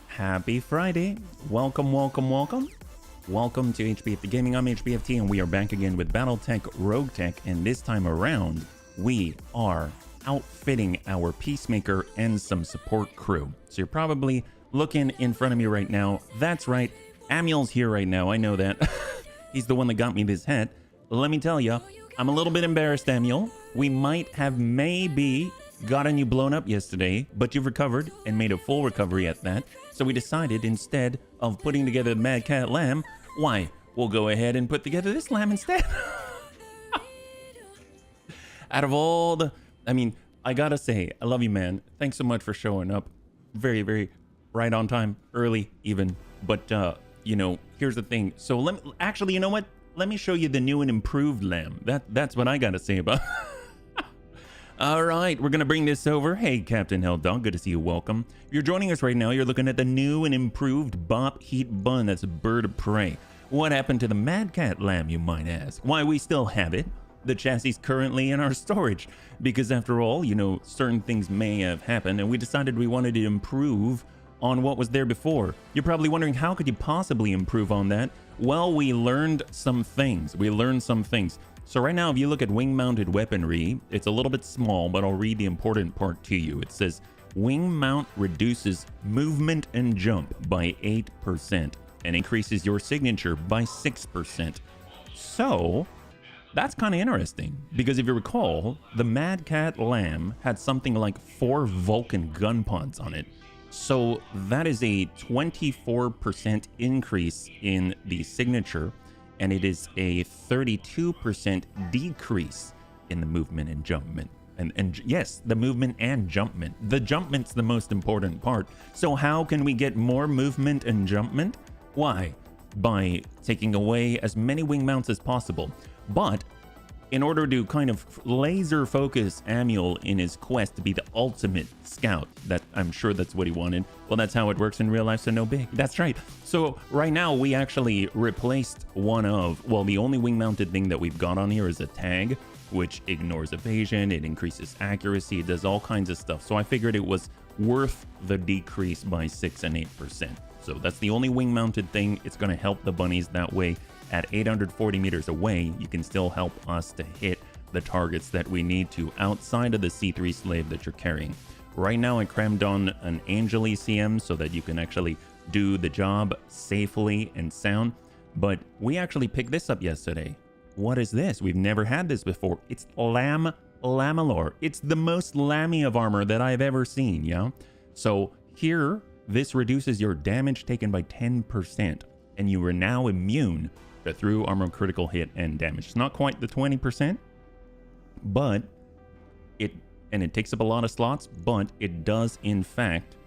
Happy Friday. Welcome to HBFT Gaming. I'm HBFT and we are back again with Battletech, Roguetech, and this time around we are outfitting our Peacemaker and some support crew. So you're probably looking in front of me right now. That's right, Manuel's here right now. I know that. He's the one that got me this hat. Let me tell you, I'm a little bit embarrassed, Manuel. We might have maybe gotten you blown up yesterday, but you've recovered and made a full recovery at that. So we decided, instead of putting together the Mad Cat Lamb, why, we'll go ahead and put together this lamb instead. Out of all the, I gotta say, I love you, man. Thanks so much for showing up. Very, very right on time, early even. But, you know, here's the thing. So actually, you know what? Let me show you the new and improved lamb. That's what I gotta say about All right, we're going to bring this over. Hey, Captain Helldog, good to see you. Welcome. If you're joining us right now, you're looking at the new and improved Bop Heat Bun. That's a bird of prey. What happened to the Mad Cat Lamb, you might ask? Why, we still have it. The chassis currently in our storage. Because after all, you know, certain things may have happened, and we decided we wanted to improve on what was there before. You're probably wondering, how could you possibly improve on that? Well, we learned some things. So right now, if you look at wing-mounted weaponry, it's a little bit small, but I'll read the important part to you. It says, wing mount reduces movement and jump by 8% and increases your signature by 6%. So that's kind of interesting, because if you recall, the Mad Cat Lamb had something like 4 Vulcan gun pods on it. So that is a 24% increase in the signature, and it is a 32% decrease in the movement and jumpment. And yes, the movement and jumpment. The jumpment's the most important part. So how can we get more movement and jumpment? Why? By taking away as many wing mounts as possible. But in order to kind of laser focus Manuel in his quest to be the ultimate scout, that I'm sure that's what he wanted. Well, that's how it works in real life, so no big. That's right. So right now we actually replaced one of, well, the only wing mounted thing that we've got on here is a tag, which ignores evasion, it increases accuracy, it does all kinds of stuff. So I figured it was worth the decrease by 6 and 8%. So that's the only wing mounted thing. It's going to help the bunnies that way. At 840 meters away, you can still help us to hit the targets that we need to outside of the C3 slave that you're carrying. Right now, I crammed on an Angel ECM so that you can actually do the job safely and sound. But we actually picked this up yesterday. What is this? We've never had this before. It's Lamb Lamellar. It's the most lammy of armor that I've ever seen, yeah? So here, this reduces your damage taken by 10%, and you are now immune to through armor critical hit and damage. It's not quite the 20%, but it takes up a lot of slots, but it does in fact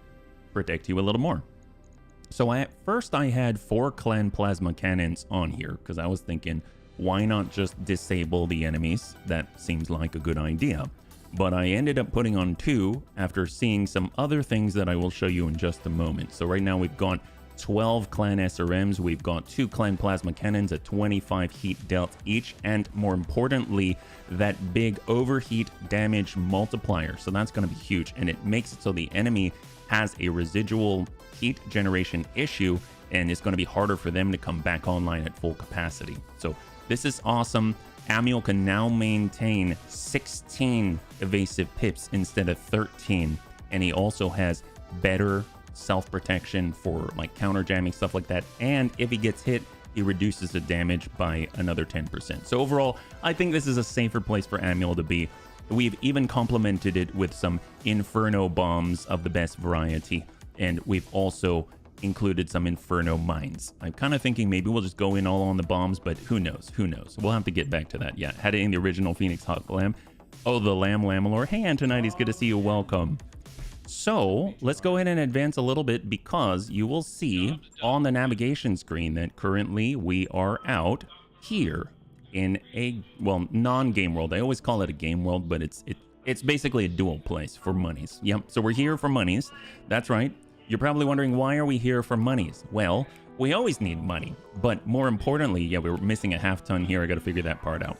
protect you a little more. So at first I had 4 clan plasma cannons on here because I was thinking, why not just disable the enemies? That seems like a good idea. But I ended up putting on 2 after seeing some other things that I will show you in just a moment. So right now we've got 12 clan SRMs, we've got 2 clan plasma cannons at 25 heat dealt each, and more importantly, that big overheat damage multiplier. So that's going to be huge, and it makes it so the enemy has a residual heat generation issue, and it's going to be harder for them to come back online at full capacity. So this is awesome. Manuel can now maintain 16 evasive pips instead of 13, and he also has better self-protection for like counter jamming, stuff like that, and if he gets hit, he reduces the damage by another 10%. So overall, I think this is a safer place for Manuel to be. We've even complemented it with some Inferno bombs of the best variety, and we've also included some Inferno mines. I'm kind of thinking maybe we'll just go in all on the bombs, but who knows? We'll have to get back to that. Yeah, had it in the original Phoenix Hot Lamb. Oh, the Lamb Lamellar. Hey, Antonides, good to see you. Welcome. So let's go ahead and advance a little bit, because you will see on the navigation screen that currently we are out here in a, well, non-game world. I always call it a game world, but it's basically a dual place for monies. Yep, so we're here for monies. That's right. You're probably wondering, why are we here for monies? Well, we always need money, but more importantly, yeah, we're missing a half ton here. I got to figure that part out.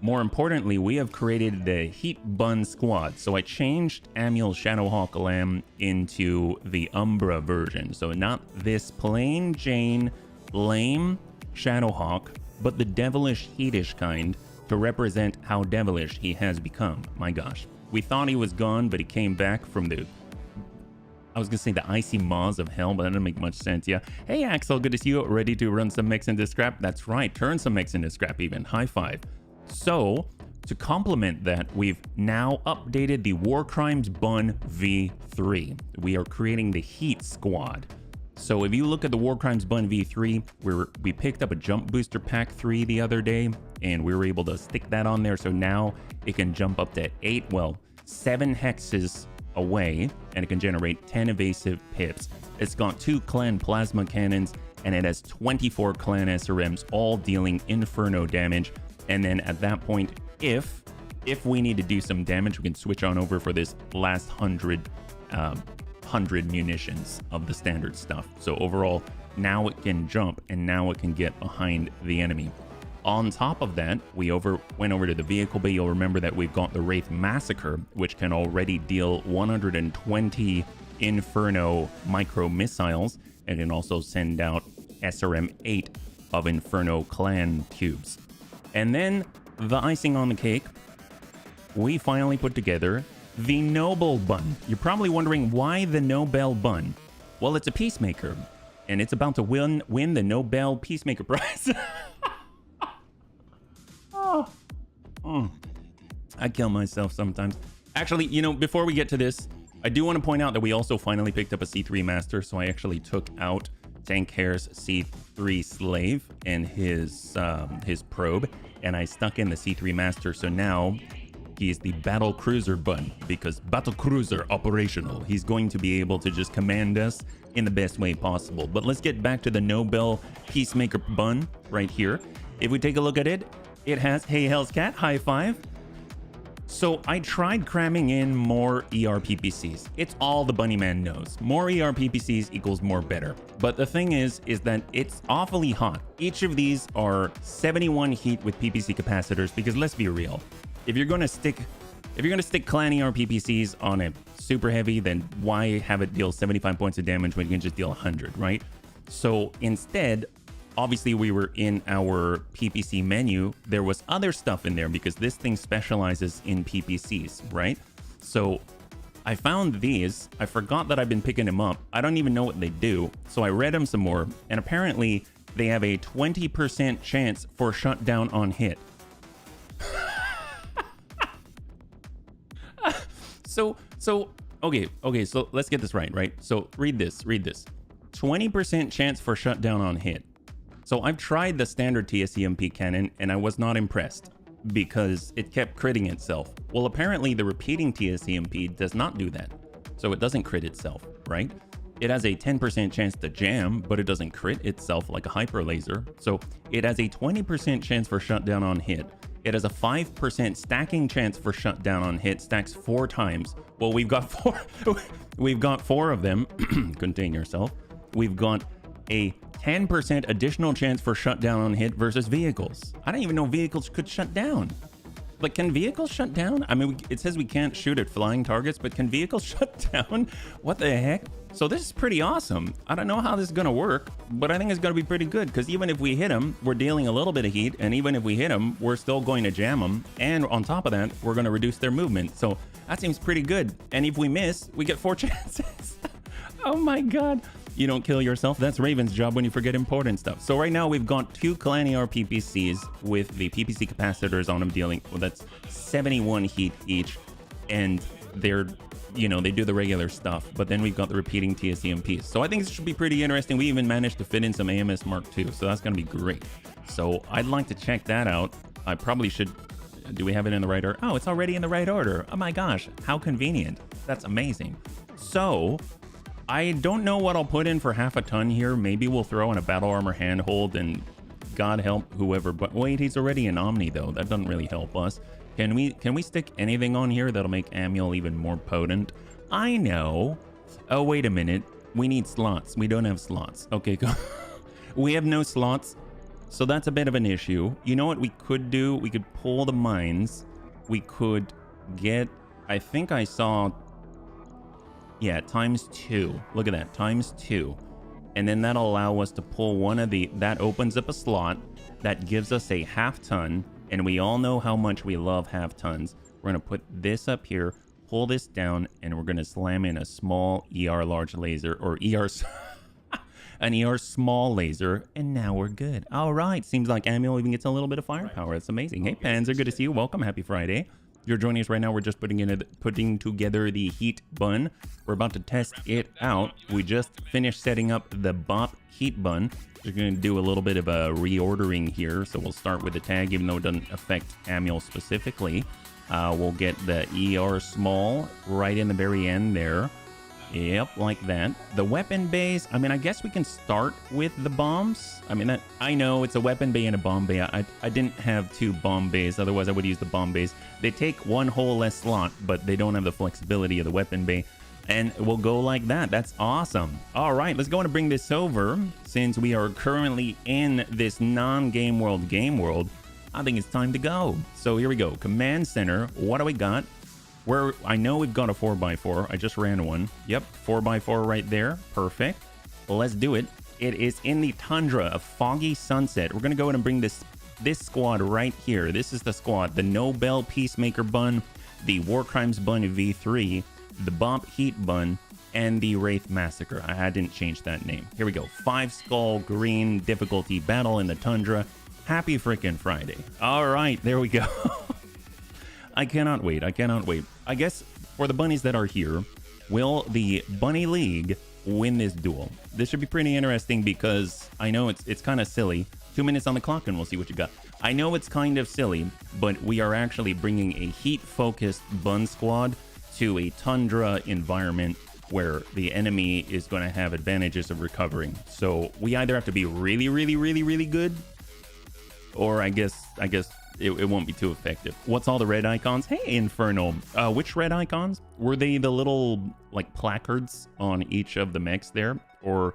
more importantly, we have created the Heat Bun Squad. So I changed Amiel's Shadowhawk Lamb into the Umbra version. So not this plain Jane lame Shadowhawk, but the devilish heatish kind to represent how devilish he has become. My gosh. We thought he was gone, but he came back from the... I was gonna say the icy maws of hell, but that doesn't make much sense. Yeah. Hey, Axel, good to see you. Ready to run some mechs into scrap? That's right. Turn some mechs into scrap even. High five. So, to complement that, we've now updated the War Crimes Bun V3. We are creating the Heat Squad. So if you look at the War Crimes Bun V3, we picked up a Jump Booster Pack 3 the other day, and we were able to stick that on there. So now it can jump up to 7 hexes away, and it can generate 10 evasive pips. It's got 2 clan plasma cannons, and it has 24 clan SRMs, all dealing inferno damage. And then at that point, if we need to do some damage, we can switch on over for this last 100 munitions of the standard stuff. So overall, now it can jump, and now it can get behind the enemy. On top of that, we went over to the vehicle bay. You'll remember that we've got the Wraith Massacre, which can already deal 120 Inferno micro missiles, and can also send out SRM 8 of Inferno clan cubes. And then the icing on the cake, we finally put together the Noble Bun. You're probably wondering why the Nobel Bun. Well, it's a Peacemaker, and it's about to win the Nobel Peacemaker Prize. I kill myself sometimes. Actually, you know, before we get to this, I do want to point out that we also finally picked up a C3 Master, so I actually took out Tank Hair's C3 Slave and his probe, and I stuck in the C3 Master, so now he's the Battle Cruiser Bun, because Battle Cruiser operational. He's going to be able to just command us in the best way possible. But let's get back to the Nobel Peacemaker Bun right here. If we take a look at it, it has, hey Hell's Cat, high five. So I tried cramming in more ERPPCs. It's all the Bunny Man knows. More ERPPCs equals more better. But the thing is that it's awfully hot. Each of these are 71 heat with PPC capacitors, because let's be real. If you're gonna stick clan ERPPCs on a super heavy, then why have it deal 75 points of damage when you can just deal 100, right? So instead, obviously we were in our PPC menu, there was other stuff in there because this thing specializes in PPCs, right? So I found these, I forgot that I've been picking them up. I don't even know what they do. So I read them some more, and apparently they have a 20% chance for shutdown on hit. Okay, so let's get this right? So read this. 20% chance for shutdown on hit. So I've tried the standard TSEMP cannon, and I was not impressed because it kept critting itself. Well, apparently the repeating TSEMP does not do that. So it doesn't crit itself, right? It has a 10% chance to jam, but it doesn't crit itself like a hyper laser. So it has a 20% chance for shutdown on hit. It has a 5% stacking chance for shutdown on hit, stacks 4 times. Well, we've got 4. We've got 4 of them. Contain yourself. We've got a 10% additional chance for shutdown on hit versus vehicles. I don't even know vehicles could shut down. Like, can vehicles shut down? I mean, it says we can't shoot at flying targets, but can vehicles shut down? What the heck? So this is pretty awesome. I don't know how this is gonna work, but I think it's gonna be pretty good, because even if we hit them, we're dealing a little bit of heat, and even if we hit them, we're still going to jam them, and on top of that, we're gonna reduce their movement. So that seems pretty good. And if we miss, we get 4 chances. Oh my god. You don't kill yourself. That's Raven's job when you forget important stuff. So right now we've got 2 clan ER PPCs with the PPC capacitors on them dealing, well, that's 71 heat each, and they're, you know, they do the regular stuff, but then we've got the repeating TSEMPs. So I think this should be pretty interesting. We even managed to fit in some AMS Mark II, so that's gonna be great. So I'd like to check that out. I probably should. Do we have it in the right order? Oh, it's already in the right order. Oh my gosh, how convenient. That's amazing. So I don't know what I'll put in for half a ton here. Maybe we'll throw in a battle armor handhold, and God help whoever. But wait, he's already an Omni though. That doesn't really help us. Can we stick anything on here that'll make Amiel even more potent? I know. Oh, wait a minute. We need slots. We don't have slots. Okay, go. We have no slots. So that's a bit of an issue. You know what we could do? We could pull the mines. We could get, I think I saw, yeah, ×2. Look at that, ×2. And then that'll allow us to pull one of the, that opens up a slot that gives us a half ton. And we all know how much we love half tons. We're going to put this up here, pull this down, and we're going to slam in a small ER large laser, or ER, an ER small laser, and now we're good. All right, seems like Manuel even gets a little bit of firepower. That's amazing. Hey, Panzer, good to see you. Welcome. Happy Friday. You're joining us right now. We're just putting together the heat bun. We're about to test it out. We just finished setting up the BOP heat bun. We're going to do a little bit of a reordering here. So we'll start with the tag, even though it doesn't affect Manuel specifically. We'll get the ER small right in the very end there. Yep, like that. The weapon bays, I mean, I guess we can start with the bombs. I mean, I know it's a weapon bay and a bomb bay. I didn't have 2 bomb bays, otherwise I would use the bomb bays. They take 1 whole less slot, but they don't have the flexibility of the weapon bay. And we'll go like that. That's awesome. All right, let's go and bring this over. Since we are currently in this non-game world, I think it's time to go. So here we go. Command center. What do we got? I know we've got a 4x4. I just ran one. Yep, 4x4 right there. Perfect. Well, let's do it. It is in the tundra of Foggy Sunset. We're going to go ahead and bring this squad right here. This is the squad. The Nobel Peacemaker bun, the War Crimes bun V3, the BOP Heat bun, and the Wraith Massacre. I didn't change that name. Here we go. 5 skull green difficulty battle in the tundra. Happy freaking Friday. All right, there we go. I cannot wait. I cannot wait. I guess for the bunnies that are here, will the Bunny League win this duel? This should be pretty interesting because I know it's kind of silly. 2 minutes on the clock and we'll see what you got. I know it's kind of silly, but we are actually bringing a heat-focused bun squad to a tundra environment where the enemy is going to have advantages of recovering. So we either have to be really, really, really, really good, or I guess it won't be too effective. What's all the red icons? Hey, Inferno. Which red icons? Were they the little, like, placards on each of the mechs there? Or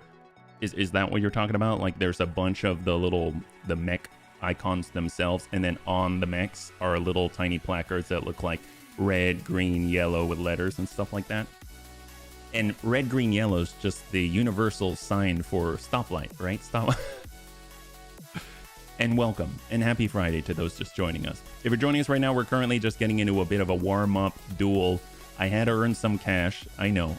is that what you're talking about? Like, there's a bunch of the mech icons themselves, and then on the mechs are little tiny placards that look like red, green, yellow with letters and stuff like that. And red, green, yellow is just the universal sign for stoplight, right? Stop. And welcome and happy Friday to those just joining us. If you're joining us right now, we're currently just getting into a bit of a warm-up duel. I had to earn some cash. I know.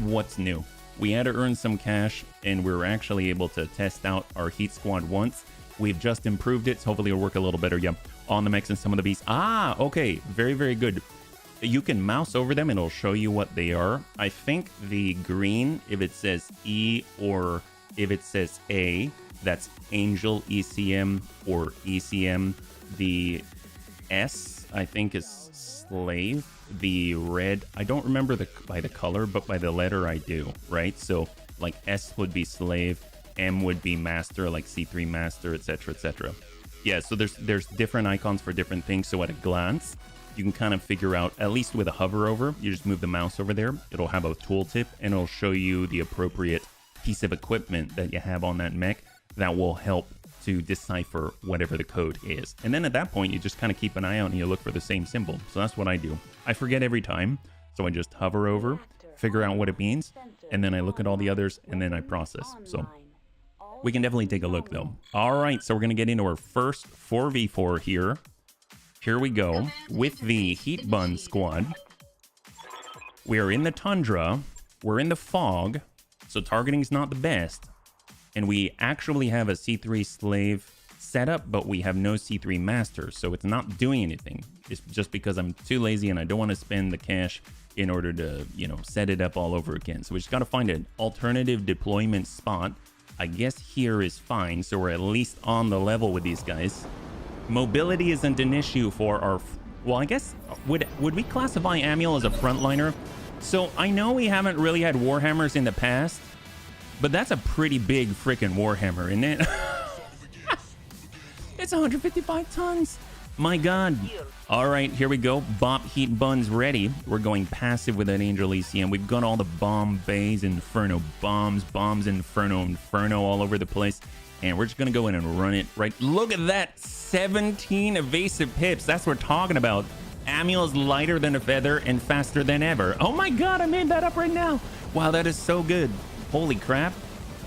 What's new? We had to earn some cash, and we were actually able to test out our Heat Squad once. We've just improved it, so hopefully it'll work a little better. Yeah, on the mechs and some of the beasts. Ah, okay. Very, very good. You can mouse over them, and it'll show you what they are. I think the green, if it says E or if it says A, that's Angel ECM or ECM. The S, I think, is Slave. The red, I don't remember by the color, but by the letter I do, right? So, like, S would be Slave, M would be Master, like C3 Master, etc., etc. Yeah, so there's different icons for different things, so at a glance, you can kind of figure out, at least with a hover over, you just move the mouse over there, it'll have a tooltip, and it'll show you the appropriate piece of equipment that you have on that mech that will help to decipher whatever the code is. And then at that point, you just kind of keep an eye out and you look for the same symbol. So that's what I do. I forget every time, so I just hover over, figure out what it means, and then I look at all the others, and then I process. So we can definitely take a look, though. All right, so we're going to get into our first 4v4 here. Here we go with the Heat Bun squad. We are in the tundra. We're in the fog, so targeting's not the best. And we actually have a C3 Slave setup, but we have no C3 Master, so it's not doing anything. It's just because I'm too lazy and I don't want to spend the cash in order to, you know, set it up all over again. So we just got to find an alternative deployment spot. I guess here is fine, so we're at least on the level with these guys. Mobility isn't an issue for our... Well, I guess, would we classify Manuel as a frontliner? So I know we haven't really had Warhammers in the past, but that's a pretty big freaking Warhammer, isn't it? It's 155 tons. My God. All right, here we go. Bop Heat Buns ready. We're going passive with an Angel ECM. We've got all the bomb bays, Inferno bombs, Inferno all over the place. And we're just going to go in and run it right. Look at that. 17 evasive pips. That's what we're talking about. Amiel is lighter than a feather and faster than ever. Oh my God, I made that up right now. Wow, that is so good. Holy crap.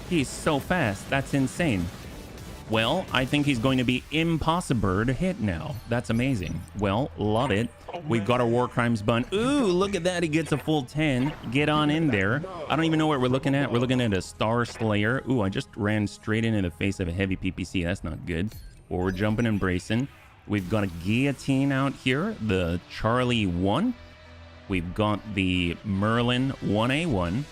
He's so fast. That's insane. Well, I think he's going to be impossible to hit now. That's amazing. Well, love it. We've got our War Crimes bun. Ooh, look at that. He gets a full 10. Get on in there. I don't even know what we're looking at. We're looking at a Star Slayer. Ooh, I just ran straight into the face of a heavy PPC. That's not good. Forward jumping and bracing. We've got a Guillotine out here. The Charlie 1. We've got the Merlin 1A1.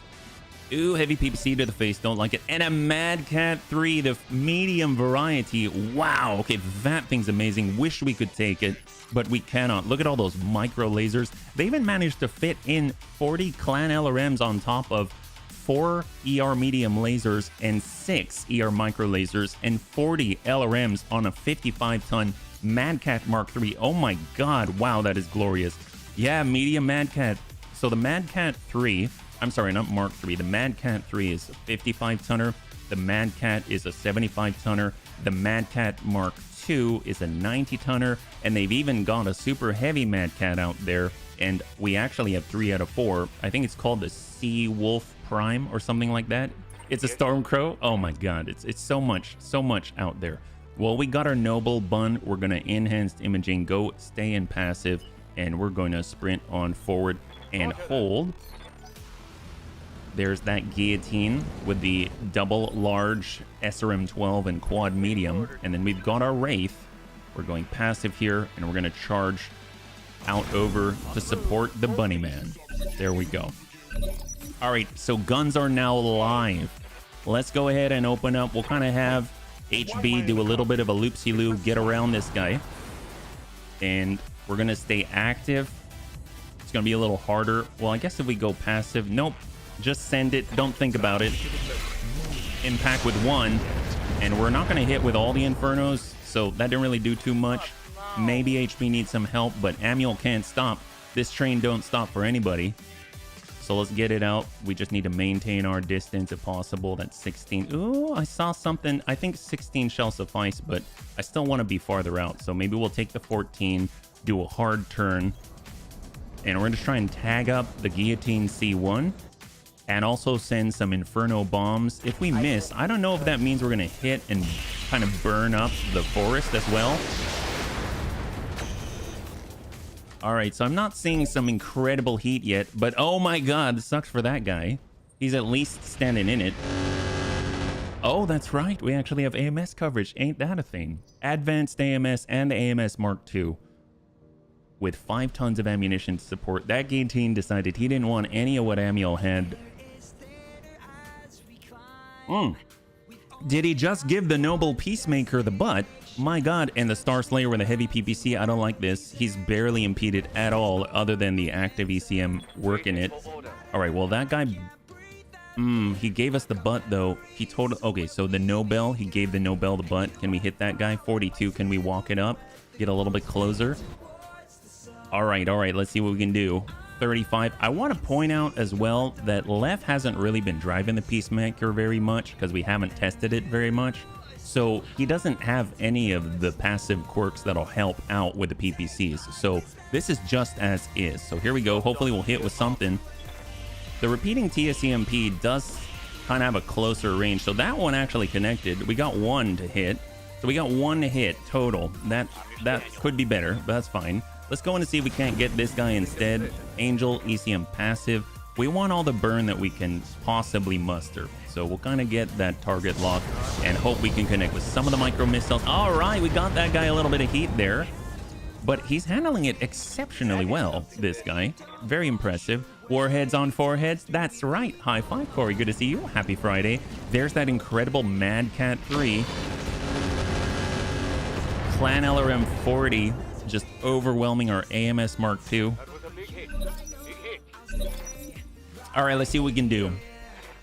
Ooh, heavy PPC to the face. Don't like it. And a Mad Cat 3, the medium variety. Wow. Okay, that thing's amazing. Wish we could take it, but we cannot. Look at all those micro lasers. They even managed to fit in 40 clan LRMs on top of 4 ER medium lasers and 6 ER micro lasers and 40 LRMs on a 55-ton Mad Cat Mark III. Oh my God. Wow, that is glorious. Yeah, medium Mad Cat. So the Mad Cat 3... I'm sorry, not Mark III. The Mad Cat 3 is a 55-tonner. The Mad Cat is a 75-tonner. The Mad Cat Mark II is a 90-tonner. And they've even got a super heavy Mad Cat out there. And we actually have 3 out of 4. I think it's called the Sea Wolf Prime or something like that. It's a Stormcrow. Oh my God, it's so much out there. Well, we got our Noble Bun. We're going to Enhanced Imaging, go stay in passive. And we're going to sprint on forward and hold. There's that Guillotine with the double large SRM-12 and quad medium. And then we've got our Wraith. We're going passive here, and we're going to charge out over to support the Bunny Man. There we go. All right, so guns are now live. Let's go ahead and open up. We'll kind of have HB do a little bit of a loop-see-loo, get around this guy. And we're going to stay active. It's going to be a little harder. Well, I guess if we go passive, nope. Just send it. Don't think about it. Impact with 1. And we're not going to hit with all the Infernos, so that didn't really do too much. Maybe HB needs some help, but Amiel can't stop. This train don't stop for anybody. So let's get it out. We just need to maintain our distance if possible. That's 16. Ooh, I saw something. I think 16 shall suffice, but I still want to be farther out. So maybe we'll take the 14, do a hard turn, and we're going to try and tag up the Guillotine C1. And also send some Inferno bombs. If we miss, I don't know if that means we're going to hit and kind of burn up the forest as well. All right, so I'm not seeing some incredible heat yet, but oh my God, this sucks for that guy. He's at least standing in it. Oh, that's right. We actually have AMS coverage. Ain't that a thing? Advanced AMS and the AMS Mark II. With 5 tons of ammunition to support. That Guillotine decided he didn't want any of what Amiel had. Did he just give the Noble Peacemaker the butt? My God, and the Star Slayer with a heavy PPC, I don't like this. He's barely impeded at all, other than the active ECM working it. All right, well, that guy... he gave us the butt, though. He told... Okay, so the Nobel, he gave the Nobel the butt. Can we hit that guy? 42, can we walk it up? Get a little bit closer? All right, let's see what we can do. 35. I want to point out as well that Lef hasn't really been driving the Peacemaker very much because we haven't tested it very much. So he doesn't have any of the passive quirks that'll help out with the PPCs. So this is just as is. So here we go. Hopefully we'll hit with something. The repeating TSEMP does kind of have a closer range. So that one actually connected. We got 1 to hit. So we got 1 to hit total. That could be better, but that's fine. Let's go in and see if we can't get this guy instead. Angel, ECM passive. We want all the burn that we can possibly muster. So we'll kind of get that target lock and hope we can connect with some of the micro missiles. All right, we got that guy a little bit of heat there. But he's handling it exceptionally well, this guy. Very impressive. Warheads on foreheads. That's right. High five, Corey. Good to see you. Happy Friday. There's that incredible Mad Cat 3. Clan LRM 40. Just overwhelming our AMS Mark II. All right, let's see what we can do.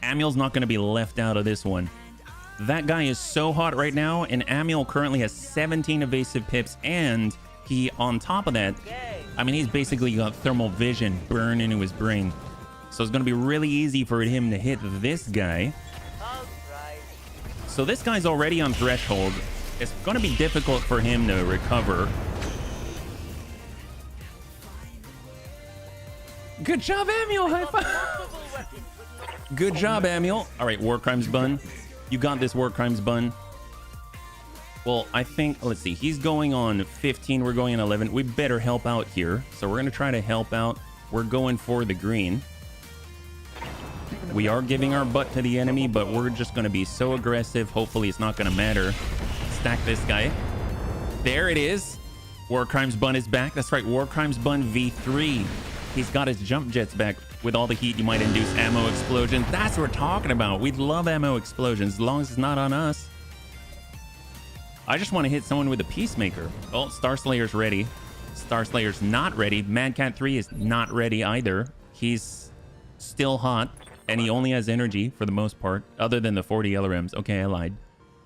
Amiel's not going to be left out of this one. That guy is so hot right now, and Amiel currently has 17 evasive pips, and He, on top of that, I mean, he's basically got thermal vision burned into his brain. So it's going to be really easy for him to hit this guy. So this guy's already on threshold. It's going to be difficult for him to recover. Good job, Amiel. High five. Good job, Amiel. All right, War Crimes Bun. You got this, War Crimes Bun. Well, I think, let's see. He's going on 15. We're going on 11. We better help out here. So we're going to try to help out. We're going for the green. We are giving our butt to the enemy, but we're just going to be so aggressive. Hopefully, it's not going to matter. Stack this guy. There it is. War Crimes Bun is back. That's right. War Crimes Bun V3. He's got his jump jets back. With all the heat, you might induce ammo explosions. That's what we're talking about. We'd love ammo explosions as long as it's not on us. I just want to hit someone with a Peacemaker. Oh, Star Slayer's ready. Star Slayer's not ready. Mad Cat 3 is not ready either. He's still hot, and he only has energy for the most part, other than the 40 LRMs. Okay, I lied.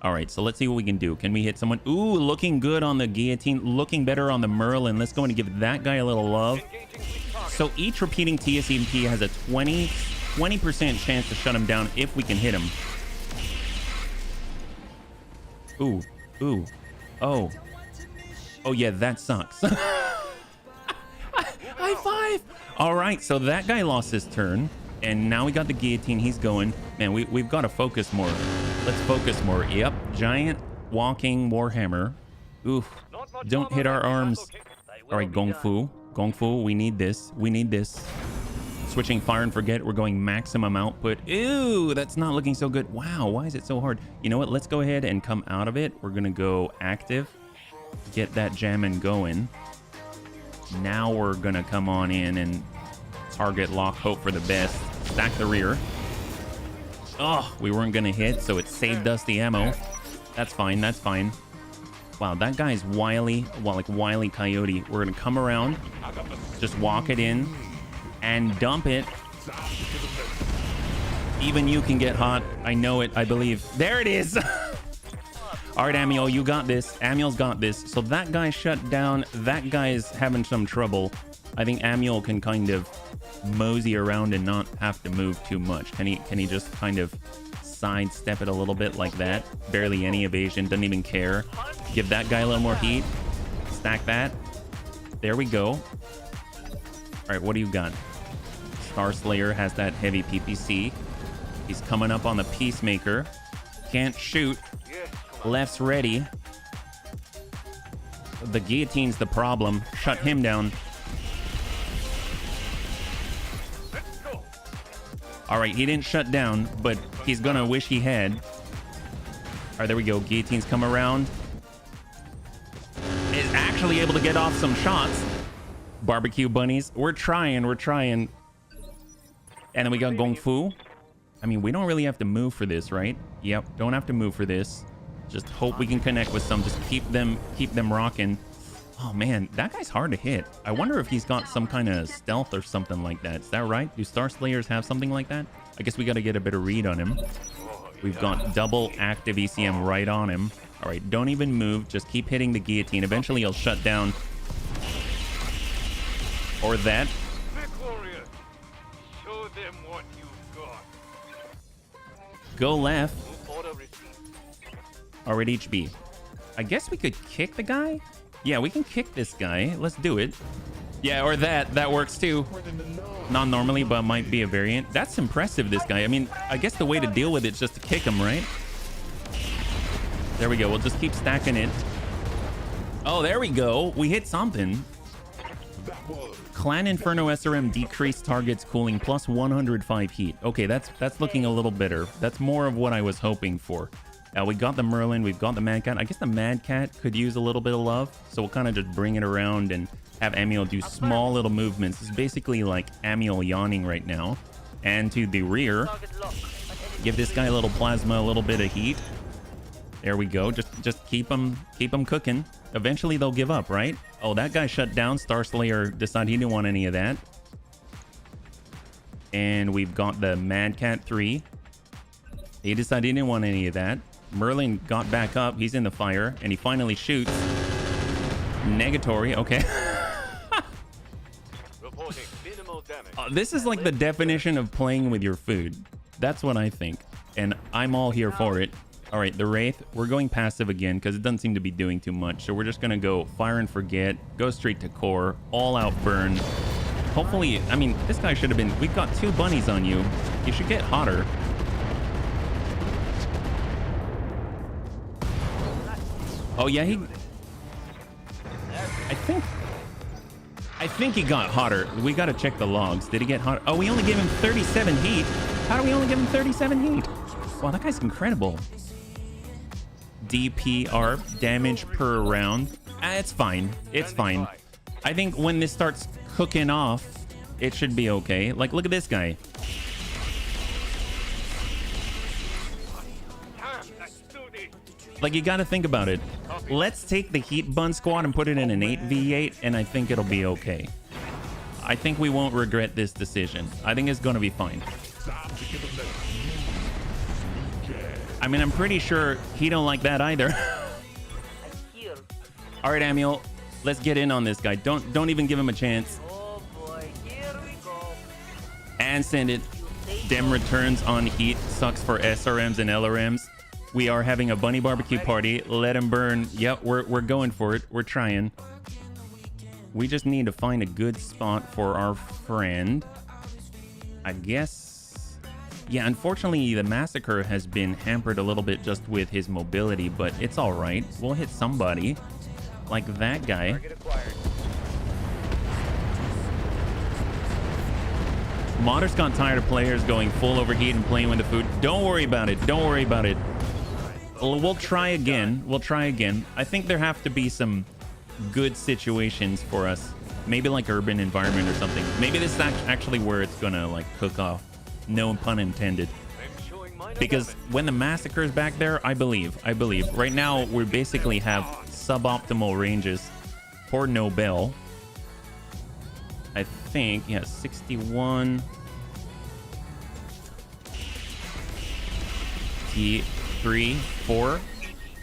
All right, so let's see what we can do. Can we hit someone? Ooh, looking good on the guillotine. Looking better on the Merlin. Let's go and give that guy a little love. So each repeating TSMP has a 20% chance to shut him down if we can hit him. Ooh, ooh, oh. Oh yeah, that sucks. High five. All right, so that guy lost his turn. And now we got the guillotine. He's going. Man, we've got to focus more. Let's focus more. Yep, giant walking warhammer. Oof, don't hit our arms. All right, Gong Fu. Gong Fu, we need this. We need this. Switching fire and forget. We're going maximum output. Ew, that's not looking so good. Wow, why is it so hard? You know what? Let's go ahead and come out of it. We're going to go active. Get that jamming going. Now we're going to come on in and target lock, hope for the best. Stack the rear. Oh, we weren't going to hit, so it saved us the ammo. That's fine. That's fine. Wow, that guy's wily. Well, like Wile E. Coyote. We're going to come around. Just walk it in and dump it. Even you can get hot. I know it. I believe. There it is. All right, Amiel, you got this. Amiel's got this. So that guy shut down. That guy's having some trouble. I think Amiel can kind of mosey around and not have to move too much. Can he just kind of sidestep it a little bit like that? Barely any evasion. Doesn't even care. Give that guy a little more heat. Stack that. There we go. All right, what do you got? Star Slayer has that heavy PPC. He's coming up on the Peacemaker. Can't shoot. Left's ready. The guillotine's the problem. Shut him down. All right, he didn't shut down, but he's gonna wish he had. All right, there we go. Guillotines come around. Is actually able to get off some shots. Barbecue bunnies. We're trying. And then we got Gong Fu. I mean, we don't really have to move for this, right? Yep, don't have to move for this. Just hope we can connect with some. Just keep them rocking. Oh man, that guy's hard to hit. I wonder if he's got some kind of stealth or something like that. Is that right? Do Star Slayers have something like that? I guess we got to get a better read on him. We've got double active ECM right on him. All right, don't even move. Just keep hitting the guillotine. Eventually he'll shut down. Or that. Go left. All right, HB. I guess we could kick the guy? Yeah, we can kick this guy. Let's do it. Yeah, or that. That works too. Not normally, but might be a variant. That's impressive, this guy. I mean, I guess the way to deal with it is just to kick him, right? There we go. We'll just keep stacking it. Oh, there we go. We hit something. Clan Inferno SRM decreased targets cooling plus 105 heat. Okay, that's looking a little better. That's more of what I was hoping for. We got the Merlin, we've got the Mad Cat. I guess the Mad Cat could use a little bit of love, so we'll kind of just bring it around and have Amiel do small little movements. It's basically like Amiel yawning right now. And to the rear, give this guy a little plasma, a little bit of heat. There we go. Just keep them cooking. Eventually they'll give up, right? Oh, that guy shut down. Star Slayer decided he didn't want any of that. And we've got the Mad Cat 3. He decided he didn't want any of that. Merlin got back up. He's in the fire, and he finally shoots. Negatory, okay. This is like the definition of playing with your food. That's what I think. And I'm all here for it. All right, the Wraith, we're going passive again because it doesn't seem to be doing too much. So we're just going to go fire and forget, go straight to core, all out burn. Hopefully, I mean, this guy should have been, we've got 2 bunnies on you. You should get hotter. Oh yeah, I think he got hotter. We got to check the logs. Did he get hotter? Oh, we only gave him 37 heat. How do we only give him 37 heat? Wow, that guy's incredible. DPR, damage per round. It's fine. It's fine. I think when this starts cooking off, it should be okay. Like, look at this guy. Like, you got to think about it. Let's take the Heat Bun squad and put it in an 8v8, and I think it'll be okay. I think we won't regret this decision. I think it's going to be fine. I mean, I'm pretty sure he don't like that either. All right, Amiel, let's get in on this guy. Don't even give him a chance. Oh boy, here we go. And send it. Dem returns on heat. Sucks for SRMs and LRMs. We are having a bunny barbecue party. Let him burn. Yep, we're going for it. We're trying. We just need to find a good spot for our friend. I guess. Yeah, unfortunately, the Massacre has been hampered a little bit just with his mobility, but it's all right. We'll hit somebody. Like that guy. Modders got tired of players going full overheat and playing with the food. Don't worry about it. Don't worry about it. We'll try again. We'll try again. I think there have to be some good situations for us. Maybe like urban environment or something. Maybe this is actually where it's gonna like cook off. No pun intended. Because when the Massacre is back there, I believe. Right now, we basically have suboptimal ranges. Poor Nobel. I think, yeah, 61. T3, 4.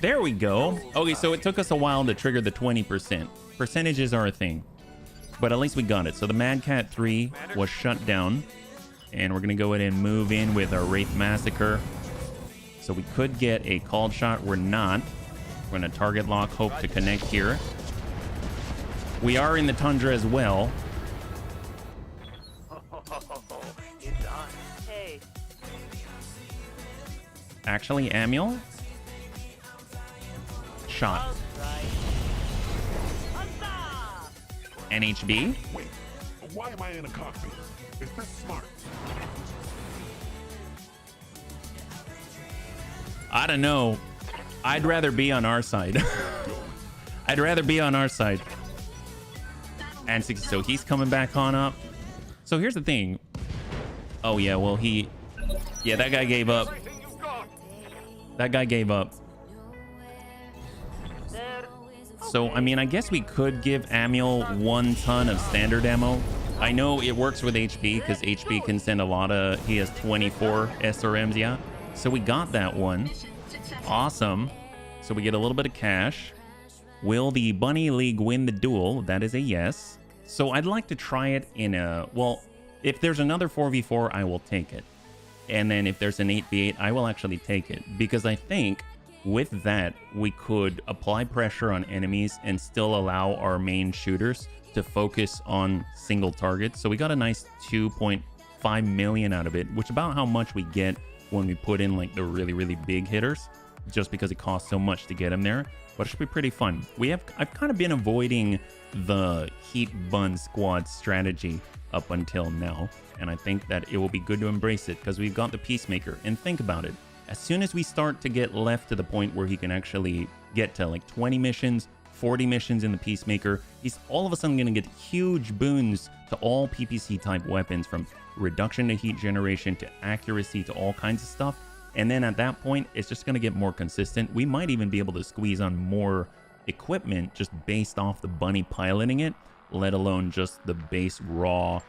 There we go. Okay, so it took us a while to trigger the 20%. Percentages are a thing. But at least we got it. So the Mad Cat 3 was shut down. And we're going to go ahead and move in with our Wraith Massacre. So we could get a called shot. We're not. We're going to target lock, hope to connect here. We are in the tundra as well. It's on. Hey. Actually, Amiel? Shot. NHB? Wait, why am I in a cockpit? Is this smart? I don't know. I'd rather be on our side. I'd rather be on our side. And 60, so he's coming back on up. So here's the thing. Oh yeah, well yeah, that guy gave up. That guy gave up. So I mean, I guess we could give Amiel 1 ton of standard ammo. I know it works with HB because HB can send a lot of, he has 24 SRMs, yeah. So we got that one. Awesome. So we get a little bit of cash. Will the Bunny League win the duel? That is a yes. So I'd like to try it in a, well, if there's another 4v4, I will take it. And then if there's an 8v8, I will actually take it. Because I think with that, we could apply pressure on enemies and still allow our main shooters to focus on single targets. So we got a nice 2.5 million out of it, which is about how much we get when we put in like the really, really big hitters, just because it costs so much to get them there. But it should be pretty fun. I've kind of been avoiding the Heat Bun squad strategy up until now, and I think that it will be good to embrace it because we've got the Peacemaker. And think about it, as soon as we start to get left to the point where he can actually get to like 20 missions, 40 missions in the Peacemaker, he's all of a sudden going to get huge boons to all PPC type weapons, from reduction to heat generation to accuracy to all kinds of stuff. And then at that point, it's just going to get more consistent. We might even be able to squeeze on more equipment just based off the bunny piloting it, let alone just the base raw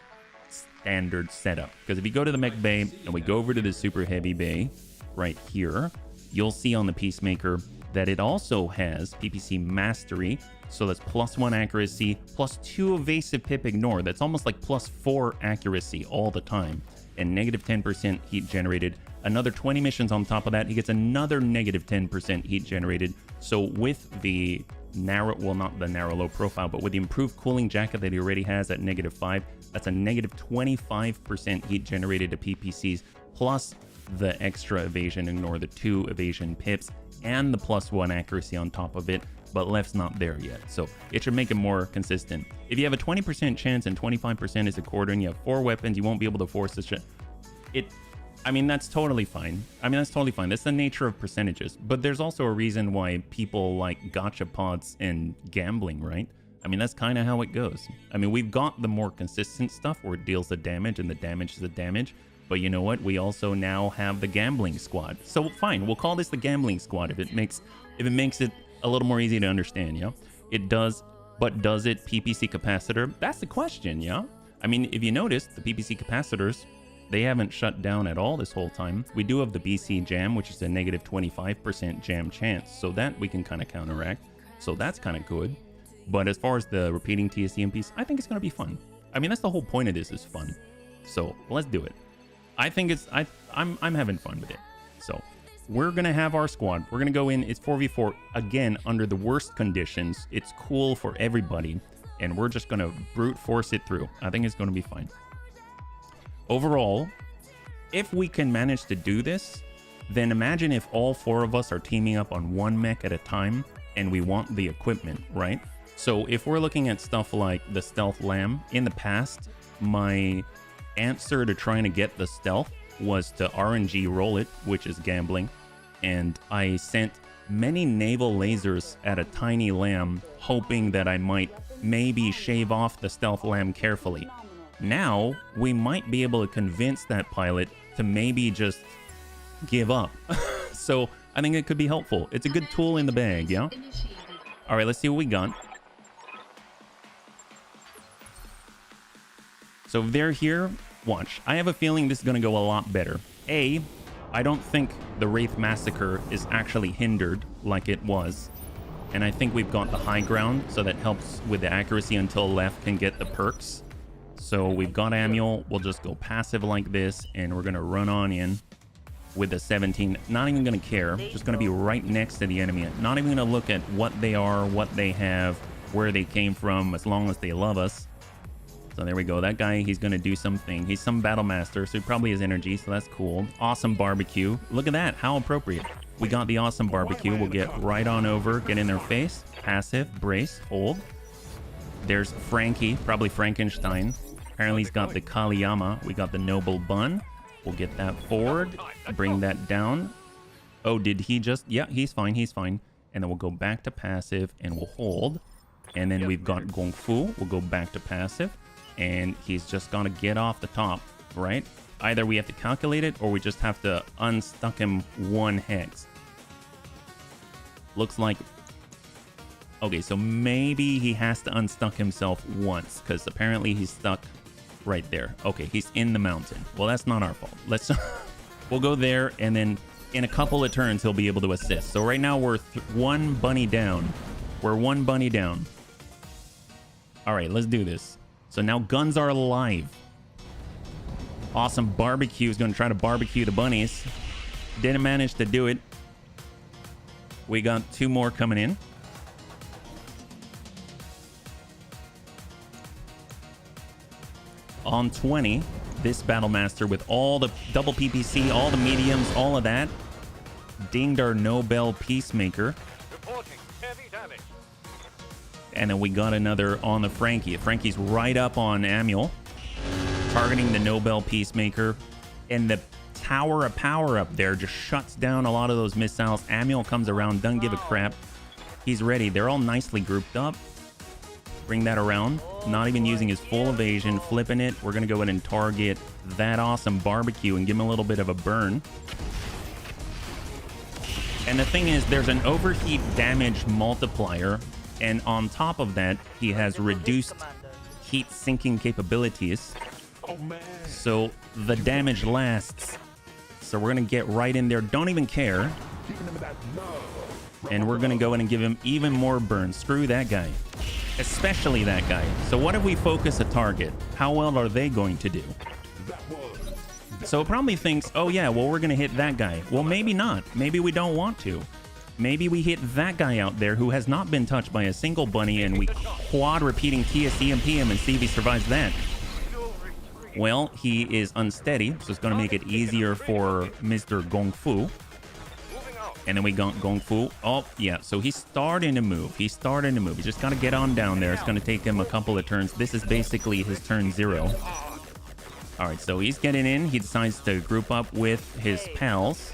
standard setup. Because if you go to the mech bay and we go over to the super heavy bay right here, you'll see on the Peacemaker that it also has PPC Mastery. So that's +1 accuracy, +2 evasive pip ignore. That's almost like +4 accuracy all the time. And -10% heat generated. Another 20 missions on top of that. He gets another -10% heat generated. So with the narrow, well, not the narrow low profile, but with the improved cooling jacket that he already has at -5, that's a -25% heat generated to PPCs, plus the extra evasion ignore, the 2 evasion pips, and the +1 accuracy on top of it. But left's not there yet, so it should make it more consistent. If you have a 20% chance and 25% is a quarter and you have 4 weapons, you won't be able to force this shit. I mean, that's totally fine. That's the nature of percentages. But there's also a reason why people like gacha pods and gambling, right? I mean, that's kind of how it goes. I mean, we've got the more consistent stuff where it deals the damage and the damage is the damage. But you know what? We also now have the gambling squad. So fine, we'll call this the gambling squad if it makes it a little more easy to understand, yeah? It does, but does it PPC capacitor? That's the question, yeah? I mean, if you notice, the PPC capacitors, they haven't shut down at all this whole time. We do have the BC jam, which is a -25% jam chance, so that we can kind of counteract. So that's kind of good. But as far as the repeating TSCM piece, I think it's going to be fun. I mean, that's the whole point of this, is fun. So let's do it. I think I'm having fun with it. So we're going to have our squad. We're going to go in. It's 4v4 again under the worst conditions. It's cool for everybody. And we're just going to brute force it through. I think it's going to be fine. Overall, if we can manage to do this, then imagine if all 4 of us are teaming up on 1 mech at a time and we want the equipment, right? So if we're looking at stuff like the stealth lamb, in the past, my answer to trying to get the stealth was to RNG roll it, which is gambling, and I sent many naval lasers at a tiny lamb, hoping that I might maybe shave off the stealth lamb carefully. Now we might be able to convince that pilot to maybe just give up. So I think it could be helpful. It's a good tool in the bag, yeah? All right, let's see what we got. So if they're here, watch. I have a feeling this is going to go a lot better. I don't think the Wraith Massacre is actually hindered like it was. And I think we've got the high ground, so that helps with the accuracy until left can get the perks. So we've got Manuel. We'll just go passive like this, and we're going to run on in with the 17. Not even going to care. Just going to be right next to the enemy. Not even going to look at what they are, what they have, where they came from, as long as they love us. So there we go. That guy, he's going to do something. He's some battle master, so he probably has energy, so that's cool. Awesome barbecue. Look at that. How appropriate. We got the awesome barbecue. We'll get right on over, get in their face. Passive, brace, hold. There's Frankie, probably Frankenstein. Apparently he's got the Kaliyama. We got the Noble Bun. We'll get that forward, bring that down. Oh, did he just... Yeah, he's fine, he's fine. And then we'll go back to passive, and we'll hold. And then we've got Gong Fu. We'll go back to passive. And he's just gonna get off the top, right? Either we have to calculate it, or we just have to unstuck him 1 hex. Looks like... Okay, so maybe he has to unstuck himself once, because apparently he's stuck right there. Okay, he's in the mountain. Well, that's not our fault. Let's... We'll go there, and then in a couple of turns, he'll be able to assist. So right now, we're 1 bunny down. We're 1 bunny down. All right, let's do this. So now guns are alive. Awesome barbecue is going to try to barbecue the bunnies. Didn't manage to do it. We got 2 more coming in. On 20, this Battlemaster with all the double PPC, all the mediums, all of that. Dinged our Nobel Peacemaker. Reporting heavy damage. And then we got another on the Frankie. Frankie's right up on Manuel, targeting the Nobel Peacemaker. And the Tower of Power up there just shuts down a lot of those missiles. Manuel comes around, doesn't give a crap. He's ready. They're all nicely grouped up. Bring that around. Not even using his full evasion, flipping it. We're going to go ahead and target that awesome barbecue and give him a little bit of a burn. And the thing is, there's an overheat damage multiplier. And on top of that, he has reduced heat sinking capabilities. Oh, man. So the damage lasts. So we're going to get right in there. Don't even care. Giving him that love. And we're gonna go in and give him even more burn. Screw that guy. Especially that guy. So what if we focus a target? How well are they going to do? That was. So it probably thinks, oh yeah, well, we're gonna hit that guy. Well, maybe not. Maybe we don't want to. Maybe we hit that guy out there who has not been touched by a single bunny, and we quad repeating TSEMP him and see if he survives that. Well, he is unsteady, so it's gonna make it easier for Mr. Gong Fu. And then we got Gong Fu. Oh, yeah. So he's starting to move. He's starting to move. He's just got to get on down there. It's going to take him a couple of turns. This is basically his turn 0. All right. So he's getting in. He decides to group up with his pals.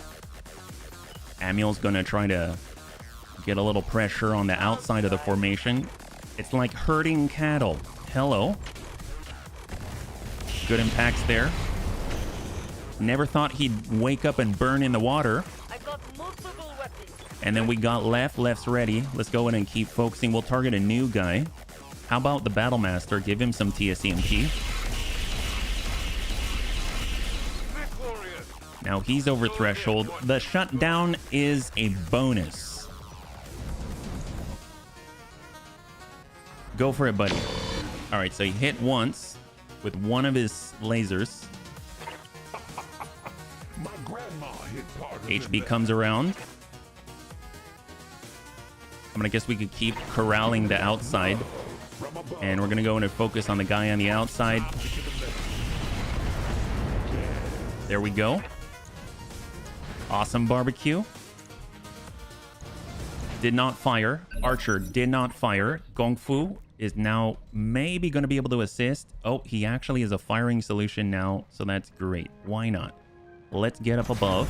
Amiel's going to try to get a little pressure on the outside of the formation. It's like herding cattle. Hello. Good impacts there. Never thought he'd wake up and burn in the water. And then we got left. Left's ready. Let's go in and keep focusing. We'll target a new guy. How about the Battlemaster? Give him some TSEMP. Now he's over threshold. The shutdown is a bonus. Go for it, buddy. All right, so he hit once with one of his lasers. My grandma hit harder HB comes around. I'm gonna guess we could keep corralling the outside, and we're gonna go in and focus on the guy on the outside. There we go. Awesome barbecue. Did not fire. Archer did not fire. Gong Fu is now maybe gonna be able to assist. Oh, he actually is a firing solution now, so that's great. Why not? Let's get up above.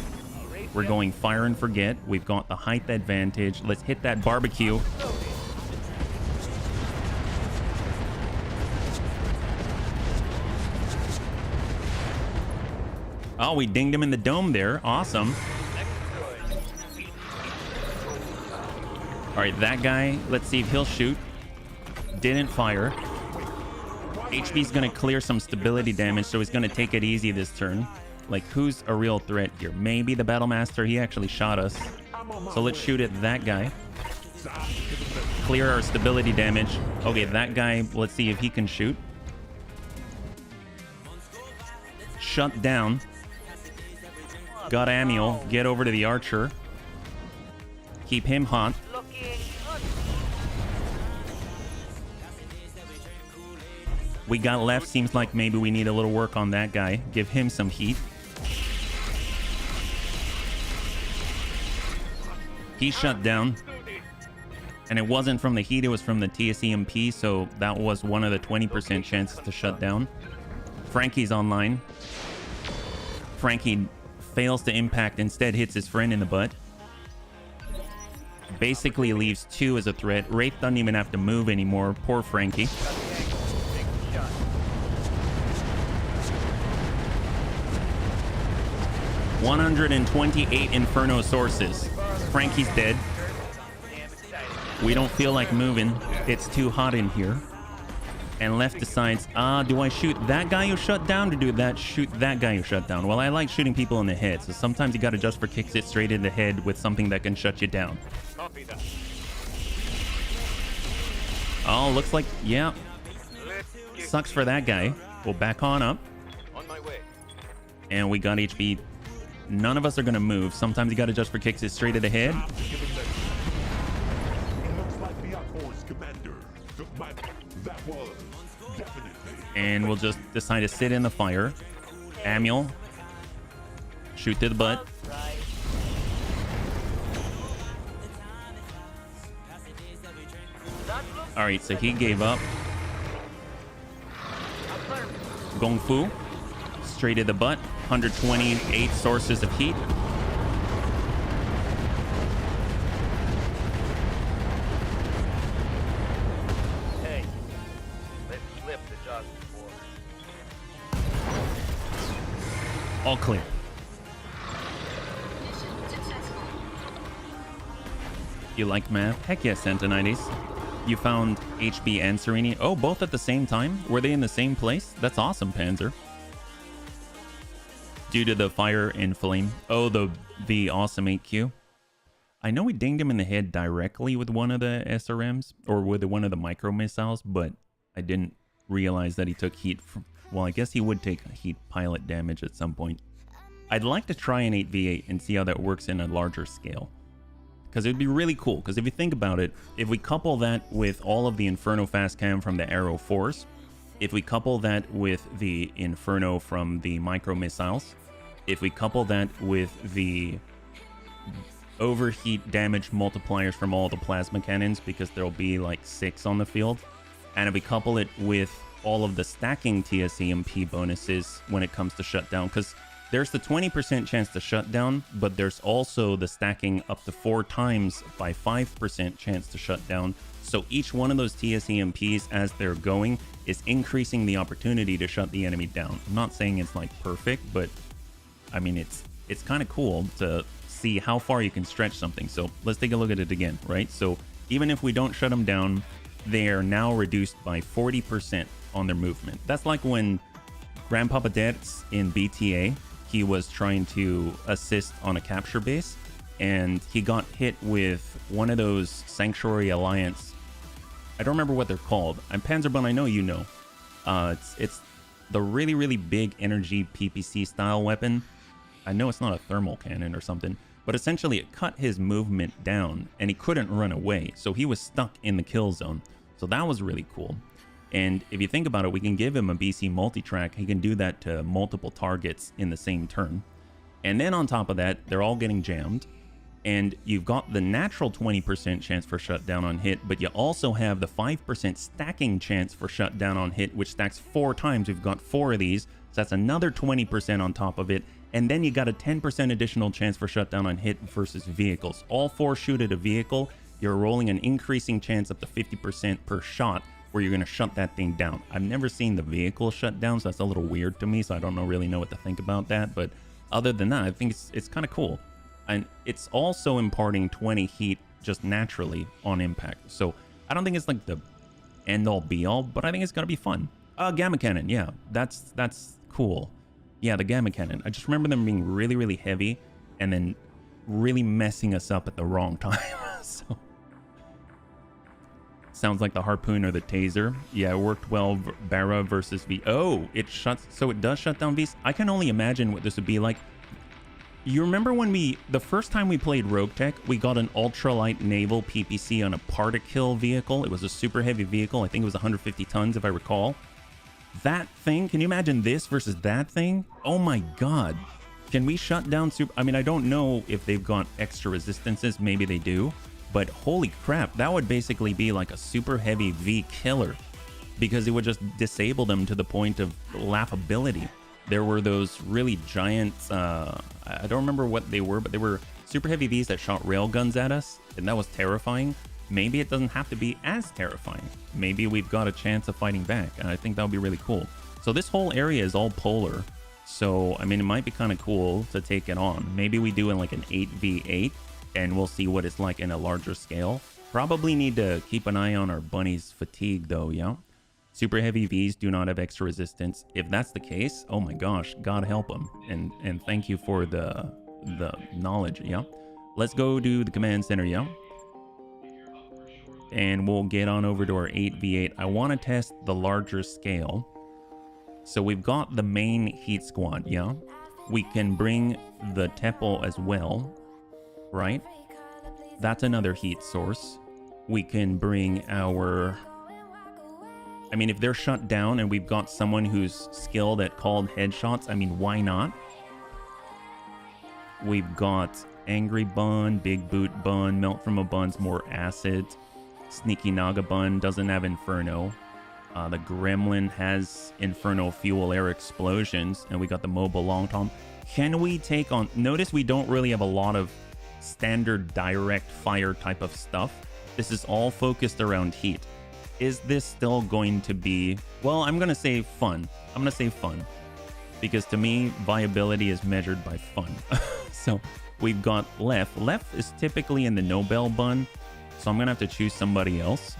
We're going fire and forget. We've got the height advantage. Let's hit that barbecue. Oh, we dinged him in the dome there. Awesome. All right, that guy, let's see if he'll shoot. Didn't fire. HB's going to clear some stability damage, so he's going to take it easy this turn. Like, who's a real threat here? Maybe the Battlemaster. He actually shot us. So let's shoot at that guy. Clear our stability damage. Okay, that guy, let's see if he can shoot. Shut down. Got Amiel. Get over to the Archer. Keep him hot. We got left. Seems like maybe we need a little work on that guy. Give him some heat. He shut down. And it wasn't from the heat, it was from the TSEMP, so that was one of the 20% chances to shut down. Frankie's online. Frankie fails to impact, instead hits his friend in the butt. Basically leaves 2 as a threat. Wraith doesn't even have to move anymore. Poor Frankie. 128 Inferno sources. Frankie's dead. We don't feel like moving. It's too hot in here. And left decides, do I shoot that guy who shut down or do that shoot that guy who shut down? Well, I like shooting people in the head, so sometimes you gotta just for kicks it straight in the head with something that can shut you down. Oh, looks like, yeah. Sucks for that guy. We'll back on up. And we got HB. None of us are gonna move. Sometimes you gotta just for kicks it straight to the head. And we'll just decide to sit in the fire. Amiel. Shoot to the butt. Alright, so he gave up. Gong Fu. Straight to the butt. 128 sources of heat. Hey, let's flip the jog before. All clear. You like math? Heck yes, Antonides. You found HB and Serenity. Oh, both at the same time? Were they in the same place? That's awesome, Panzer. Due to the fire and flame. Oh, the awesome 8Q. I know we dinged him in the head directly with one of the SRMs or with one of the micro missiles, but I didn't realize that he took heat from, well, I guess he would take heat pilot damage at some point. I'd like to try an 8v8 and see how that works in a larger scale, because it would be really cool. Because if you think about it, if we couple that with all of the Inferno fast cam from the Arrow 4s, if we couple that with the Inferno from the micro missiles, if we couple that with the overheat damage multipliers from all the plasma cannons, because there'll be like 6 on the field, and if we couple it with all of the stacking TSEMP bonuses when it comes to shutdown, because there's the 20% chance to shut down, but there's also the stacking up to 4 times by 5% chance to shut down. So each one of those TSEMPs as they're going is increasing the opportunity to shut the enemy down. I'm not saying it's like perfect, but I mean, it's kind of cool to see how far you can stretch something. So let's take a look at it again, right? So even if we don't shut them down, they are now reduced by 40% on their movement. That's like when Grandpapa Dets in BTA, he was trying to assist on a capture base, and he got hit with one of those Sanctuary Alliance. I don't remember what they're called. I'm Panzerbun, I know you know. It's the really, really big energy PPC style weapon. I know it's not a thermal cannon or something, but essentially it cut his movement down and he couldn't run away. So he was stuck in the kill zone. So that was really cool. And if you think about it, we can give him a BC multi-track. He can do that to multiple targets in the same turn. And then on top of that, they're all getting jammed. And you've got the natural 20% chance for shutdown on hit, but you also have the 5% stacking chance for shutdown on hit, which stacks 4 times. We've got 4 of these. So that's another 20% on top of it. And then you got a 10% additional chance for shutdown on hit versus vehicles. All 4 shoot at a vehicle. You're rolling an increasing chance up to 50% per shot where you're going to shut that thing down. I've never seen the vehicle shut down, so that's a little weird to me, so I don't really know what to think about that. But other than that, I think it's kind of cool. And it's also imparting 20 heat just naturally on impact. So I don't think it's like the end-all be-all, but I think it's going to be fun. Gamma Cannon, yeah, that's cool. Yeah, the Gamma Cannon. I just remember them being really, really heavy and then really messing us up at the wrong time. So sounds like the harpoon or the taser. Yeah, it worked well. Barra versus V. Oh, it shuts. So it does shut down Vs. I can only imagine what this would be like. You remember when the first time we played Roguetech, we got an ultralight naval PPC on a particle vehicle. It was a super heavy vehicle. I think it was 150 tons, if I recall. That thing, can you imagine this versus that thing? Oh my God. Can we shut down super? I mean, I don't know if they've got extra resistances. Maybe they do. But holy crap, that would basically be like a super heavy V killer, because it would just disable them to the point of laughability. There were those really giant, I don't remember what they were, but they were super heavy Vs that shot railguns at us, and that was terrifying. Maybe it doesn't have to be as terrifying. Maybe we've got a chance of fighting back, and I think that would be really cool. So this whole area is all polar. So, I mean, it might be kind of cool to take it on. Maybe we do in like an 8v8, and we'll see what it's like in a larger scale. Probably need to keep an eye on our bunny's fatigue though, yeah? Super heavy Vs do not have extra resistance. If that's the case, oh my gosh, God help them. And thank you for the knowledge, yeah? Let's go to the command center, yeah? And we'll get on over to our 8v8. I want to test the larger scale. So we've got the main heat squad, yeah? We can bring the Temple as well, right? That's another heat source. We can bring our... I mean, if they're shut down and we've got someone who's skilled at called headshots, I mean, why not? We've got Angry Bun, Big Boot Bun, Melt from a Bun's more acid. Sneaky Naga Bun doesn't have Inferno. The Gremlin has Inferno Fuel Air Explosions, and we got the Mobile Long Tom. Can we take on... Notice we don't really have a lot of standard direct fire type of stuff. This is all focused around heat. Is this still going to be... Well, I'm going to say fun. I'm going to say fun. Because to me, viability is measured by fun. So we've got Lef. Lef is typically in the Nobel Bun, so I'm going to have to choose somebody else.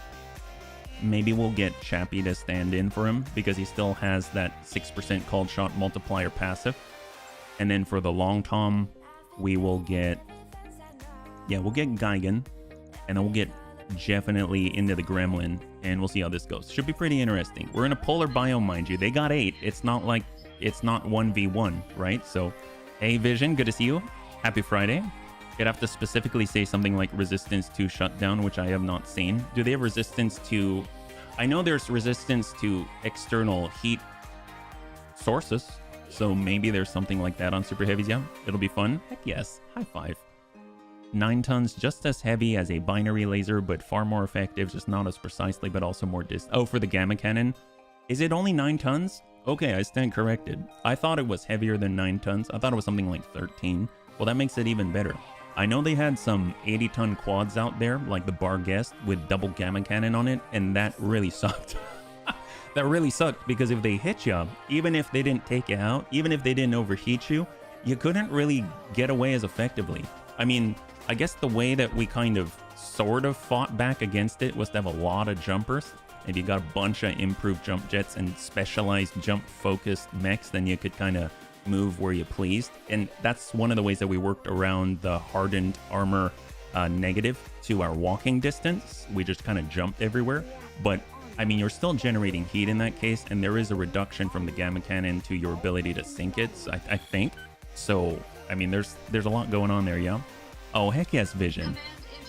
Maybe we'll get Chappie to stand in for him, because he still has that 6% called shot multiplier passive. And then for the Long Tom, we will get... Yeah, we'll get Geigen, and then we'll get definitely into the Gremlin, and we'll see how this goes. Should be pretty interesting. We're in a polar biome, mind you. They got 8. It's not like it's not 1v1, right? So, hey, Vision, good to see you. Happy Friday. You'd have to specifically say something like resistance to shutdown, which I have not seen. Do they have resistance to... I know there's resistance to external heat sources, so maybe there's something like that on Super Heavies, yeah? It'll be fun. Heck yes. High five. 9 tons, just as heavy as a binary laser, but far more effective, just not as precisely, but also more distant. Oh, for the Gamma Cannon. Is it only 9 tons? Okay, I stand corrected. I thought it was heavier than 9 tons. I thought it was something like 13. Well, that makes it even better. I know they had some 80-ton quads out there, like the Bar Guest, with double Gamma Cannon on it, and that really sucked. That really sucked, because if they hit you, even if they didn't take you out, even if they didn't overheat you, you couldn't really get away as effectively. I mean, I guess the way that we kind of sort of fought back against it was to have a lot of jumpers. If you got a bunch of improved jump jets and specialized jump-focused mechs, then you could kind of move where you pleased. And that's one of the ways that we worked around the hardened armor negative to our walking distance. We just kind of jumped everywhere. But I mean, you're still generating heat in that case, and there is a reduction from the Gamma Cannon to your ability to sink it, I think. So, I mean, there's a lot going on there, yeah? Oh, heck yes, Vision.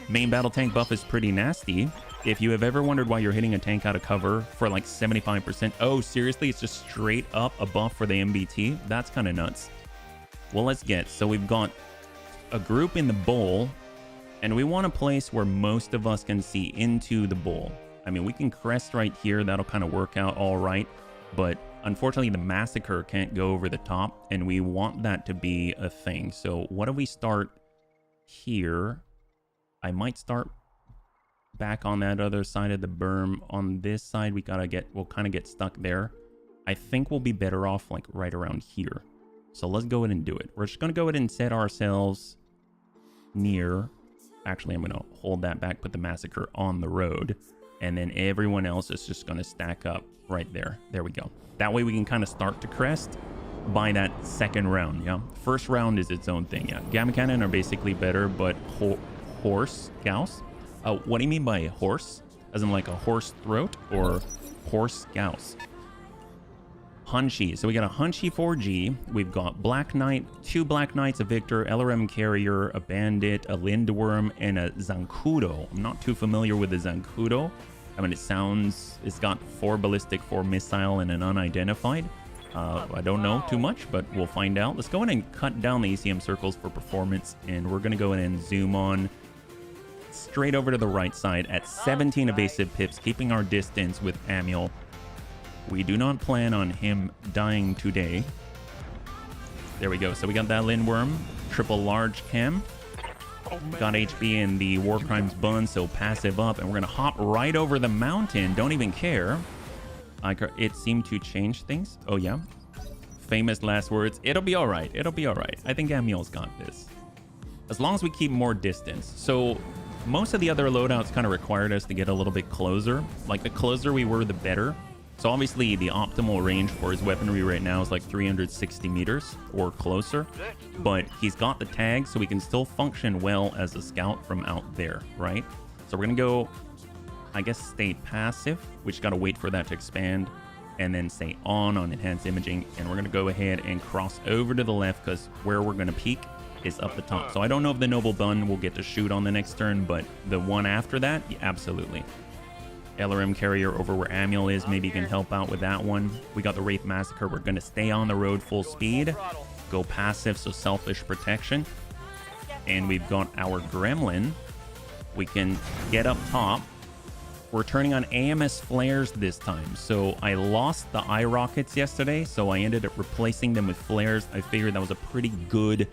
Main battle tank buff is pretty nasty. If you have ever wondered why you're hitting a tank out of cover for like 75%, oh, seriously? It's just straight up a buff for the MBT? That's kind of nuts. Well, let's get. So we've got a group in the bowl, and we want a place where most of us can see into the bowl. I mean, we can crest right here. That'll kind of work out all right. But unfortunately, the Massacre can't go over the top, and we want that to be a thing. So what if we start here? I might start back on that other side of the berm. On this side, we'll kind of get stuck there. I think we'll be better off like right around here. So let's go ahead and do it. We're just going to go ahead and set ourselves near... Actually, I'm going to hold that back, put the Massacre on the road. And then everyone else is just going to stack up right there. There we go. That way we can kind of start to crest by that second round, yeah? First round is its own thing, yeah. Gamma Cannon are basically better, but horse Gauss? What do you mean by horse? As in like a horse throat or horse Gauss? Hunchy. So we got a Hunchy 4G. We've got Black Knight, 2 Black Knights, a Victor, LRM Carrier, a Bandit, a Lindworm, and a Zancudo. I'm not too familiar with the Zancudo. I mean, it's got 4 ballistic, 4 missile, and an unidentified. I don't know too much, but we'll find out. Let's go ahead and cut down the ACM circles for performance, and we're going to go ahead and zoom on straight over to the right side at 17 evasive pips, keeping our distance with Amiel. We do not plan on him dying today. There we go. So we got that Lindworm, triple large cam. Got HB in the War Crimes bun, so passive up, and we're going to hop right over the mountain. Don't even care. It seemed to change things. Oh, yeah. Famous last words. It'll be all right. It'll be all right. I think Amiel's got this. As long as we keep more distance. So most of the other loadouts kind of required us to get a little bit closer. Like, the closer we were, the better. So obviously the optimal range for his weaponry right now is like 360 meters or closer, but he's got the tag, so we can still function well as a scout from out there, right? So we're gonna go, I guess, stay passive. We just gotta wait for that to expand, and then stay on enhanced imaging, and we're gonna go ahead and cross over to the left, because where we're gonna peek is up the top. So I don't know if the Noble Bun will get to shoot on the next turn, but the one after that, yeah, absolutely. LRM Carrier over where Amiel is, maybe you can help out with that one. We got the Wraith Massacre. We're going to stay on the road full speed. Go passive, so selfish protection. And we've got our Gremlin. We can get up top. We're turning on AMS flares this time. So I lost the eye rockets yesterday, so I ended up replacing them with flares. I figured that was a pretty good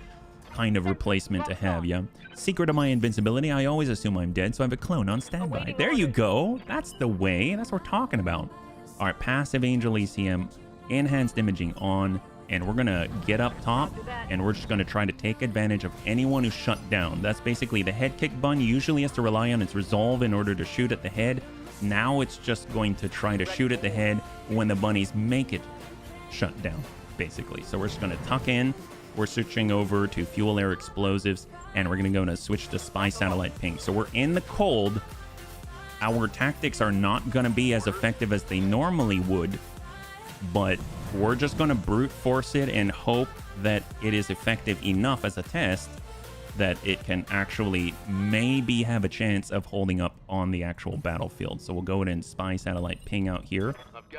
kind of replacement to have, yeah. Secret of my invincibility, I always assume I'm dead, so I have a clone on standby. There you go. That's the way. That's what we're talking about. All right, passive Angel ECM, enhanced imaging on, and we're going to get up top, and we're just going to try to take advantage of anyone who's shut down. That's basically the head kick bun usually has to rely on its resolve in order to shoot at the head. Now it's just going to try to shoot at the head when the bunnies make it shut down, basically. So we're just going to tuck in. We're switching over to fuel air explosives, And we're going to go to switch to spy satellite ping. So we're in the cold. Our tactics are not going to be as effective as they normally would, but we're just going to brute force it and hope that it is effective enough as a test that it can actually maybe have a chance of holding up on the actual battlefield. So we'll go ahead and spy satellite ping out here.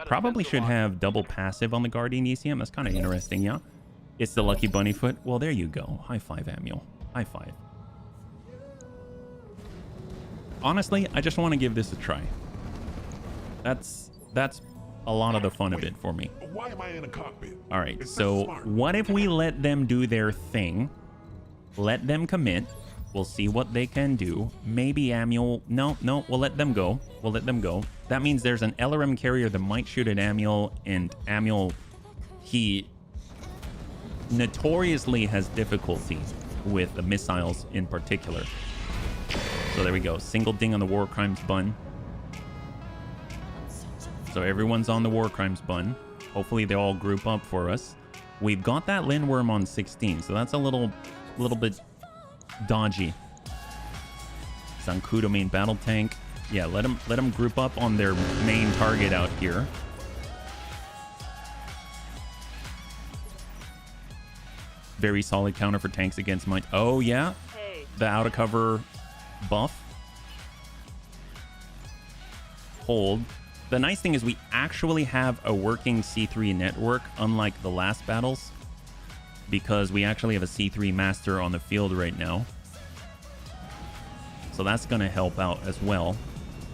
Probably should have double passive on the Guardian ECM. That's kind of interesting, yeah? It's the lucky bunny foot. Well, there you go. High five, Amul. High five. Honestly, I just want to give this a try. That's a lot of the fun of it for me. Why am I in a cockpit? All right, so what if we let them do their thing? Let them commit. We'll see what they can do. Maybe Amul... No, we'll let them go. We'll let them go. That means there's an LRM carrier that might shoot at Amul, and Amul, he notoriously has difficulty with the missiles in particular. So there we go. Single ding on the War Crimes bun. So everyone's on the War Crimes bun. Hopefully they all group up for us. We've got that Lindworm on 16, so that's a little bit dodgy. Zancudo main battle tank. Yeah, let them group up on their main target out here. Very solid counter for tanks against might. Oh yeah, the out of cover buff. Hold. The nice thing is we actually have a working C3 network, unlike the last battles, because we actually have a C3 master on the field right now. So that's going to help out as well,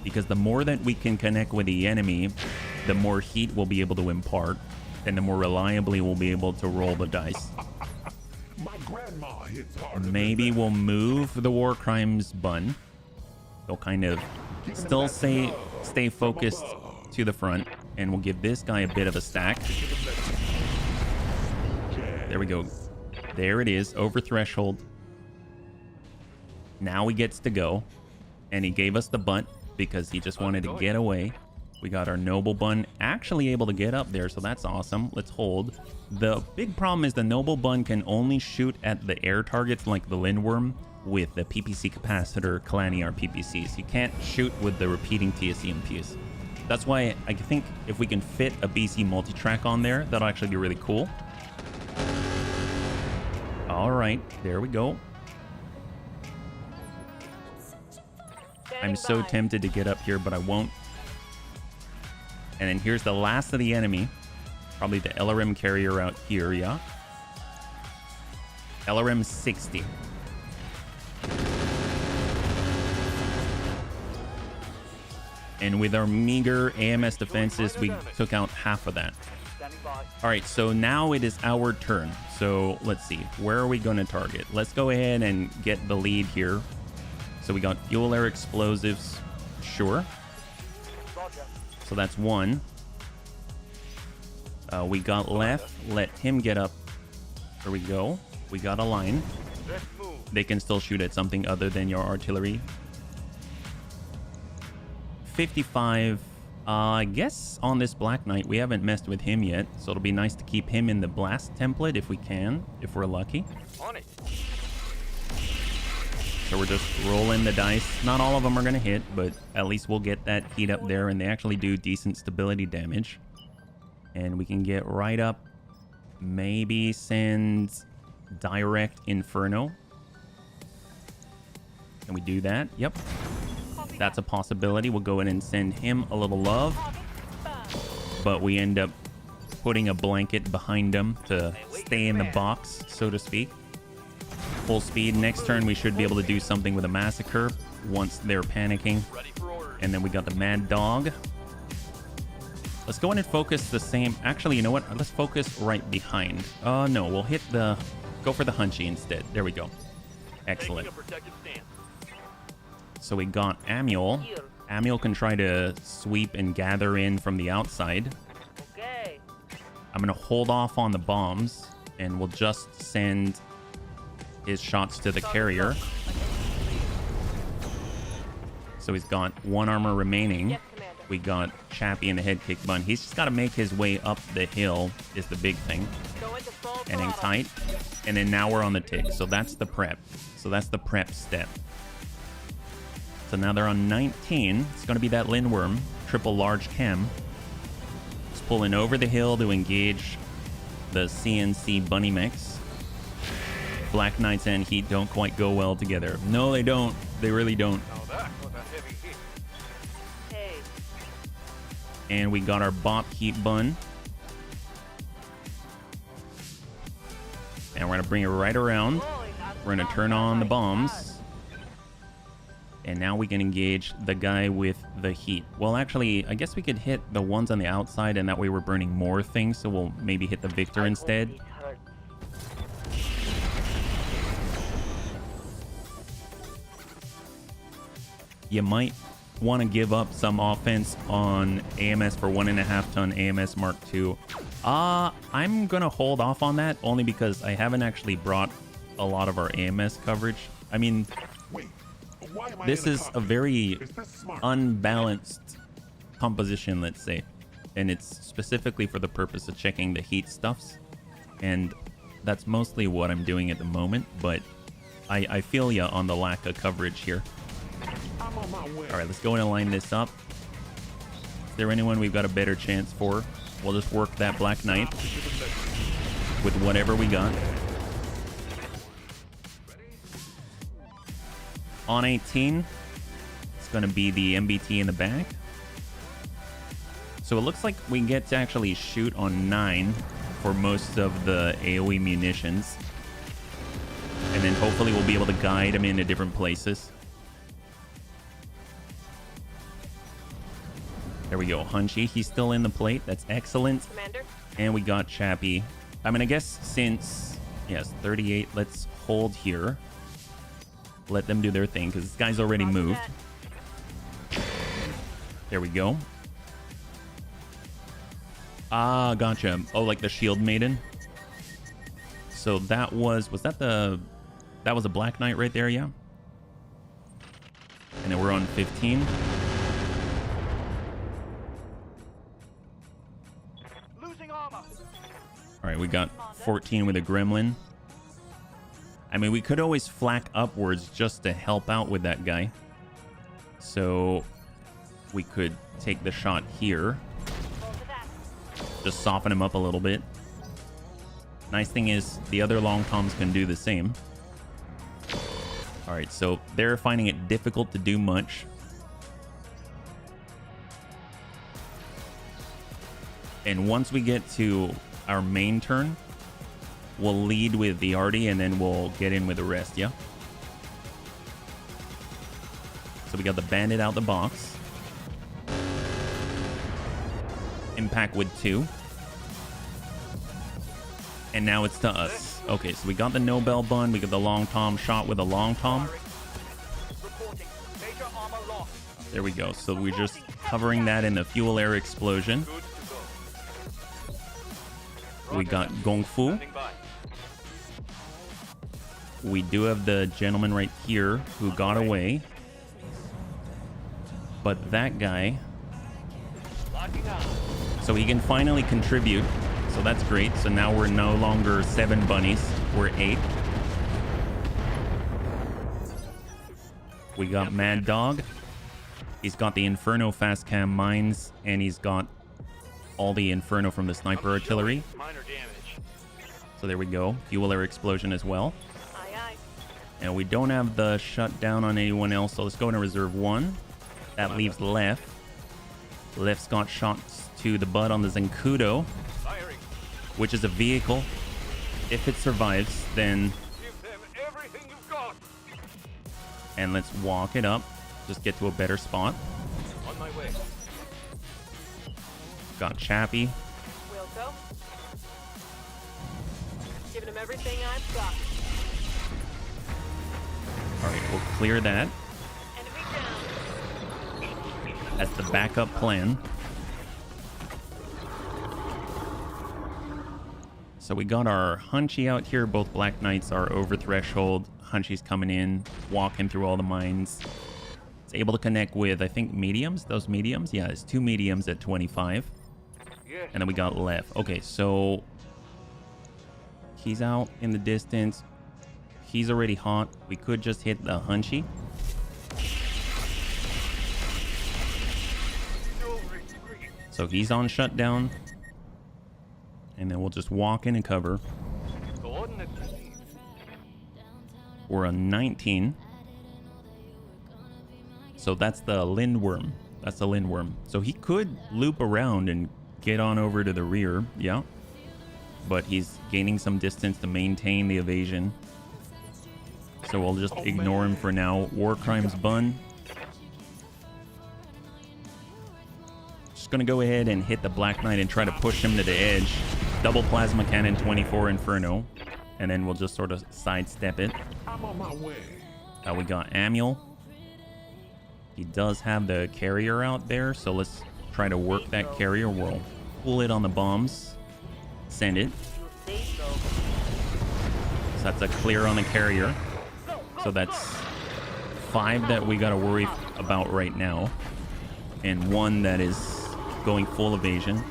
because the more that we can connect with the enemy, the more heat we'll be able to impart, and the more reliably we'll be able to roll the dice. My grandma hits harder. Maybe we'll move the War Crimes bun. They'll kind of still stay focused to the front, and we'll give this guy a bit of a stack. There we go. There it is, over threshold. Now he gets to go, and he gave us the butt because he just wanted to get away. We got our Noble Bun actually able to get up there, so that's awesome. Let's hold. The big problem is the Noble Bun can only shoot at the air targets like the Lindworm with the PPC capacitor Kalani PPCs. You can't shoot with the repeating TSEMPs. That's why I think if we can fit a BC multi-track on there, that'll actually be really cool. All right, there we go. I'm so tempted to get up here, but I won't. And then here's the last of the enemy. Probably the LRM carrier out here, yeah? LRM 60. And with our meager AMS defenses, we took out half of that. All right, so now it is our turn. So let's see, where are we going to target? Let's go ahead and get the lead here. So we got fuel air explosives, sure. So that's one. We got left, let him get up. There we go. We got a line. They can still shoot at something other than your artillery. 55. I guess on this Black Knight, we haven't messed with him yet. So it'll be nice to keep him in the blast template if we can, if we're lucky. On it. So we're just rolling the dice. Not all of them are going to hit, but at least we'll get that heat up there, and they actually do decent stability damage. And we can get right up. Maybe send direct Inferno. Can we do that? Yep. That's a possibility. We'll go in and send him a little love. But we end up putting a blanket behind him to stay in the box, so to speak. Full speed. Next turn, we should be able to do something with a massacre once they're panicking. And then we got the Mad Dog. Let's go in and focus the same. Actually, you know what? Let's focus right behind. No, we'll hit the... Go for the Hunchy instead. There we go. Excellent. So we got Amul. Amul can try to sweep and gather in from the outside. Okay. I'm going to hold off on the bombs, and we'll just send his shots to the carrier. So he's got one armor remaining. We got Chappie in the head kick bun. He's just got to make his way up the hill is the big thing. And hang tight. And then now we're on the tick. So that's the prep. So that's the prep step. So now they're on 19. It's going to be that Lindworm. Triple large chem. It's pulling over the hill to engage the CNC bunny mechs. Black Knights and Heat don't quite go well together. No, they don't. They really don't. Now that was a heavy hit. Hey, And we got our Bop Heat Bun. And we're going to bring it right around. We're going to turn on the bombs. And now we can engage the guy with the heat. Well, actually, I guess we could hit the ones on the outside, and that way we're burning more things, so we'll maybe hit the Victor instead. You might want to give up some offense on AMS for 1.5 ton AMS Mark II. I'm going to hold off on that, only because I haven't actually brought a lot of our AMS coverage. I mean... Wait, why am I This in a is a cockpit? very Is this smart? unbalanced composition, let's say. And it's specifically for the purpose of checking the heat stuffs. And that's mostly what I'm doing at the moment, but I feel ya on the lack of coverage here. I'm on my way. All right, let's go and line this up. Is there anyone we've got a better chance for? We'll just work that Black Knight with whatever we got. On 18, it's going to be the MBT in the back. So it looks like we get to actually shoot on 9 for most of the AoE munitions. And then hopefully we'll be able to guide them into different places. There we go. Hunchy, he's still in the plate. That's excellent. Commander. And we got Chappie. I mean, I guess since, yes, 38, let's hold here. Let them do their thing, because this guy's already Roger moved. that. There we go. Ah, gotcha. Oh, like the Shield Maiden. So that was that was a Black Knight right there, yeah? And then we're on 15. Losing armor. All right, we got 14 with a Gremlin. I mean, we could always flak upwards just to help out with that guy. So we could take the shot here. Roll to that. Just soften him up a little bit. Nice thing is the other long toms can do the same. All right, so they're finding it difficult to do much. And once we get to our main turn, we'll lead with the arty and then we'll get in with the rest, yeah? So we got the bandit out the box. Impact with 2. And now it's to us. Okay, so we got the Nobel Bun. We got the Long Tom shot with a Long Tom. Reporting. Major armor lost. There we go. So we're just covering that in the fuel air explosion. Good to go. We got Gong Fu. Standing by. We do have the gentleman right here who got away. But that guy, Locking on. so he can finally contribute. So that's great. So now we're no longer 7 bunnies. We're 8. We got Mad Dog. He's got the Inferno fast cam mines, and he's got all the Inferno from the sniper artillery. Minor damage. So there we go. Fuel air explosion as well. Aye, aye. And we don't have the shutdown on anyone else, so let's go into reserve 1. That leaves Left. Left's got shots to the butt on the Zancudo, Firing. which is a vehicle. If it survives, then... Give them everything you've got. And let's walk it up. Just get to a better spot. On my way. Got Chappie. Will go. Giving him everything I've got. Alright, we'll clear that. Enemy down. That's the backup plan. So we got our Hunchy out here. Both Black Knights are over threshold. Hunchy's coming in, walking through all the mines. It's able to connect with, I think, mediums. Those mediums? Yeah, it's 2 mediums at 25. Yes. And then we got Left. Okay, so He's out in the distance. He's already hot. We could just hit the hunchy. So he's on shutdown. And then we'll just walk in and cover. Coordinates received. We're on 19. So that's the Lindworm. That's the Lindworm. So he could loop around and get on over to the rear. Yeah. But he's gaining some distance to maintain the evasion. So we'll just ignore him for now. War Crimes Bun. Just gonna go ahead and hit the Black Knight and try to push him to the edge. Double Plasma Cannon, 24 Inferno. And then we'll just sort of sidestep it. I'm on my way. We got Amiel. He does have the carrier out there, so let's try to work that carrier. We'll pull it on the bombs. Send it. So that's a clear on the carrier. So that's 5 that we gotta worry about right now. And 1 that is going full evasion.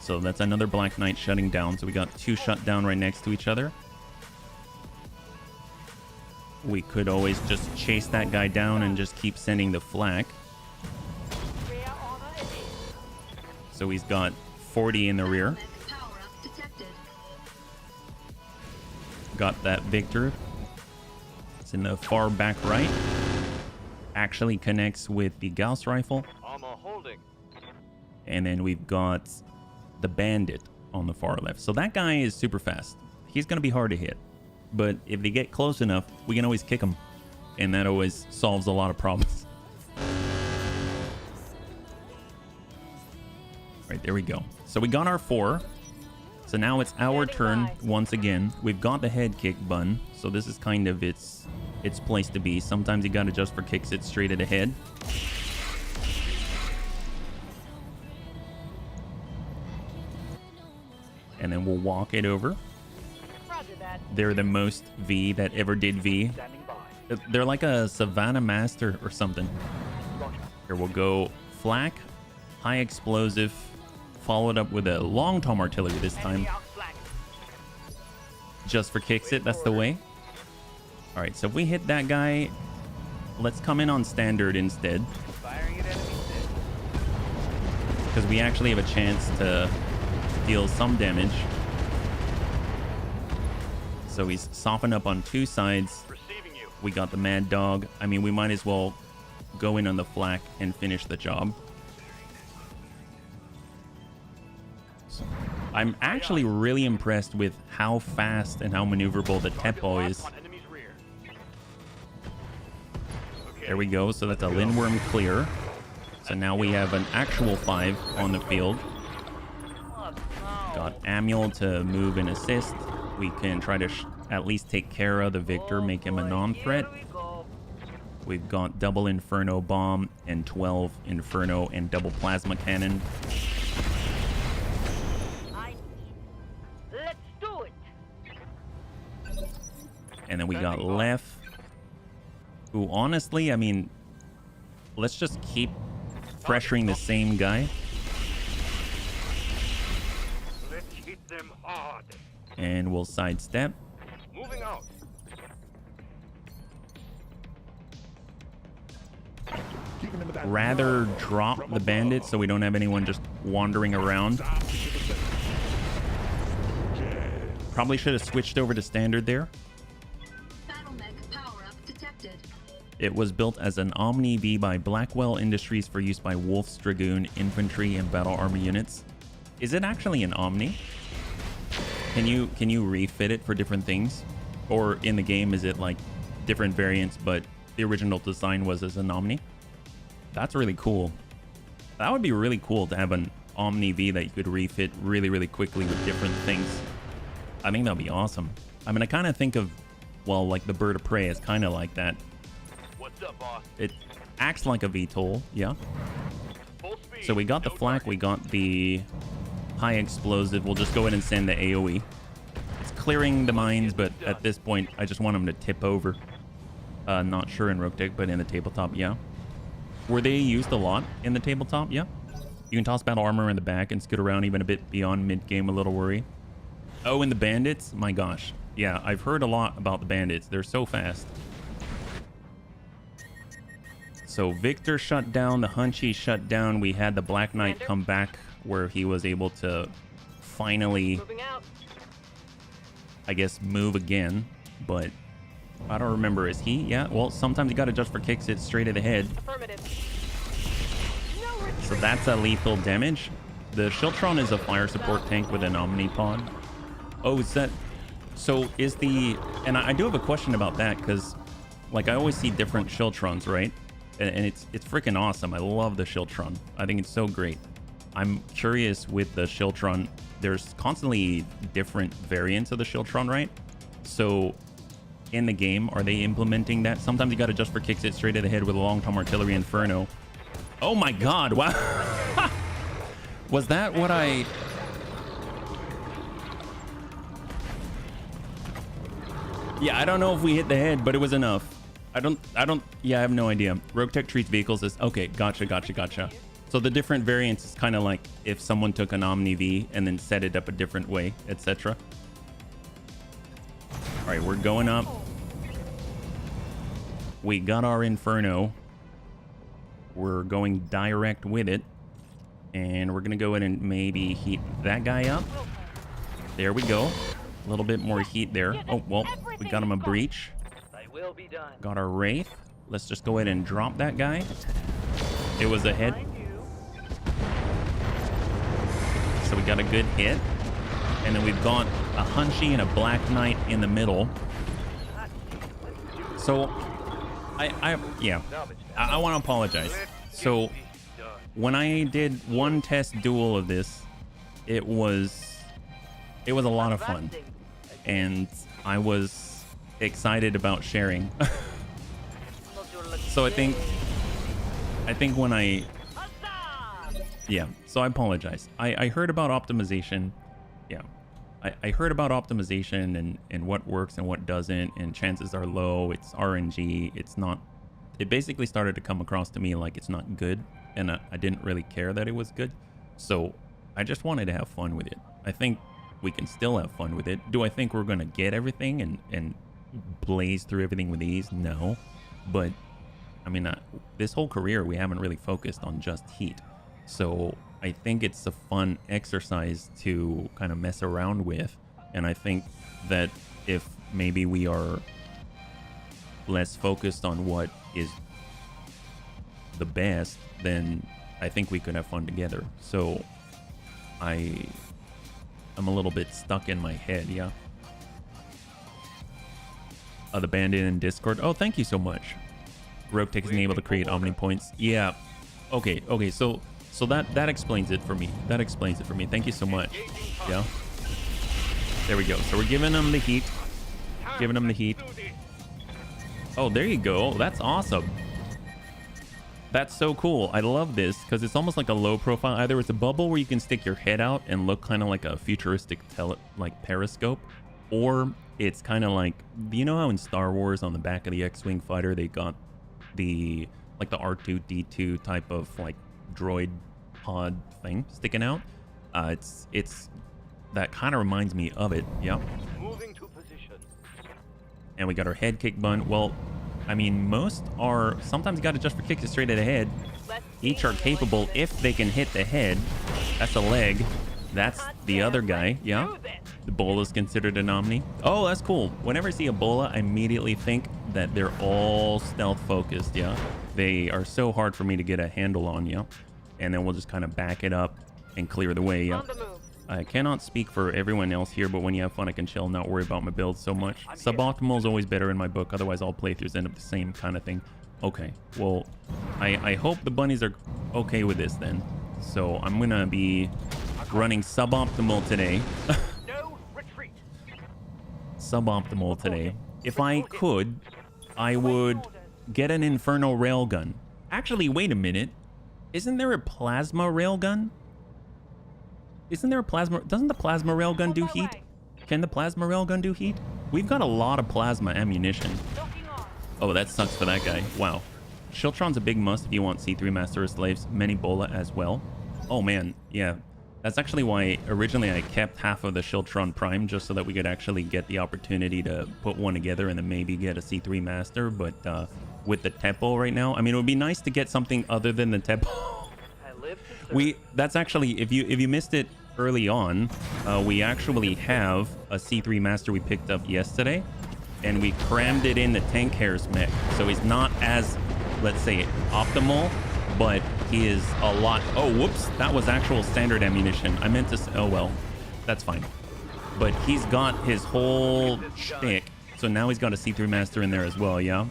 So that's another Black Knight shutting down. So we got 2 shut down right next to each other. We could always just chase that guy down and just keep sending the flak. So he's got 40 in the rear. Got that Victor. It's in the far back right. Actually connects with the Gauss rifle. Armor holding. And then we've got the Bandit on the far left. So that guy is super fast. He's going to be hard to hit. But if they get close enough, we can always kick them. And that always solves a lot of problems. Right, there we go. So we got our 4. So now it's our turn once again. We've got the head kick bun. So this is kind of its place to be. Sometimes you got to just for kicks it straight at the head. And then we'll walk it over. They're the most V that ever did V. They're like a Savannah Master or something. Here we'll go flak, high explosive, followed up with a long tom artillery this time. Just for kicks it, that's the way. All right, so if we hit that guy, let's come in on standard instead. Because we actually have a chance to deal some damage. So he's softened up on 2 sides. We got the Mad Dog. I mean, we might as well go in on the flak and finish the job. So I'm actually really impressed with how fast and how maneuverable the Teppo is. There we go. So that's a Lindworm clear. So now we have an actual 5 on the field. Got Amiel to move and assist. We can try to at least take care of the Victor, make him a non-threat. We've got double Inferno Bomb and 12 Inferno and double Plasma Cannon. Let's do it. And then we got Lef, who honestly, I mean, let's just keep pressuring the same guy. Let's hit them hard. And we'll sidestep. Moving out. Rather drop the bandit so we don't have anyone just wandering around. Probably should have switched over to standard there. It was built as an Omni V by Blackwell Industries for use by Wolf's Dragoon, infantry, and battle armor units. Is it actually an Omni? Can you refit it for different things? Or in the game, is it like different variants, but the original design was as an Omni? That's really cool. That would be really cool to have an Omni V that you could refit really, really quickly with different things. I think that'd be awesome. I mean, I kind of think of, well, like the Bird of Prey is kind of like that. What's up, boss? It acts like a VTOL, yeah. Full speed. So we got the flak, we got the high explosive. We'll just go ahead and send the AoE. It's clearing the mines, but at this point, I just want them to tip over. Not sure in Roguetech, but in the tabletop, yeah. Were they used a lot in the tabletop? Yeah. You can toss battle armor in the back and scoot around even a bit beyond mid-game, a little worry. Oh, and the bandits? My gosh. Yeah, I've heard a lot about the bandits. They're so fast. So Victor shut down, the Hunchy shut down. We had the Black Knight come back where he was able to finally, I guess, move again. But I don't remember. Is he? Yeah, well, sometimes you got to adjust for kicks it straight at the head. So that's a lethal damage. The Shiltron is a fire support tank with an Omnipod. Oh, is that... So is the... And I do have a question about that because, like, I always see different Shiltrons, right? And it's freaking awesome. I love the Shiltron. I think it's so great. I'm curious with the Shiltron. There's constantly different variants of the Shiltron, right? So in the game, are they implementing that? Sometimes you got to adjust for kicks it straight at the head with a long-term artillery inferno. Oh my god, wow. Was that what I... Yeah, I don't know if we hit the head, but it was enough. Yeah, I have no idea. Roguetech treats vehicles as... Okay, gotcha. So the different variants is kind of like if someone took an Omni V and then set it up a different way, etc. All right, we're going up. We got our Inferno. We're going direct with it. And we're going to go in and maybe heat that guy up. There we go. A little bit more heat there. Oh, well, we got him a breach. Got our Wraith. Let's just go ahead and drop that guy. It was a hit. So we got a good hit. And then we've got a Hunchy and a Black Knight in the middle. So, I want to apologize. So, when I did one test duel of this, it was a lot of fun. And I was excited about sharing. So I think when so I apologize. I heard about optimization. Yeah. I heard about optimization and what works and what doesn't, and chances are low. It's RNG. It's not. It basically started to come across to me like it's not good, and I didn't really care that it was good. So I just wanted to have fun with it. I think we can still have fun with it. Do I think we're gonna get everything and blaze through everything with ease? No, but I mean, this whole career we haven't really focused on just heat. So I think it's a fun exercise to kind of mess around with. And I think that if maybe we are less focused on what is the best, then I think we could have fun together. So I'm a little bit stuck in my head, yeah. The bandit in Discord. Oh, thank you so much. Roguetech isn't able to create Omni points. Yeah. Okay, so that explains it for me. That explains it for me. Thank you so much. Yeah. There we go. So we're giving them the heat. Giving them the heat. Oh, there you go. That's awesome. That's so cool. I love this because it's almost like a low profile. Either it's a bubble where you can stick your head out and look kind of like a futuristic like periscope, or it's kind of like, you know how in Star Wars on the back of the X-Wing fighter they got the like the R2-D2 type of like droid pod thing sticking out. It's that kind of reminds me of it. Yeah. Moving to position. And we got our head kick button. Well, I mean, most are sometimes you got to adjust for kicks straight at the head. Each are capable if they can hit the head. That's a leg. That's the other guy. Yeah. The Bola is considered an Omni. Oh, that's cool. Whenever I see a Bola, I immediately think that they're all stealth focused. Yeah. They are so hard for me to get a handle on. Yeah. And then we'll just kind of back it up and clear the way. Yeah. I cannot speak for everyone else here, but when you have fun, I can chill and not worry about my build so much. Suboptimal is always better in my book. Otherwise, all playthroughs end up the same kind of thing. Okay. Well, I hope the bunnies are okay with this then. So I'm going to be running suboptimal today. No retreat. Suboptimal today. If I could, I would get an Inferno railgun. Actually, wait a minute. Isn't there a plasma railgun? Isn't there a plasma? Doesn't the plasma railgun do heat? Can the plasma railgun do heat? We've got a lot of plasma ammunition. Oh, that sucks for that guy. Wow. Shiltron's a big must if you want C3 Master of Slaves. Many Bola as well. Oh man, yeah. That's actually why originally I kept half of the Shieldtron Prime, just so that we could actually get the opportunity to put one together and then maybe get a C3 Master. But with the Teppo right now, I mean, it would be nice to get something other than the Teppo. That's actually, if you missed it early on, we actually have a C3 Master we picked up yesterday, and we crammed it in the Tank Hair's mech. So he's not as, let's say, optimal, but he is a lot. Oh, whoops, that was actual standard ammunition. I meant to say, oh well, that's fine. But he's got his whole shtick, so now he's got a C3 Master in there as well, yeah?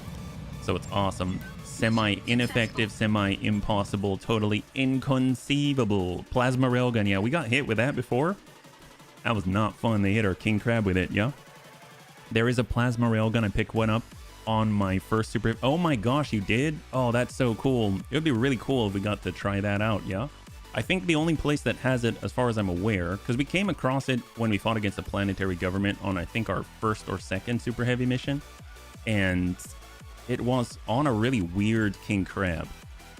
So it's awesome. Semi-ineffective, semi-impossible, totally inconceivable. Plasma railgun, yeah, we got hit with that before. That was not fun. They hit our king crab with it, yeah? There is a plasma railgun. I picked one up on my first super. Oh my gosh, you did? Oh, that's so cool. It would be really cool if we got to try that out, yeah? I think the only place that has it, as far as I'm aware, because we came across it when we fought against the planetary government on, I think, our first or second super heavy mission. And it was on a really weird king crab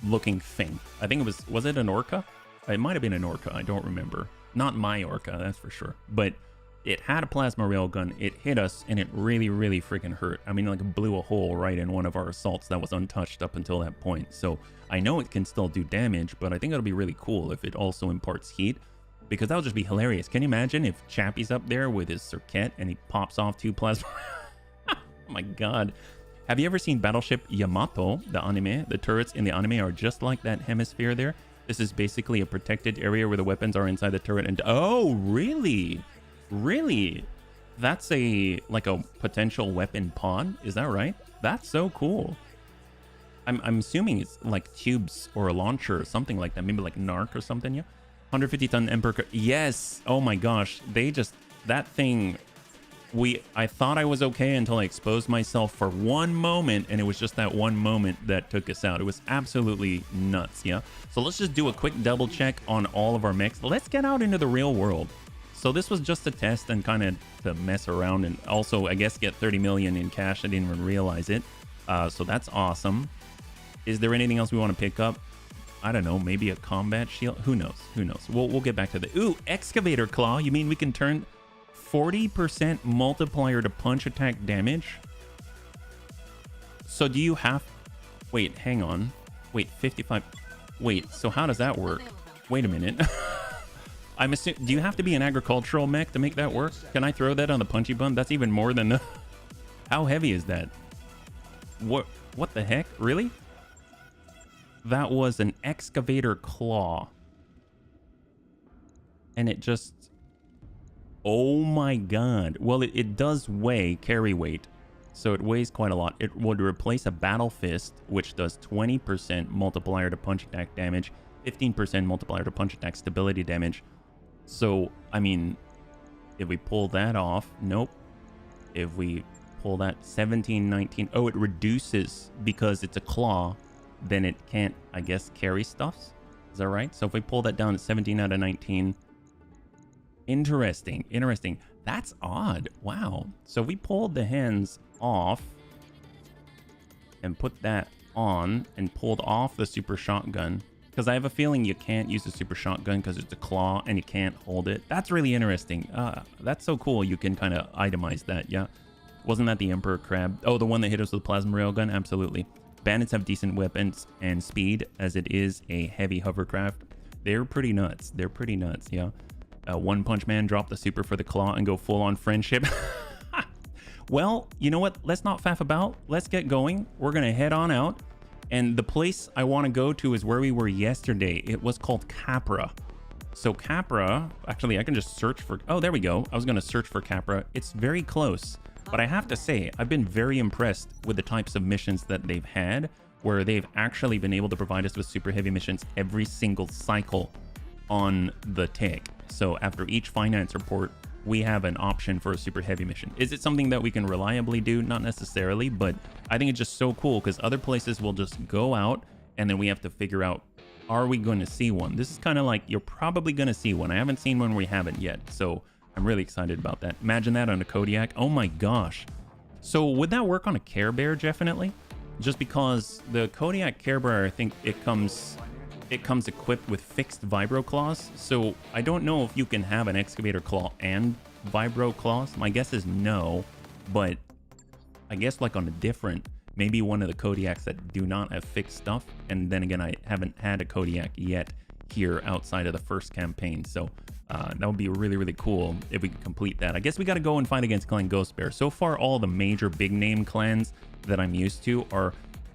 looking thing. I think it was it an orca? It might have been an orca. I don't remember. Not my orca, that's for sure. But it had a plasma railgun. It hit us, and it really, really freaking hurt. I mean, like, it blew a hole right in one of our assaults that was untouched up until that point. So I know it can still do damage, but I think it'll be really cool if it also imparts heat, because that would just be hilarious. Can you imagine if Chappie's up there with his circuit and he pops off 2 plasma? Oh my god. Have you ever seen Battleship Yamato, the anime? The turrets in the anime are just like that hemisphere there. This is basically a protected area where the weapons are inside the turret. And oh, really? Really? That's like a potential weapon pod? Is that right? That's so cool. I'm assuming it's like tubes or a launcher or something like that. Maybe like Narc or something, yeah? 150-ton Emperor. Yes. Oh my gosh. They just... That thing... I thought I was okay until I exposed myself for one moment, and it was just that one moment that took us out. It was absolutely nuts, yeah? So let's just do a quick double check on all of our mechs. Let's get out into the real world. So this was just a test and kind of to mess around, and also, I guess, get 30 million in cash. I didn't even realize it. So that's awesome. Is there anything else we want to pick up? I don't know, maybe a combat shield? Who knows? Who knows? We'll get back to the... Ooh, excavator claw. You mean we can turn 40% multiplier to punch attack damage? So do you have... Wait, hang on. Wait, 55... Wait, so how does that work? Wait a minute. I'm assuming... Do you have to be an agricultural mech to make that work? Can I throw that on the punchy button? That's even more than... How heavy is that? What the heck? Really? That was an excavator claw. And it just... Oh my god. Well, it does weigh carry weight. So it weighs quite a lot. It would replace a battle fist, which does 20% multiplier to punch attack damage, 15% multiplier to punch attack stability damage. So, I mean, if we pull that off, nope. If we pull that 17, 19, oh, it reduces because it's a claw, then it can't, I guess, carry stuffs. Is that right? So if we pull that down to 17 out of 19, interesting, interesting. That's odd. Wow. So if we pulled the hands off and put that on and pulled off the super shotgun, because I have a feeling you can't use the super shotgun because it's a claw and you can't hold it. That's really interesting. That's so cool. You can kind of itemize that. Yeah. Wasn't that the Emperor Crab? Oh, the one that hit us with the plasma railgun? Absolutely. Bandits have decent weapons and speed, as it is a heavy hovercraft. They're pretty nuts. They're pretty nuts, yeah. One Punch Man drop the super for the claw and go full on friendship. Well, you know what? Let's not faff about. Let's get going. We're going to head on out. And the place I want to go to is where we were yesterday. It was called Capra. So Capra, actually, I can just search for... Oh, there we go. I was going to search for Capra. It's very close. But I have to say, I've been very impressed with the types of missions that they've had, where they've actually been able to provide us with super heavy missions every single cycle on the tech. So after each finance report, we have an option for a super heavy mission. Is it something that we can reliably do? Not necessarily, but I think it's just so cool because other places will just go out and then we have to figure out, are we going to see one? This is kind of like, you're probably going to see one. I haven't seen one, we haven't yet. So I'm really excited about that. Imagine that on a Kodiak. Oh my gosh. So would that work on a Care Bear? Definitely. Just because the Kodiak Care Bear, I think it it comes equipped with fixed vibro claws. So I don't know if you can have an excavator claw and vibro claws. My guess is no, but I guess like on a different, maybe one of the Kodiaks that do not have fixed stuff. And then again, I haven't had a Kodiak yet here outside of the first campaign. So that would be really, really cool if we could complete that. I guess we got to go and fight against Clan Ghost Bear. So far, all the major big name clans that I'm used to are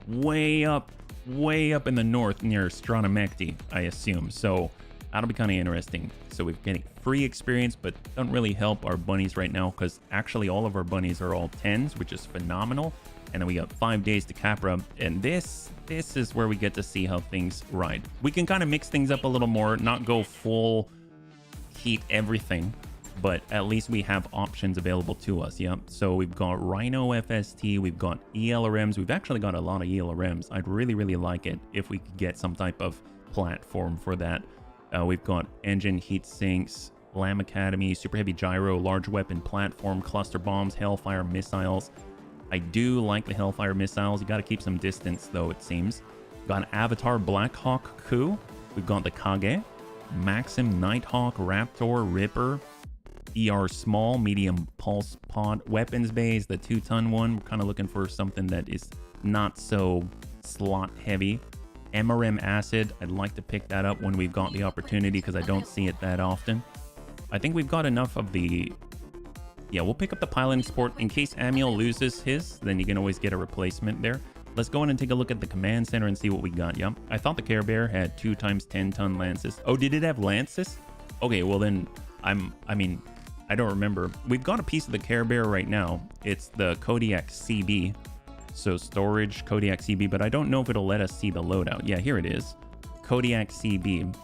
way up in the north near Stronamecti, I assume. So that'll be kind of interesting. So we're getting free experience, but don't really help our bunnies right now because actually all of our bunnies are all 10s, which is phenomenal. And then we got 5 days to Capra, and this is where we get to see how things ride. We can kind of mix things up a little more, not go full heat everything, but at least we have options available to us. Yeah, so we've got Rhino FST, we've got ELRMs, we've actually got a lot of ELRMs. I'd really like it if we could get some type of platform for that. We've got engine heat sinks, Lamb Academy, super heavy gyro, large weapon platform, cluster bombs, Hellfire missiles. I do like the Hellfire missiles. You got to keep some distance, though, it seems. We've got an Avatar Blackhawk Coup. We've got the Kage, Maxim Nighthawk, Raptor, Ripper, ER Small, Medium Pulse Pod, Weapons Bays, the 2-ton one. We're kind of looking for something that is not so slot heavy. MRM Acid. I'd like to pick that up when we've got the opportunity because I don't see it that often. I think we've got enough of the... Yeah, we'll pick up the piloting support. In case Amiel loses his, then you can always get a replacement there. Let's go in and take a look at the command center and see what we got. Yeah, I thought the Care Bear had 2 times 10-ton lances. Oh, did it have lances? Okay, well then, I mean, I don't remember. We've got a piece of the Care Bear right now. It's the Kodiak CB. So storage, Kodiak CB, but I don't know if it'll let us see the loadout. Yeah, here it is. Kodiak CB.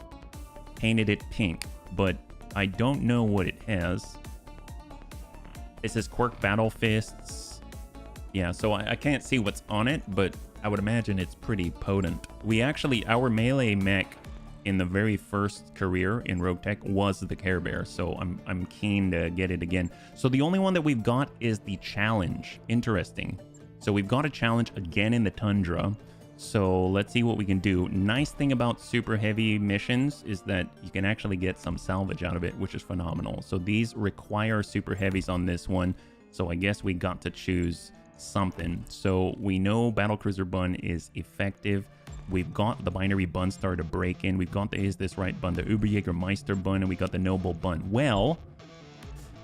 Painted it pink, but I don't know what it has. It says Quirk Battle Fists. Yeah, so I can't see what's on it, but I would imagine it's pretty potent. We actually, our melee mech in the very first career in Roguetech was the Care Bear, so I'm keen to get it again. So the only one that we've got is the challenge. Interesting. So we've got a challenge again in the Tundra. So let's see what we can do. Nice thing about super heavy missions is that you can actually get some salvage out of it, which is phenomenal. So these require super heavies on this one. So I guess we got to choose something. So we know Battlecruiser Bun is effective. We've got the Binary Bun Star to break in. We've got the Is This Right Bun, the Uberjägermeister Bun, and we got the Noble Bun. Well,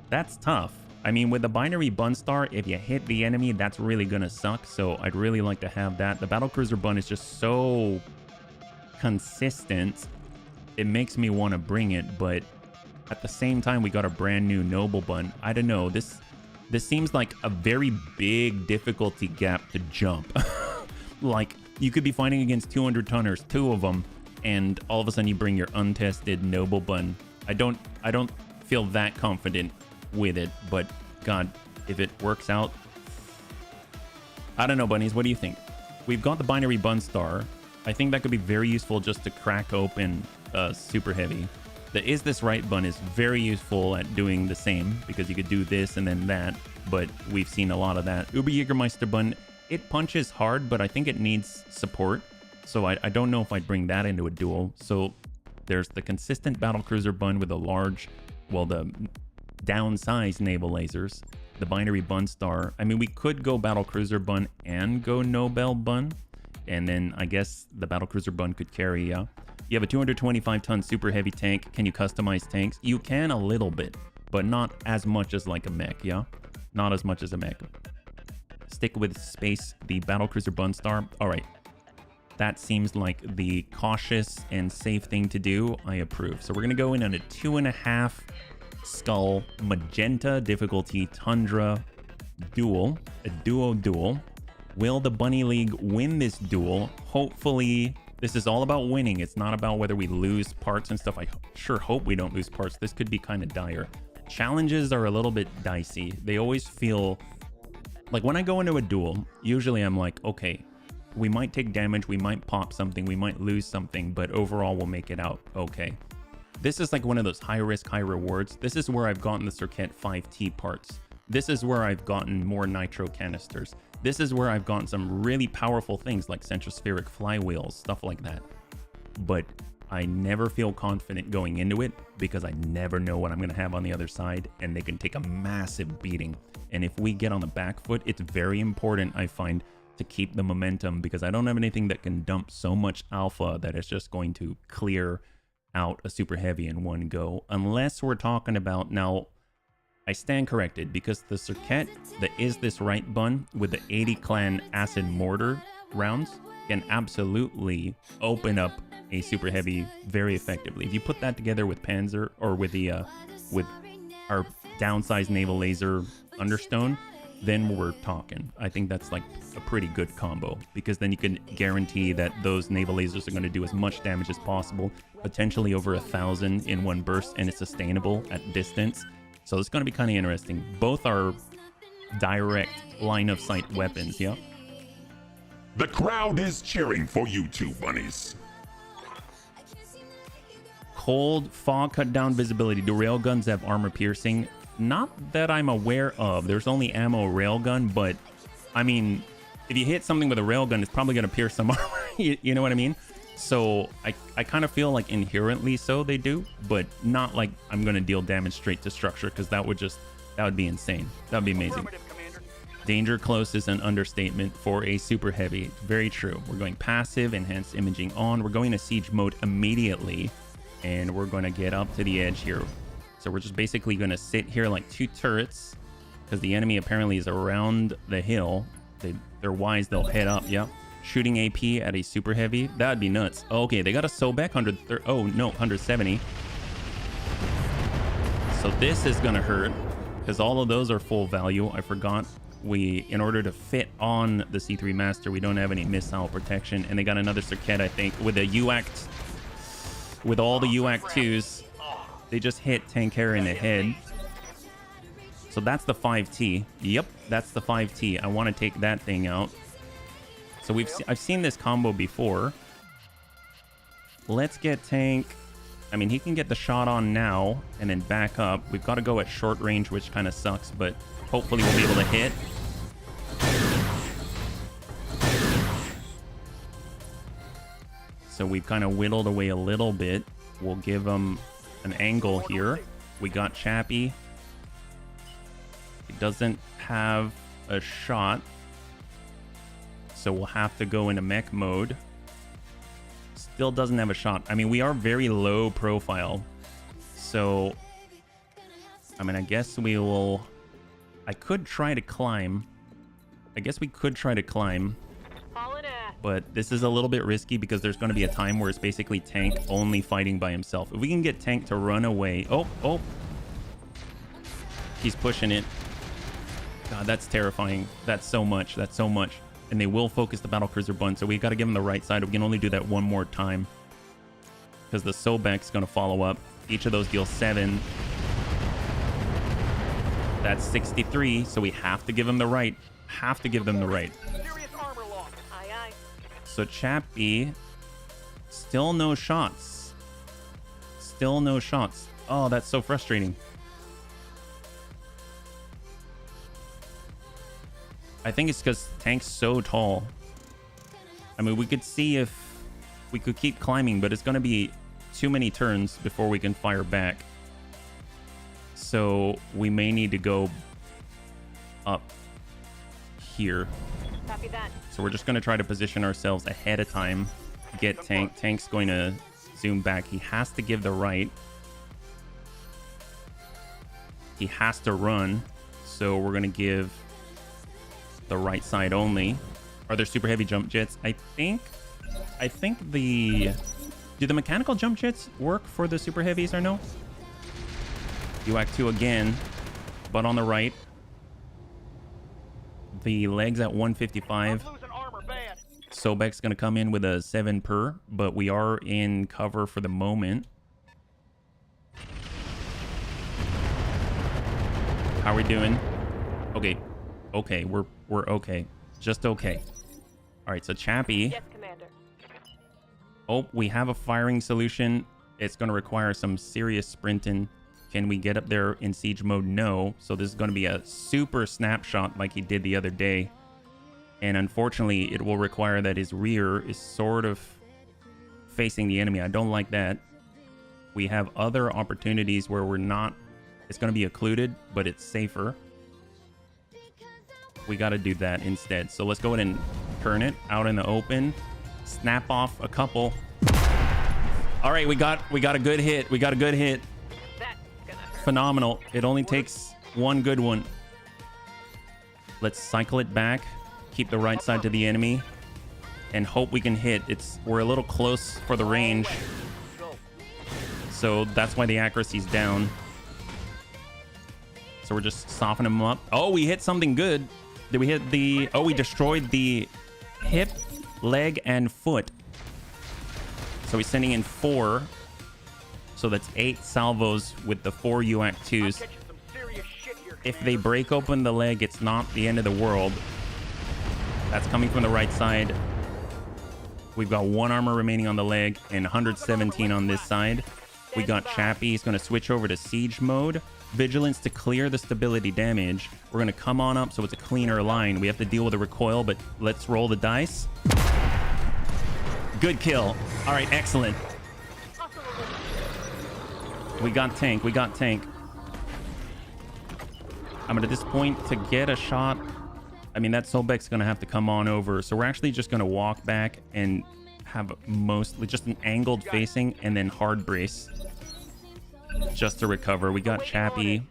that's tough. I mean, with the Binary Bun Star, if you hit the enemy, that's really gonna suck. So I'd really like to have that. The Battlecruiser Bun is just so consistent. It makes me want to bring it, but at the same time, we got a brand new Noble Bun. I don't know. This seems like a very big difficulty gap to jump. Like, you could be fighting against 200-tonners, 2 of them, and all of a sudden you bring your untested Noble Bun. I don't feel that confident with it, but God, if it works out, I don't know, bunnies. What do you think? We've got the Binary Bun Star. I think that could be very useful just to crack open super heavy. The Is This Right Bun is very useful at doing the same because you could do this and then that, but we've seen a lot of that. Uberjägermeister Bun, it punches hard, but I think it needs support, so I don't know if I'd bring that into a duel. So there's the consistent Battlecruiser Bun with a large, well, the downsized naval lasers, the Binary Bun Star. I mean, we could go Battlecruiser Bun and go Nobel Bun, and then I guess the Battlecruiser Bun could carry, yeah. You have a 225-ton super heavy tank. Can you customize tanks? You can a little bit, but not as much as like a mech, yeah? Not as much as a mech. Stick with space, the Battlecruiser Bun Star. All right. That seems like the cautious and safe thing to do. I approve. So we're going to go in on a 2.5 skull magenta difficulty Tundra duel. A duo. Will the Bunny League win this duel? Hopefully. This is all about winning. It's not about whether we lose parts and stuff. I sure hope we don't lose parts. This could be kind of dire. Challenges are a little bit dicey. They always feel like when I go into a duel, usually I'm like, okay, we might take damage, we might pop something, we might lose something, but overall we'll make it out okay. This is like one of those high risk, high rewards. This is where I've gotten the Circuit 5T parts. This is where I've gotten more nitro canisters. This is where I've gotten some really powerful things like centrospheric flywheels, stuff like that. but I never feel confident going into it because I never know what I'm going to have on the other side, and they can take a massive beating. And if we get on the back foot, it's very important, I find, to keep the momentum, because I don't have anything that can dump so much alpha that it's just going to clear out a super heavy in one go, unless we're talking about, now I stand corrected, because the circuit that is this right bun with the 80 clan acid mortar rounds can absolutely open up a super heavy very effectively. If you put that together with Panzer, or with the with our downsized naval laser understone, then we're talking. I think that's like a pretty good combo, because then you can guarantee that those naval lasers are going to do as much damage as possible, potentially over 1,000 in one burst, and it's sustainable at distance. So it's going to be kind of interesting. Both are direct line of sight weapons, yeah? The crowd is cheering for you two bunnies. Cold fog cut down visibility. Do railguns have armor piercing? Not that I'm aware of. There's only ammo railgun, but I mean, if you hit something with a railgun, it's probably going to pierce some armor. You know what I mean? So I kind of feel like inherently so they do, but not like I'm going to deal damage straight to structure, because that would be insane. That would be amazing. Danger close is an understatement for a super heavy. Very true. We're going passive, enhanced imaging on. We're going to siege mode immediately, and we're going to get up to the edge here. So we're just basically going to sit here like two turrets, because the enemy apparently is around the hill. They're wise. They'll head up. Yep. Shooting AP at a super heavy. That'd be nuts. Okay, they got a Sobek 130. Oh, no, 170. So this is going to hurt, because all of those are full value. I forgot. In order to fit on the C3 Master, we don't have any missile protection. And they got another circuit, I think, with a UACT. With all the UACT 2s, they just hit Tankera in the head. So that's the 5T. Yep, that's the 5T. I want to take that thing out. So I've seen this combo before. Let's get tank. I mean, he can get the shot on now and then back up. We've got to go at short range, which kind of sucks, but hopefully we'll be able to hit. So we've kind of whittled away a little bit. We'll give him an angle here. We got Chappie. He doesn't have a shot, so we'll have to go into mech mode. Still doesn't have a shot. I mean, we are very low profile, so I mean, I guess we will. I could try to climb. I guess we could try to climb, but this is a little bit risky, because there's going to be a time where it's basically tank only fighting by himself. If we can get tank to run away. Oh, he's pushing it. God, that's terrifying. That's so much. That's so much. And they will focus the battlecruiser bun, so we got to give him the right side. We can only do that one more time, because the Sobek's going to follow up. Each of those deals 7. That's 63, so we have to give him the right. Have to give them the right. So Chappie, still no shots. Still no shots. Oh, that's so frustrating. I think it's because tank's so tall. I mean, we could see if we could keep climbing, but it's going to be too many turns before we can fire back. So we may need to go up here. Copy that. So we're just going to try to position ourselves ahead of time. Get tank. Tank's going to zoom back. He has to give the right. He has to run. So we're going to give the right side only. Are there super heavy jump jets? I think do the mechanical jump jets work for the super heavies or no? UAC 2 again, but on the right. The legs at 155. Sobek's going to come in with a 7 per, but we are in cover for the moment. How are we doing? Okay. Okay, we're okay. Just okay. All right, so Chappie. Yes, Commander. Oh, we have a firing solution. It's going to require some serious sprinting. Can we get up there in siege mode? No. So this is going to be a super snapshot like he did the other day. And unfortunately, it will require that his rear is sort of facing the enemy. I don't like that. We have other opportunities where we're not... It's going to be occluded, but it's safer. We got to do that instead. So let's go ahead and turn it out in the open. Snap off a couple. All right, we got a good hit. We got a good hit. Phenomenal. It only takes one good one. Let's cycle it back. Keep the right side to the enemy. And hope we can hit. We're a little close for the range. So that's why the accuracy's down. So we're just softening them up. Oh, we hit something good. Did we hit the... Oh, we destroyed the hip, leg, and foot. So he's sending in 4. So that's 8 salvos with the 4 UAC 2s. If they break open the leg, it's not the end of the world. That's coming from the right side. We've got 1 armor remaining on the leg and 117 on this side. We got Chappie. He's going to switch over to siege mode. Vigilance to clear the stability damage. We're going to come on up so it's a cleaner line. We have to deal with the recoil, but let's roll the dice. Good kill. All right, excellent. We got tank. We got tank. I'm at this point to get a shot. I mean, that Sobek's going to have to come on over. So we're actually just going to walk back and have mostly just an angled facing and then hard brace just to recover. We got Chappie.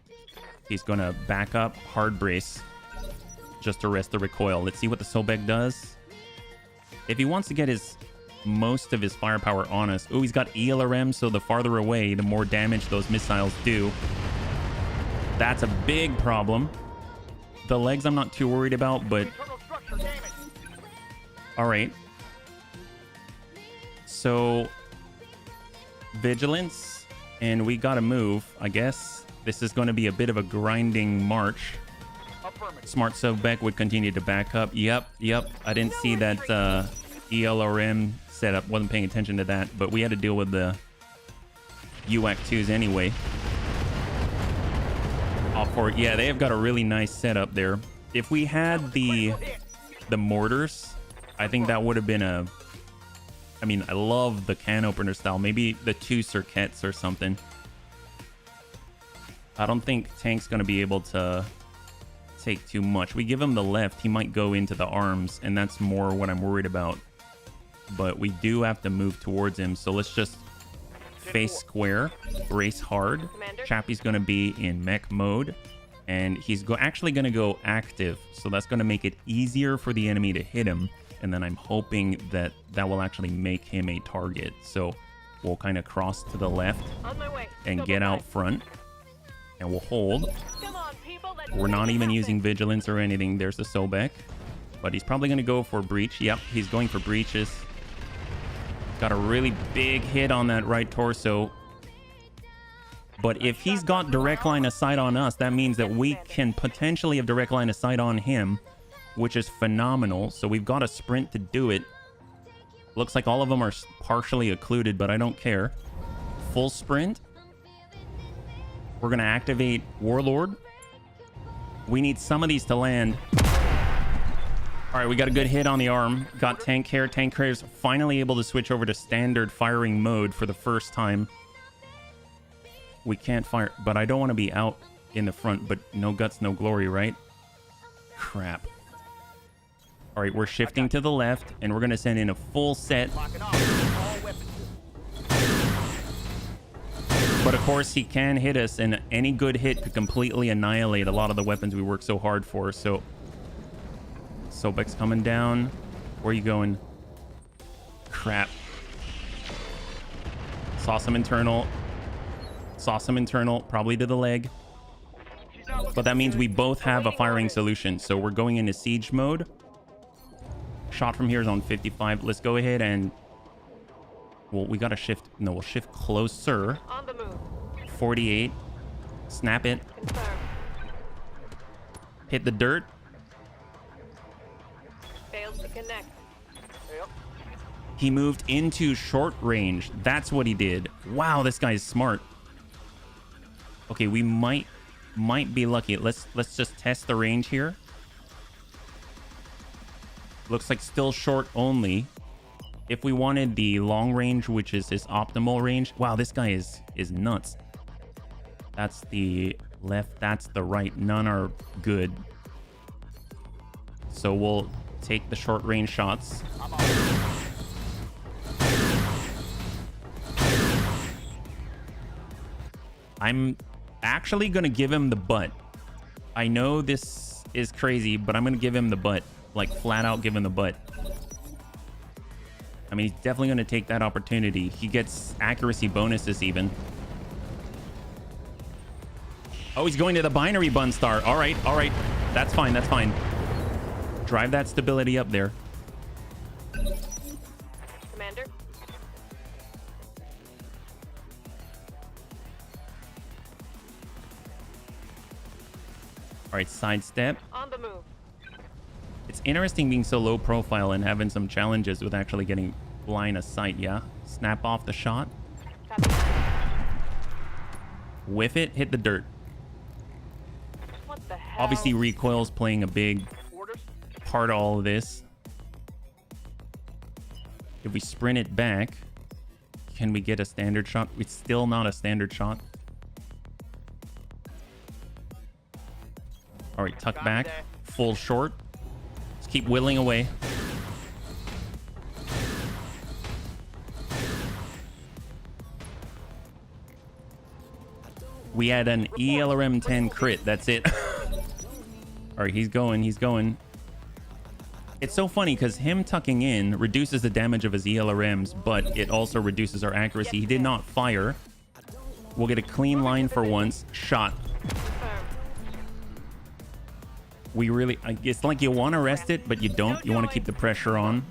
He's going to back up, hard brace just to rest the recoil. Let's see what the Sobek does. If he wants to get most of his firepower on us. Oh, he's got ELRM, so the farther away, the more damage those missiles do. That's a big problem. The legs I'm not too worried about, but... Alright. So... Vigilance. And we gotta move. I guess this is going to be a bit of a grinding march. Smart Sobek would continue to back up. Yep. I didn't see that ELRM setup. Wasn't paying attention to that. But we had to deal with the UAC 2s anyway. Yeah, they have got a really nice setup there. If we had the mortars, I think that would have been a... I mean, I love the can opener style. Maybe the 2 circuits or something. I don't think Tank's going to be able to take too much. We give him the left, he might go into the arms, and that's more what I'm worried about. But we do have to move towards him, so let's just face square, brace hard. Chappie's going to be in mech mode, and he's actually going to go active, so that's going to make it easier for the enemy to hit him. And then I'm hoping that will actually make him a target. So we'll kind of cross to the left and get out front, and we'll hold. We're not even using vigilance or anything. There's the Sobek, but he's probably going to go for breach. Yep, he's going for breaches. Got a really big hit on that right torso. But if he's got direct line of sight on us, that means that we can potentially have direct line of sight on him, which is phenomenal. So we've got a sprint to do it. Looks like all of them are partially occluded, but I don't care. Full sprint. We're going to activate Warlord. We need some of these to land. All right, we got a good hit on the arm. Got tank hair. Tank hair is finally able to switch over to standard firing mode for the first time. We can't fire, but I don't want to be out in the front, but no guts, no glory, right? Crap. All right, we're shifting to the left, and we're going to send in a full set. But of course, he can hit us, and any good hit could completely annihilate a lot of the weapons we work so hard for. So, Sobek's coming down. Where are you going? Crap. Saw some internal. Probably to the leg. But that means we both have a firing solution. So we're going into siege mode. Shot from here is on 55. Let's go ahead and... Well, we got to shift... No, we'll shift closer. 48. Snap it. Hit the dirt. Failed to connect. He moved into short range. That's what he did. Wow, this guy's smart. Okay, we might be lucky. Let's just test the range here. Looks like still short only. if we wanted the long range, which is his optimal range. Wow, this guy is nuts. That's the left, that's the right. None are good. So we'll take the short range shots. I'm actually going to give him the butt. I know this is crazy, but I'm going to give him the butt. Like, flat out give him the butt. I mean, he's definitely going to take that opportunity. He gets accuracy bonuses even. Oh, he's going to the binary bun star. All right, all right. That's fine, that's fine. Drive that stability up there. Commander. All right, sidestep. On the move. It's interesting being so low profile and having some challenges with actually getting line of sight, yeah? Snap off the shot. Copy. Whiff it, hit the dirt. What the hell? Obviously, recoil's playing a big Orders? part of all of this. If we sprint it back, can we get a standard shot? It's still not a standard shot. All right, tuck back, full short. Let's keep whittling away. We had an ELRM 10 crit. That's it. All right, he's going. He's going. It's so funny because him tucking in reduces the damage of his ELRMs, but it also reduces our accuracy. He did not fire. We'll get a clean line for once. Shot. We really... It's like you want to rest it, but you don't. You want to keep the pressure on.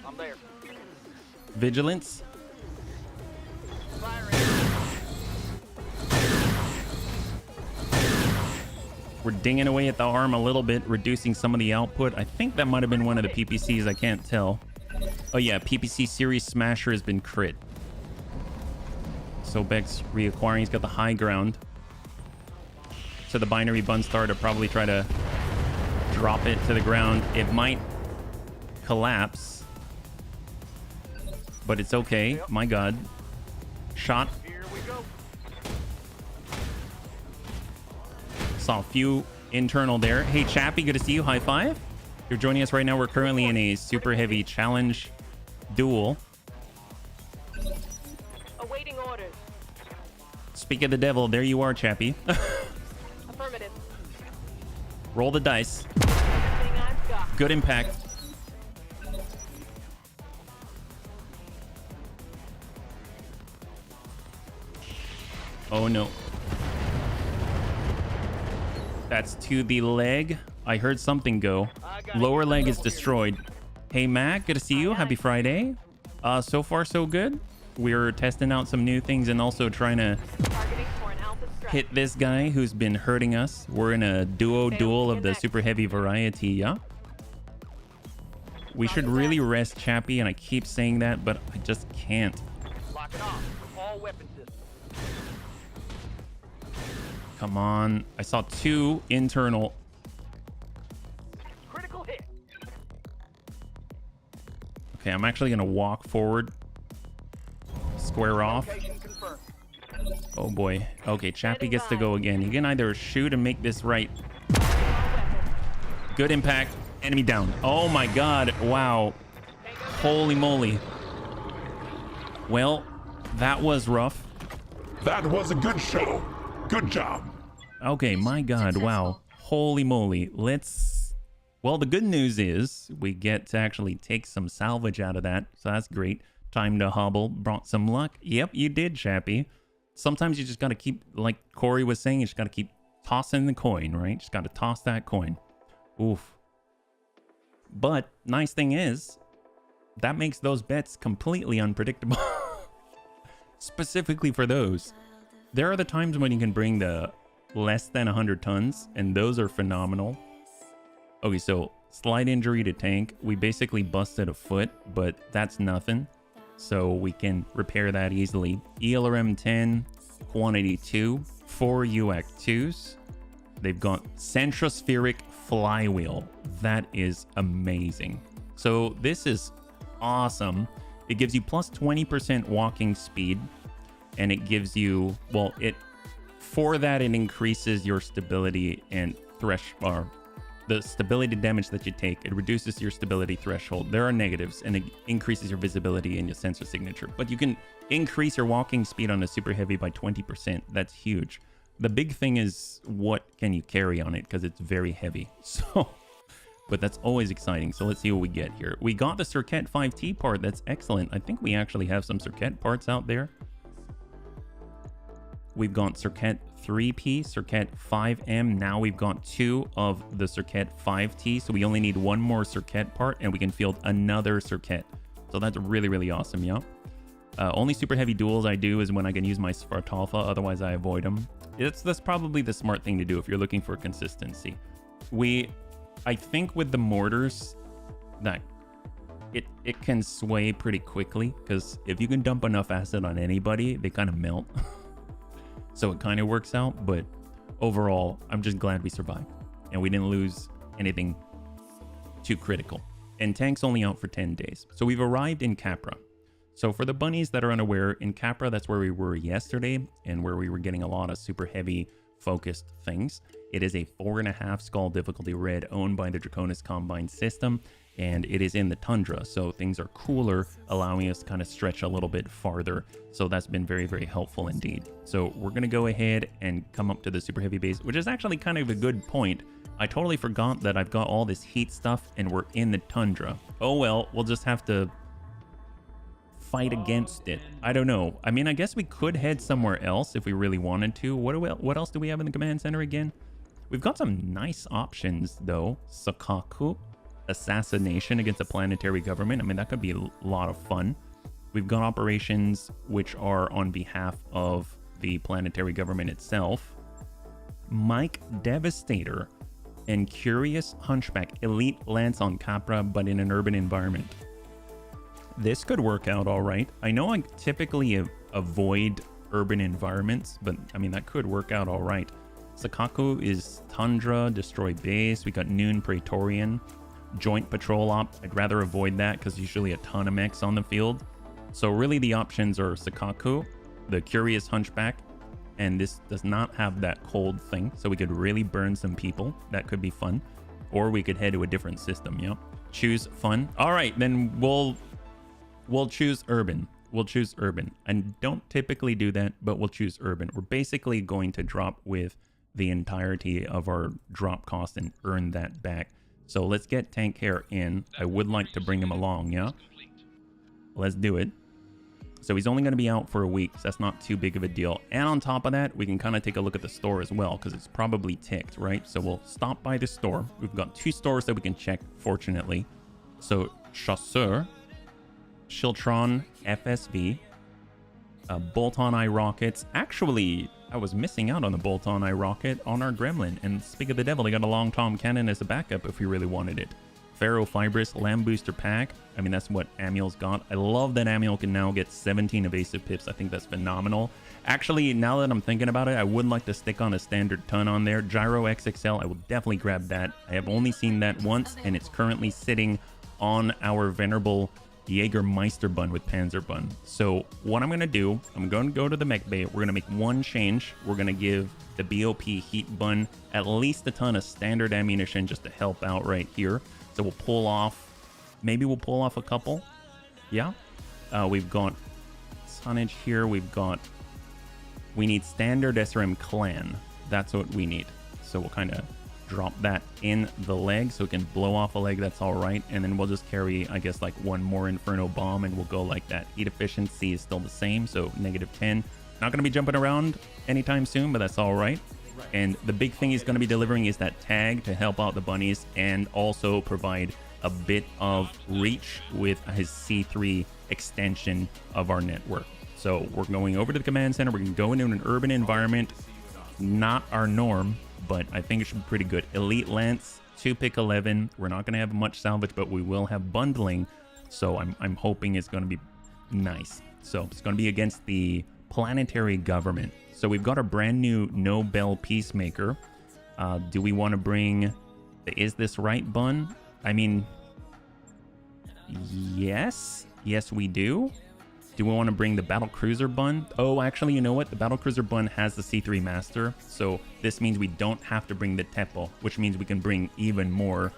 I'm there. Vigilance. We're dinging away at the arm a little bit, reducing some of the output. I think that might have been one of the PPCs. I can't tell. Oh yeah, PPC Series Smasher has been crit. So Beck's reacquiring. He's got the high ground. So the binary bun star to probably try to drop it to the ground. It might collapse, but it's okay. Yep. My God. Shot. Here we go. Saw a few internal there. Hey, Chappie, good to see you. High five. You're joining us right now. We're currently in a super heavy challenge duel. Awaiting orders. Speak of the devil. There you are, Chappie. Affirmative. Roll the dice. Everything I've got. Good impact. Oh, no. That's to the leg. I heard something go. Lower leg is destroyed. Hey, Mac, good to see you. Happy Friday. So far, so good. We're testing out some new things and also trying to Targeting for an alpha strike. hit this guy who's been hurting us. We're in a duel of the super heavy variety, yeah? We should really rest Chappie, and I keep saying that, but I just can't. Lock it off. All weapon systems. Come on. I saw two internal. Critical hit. Okay, I'm actually going to walk forward. Square off. Location confirmed. Oh boy. Okay, Chappie gets to go again. He can either shoot and make this right. Good impact. Enemy down. Oh my God. Wow. Holy moly. Well, that was rough. That was a good show. Good job. Okay, my God. Wow. Holy moly. Let's... Well, the good news is we get to actually take some salvage out of that. So that's great. Time to hobble. Brought some luck. Yep, you did, Chappie. Sometimes you just got to keep, like Corey was saying, you just got to keep tossing the coin, right? Just got to toss that coin. Oof. But nice thing is, that makes those bets completely unpredictable. Specifically for those. There are the times when you can bring the less than 100 tons, and those are phenomenal. Okay, so slight injury to tank. We basically busted a foot, but that's nothing. So we can repair that easily. ELRM 10, quantity 2, 4 UAC 2s. They've got centrospheric flywheel. That is amazing. So this is awesome. It gives you plus 20% walking speed, and it gives you, well, for that it increases your stability and threshold, the stability damage that you take. It reduces your stability threshold. There are negatives, and it increases your visibility and your sensor signature. But you can increase your walking speed on a super heavy by 20%. That's huge. The big thing is what can you carry on it, because it's very heavy. So, but that's always exciting. So let's see what we get here. We got the Circuit 5T part. That's excellent. I think we actually have some Circuit parts out there. We've got Circuit 3P, Circuit 5M. Now we've got 2 of the Circuit 5T. So we only need 1 more Circuit part, and we can field another Circuit. So that's really, really awesome, yeah. Only super heavy duels I do is when I can use my Svartalfa. Otherwise, I avoid them. That's probably the smart thing to do if you're looking for consistency. I think with the mortars, that it can sway pretty quickly, because if you can dump enough acid on anybody, they kind of melt. So it kind of works out, but overall, I'm just glad we survived and we didn't lose anything too critical. And tank's only out for 10 days. So we've arrived in Capra. So for the bunnies that are unaware, in Capra, that's where we were yesterday and where we were getting a lot of super heavy focused things. It is a 4.5 skull difficulty red owned by the Draconis Combine system, and it is in the tundra, so things are cooler, allowing us to kind of stretch a little bit farther. So that's been very, very helpful indeed. So we're going to go ahead and come up to the super heavy base, which is actually kind of a good point. I totally forgot that I've got all this heat stuff and we're in the tundra. Oh well, we'll just have to fight against it. I don't know. I mean, I guess we could head somewhere else if we really wanted to. What else do we have in the command center again? We've got some nice options though. Sakaku, assassination against a planetary government. I mean, that could be a lot of fun. We've got operations which are on behalf of the planetary government itself. Mike Devastator and Curious Hunchback, elite lance on Capra, but in an urban environment. This could work out all right. I know I typically avoid urban environments, but I mean, that could work out all right. Sakaku is Tundra, Destroy Base. We got Noon Praetorian, Joint Patrol Op. I'd rather avoid that because usually a ton of mechs on the field. So really the options are Sakaku, the Curious Hunchback, and this does not have that cold thing, so we could really burn some people. That could be fun. Or we could head to a different system, yeah. Choose fun. All right, then we'll choose urban. We'll choose urban. I don't typically do that, but we'll choose urban. We're basically going to drop with the entirety of our drop cost and earn that back. So let's get Tank Hair in. I would like to bring him along, yeah? Let's do it. So he's only going to be out for a week, so that's not too big of a deal. And on top of that, we can kind of take a look at the store as well, because it's probably ticked, right? So we'll stop by the store. We've got 2 stores that we can check, fortunately. So Chasseur, Shiltron FSV, bolt-on eye rockets. Actually, I was missing out on the bolt-on eye rocket on our Gremlin. And speak of the devil, they got a long tom cannon as a backup if we really wanted it. Ferrofibrous Lamb Booster Pack. I mean, that's what Amiel's got. I love that Amiel can now get 17 evasive pips. I think that's phenomenal. Actually, now that I'm thinking about it, I would like to stick on a standard ton on there. Gyro XXL, I will definitely grab that. I have only seen that once, and it's currently sitting on our venerable Jägermeister bun with Panzer bun. So what I'm going to do, I'm going to go to the mech bay. We're going to make one change. We're going to give the BOP heat bun at least a ton of standard ammunition just to help out right here. So we'll pull off, maybe we'll pull off a couple. Yeah. We've got tonnage here. We need standard SRM clan. That's what we need. So we'll kind of drop that in the leg so it can blow off a leg. That's all right. And then we'll just carry, I guess, like one more Inferno bomb and we'll go like that. Heat efficiency is still the same. So -10. Not going to be jumping around anytime soon, but that's all right. And the big thing he's going to be delivering is that tag to help out the bunnies and also provide a bit of reach with his C3 extension of our network. So we're going over to the command center. We're going to go into an urban environment. Not our norm, but I think it should be pretty good. Elite Lance, 2 pick 11. We're not going to have much salvage, but we will have bundling. So I'm hoping it's going to be nice. So it's going to be against the planetary government. So we've got a brand new Nobel Peacemaker. Do we want to bring the Is This Right bun? I mean, yes. Yes, we do. Do we want to bring the Battle Cruiser bun? Oh, actually, you know what? The Battle Cruiser bun has the C3 Master, so this means we don't have to bring the Tepo, which means we can bring even more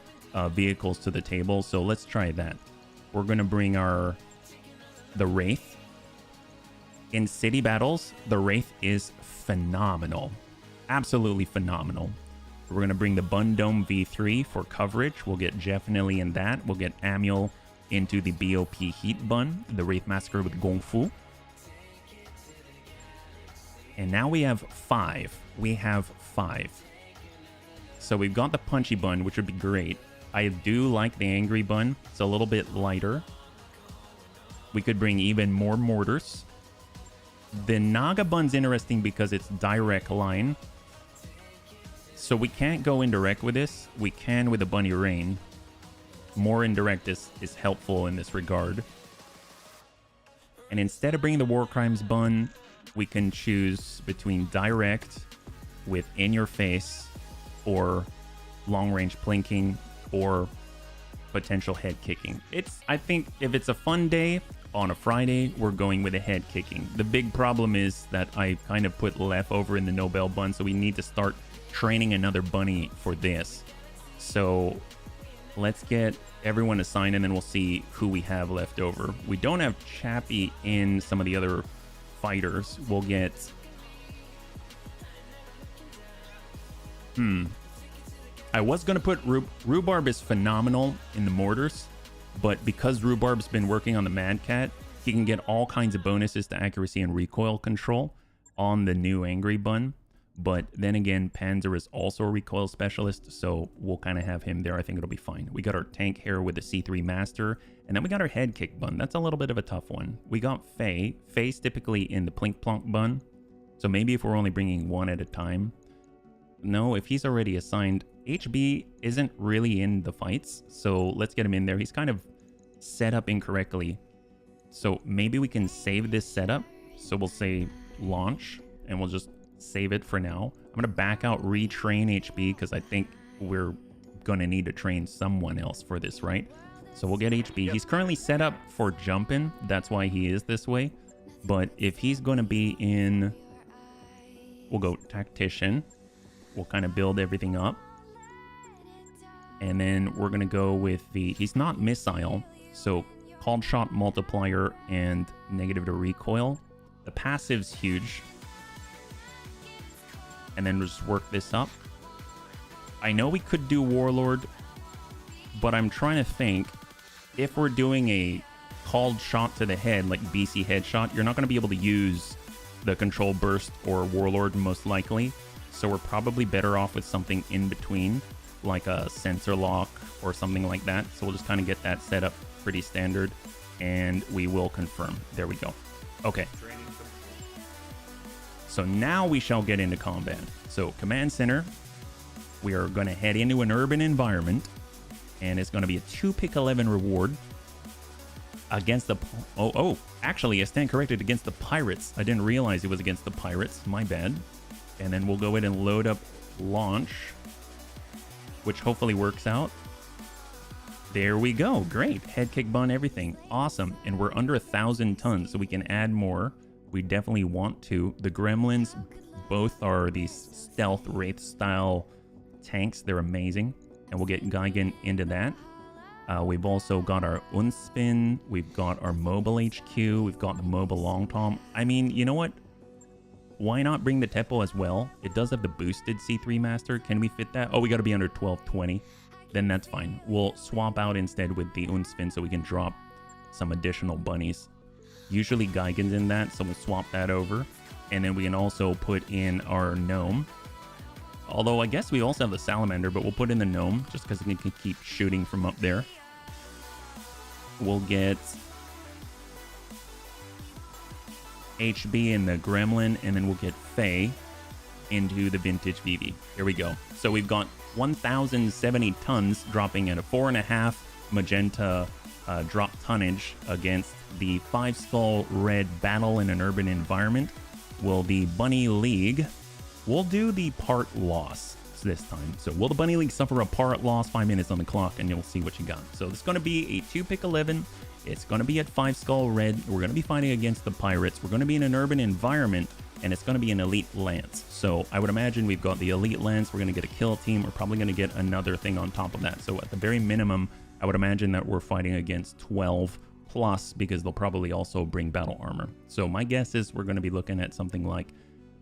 vehicles to the table. So let's try that. We're going to bring the Wraith. In city battles, the Wraith is phenomenal. Absolutely phenomenal. We're going to bring the Bun Dome V3 for coverage. We'll get definitely in that. We'll get Amuel into the BOP Heat Bun, the Wraith Massacre with Gong Fu. And now we have 5. We have 5. So we've got the Punchy Bun, which would be great. I do like the Angry Bun. It's a little bit lighter. We could bring even more mortars. The Naga Bun's interesting because it's direct line. So we can't go indirect with this. We can with the Bunny Rain. More indirect is helpful in this regard. And instead of bringing the War Crimes Bun, we can choose between direct with in your face or long range plinking or potential head kicking. I think if it's a fun day on a Friday, we're going with a head kicking. The big problem is that I kind of put left over in the Nobel Bun, so we need to start training another bunny for this. So let's get everyone assigned and then we'll see who we have left over. We don't have Chappie in some of the other fighters. We'll get I was going to put Rhubarb is phenomenal in the mortars, but because Rhubarb's been working on the Mad Cat, he can get all kinds of bonuses to accuracy and recoil control on the new Angry Bun. But then again, Panzer is also a recoil specialist, so we'll kind of have him there. I think it'll be fine. We got our tank hair with the C3 Master, and then we got our head kick bun. That's a little bit of a tough one. We got Faye. Faye's typically in the Plink Plonk bun, so maybe if we're only bringing one at a time. No, if he's already assigned, HB isn't really in the fights, so let's get him in there. He's kind of set up incorrectly, so maybe we can save this setup. So we'll say launch, and we'll just save it for now. I'm going to back out retrain HB because I think we're going to need to train someone else for this, right? So we'll get HB. Yep. He's currently set up for jumping. That's why he is this way. But if he's going to be in, we'll go tactician. We'll kind of build everything up. And then we're going to go with he's not missile. So called shot multiplier and negative to recoil. The passive's huge. And then just work this up. I know we could do Warlord, but I'm trying to think, if we're doing a called shot to the head, like BC headshot, you're not going to be able to use the control burst or Warlord most likely. So we're probably better off with something in between, like a sensor lock or something like that. So we'll just kind of get that set up pretty standard, and we will confirm. There we go. Okay. So now we shall get into combat. So command center, we are going to head into an urban environment, and it's going to be a 2-pick 11 reward against the actually I stand corrected, against the pirates. I didn't realize it was against the pirates, my bad. And then we'll go ahead and load up launch, which hopefully works out. There we go. Great. Head kick bun, everything awesome. And we're under 1,000 tons, so we can add more. We definitely want to. The Gremlins both are these stealth Wraith style tanks. They're amazing. And we'll get Geigen into that. We've also got our Unspin. We've got our Mobile HQ. We've got the Mobile Long Tom. I mean, you know what? Why not bring the Tepo as well? It does have the boosted C3 Master. Can we fit that? Oh, we got to be under 1220. Then that's fine. We'll swap out instead with the Unspin so we can drop some additional bunnies. Usually Geigen's in that, so we'll swap that over. And then we can also put in our Gnome. Although I guess we also have the Salamander, but we'll put in the Gnome just because we can keep shooting from up there. We'll get HB in the Gremlin, and then we'll get Faye into the Vintage VV. Here we go. So we've got 1,070 tons dropping at a 4.5 magenta drop tonnage against the 5-skull red battle in an urban environment. Will the Bunny League, we'll do the part loss. drops this time. So will the Bunny League suffer a part loss? 5 minutes on the clock and you'll see what you got. So it's going to be a 2-pick 11. It's going to be at 5 skull red. We're going to be fighting against the pirates. We're going to be in an urban environment, and it's going to be an elite lance. So I would imagine we've got the elite lance. We're going to get a kill team. We're probably going to get another thing on top of that. So at the very minimum, I would imagine that we're fighting against 12 plus, because they'll probably also bring battle armor. So my guess is we're going to be looking at something like,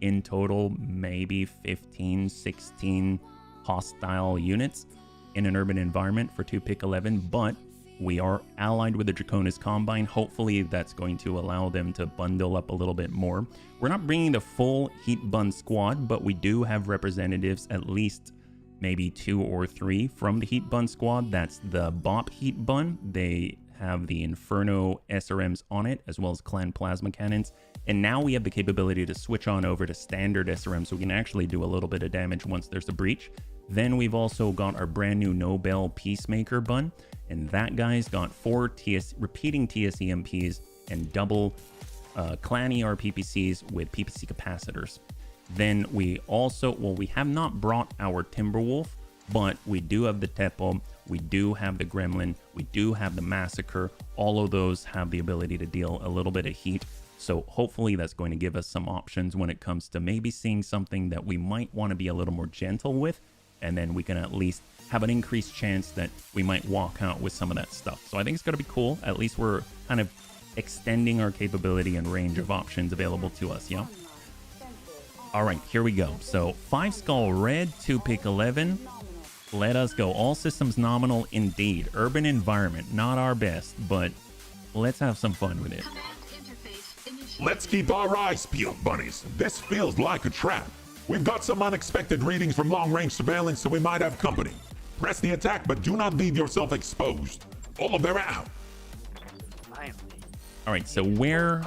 in total, maybe 15, 16 hostile units in an urban environment for 2-pick 11, but we are allied with the Draconis Combine. Hopefully that's going to allow them to bundle up a little bit more. We're not bringing the full Heat Bun squad, but we do have representatives, at least maybe 2 or 3 from the Heat Bun squad. That's the Bop Heat Bun. They have the Inferno SRMs on it, as well as Clan Plasma Cannons. And now we have the capability to switch on over to standard SRM, so we can actually do a little bit of damage once there's a breach. Then we've also got our brand new Nobel Peacemaker Bun, and that guy's got 4 repeating TSEMPs and double Clan ER PPCs with PPC capacitors. Then we also, well, we have not brought our Timberwolf, but we do have the Tepo, we do have the Gremlin, we do have the Massacre. All of those have the ability to deal a little bit of heat. So hopefully that's going to give us some options when it comes to maybe seeing something that we might want to be a little more gentle with, and then we can at least have an increased chance that we might walk out with some of that stuff. So I think it's going to be cool. At least we're kind of extending our capability and range of options available to us, yeah? All right, here we go. So 5 skull red, 2-pick 11. Let us go. All systems nominal indeed. Urban environment, not our best, but let's have some fun with it. Let's keep our eyes peeled, bunnies. This feels like a trap. We've got some unexpected readings from long-range surveillance, so we might have company. Press the attack, but do not leave yourself exposed. Olivera out. All right, so where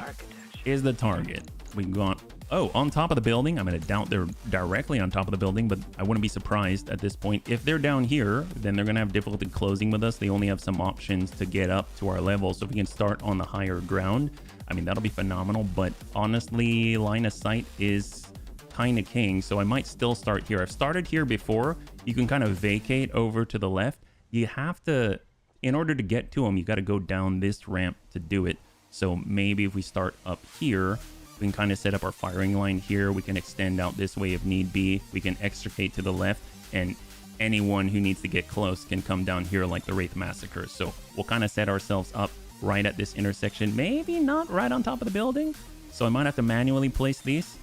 is the target? We got, oh, on top of the building. I'm going to doubt they're directly on top of the building, but I wouldn't be surprised at this point. If they're down here, then they're going to have difficulty closing with us. They only have some options to get up to our level, so if we can start on the higher ground, I mean, that'll be phenomenal. But honestly, line of sight is kind of king, so I might still start here. I've started here before. You can kind of vacate over to the left. You have to, in order to get to them, you got to go down this ramp to do it. So maybe if we start up here, we can kind of set up our firing line here. We can extend out this way if need be. We can extricate to the left, and anyone who needs to get close can come down here like the Wraith Massacre. So we'll kind of set ourselves up right at this intersection. Maybe not right on top of the building. So I might have to manually place these.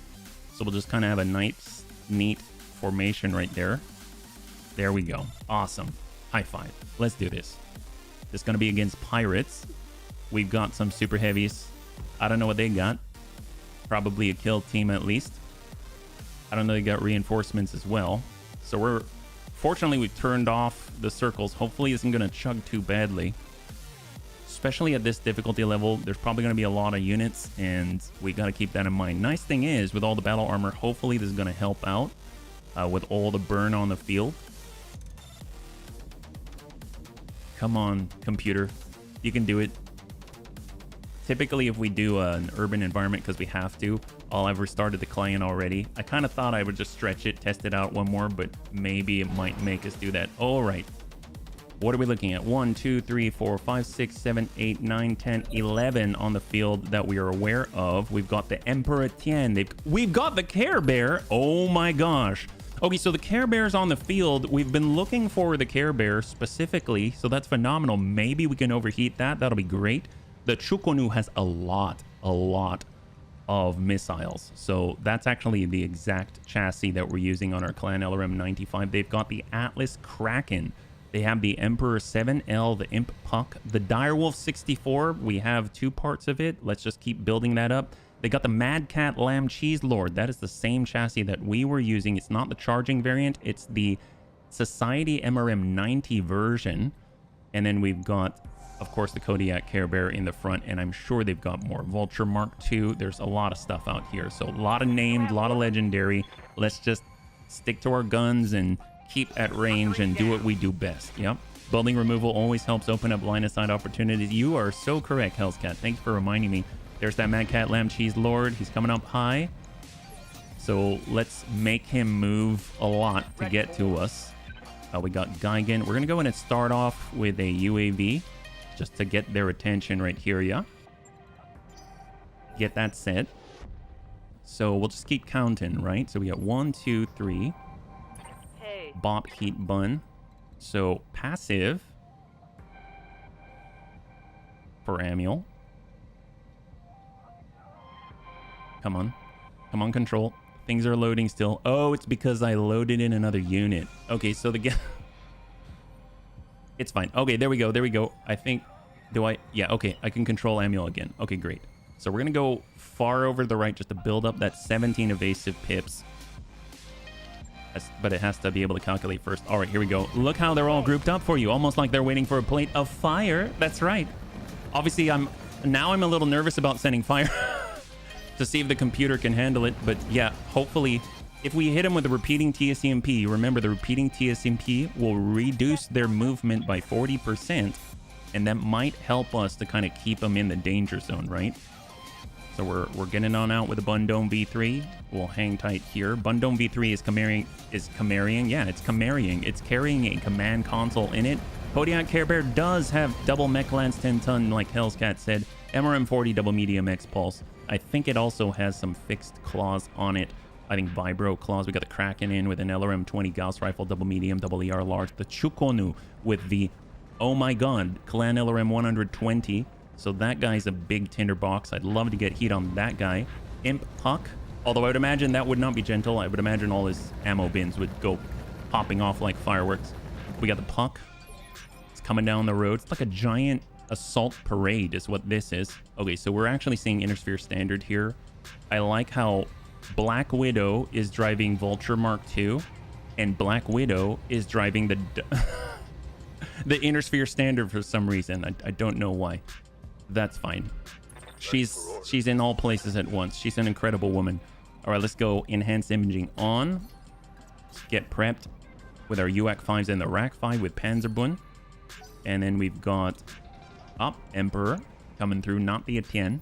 So we'll just kind of have a nice, neat formation right there. There we go. Awesome. High five. Let's do this. This is going to be against pirates. We've got some super heavies. I don't know what they got. Probably a kill team at least. I don't know, they got reinforcements as well. So fortunately we've turned off the circles. Hopefully it isn't going to chug too badly. Especially at this difficulty level, there's probably going to be a lot of units, and we got to keep that in mind. Nice thing is, with all the battle armor, hopefully this is going to help out with all the burn on the field. Come on, computer. You can do it. Typically, if we do an urban environment, because we have to, I've restarted the client already. I kind of thought I would just stretch it, test it out one more, but maybe it might make us do that. All right. What are we looking at? 1, 2, 3, 4, 5, 6, 7, 8, 9, 10, 11 on the field that we are aware of. We've got the Emperor Tien. We've got the Care Bear. Oh my gosh. Okay, so the Care Bear's on the field. We've been looking for the Care Bear specifically, so that's phenomenal. Maybe we can overheat that. That'll be great. The Chukonu has a lot of missiles. So that's actually the exact chassis that we're using on our Clan LRM 95. They've got the Atlas Kraken. They have the Emperor 7L, the Imp Puck, the Direwolf 64. We have 2 parts of it. Let's just keep building that up. They got the Mad Cat Lamb Cheese Lord. That is the same chassis that we were using. It's not the charging variant. It's the Society MRM 90 version. And then we've got, of course, the Kodiak Care Bear in the front. And I'm sure they've got more. Vulture Mark II. There's a lot of stuff out here. So a lot of named, a lot of legendary. Let's just stick to our guns and keep at range and do what we do best. Yep. Building removal always helps open up line of sight opportunities. You are so correct, Hellscat. Thanks for reminding me. There's that Mad Cat Lamb Cheese Lord. He's coming up high. So let's make him move a lot to get to us. We got Gigan. We're going to go in and start off with a UAV just to get their attention right here, yeah? Get that set. So we'll just keep counting, right? So we got 1, 2, 3. Hey. Bop, heat, bun. So passive for Amiel. Come on. Come on, control. Things are loading still. Oh, it's because I loaded in another unit. Okay, so the it's fine. Okay, there we go. There we go. I think... Do I... Yeah, okay. I can control Amiel again. Okay, great. So we're going to go far over to the right just to build up that 17 evasive pips. But it has to be able to calculate first. All right, here we go. Look how they're all grouped up for you. Almost like they're waiting for a plate of fire. That's right. Obviously, I'm a little nervous about sending fire to see if the computer can handle it. But yeah, hopefully, if we hit them with a repeating TSCMP, remember the repeating TSCMP will reduce their movement by 40%. And that might help us to kind of keep them in the danger zone, right? So we're getting on out with a Bundome V3. We'll hang tight here. Bundome V3 is carrying. Yeah, it's carrying. It's carrying a command console in it. Kodiak Care Bear does have double mech lance 10 ton, like Hell's Cat said. MRM 40 double medium X pulse. I think it also has some fixed claws on it. I think vibro claws. We got the Kraken in with an LRM 20 Gauss rifle, double medium, double ER large. The Chukonu with the, oh my god, Clan LRM 120. So that guy's a big tinderbox. I'd love to get heat on that guy. Imp Huck. Although I would imagine that would not be gentle. I would imagine all his ammo bins would go popping off like fireworks. We got the Puck. It's coming down the road. It's like a giant assault parade is what this is. Okay, so we're actually seeing Intersphere Standard here. I like how Black Widow is driving Vulture Mark II. And Black Widow is driving the the Intersphere Standard for some reason. I don't know why. That's fine. She's in all places at once. She's an incredible woman. All right, let's go enhanced imaging on. Let's get prepped with our UAC 5s and the RAC 5 with Panzerbund. And then we've got Emperor coming through, not the Etienne.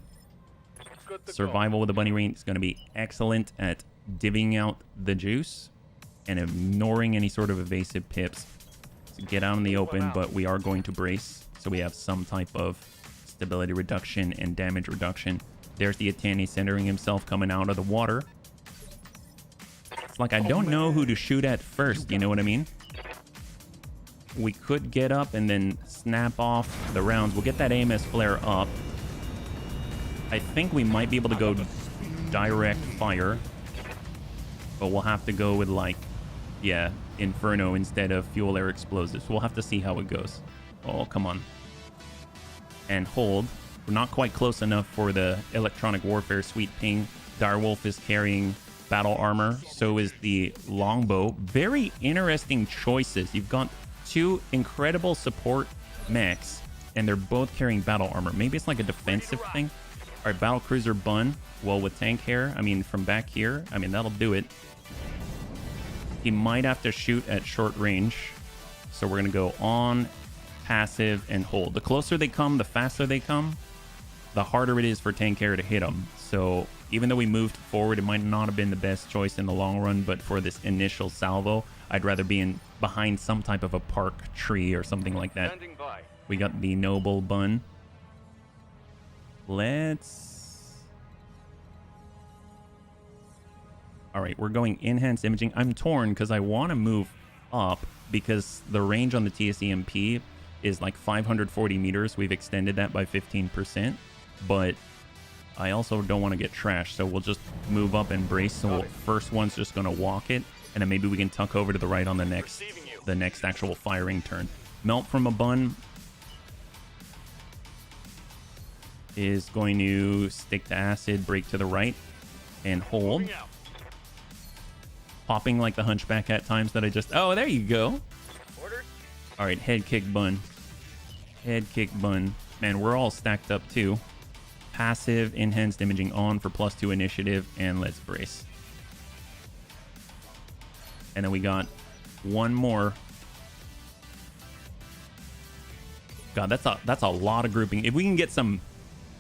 Survival with the Bunny Rain is going to be excellent at divvying out the juice and ignoring any sort of evasive pips. So get out in the open, but we are going to brace. So we have some type of stability reduction and damage reduction. There's the Etienne centering himself coming out of the water. It's like I don't know who to shoot at first, you know what I mean? We could get up and then snap off the rounds. We'll get that AMS flare up. I think we might be able to go direct fire, but we'll have to go with like, yeah, Inferno instead of fuel air explosives. We'll have to see how it goes. Oh, come on. And hold. We're not quite close enough for the electronic warfare sweet ping. Direwolf is carrying battle armor. So is the longbow. Very interesting choices. You've got two incredible support mechs, and they're both carrying battle armor. Maybe it's like a defensive thing. All right, battle cruiser Bun. Well, with tank hair, I mean, from back here, I mean, that'll do it. He might have to shoot at short range. So we're going to go on, passive, and hold. The closer they come, the faster they come, the harder it is for tank hair to hit them. So even though we moved forward, it might not have been the best choice in the long run, but for this initial salvo, I'd rather be behind some type of a park tree or something like that. We got the Noble Bun. All right, we're going enhanced imaging. I'm torn because I want to move up because the range on the TSEMP is like 540 meters. We've extended that by 15%, but I also don't want to get trashed, so we'll just move up and brace. So first one's just going to walk it, and then maybe we can tuck over to the right on the next actual firing turn. Melt from a Bun is going to stick to acid, break to the right, and hold. Popping like the hunchback at times that I just... Oh, there you go. All right, head kick Bun. Head kick Bun. Man, we're all stacked up too. Passive, enhanced imaging on for +2 initiative, and let's brace. And then we got one more. God, that's a lot of grouping. If we can get some...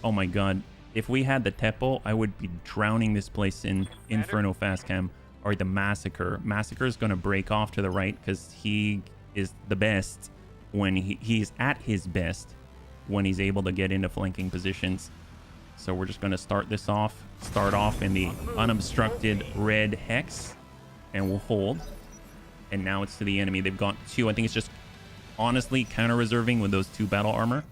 Oh my god. If we had the Tepo, I would be drowning this place in Inferno Fast Cam. Or the Massacre. Massacre is going to break off to the right because he is the best when he's at his best when he's able to get into flanking positions. So we're just going to start off in the unobstructed red hex, and we'll hold. And now it's to the enemy. They've got 2. I think it's just honestly counter-reserving with those 2 battle armor.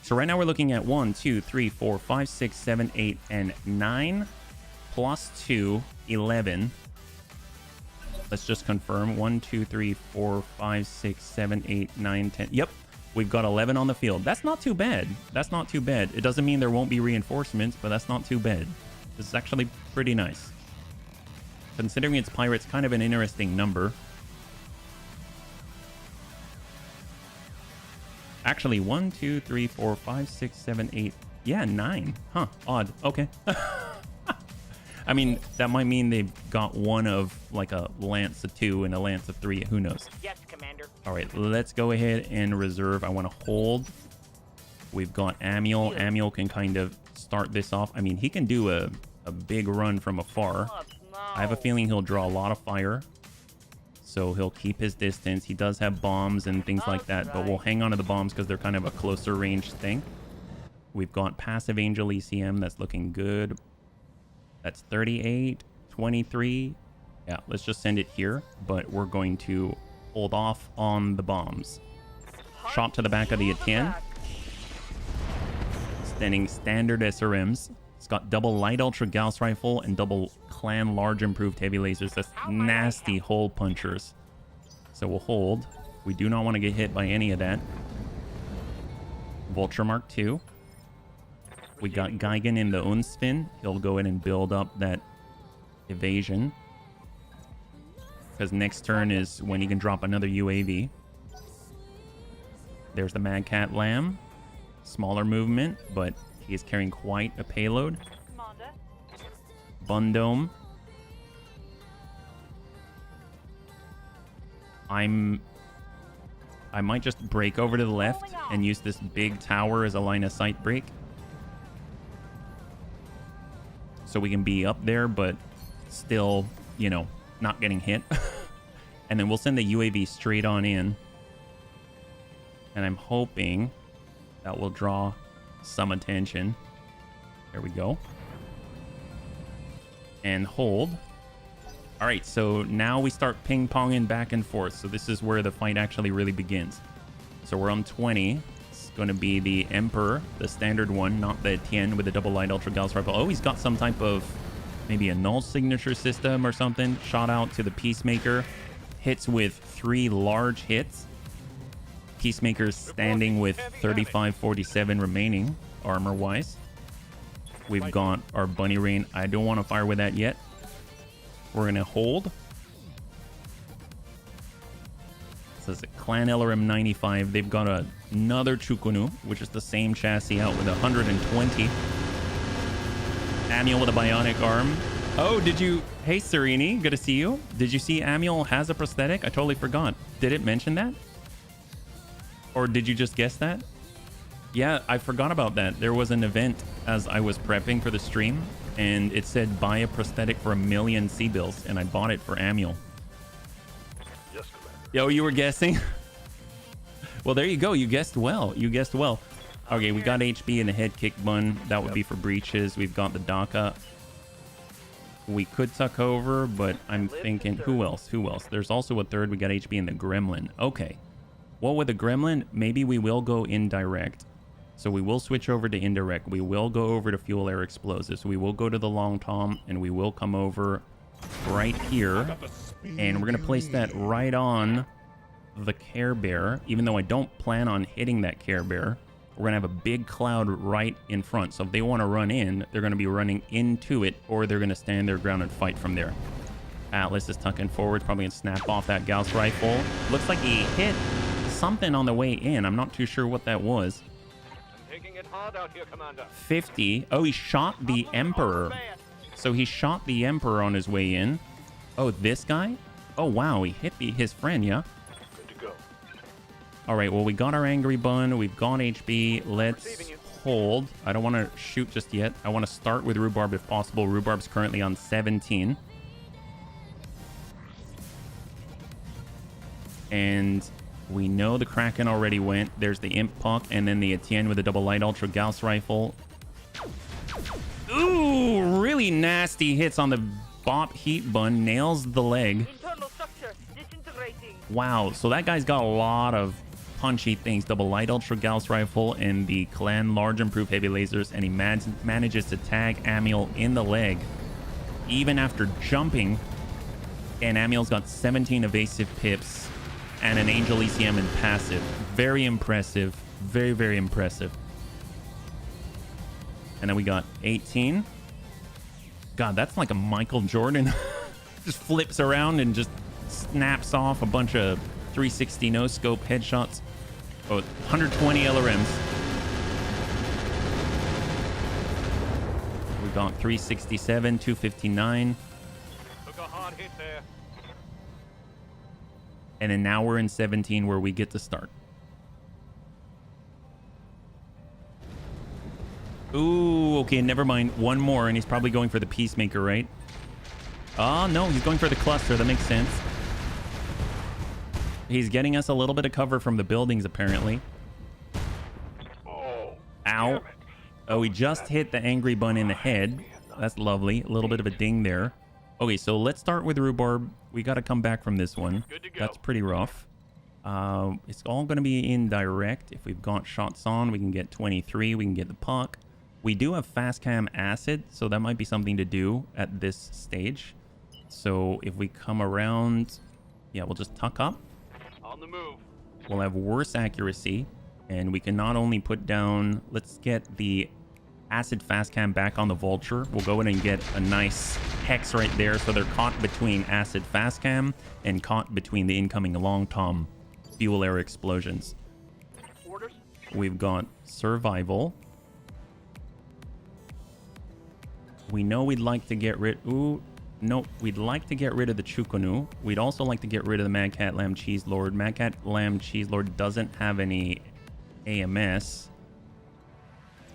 So right now we're looking at 1, 2, 3, 4, 5, 6, 7, 8, and 9. Plus 2, 11. Let's just confirm. 1, 2, 3, 4, 5, 6, 7, 8, 9, 10. Yep. We've got 11 on the field. That's not too bad. That's not too bad. It doesn't mean there won't be reinforcements, but that's not too bad. This is actually pretty nice. Considering it's pirates, kind of an interesting number. Actually, 1, 2, 3, 4, 5, 6, 7, 8. Yeah, 9. Huh. Odd. Okay. I mean, that might mean they've got one of like a Lance of 2 and a Lance of 3. Who knows? Yes, Commander. All right, let's go ahead and reserve. I want to hold. We've got Amiel. Amiel can kind of start this off. I mean, he can do a big run from afar. I have a feeling he'll draw a lot of fire. So he'll keep his distance. He does have bombs and things like that, but we'll hang on to the bombs because they're kind of a closer range thing. We've got passive Angel ECM. That's looking good. That's 38, 23. Yeah, let's just send it here, but we're going to hold off on the bombs. Shot to the back of the Etienne. Standing standard SRMs. It's got double light ultra Gauss rifle and double clan large improved heavy lasers. That's nasty hole punchers. So we'll hold. We do not want to get hit by any of that. Vulture Mark II. We got Geigen in the Unspin. He'll go in and build up that evasion. Because next turn is when he can drop another UAV. There's the Mad Cat Lamb. Smaller movement, but he is carrying quite a payload. Commander. Bundome. I might just break over to the left and use this big tower as a line of sight break. So we can be up there, but still, you know, not getting hit. And then we'll send the UAV straight on in. And I'm hoping that will draw some attention. There we go. And hold. All right, so now we start ping-ponging back and forth. So this is where the fight actually really begins. So we're on 20. It's going to be the Emperor, the standard one, not the Etienne with the double light ultra Gauss rifle. Oh, he's got some type of maybe a null signature system or something. Shot out to the Peacemaker. Hits with 3 large hits. Peacemaker's standing with 3547 remaining armor-wise. We've got our Bunny Rain. I don't want to fire with that yet. We're going to hold. This is a Clan LRM 95. They've got another Chukunu, which is the same chassis out with 120. Amiel with a bionic arm. Oh, did you... Hey, Serini, good to see you. Did you see Amiel has a prosthetic? I totally forgot. Did it mention that? Or did you just guess that? Yeah, I forgot about that. There was an event as I was prepping for the stream, and it said buy a prosthetic for 1 million C-bills, and I bought it for Amiel. Yes, Commander. Yo, you were guessing? Well, there you go. You guessed well. You guessed well. Okay, we got HB and a head kick bun. That would be for breaches. We've got the DACA. We could tuck over, but I'm thinking, who else? Who else? There's also a third. We got HB and the Gremlin. Okay. Well, with the Gremlin, maybe we will go indirect. So we will switch over to indirect. We will go over to fuel air explosives. We will go to the Long Tom, and we will come over right here. And we're going to place that right on the Care Bear. Even though I don't plan on hitting that Care Bear, we're going to have a big cloud right in front. So if they want to run in, they're going to be running into it, or they're going to stand their ground and fight from there. Atlas is tucking forward. Probably going to snap off that Gauss rifle. Looks like he hit something on the way in. I'm not too sure what that was. Taking it hard out here, Commander. 50. Oh, he shot the Emperor. So he shot the Emperor on his way in. Oh, this guy? Oh, wow. He hit his friend, yeah? Good to go. All right, well, we got our Angry Bun. We've got HB. Let's hold. I don't want to shoot just yet. I want to start with Rhubarb if possible. Rhubarb's currently on 17. And we know the Kraken already went. There's the Imp Puck and then the Etienne with a double light ultra Gauss rifle. Ooh, really nasty hits on the Bop Heat Bun. Nails the leg. Internal structure disintegrating. Wow, so that guy's got a lot of punchy things. Double light ultra Gauss rifle and the Clan large improved heavy lasers, and he manages to tag Amiel in the leg even after jumping. And Amiel's got 17 evasive pips and an Angel ECM in passive. Very impressive. Very, very impressive. And then we got 18. God, that's like a Michael Jordan. Just flips around and just snaps off a bunch of 360 no scope headshots. Oh, 120 LRMs. We got 367, 259. Took a hard hit there. And then now we're in 17 where we get to start. Ooh, okay, never mind. One more, and he's probably going for the Peacemaker, right? Oh, no, he's going for the cluster. That makes sense. He's getting us a little bit of cover from the buildings, apparently. Ow. Oh, he just hit the Angry Bun in the head. That's lovely. A little bit of a ding there. Okay, so let's start with Rhubarb. We got to come back from this one. That's pretty rough. It's all going to be indirect. If we've got shots on, we can get 23. We can get the puck. We do have fast cam acid, so that might be something to do at this stage. So if we come around, yeah, we'll just tuck up. On the move. We'll have worse accuracy, and we can not only put down, let's get the acid fast cam back on the Vulture. We'll go in and get a nice hex right there, so they're caught between acid fast cam and caught between the incoming long tom fuel air explosions. Orders. We've got survival. We know we'd like to get rid... Ooh, no, we'd like to get rid of the Chukunu. We'd also like to get rid of the Mad Cat Lamb Cheese Lord. Mad Cat Lamb Cheese Lord doesn't have any AMS.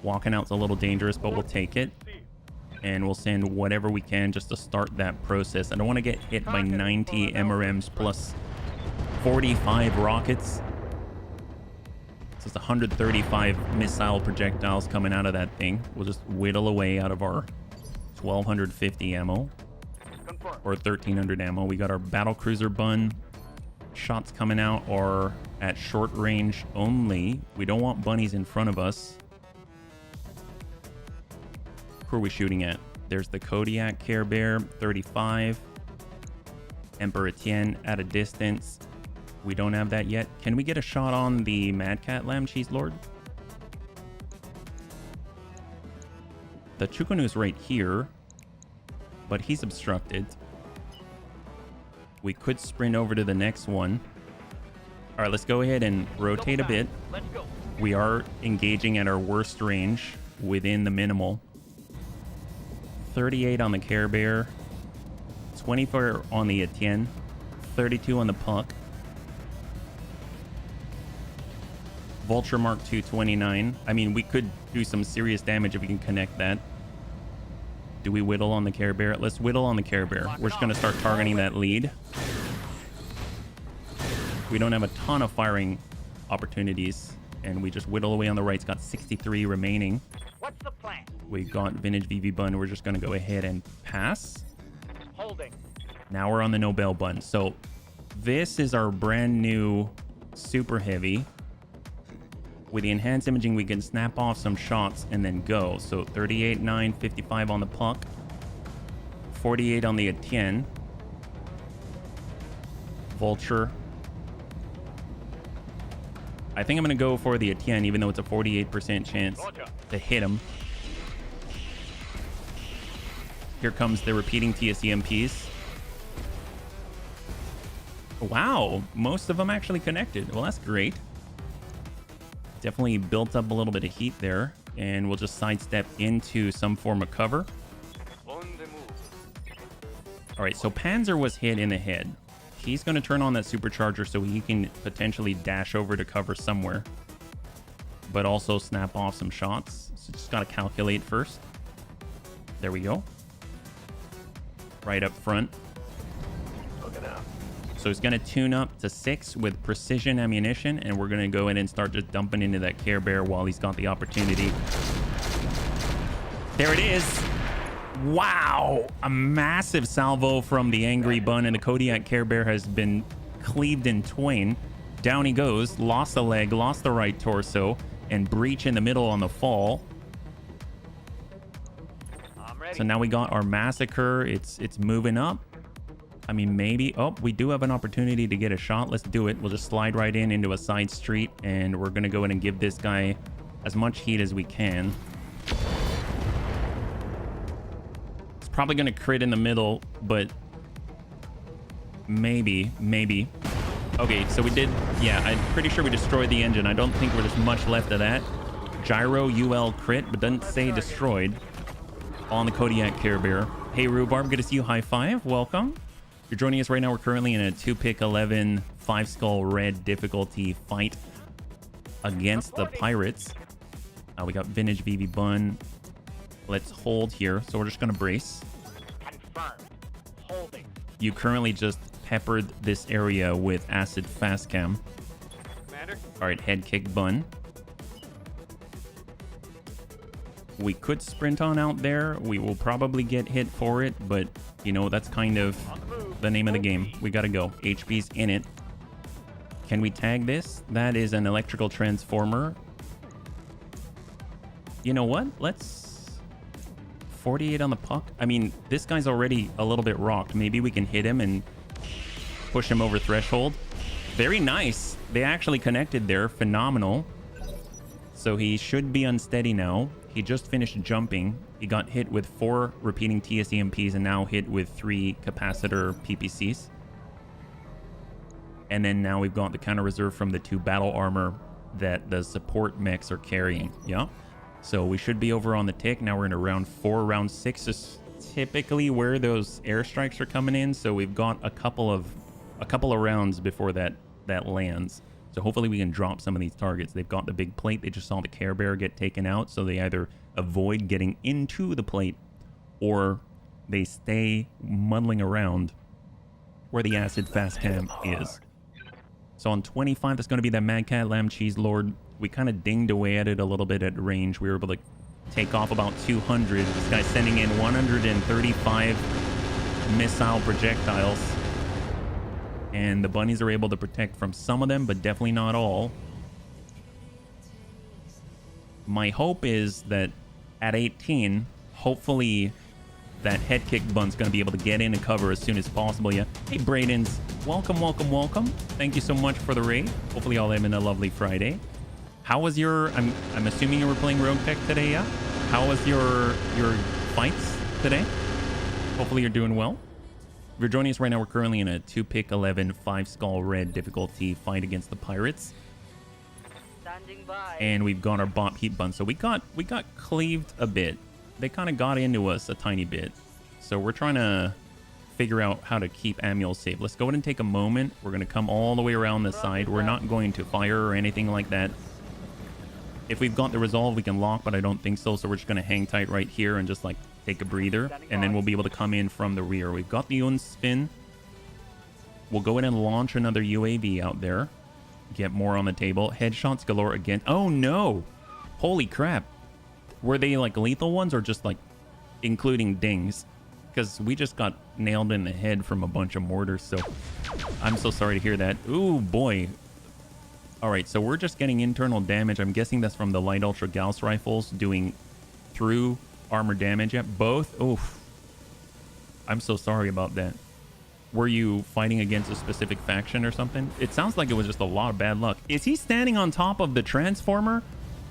Walking out's a little dangerous, but we'll take it. And we'll send whatever we can just to start that process. I don't want to get hit by 90 MRMs plus 45 rockets. So it's 135 missile projectiles coming out of that thing. We'll just whittle away out of our 1250 ammo. Or 1300 ammo. We got our battle cruiser bun. Shots coming out are at short range only. We don't want bunnies in front of us. Who are we shooting at? There's the Kodiak Care Bear, 35. Emperor Etienne at a distance. We don't have that yet. Can we get a shot on the Mad Cat Lamb Cheese Lord? The Chukunu's right here, but he's obstructed. We could sprint over to the next one. All right, let's go ahead and rotate a bit. Let's go. We are engaging at our worst range within the minimal. 38 on the Care Bear, 24 on the Etienne, 32 on the Puck. Vulture Mark II, 29. I mean, we could do some serious damage if we can connect that. Do we whittle on the Care Bear? Let's whittle on the Care Bear. We're just going to start targeting that lead. We don't have a ton of firing opportunities, and we just whittle away on the right. It's got 63 remaining. What's the plan? We got Vintage VV Bun. We're just going to go ahead and pass. Holding. Now we're on the Nobel Bun. So this is our brand new super heavy. With the enhanced imaging, we can snap off some shots and then go. So 38, 9, 55 on the Puck. 48 on the Etienne. Vulture. I think I'm going to go for the Etienne, even though it's a 48% chance to hit him. Here comes the repeating TSEMPs. Wow, most of them actually connected. Well, that's great. Definitely built up a little bit of heat there, and we'll just sidestep into some form of cover. On the move. All right, so Panzer was hit in the head. He's going to turn on that supercharger so he can potentially dash over to cover somewhere. but also snap off some shots. So just got to calculate first. There we go. Right up front. Looking out. So he's going to tune up to 6 with precision ammunition, and we're going to go in and start just dumping into that Care Bear while he's got the opportunity. There it is. Wow. A massive salvo from the Angry Bun, and the Kodiak Care Bear has been cleaved in twain. Down he goes. Lost a leg, lost the right torso, and breach in the middle on the fall. I'm ready. So now we got our massacre. It's moving up. I mean, maybe. Oh, we do have an opportunity to get a shot. Let's do it. We'll just slide right in into a side street, and we're going to go in and give this guy as much heat as we can. It's probably going to crit in the middle, but maybe. Okay, so we did. Yeah, I'm pretty sure we destroyed the engine. I don't think there's much left of that. Gyro UL crit, but doesn't say destroyed on the Kodiak Care Bear. Hey, Rhubarb, good to see you. High five. Welcome. If you're joining us right now, we're currently in a 2-pick 11 5-skull red difficulty fight against the pirates. We got Vintage VV Bun. Let's hold here. So we're just going to brace. Confirm. Holding. You currently just peppered this area with acid fast cam. Commander. All right, head kick Bun. We could sprint on out there. We will probably get hit for it, but you know, that's kind of the name of the game. We got to go. HP's in it. Can we tag this? That is an electrical transformer. You know what? Let's 48 on the puck. I mean, this guy's already a little bit rocked. Maybe we can hit him and push him over threshold. Very nice. They actually connected there. Phenomenal. So he should be unsteady now. He just finished jumping. He got hit with 4 repeating TSEMPs and now hit with 3 capacitor PPCs. And then now we've got the counter reserve from the 2 battle armor that the support mechs are carrying. Yeah. So we should be over on the tick. Now we're in round 4. Round 6 is typically where those airstrikes are coming in. So we've got a couple of rounds before that lands. So hopefully we can drop some of these targets. They've got the big plate. They just saw the Care Bear get taken out. So they either avoid getting into the plate or they stay muddling around where the acid fast cam is. So on 25, that's going to be that Mad Cat Lamb Cheese Lord. We kind of dinged away at it a little bit at range. We were able to take off about 200. This guy's sending in 135 missile projectiles. And the bunnies are able to protect from some of them, but definitely not all. My hope is that at 18, hopefully that head kick bun's going to be able to get in and cover as soon as possible. Yeah. Hey, Braden's. Welcome. Thank you so much for the raid. Hopefully y'all having a lovely Friday. How was your... I'm assuming you were playing Roguetech today, yeah? How was your fights today? Hopefully you're doing well. If you're joining us right now, we're currently in a 2-pick 11 5-skull red difficulty fight against the pirates. Standing by. And we've got our bot heat bun. So we got cleaved a bit. They kind of got into us a tiny bit. So we're trying to figure out how to keep Amiel safe. Let's go ahead and take a moment. We're going to come all the way around the side. We're not going to fire or anything like that. If we've got the resolve, we can lock, but I don't think so. So we're just going to hang tight right here and just like take a breather, and then we'll be able to come in from the rear. We've got the unspin. We'll go in and launch another UAV out there. Get more on the table. Headshots galore again. Oh no! Holy crap! Were they like lethal ones or just like including dings? Because we just got nailed in the head from a bunch of mortars. So I'm so sorry to hear that. Ooh boy. All right, so we're just getting internal damage. I'm guessing that's from the light ultra Gauss rifles doing through armor damage at both. Oof. I'm so sorry about that. Were you fighting against a specific faction or something? It sounds like it was just a lot of bad luck. Is he standing on top of the transformer?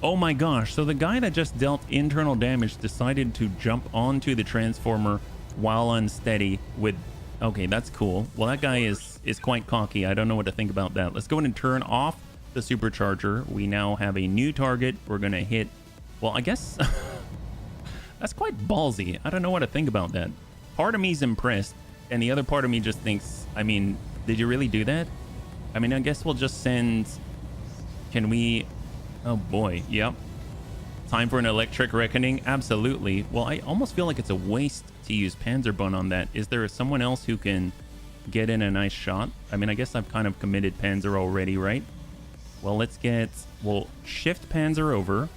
Oh my gosh. So the guy that just dealt internal damage decided to jump onto the transformer while unsteady with... Okay, that's cool. Well, that guy is quite cocky. I don't know what to think about that. Let's go ahead and turn off the supercharger. We now have a new target. We're going to hit... Well, I guess... That's quite ballsy. I don't know what to think about that. Part of me's impressed, and the other part of me just thinks, I mean, did you really do that? I mean, I guess we'll just send... Can we Oh boy, yep. Time for an electric reckoning? Absolutely. Well, I almost feel like it's a waste to use Panzerbun on that. Is there someone else who can get in a nice shot? I mean, I guess I've kind of committed Panzer already, right? Well, we'll shift Panzer over.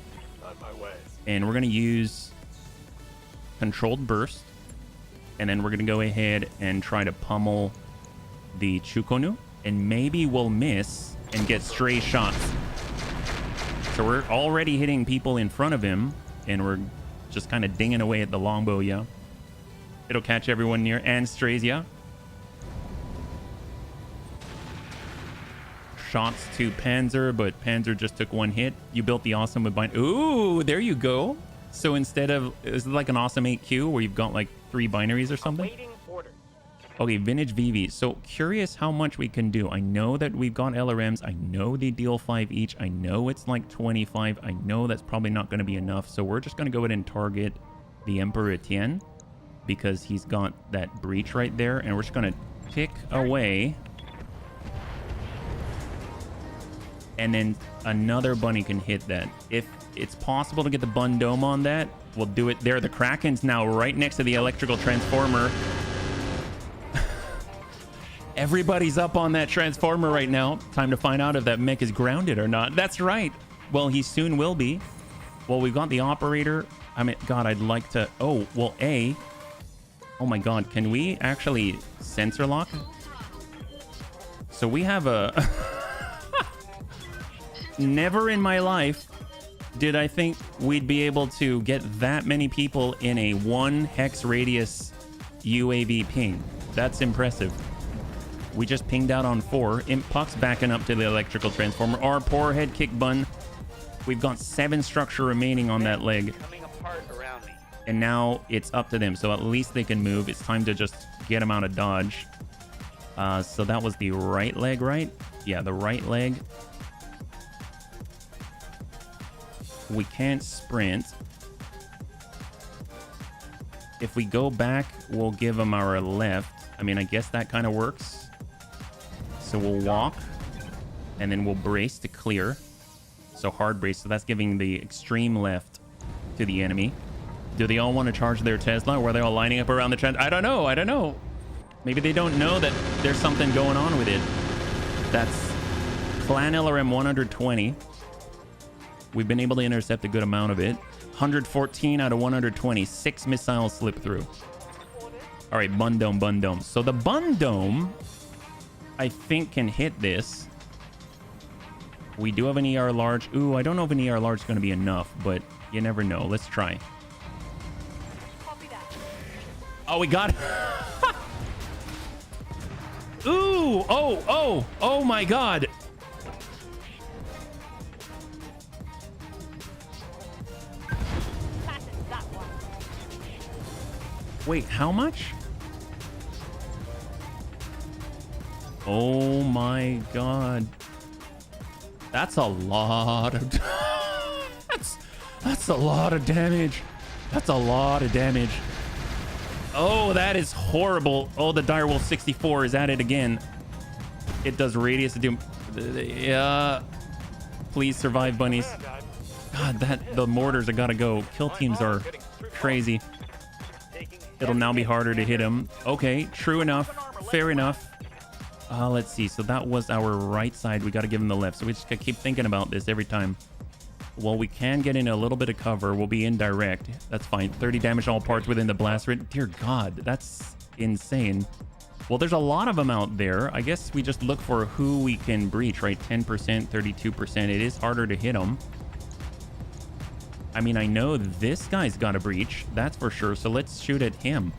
On my way. And we're going to use controlled burst. And then we're going to go ahead and try to pummel the Chukonu. And maybe we'll miss and get stray shots. So we're already hitting people in front of him. And we're just kind of dinging away at the longbow, yeah. It'll catch everyone near and strays, yeah. Shots to Panzer, but Panzer just took one hit. You built the awesome with bind. Ooh, there you go. So instead of, is it like an awesome 8Q where you've got like 3 binaries or something? Awaiting orders. Okay, vintage VV. So curious how much we can do. I know that we've got LRMs. I know they deal 5 each. I know it's like 25. I know that's probably not going to be enough. So we're just going to go ahead and target the Emperor Etienne because he's got that breach right there. And we're just going to tick away. And then another bunny can hit that. If it's possible to get the Bun Dome on that, we'll do it there. The Kraken's now right next to the electrical transformer. Everybody's up on that transformer right now. Time to find out if that mech is grounded or not. That's right. Well, he soon will be. Well, we've got the operator. I mean, God, I'd like to... Oh, well, oh my God. Can we actually sensor lock? So we have a... Never in my life did I think we'd be able to get that many people in a 1 hex radius UAV ping. That's impressive. We just pinged out on 4. Imp Puck's backing up to the electrical transformer. Our poor head kick bun. We've got 7 structure remaining on that leg. Coming apart around me. And now it's up to them. So at least they can move. It's time to just get them out of dodge. So that was the right leg, right? Yeah, the right leg. We can't sprint. If we go back, we'll give them our left. I mean, I guess that kind of works. So we'll walk, and then we'll brace to clear. So hard brace. So that's giving the extreme left to the enemy. Do they all want to charge their Tesla, or are they all lining up around the trend? I don't know. I don't know. Maybe they don't know that there's something going on with it. That's Clan LRM 120. We've been able to intercept a good amount of it. 114 out of 120. 6 missiles slip through. All right, Bun Dome, Bun Dome. So the Bun Dome, I think, can hit this. We do have an ER large. Ooh, I don't know if an ER large is going to be enough, but you never know. Let's try. Oh, we got it. Ooh, oh my God. Wait, how much? Oh my God. That's a lot of... that's a lot of damage. That's a lot of damage. Oh, that is horrible. Oh, the Direwolf 64 is at it again. It does radius of doom. Yeah. Please survive, bunnies. God, the mortars have got to go. Kill teams are crazy. It'll now be harder to hit him. Okay, true enough. Fair enough. Let's see. So that was our right side. We got to give him the left. So we just got to keep thinking about this every time. Well, we can get in a little bit of cover. We'll be indirect. That's fine. 30 damage all parts within the blast rate. Dear God, that's insane. Well, there's a lot of them out there. I guess we just look for who we can breach, right? 10%, 32%. It is harder to hit them. I mean, I know this guy's got a breach. That's for sure. So let's shoot at him.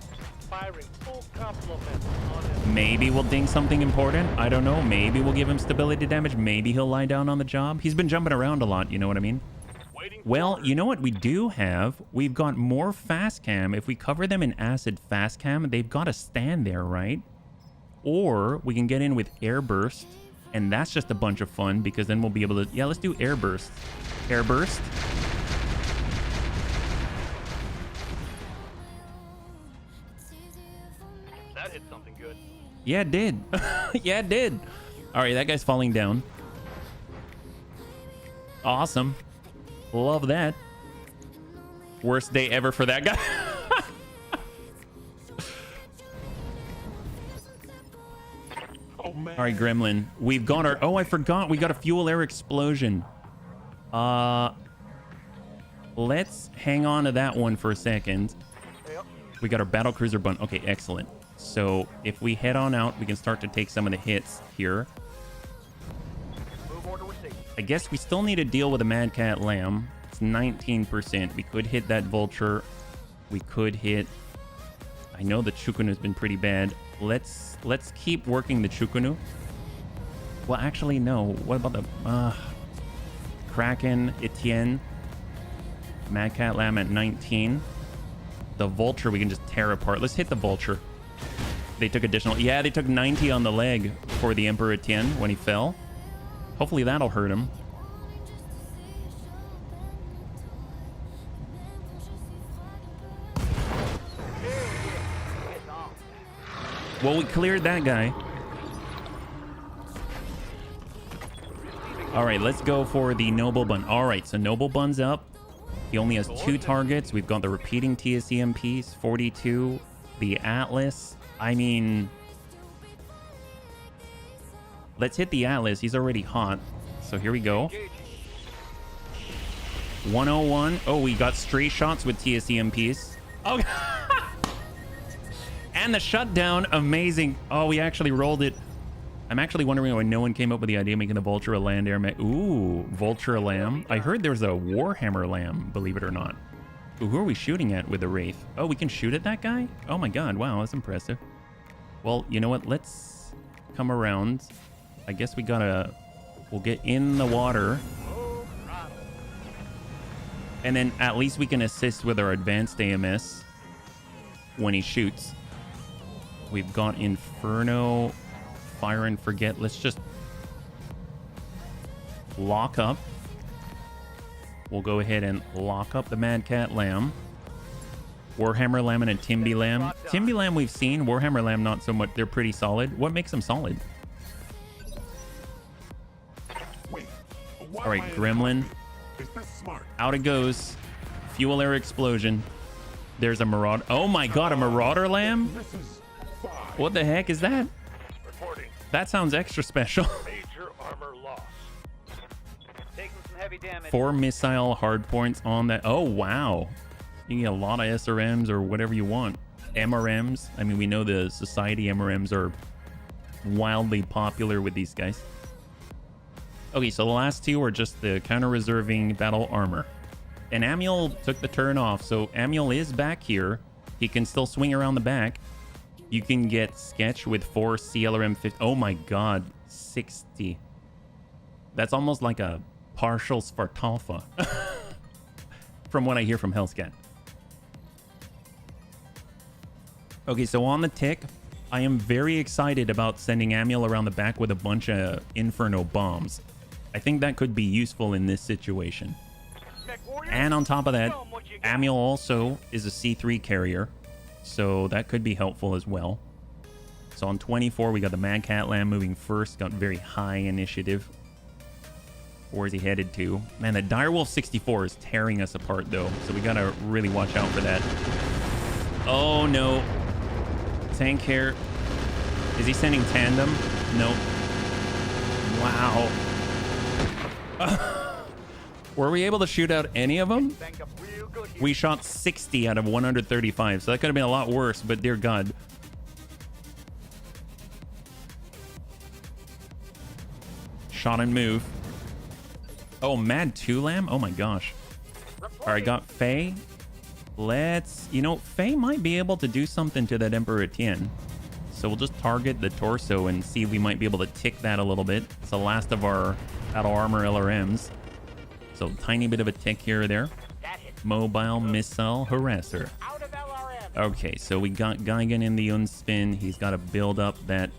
Firing full complement on him. Maybe we'll ding something important. I don't know. Maybe we'll give him stability damage. Maybe he'll lie down on the job. He's been jumping around a lot. You know what I mean? Well, you know what we do have? We've got more fast cam. If we cover them in acid fast cam, they've got to stand there, right? Or we can get in with air burst. And that's just a bunch of fun because then we'll be able to... Yeah, let's do air burst. Air burst. That hit something good. Yeah, it did. Yeah, it did. All right, that guy's falling down. Awesome. Love that. Worst day ever for that guy. Oh man. All right, Gremlin. We've got our... Oh, I forgot. We got a fuel air explosion. Let's hang on to that one for a second. We got our battle cruiser bun. Okay, excellent. So if we head on out, we can start to take some of the hits here. Move order received. I guess we still need to deal with a Mad Cat Lamb. It's 19%. We could hit that vulture. We could hit... I know the Chukunu has been pretty bad. Let's keep working the Chukunu. Well, actually, no. What about the Kraken, Etienne, Mad Cat Lamb at 19. The vulture we can just tear apart. Let's hit the vulture. They took additional... Yeah, they took 90 on the leg for the Emperor Etienne when he fell. Hopefully that'll hurt him. Well, we cleared that guy. All right, let's go for the Noble Bun. All right, so Noble Bun's up. He only has 2 targets. We've got the repeating TSEMPs, 42. The Atlas. I mean... Let's hit the Atlas. He's already hot. So here we go. 101. Oh, we got straight shots with TSEMPs. Oh, and the shutdown. Amazing. Oh, we actually rolled it. I'm actually wondering why no one came up with the idea of making the Vulture a land air mech. Ooh, Vulture Lamb. I heard there's a Warhammer Lamb, believe it or not. Ooh, who are we shooting at with the Wraith? Oh, we can shoot at that guy? Oh my god, wow, that's impressive. Well, you know what? Let's come around. I guess we gotta... We'll get in the water. And then at least we can assist with our advanced AMS when he shoots. We've got Inferno, Fire and Forget. Let's just lock up. We'll go ahead and lock up the Mad Cat Lamb. Warhammer Lamb and a Timby Lamb. Timby Lamb we've seen. Warhammer Lamb not so much. They're pretty solid. What makes them solid? Wait, All right, Gremlin. Is this smart? Out it goes. Fuel air explosion. There's a Marauder. Oh my god, a Marauder Lamb? This is 5. What the heck is that? Reporting. That sounds extra special. Major armor loss. Taking some heavy damage. 4 missile hard points on that. Oh, wow. You can get a lot of SRMs or whatever you want. MRMs. I mean, we know the Society MRMs are wildly popular with these guys. Okay, so the last 2 are just the counter-reserving battle armor. And Amiel took the turn off, so Amiel is back here. He can still swing around the back. You can get Sketch with 4 CLRM 50. Oh my god, 60. That's almost like a partial Svartalfa. From what I hear from Hellscat. Okay, so on the tick, I am very excited about sending Amiel around the back with a bunch of Inferno bombs. I think that could be useful in this situation. And on top of that, Amiel also is a C3 carrier, so that could be helpful as well. So on 24, we got the Mad Cat Lamb moving first, got very high initiative. Where's he headed to? Man, the Direwolf 64 is tearing us apart, though, so we gotta really watch out for that. Oh, no. Tank hair. Is he sending tandem? Nope. Wow. Were we able to shoot out any of them? We shot 60 out of 135, so that could have been a lot worse, but dear God. Shot and move. Oh, Mad 2 Lamb? Oh my gosh. All right, got Faye. Let's... You know, Faye might be able to do something to that Emperor Etienne. So we'll just target the torso and see if we might be able to tick that a little bit. It's the last of our battle armor LRMs. So tiny bit of a tick here or there. Mobile missile harasser. Okay, so we got Geigen in the unspin. He's got to build up that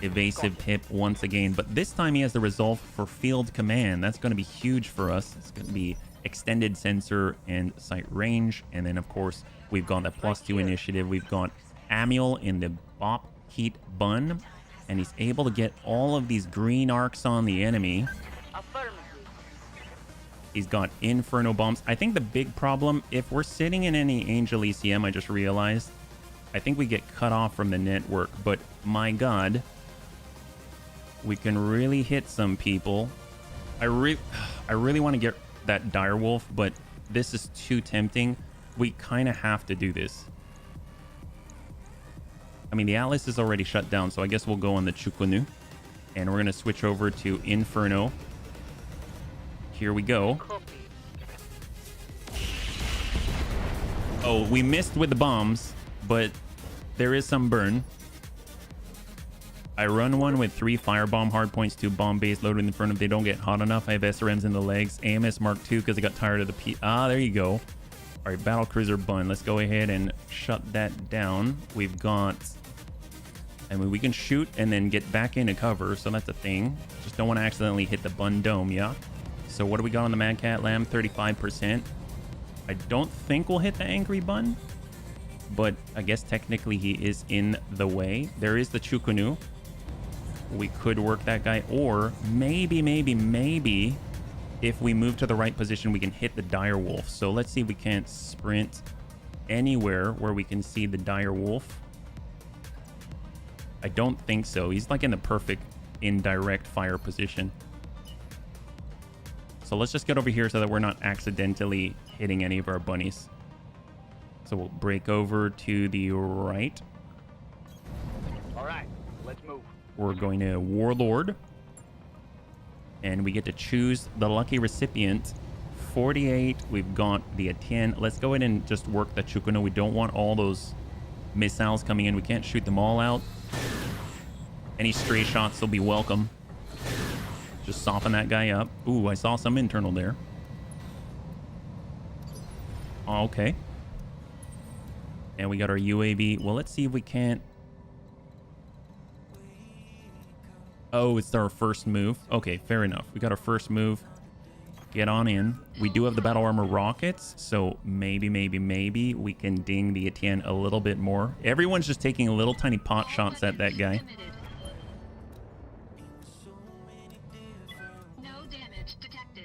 evasive hip once again, but this time he has the resolve for field command. That's going to be huge for us. It's going to be extended sensor and sight range, and then of course we've got that +2 initiative. We've got Amiel in the Bop Heat Bun, and he's able to get all of these green arcs on the enemy. He's got Inferno bombs. I think the big problem, if we're sitting in any Angel ECM, I just realized, I think we get cut off from the network. But my God, we can really hit some people. I really want to get that direwolf, but this is too tempting. We kind of have to do this. I mean, the Atlas is already shut down, so I guess we'll go on the Chukunu. And we're going to switch over to Inferno. Here we go. Copy. Oh, we missed with the bombs, but there is some burn. I run one with 3 firebomb hardpoints, 2 bomb base loaded in front of. They don't get hot enough. I have SRMs in the legs. AMS Mark II because I got tired of the P. Ah, there you go. All right, battle cruiser bun. Let's go ahead and shut that down. We've got. I mean, we can shoot and then get back into cover, so that's a thing. Just don't want to accidentally hit the bun dome, yeah? So what do we got on the Mad Cat Lamb? 35%. I don't think we'll hit the Angry Bun, but I guess technically he is in the way. There is the Chukunu. We could work that guy, or maybe, if we move to the right position, we can hit the Dire Wolf. So let's see if we can't sprint anywhere where we can see the Dire Wolf. I don't think so. He's like in the perfect indirect fire position. So let's just get over here so that we're not accidentally hitting any of our bunnies. So we'll break over to the right. All right, let's move. We're going to Warlord. And we get to choose the lucky recipient. 48. We've got the Etienne. Let's go ahead and just work the Chukunu. We don't want all those missiles coming in. We can't shoot them all out. Any stray shots will be welcome. Just soften that guy up. Ooh, I saw some internal there. Okay. And we got our UAV. Well, let's see if we can't. Oh, it's our first move. Okay, fair enough. We got our first move. Get on in. We do have the battle armor rockets, so maybe we can ding the Etienne a little bit more. Everyone's just taking a little tiny pot shots at that guy.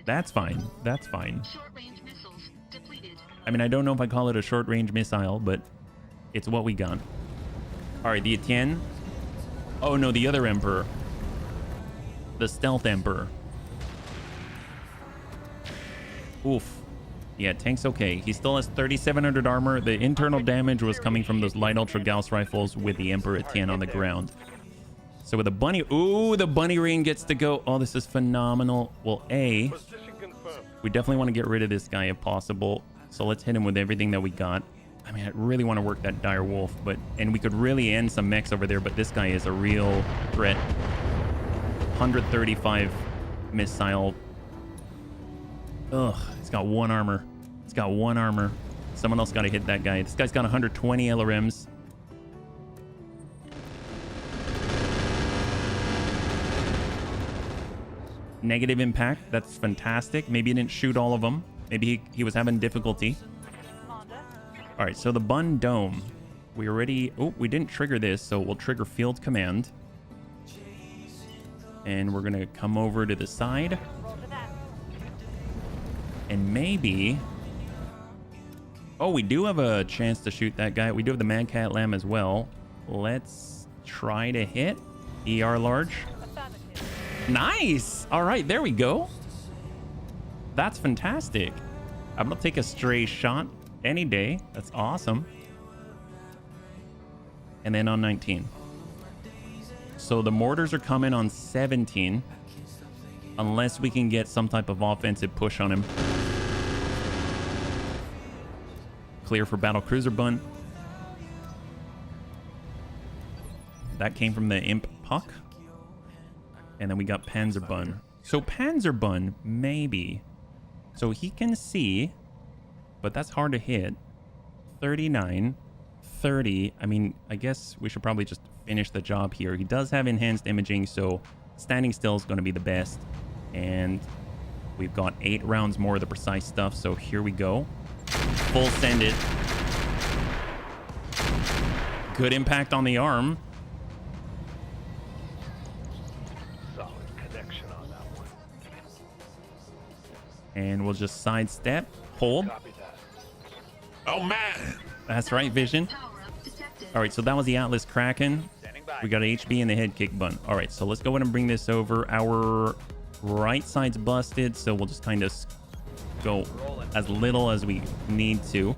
That's fine. That's fine. Short-range missiles depleted. I mean, I don't know if I call it a short-range missile, but it's what we got. All right, the Etienne. Oh, no, the other Emperor. The Stealth Emperor. Oof. Yeah, tank's okay. He still has 3,700 armor. The internal damage was coming from those light ultra Gauss rifles with the Emperor Etienne on the ground. So with the bunny, ooh, the bunny ring gets to go. Oh, this is phenomenal. Well, we definitely want to get rid of this guy if possible. So let's hit him with everything that we got. I mean, I really want to work that Dire Wolf, and we could really end some mechs over there, but this guy is a real threat. 135 missile. Ugh, it's got 1 armor. It's got 1 armor. Someone else got to hit that guy. This guy's got 120 LRMs. Negative impact. That's fantastic. Maybe he didn't shoot all of them. Maybe he was having difficulty. All right, so the Bun Dome. We already... Oh, we didn't trigger this, so we'll trigger Field Command. And we're going to come over to the side. And maybe... Oh, we do have a chance to shoot that guy. We do have the Mad Cat Lamb as well. Let's try to hit. ER large. Nice. All right, there we go. That's fantastic. I'm gonna take a stray shot any day. That's awesome. And then on 19. So the mortars are coming on 17. Unless we can get some type of offensive push on him. Clear for battle cruiser bun. That came from the Imp Puck. And then we got Panzerbun. So Panzerbun, maybe. So he can see, but that's hard to hit. 39, 30. I mean, I guess we should probably just finish the job here. He does have enhanced imaging, so standing still is going to be the best. And we've got 8 rounds more of the precise stuff, so here we go. Full send it. Good impact on the arm. And we'll just sidestep, hold. Copy that. Oh man! That's right, Vision. Power up detected. All right, so that was the Atlas Kraken. Standing by. We got HB and the head kick button. All right, so let's go ahead and bring this over. Our right side's busted, so we'll just kind of go as little as we need to.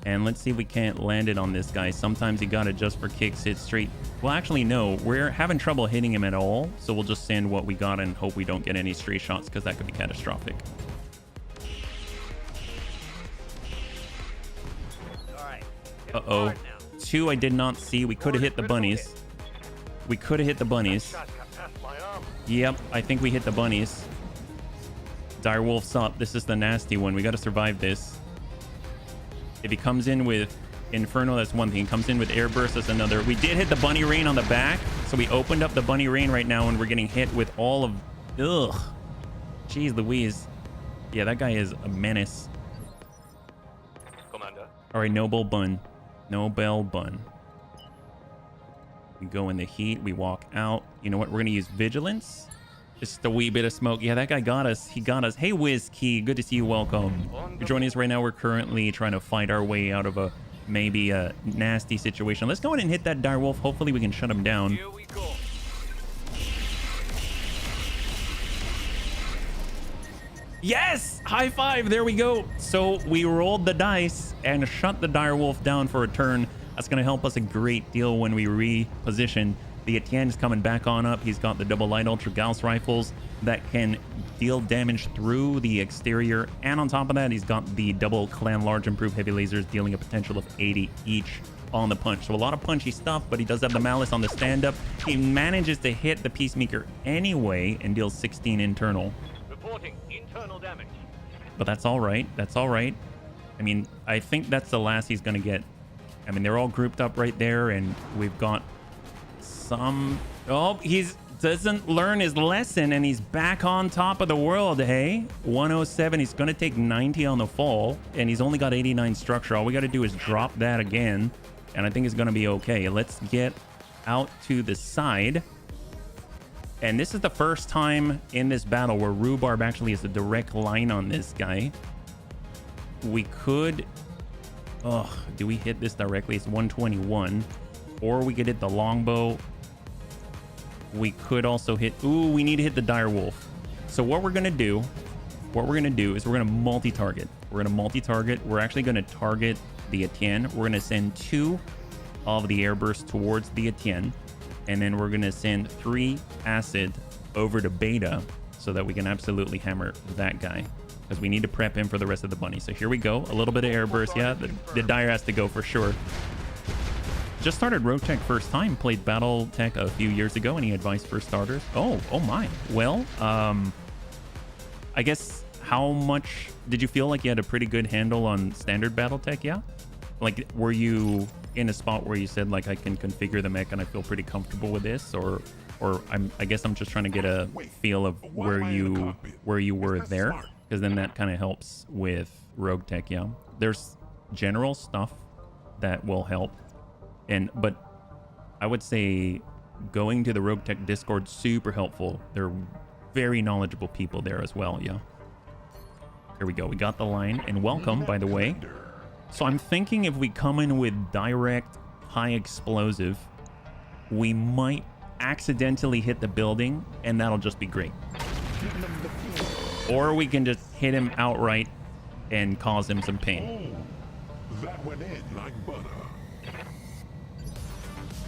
And let's see if we can't land it on this guy. Sometimes you got it just for kicks, hit straight. Well, actually, no. We're having trouble hitting him at all. So we'll just send what we got and hope we don't get any stray shots because that could be catastrophic. All right. Hit him Uh-oh. hard now. 2 I did not see. We could have hit the bunnies. We could have hit the bunnies. Shot got past my arm. Yep, I think we hit the bunnies. Direwolf's up. This is the nasty one. We got to survive this. If he comes in with Inferno, that's one thing. He comes in with Air Burst, that's another. We did hit the Bunny Rain on the back. So we opened up the Bunny Rain right now, and we're getting hit with all of... Ugh. Jeez Louise. Yeah, that guy is a menace. Commander. All right, Noble Bun. Nobel Bun. We go in the heat. We walk out. You know what? We're going to use Vigilance. Just a wee bit of smoke. Yeah, that guy got us. He got us. Hey, WizKey. Good to see you. Welcome. You're joining us right now. We're currently trying to fight our way out of a maybe a nasty situation. Let's go ahead and hit that direwolf. Hopefully we can shut him down. Here we go. Yes! High five. There we go. So we rolled the dice and shut the direwolf down for a turn. That's going to help us a great deal when we reposition. The Etienne is coming back on up. He's got the double light ultra Gauss rifles that can deal damage through the exterior. And on top of that, he's got the double clan large improved heavy lasers dealing a potential of 80 each on the punch. So a lot of punchy stuff, but he does have the malice on the stand-up. He manages to hit the Peacemaker anyway and deals 16 internal. Reporting internal damage. But that's all right. That's all right. I mean, I think that's the last he's going to get. I mean, they're all grouped up right there, and we've got some... Oh, he's doesn't learn his lesson, and he's back on top of the world, hey? 107. He's going to take 90 on the fall, and he's only got 89 structure. All we got to do is drop that again, and I think it's going to be okay. Let's get out to the side. And this is the first time in this battle where Rhubarb actually has a direct line on this guy. We could... Oh, do we hit this directly? It's 121. Or we could hit the longbow. We could also hit... Ooh, we need to hit the direwolf. So what we're going to do... What we're going to do is we're going to multi-target. We're going to multi-target. We're actually going to target the Etienne. We're going to send 2 of the airbursts towards the Etienne. And then we're going to send 3 acid over to Beta so that we can absolutely hammer that guy. Because we need to prep him for the rest of the bunny. So here we go. A little bit of airburst. Yeah, the dire has to go for sure. Just started Roguetech first time. Played Battletech a few years ago. Any advice for starters? Oh my. Well, I guess how much did you feel like you had a pretty good handle on standard Battletech? Yeah. Like, were you in a spot where you said like I can configure the mech and I feel pretty comfortable with this, or I guess I'm just trying to get a feel of where you were there, because then that kind of helps with Roguetech. Yeah, there's general stuff that will help, but I would say going to the Roguetech Discord, super helpful. They're very knowledgeable people there as well. Yeah, here we go. We got the line, and welcome, by the way. So I'm thinking if we come in with direct high explosive, we might accidentally hit the building, and that'll just be great. Or we can just hit him outright and cause him some pain. Oh, that went in like butter.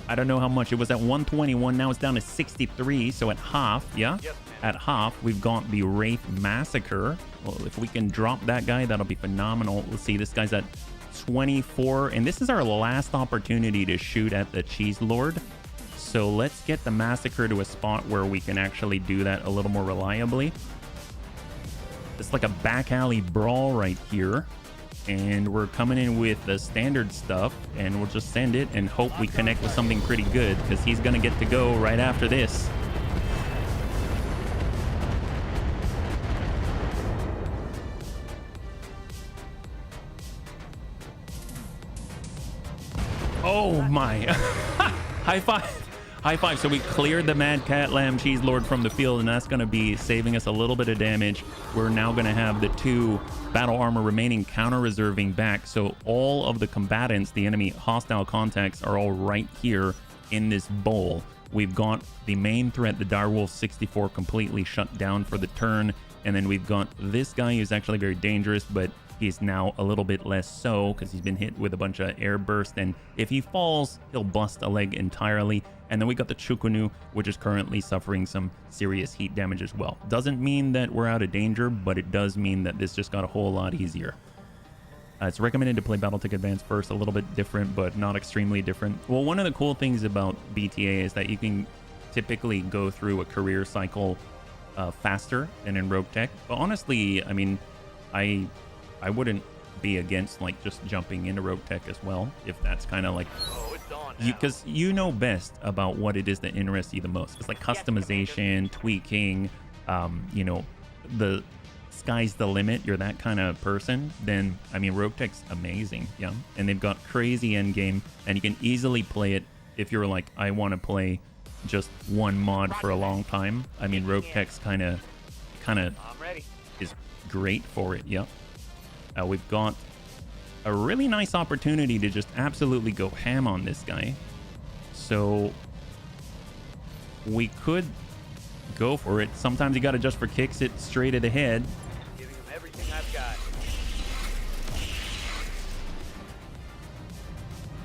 I don't know how much. It was at 121. Now it's down to 63. So at half, yeah? Yes, at half, we've got the Wraith Massacre. Well, if we can drop that guy, that'll be phenomenal. Let's see. This guy's at 24. And this is our last opportunity to shoot at the Cheese Lord. So let's get the Massacre to a spot where we can actually do that a little more reliably. It's like a back alley brawl right here. And we're coming in with the standard stuff, and we'll just send it and hope we connect with something pretty good, because he's going to get to go right after this. Oh my. High five. High five. So we cleared the Mad Cat Lamb Cheese Lord from the field, and that's going to be saving us a little bit of damage. We're now going to have the 2 battle armor remaining counter reserving back. So all of the combatants, the enemy hostile contacts, are all right here in this bowl. We've got the main threat, the Direwolf 64, completely shut down for the turn. And then we've got this guy who's actually very dangerous, but he's now a little bit less so because he's been hit with a bunch of air burst. And if he falls, he'll bust a leg entirely. And then we got the Chukunu, which is currently suffering some serious heat damage as well. Doesn't mean that we're out of danger, but it does mean that this just got a whole lot easier. It's recommended to play Battletech Advanced first, a little bit different, but not extremely different. Well, one of the cool things about BTA is that you can typically go through a career cycle faster than in Roguetech. But honestly, I mean, I wouldn't be against like just jumping into Roguetech as well, if that's kind of like, because you know best about what it is that interests you the most. It's like customization, tweaking, you know, the sky's the limit. You're that kind of person. Then I mean, Roguetech's amazing, yeah, and they've got crazy end game, and you can easily play it if you're like, I want to play just one mod for a long time. I mean, Roguetech's kind of is great for it. Yeah. We've got a really nice opportunity to just absolutely go ham on this guy. So we could go for it. Sometimes you got to just for kicks it straight at the head. Giving him everything I've got.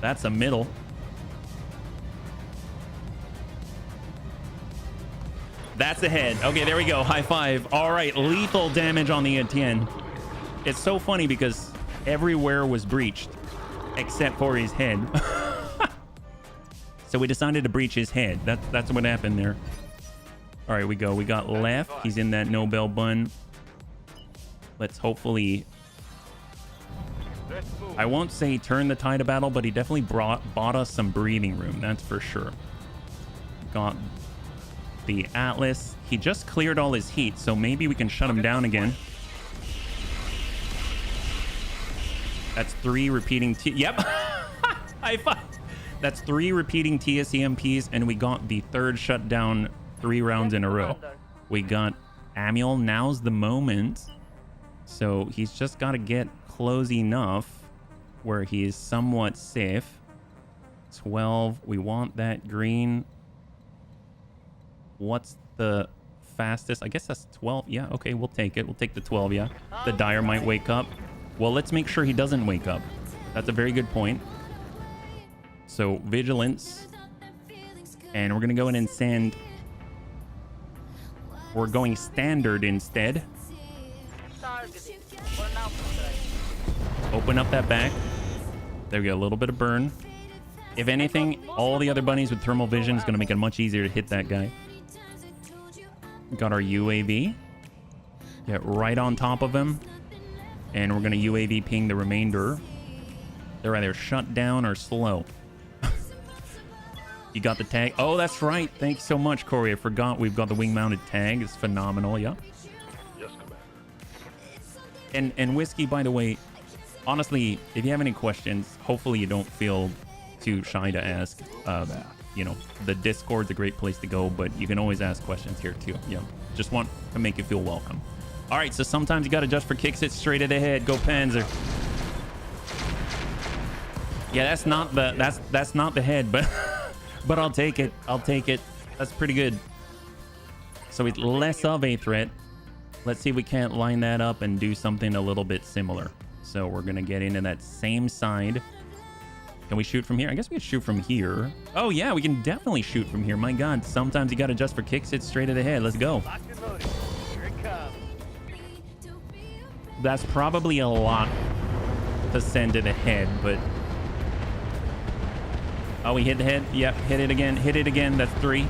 That's a middle. That's a head. Okay, there we go. High five. All right, lethal damage on the Etienne. It's so funny because everywhere was breached except for his head. So we decided to breach his head. That's what happened there. All right, we go. We got left. He's in that Nobel bun. Let's hopefully... I won't say turn the tide of battle, but he definitely bought us some breathing room. That's for sure. Got the Atlas. He just cleared all his heat, so maybe we can shut him down again. That's 3 repeating Yep. High five. That's 3 repeating TSEMPs, and we got the 3rd shutdown 3 rounds in a row. We got Amiel. Now's the moment. So he's just got to get close enough where he is somewhat safe. 12. We want that green. What's the fastest? I guess that's 12. Yeah, okay, we'll take it. We'll take the 12, yeah. The Dire might wake up. Well, let's make sure he doesn't wake up. That's a very good point. So, Vigilance. And we're going to go in and send... We're going standard instead. Open up that back. There we go, a little bit of burn. If anything, all the other bunnies with thermal vision is going to make it much easier to hit that guy. Got our UAV. Get right on top of him. And we're going to UAV ping the remainder. They're either shut down or slow. You got the tag. Oh, that's right. Thanks so much, Corey. I forgot we've got the wing-mounted tag. It's phenomenal, yeah. Yes, Commander. And Whiskey, by the way, honestly, if you have any questions, hopefully you don't feel too shy to ask. You know, the Discord's a great place to go, but you can always ask questions here too. Yeah, just want to make you feel welcome. All right, so sometimes you got to just for kicks it straight at the head. Go Panzer. Yeah, that's not the head, but but I'll take it. I'll take it. That's pretty good. So it's less of a threat. Let's see if we can't line that up and do something a little bit similar. So we're gonna get into that same side. Can we shoot from here? I guess we can shoot from here. Oh yeah, we can definitely shoot from here. My God, sometimes you got to just for kicks it straight at the head. Let's go. Locked and loaded. Here it comes. That's probably a lot to send to the head, but... Oh, we hit the head? Yep, hit it again. Hit it again. That's 3.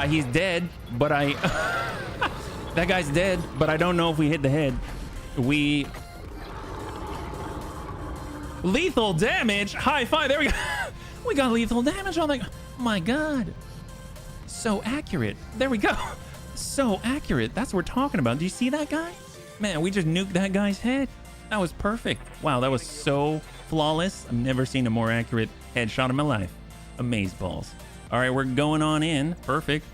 He's dead, but that guy's dead, but I don't know if we hit the head. Lethal damage. High five. There we go. We got lethal damage on the... My God. So accurate. There we go. so accurate. That's what we're talking about. Do you see that guy? Man, we just nuked that guy's head. That was perfect. Wow, that was so flawless. I've never seen a more accurate headshot in my life. Amazeballs. All right, we're going on in. Perfect.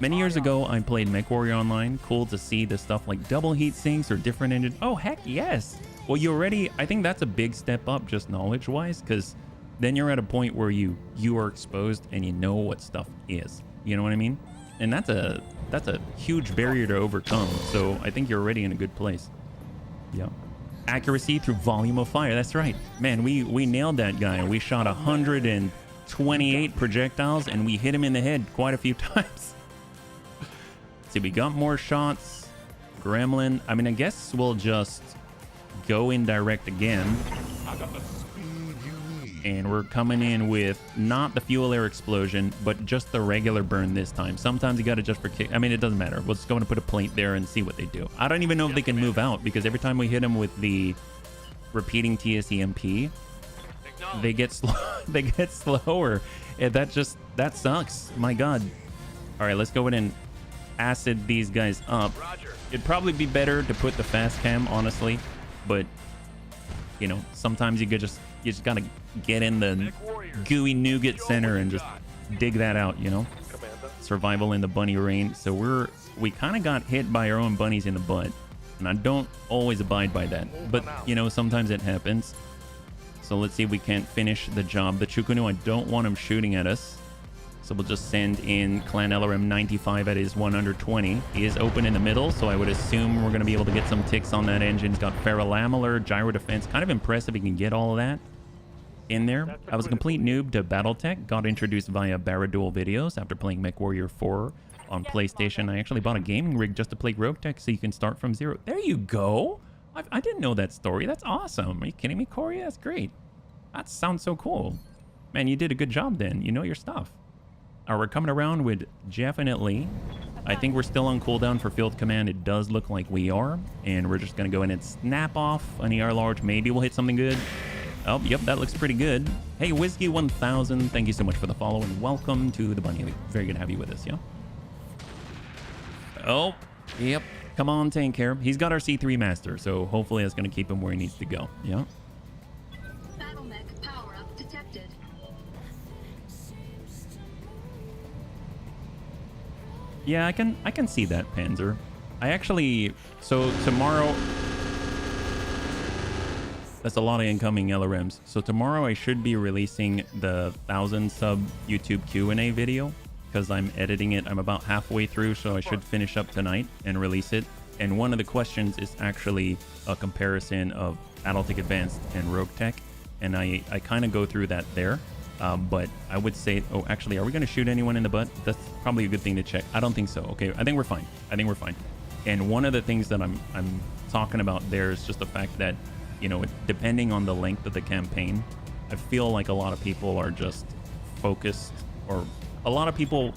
Many years ago, I played MechWarrior Online. Cool to see the stuff like double heat sinks or different engines. Oh, heck yes. Well, you already, I think that's a big step up just knowledge-wise, because then you're at a point where you are exposed and you know what stuff is. You know what I mean? And that's a huge barrier to overcome. So I think you're already in a good place. Yeah. Accuracy through volume of fire. That's right. Man, we nailed that guy. We shot 128 projectiles and we hit him in the head quite a few times. See, we got more shots. Gremlin. I mean, I guess we'll just go indirect again. I got the speed you need. And we're coming in with not the fuel air explosion, but just the regular burn this time. Sometimes you got to just for kick. I mean, it doesn't matter. We'll just go and put a plate there and see what they do. I don't even know if they can move out, because every time we hit them with the repeating TSEMP, they get slow. They get slower. And that sucks. My God. All right, let's go in and acid these guys up. It'd probably be better to put the fast cam, honestly, but you know, sometimes you just gotta get in the gooey nougat center and just dig that out, you know. Survival in the bunny rain. So we kind of got hit by our own bunnies in the butt, and I don't always abide by that, but you know, sometimes it happens. So let's see if we can't finish the job. The Chukunu, I don't want him shooting at us, so we'll just send in Clan LRM 95 at his 120. He is open in the middle, so I would assume we're going to be able to get some ticks on that engine. He's got ferrolamellar, gyro defense. Kind of impressive he can get all of that in there. I was a complete noob to Battletech. Got introduced via Barradual videos after playing MechWarrior 4 on PlayStation. I actually bought a gaming rig just to play Roguetech, so you can start from zero. There you go. I didn't know that story. That's awesome. Are you kidding me, Corey? That's great. That sounds so cool. Man, you did a good job then. You know your stuff. We're coming around with definitely. I think we're still on cooldown for field command. It does look like we are. And we're just going to go in and snap off an ER large. Maybe we'll hit something good. Oh, yep, that looks pretty good. Hey, Whiskey1000, thank you so much for the follow and welcome to the bunny. Very good to have you with us, yeah? Oh, yep. Come on, tank care. He's got our C3 master, so hopefully that's going to keep him where he needs to go, yeah? Battletech power-up detected. Yeah, I can see that, Panzer. I actually, so tomorrow, that's a lot of incoming LRMs. So tomorrow I should be releasing the 1,000 sub YouTube Q&A video, because I'm editing it. I'm about halfway through, so I should finish up tonight and release it. And one of the questions is actually a comparison of Battletech Advanced and Roguetech, and I kind of go through that there. But I would say, oh, actually, are we going to shoot anyone in the butt? That's probably a good thing to check. I don't think so. Okay, I think we're fine. I think we're fine. And one of the things that I'm talking about there is just the fact that, you know, depending on the length of the campaign, I feel like a lot of people are just focused, or a lot of people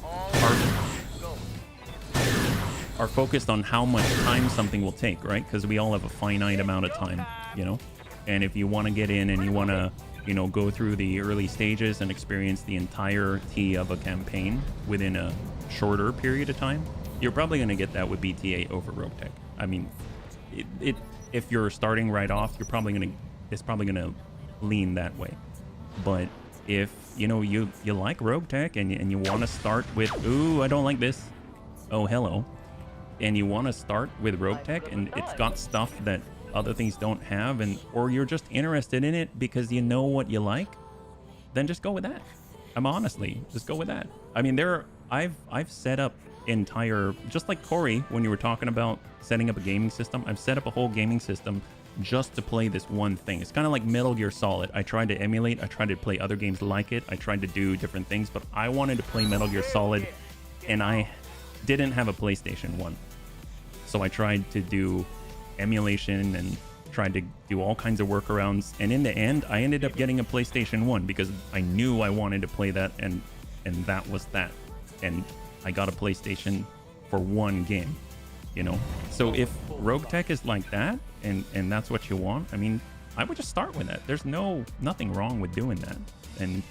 are focused on how much time something will take, right? Because we all have a finite amount of time, you know? And if you want to get in and you want to, you know, go through the early stages and experience the entirety of a campaign within a shorter period of time, you're probably going to get that with BTA over Roguetech. I mean, if you're starting right off, it's probably going to lean that way. But if, you know, you like Roguetech and you want to start with, ooh, I don't like this. Oh, hello. And you want to start with Roguetech and it's got stuff that other things don't have, and or you're just interested in it because you know what you like, then just go with that. I'm honestly just go with that. I mean, I've set up entire, just like Corey when you were talking about setting up a gaming system, I've set up a whole gaming system just to play this one thing. It's kind of like Metal Gear Solid. I tried to emulate, I tried to play other games like it, I tried to do different things, but I wanted to play Metal Gear Solid and I didn't have a PlayStation 1. So I tried to do emulation and tried to do all kinds of workarounds, and in the end I ended up getting a PlayStation 1 because I knew I wanted to play that, and that was that. And I got a PlayStation for one game, you know? So if Roguetech is like that and that's what you want, I mean, I would just start with that. There's nothing wrong with doing that, and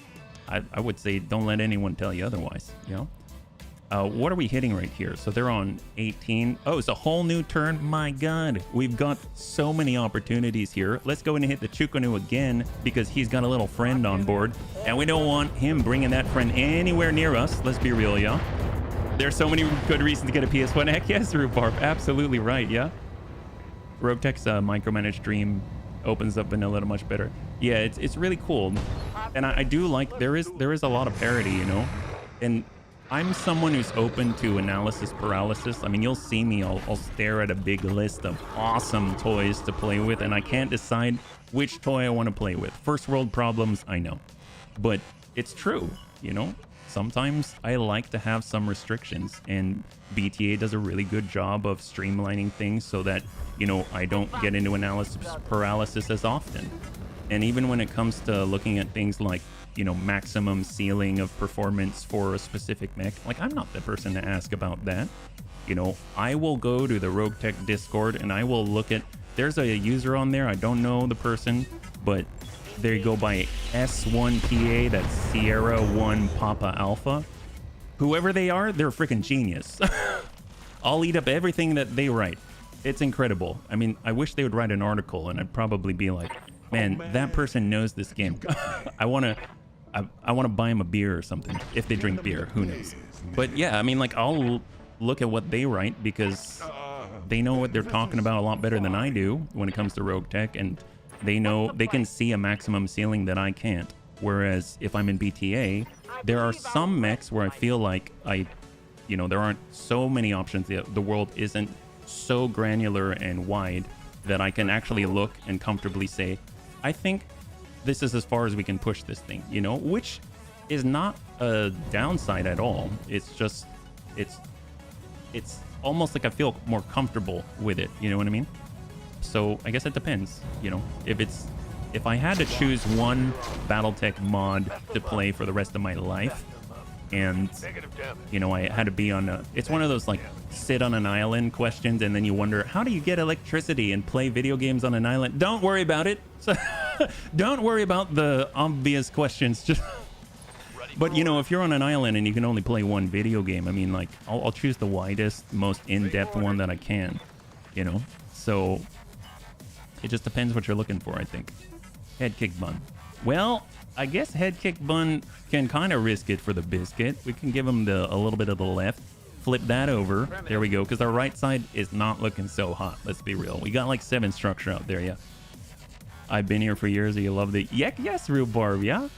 I would say don't let anyone tell you otherwise, you know? What are we hitting right here? So they're on 18. Oh, it's a whole new turn. My God, we've got so many opportunities here. Let's go in and hit the Chukunu again because he's got a little friend on board. And we don't want him bringing that friend anywhere near us. Let's be real, yeah? There's so many good reasons to get a PS1. Heck yes, Rhubarb. Absolutely right, yeah? Roguetech's micromanaged dream opens up vanilla to much better. Yeah, it's really cool. And I do like, there is a lot of parity, you know? And I'm someone who's open to analysis paralysis. I mean, you'll see me, I'll stare at a big list of awesome toys to play with, and I can't decide which toy I want to play with. First world problems, I know. But it's true, you know? Sometimes I like to have some restrictions, and BTA does a really good job of streamlining things so that, you know, I don't get into analysis paralysis as often. And even when it comes to looking at things like, you know, maximum ceiling of performance for a specific mech, like, I'm not the person to ask about that. You know, I will go to the Roguetech Discord and I will look at, there's a user on there, I don't know the person, but they go by S1PA, that's Sierra 1 Papa Alpha. Whoever they are, they're a freaking genius. I'll eat up everything that they write. It's incredible. I mean, I wish they would write an article and I'd probably be like, man, that person knows this game. I want to buy them a beer or something. If they drink beer, who knows? But yeah, I mean, like, I'll look at what they write because they know what they're talking about a lot better than I do when it comes to Roguetech, and they know, they can see a maximum ceiling that I can't. Whereas if I'm in BTA, there are some mechs where I feel like you know, there aren't so many options. The world isn't so granular and wide that I can actually look and comfortably say, I think this is as far as we can push this thing, you know, which is not a downside at all. It's just, it's almost like I feel more comfortable with it. You know what I mean? So I guess it depends, you know, if I had to choose one Battletech mod to play for the rest of my life, and, you know, I had to be on it's one of those, like, sit on an island questions, and then you wonder, how do you get electricity and play video games on an island? Don't worry about it. So, don't worry about the obvious questions. Just, but, you know, if you're on an island and you can only play one video game, I mean, like, I'll choose the widest, most in-depth one that I can, you know? So it just depends what you're looking for, I think. Head kick bun. Well, I guess head kick bun can kind of risk it for the biscuit. We can give him a little bit of the left. Flip that over. There we go, because our right side is not looking so hot. Let's be real. We got like 7 structure out there, yeah. I've been here for years. You love the... Yes, Rhubarb, yeah?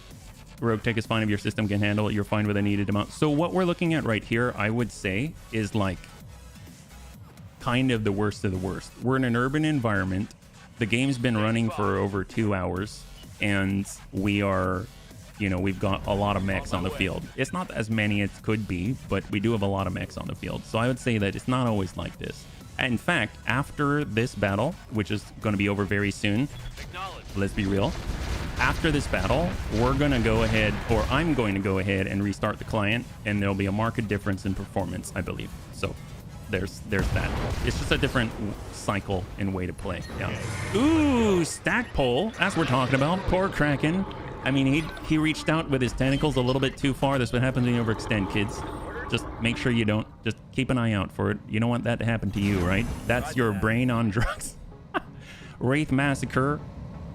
Roguetech is fine if your system can handle it. You're fine with a needed amount. So what we're looking at right here, I would say, is like kind of the worst of the worst. We're in an urban environment. The game's been running for over 2 hours. And we are, you know, we've got a lot of mechs on the field. It's not as many as could be, but we do have a lot of mechs on the field. So I would say that it's not always like this. In fact, after this battle, which is going to be over very soon, let's be real, after this battle, we're going to go ahead, or I'm going to go ahead and restart the client, and there'll be a marked difference in performance, I believe. So there's that. It's just a different cycle and way to play. Yeah. Ooh, stack pole. That's what we're talking about. Poor Kraken. I mean, he reached out with his tentacles a little bit too far. That's what happens when you overextend, kids. Just make sure you don't. Just keep an eye out for it. You don't want that to happen to you, right? That's your brain on drugs. Wraith Massacre.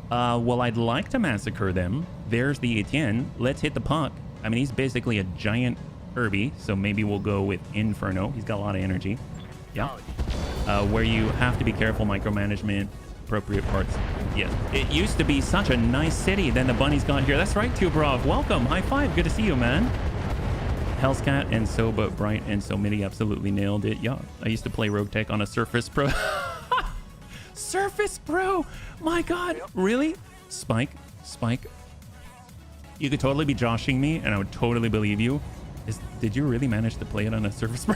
Well, I'd like to massacre them. There's the Etienne. Let's hit the puck. I mean, he's basically a giant Herbie, so maybe we'll go with Inferno. He's got a lot of energy. Yeah. Where you have to be careful, micromanagement, appropriate parts. Yes. It used to be such a nice city, then the bunnies got here. That's right, Tubrov. Welcome. High five. Good to see you, man. Hellscat and Soba, Bright and So Midi absolutely nailed it. Yeah. I used to play Roguetech on a Surface Pro. Surface Pro. My God. Yep. Really? Spike. You could totally be joshing me, and I would totally believe you. Did you really manage to play it on a Surface Pro?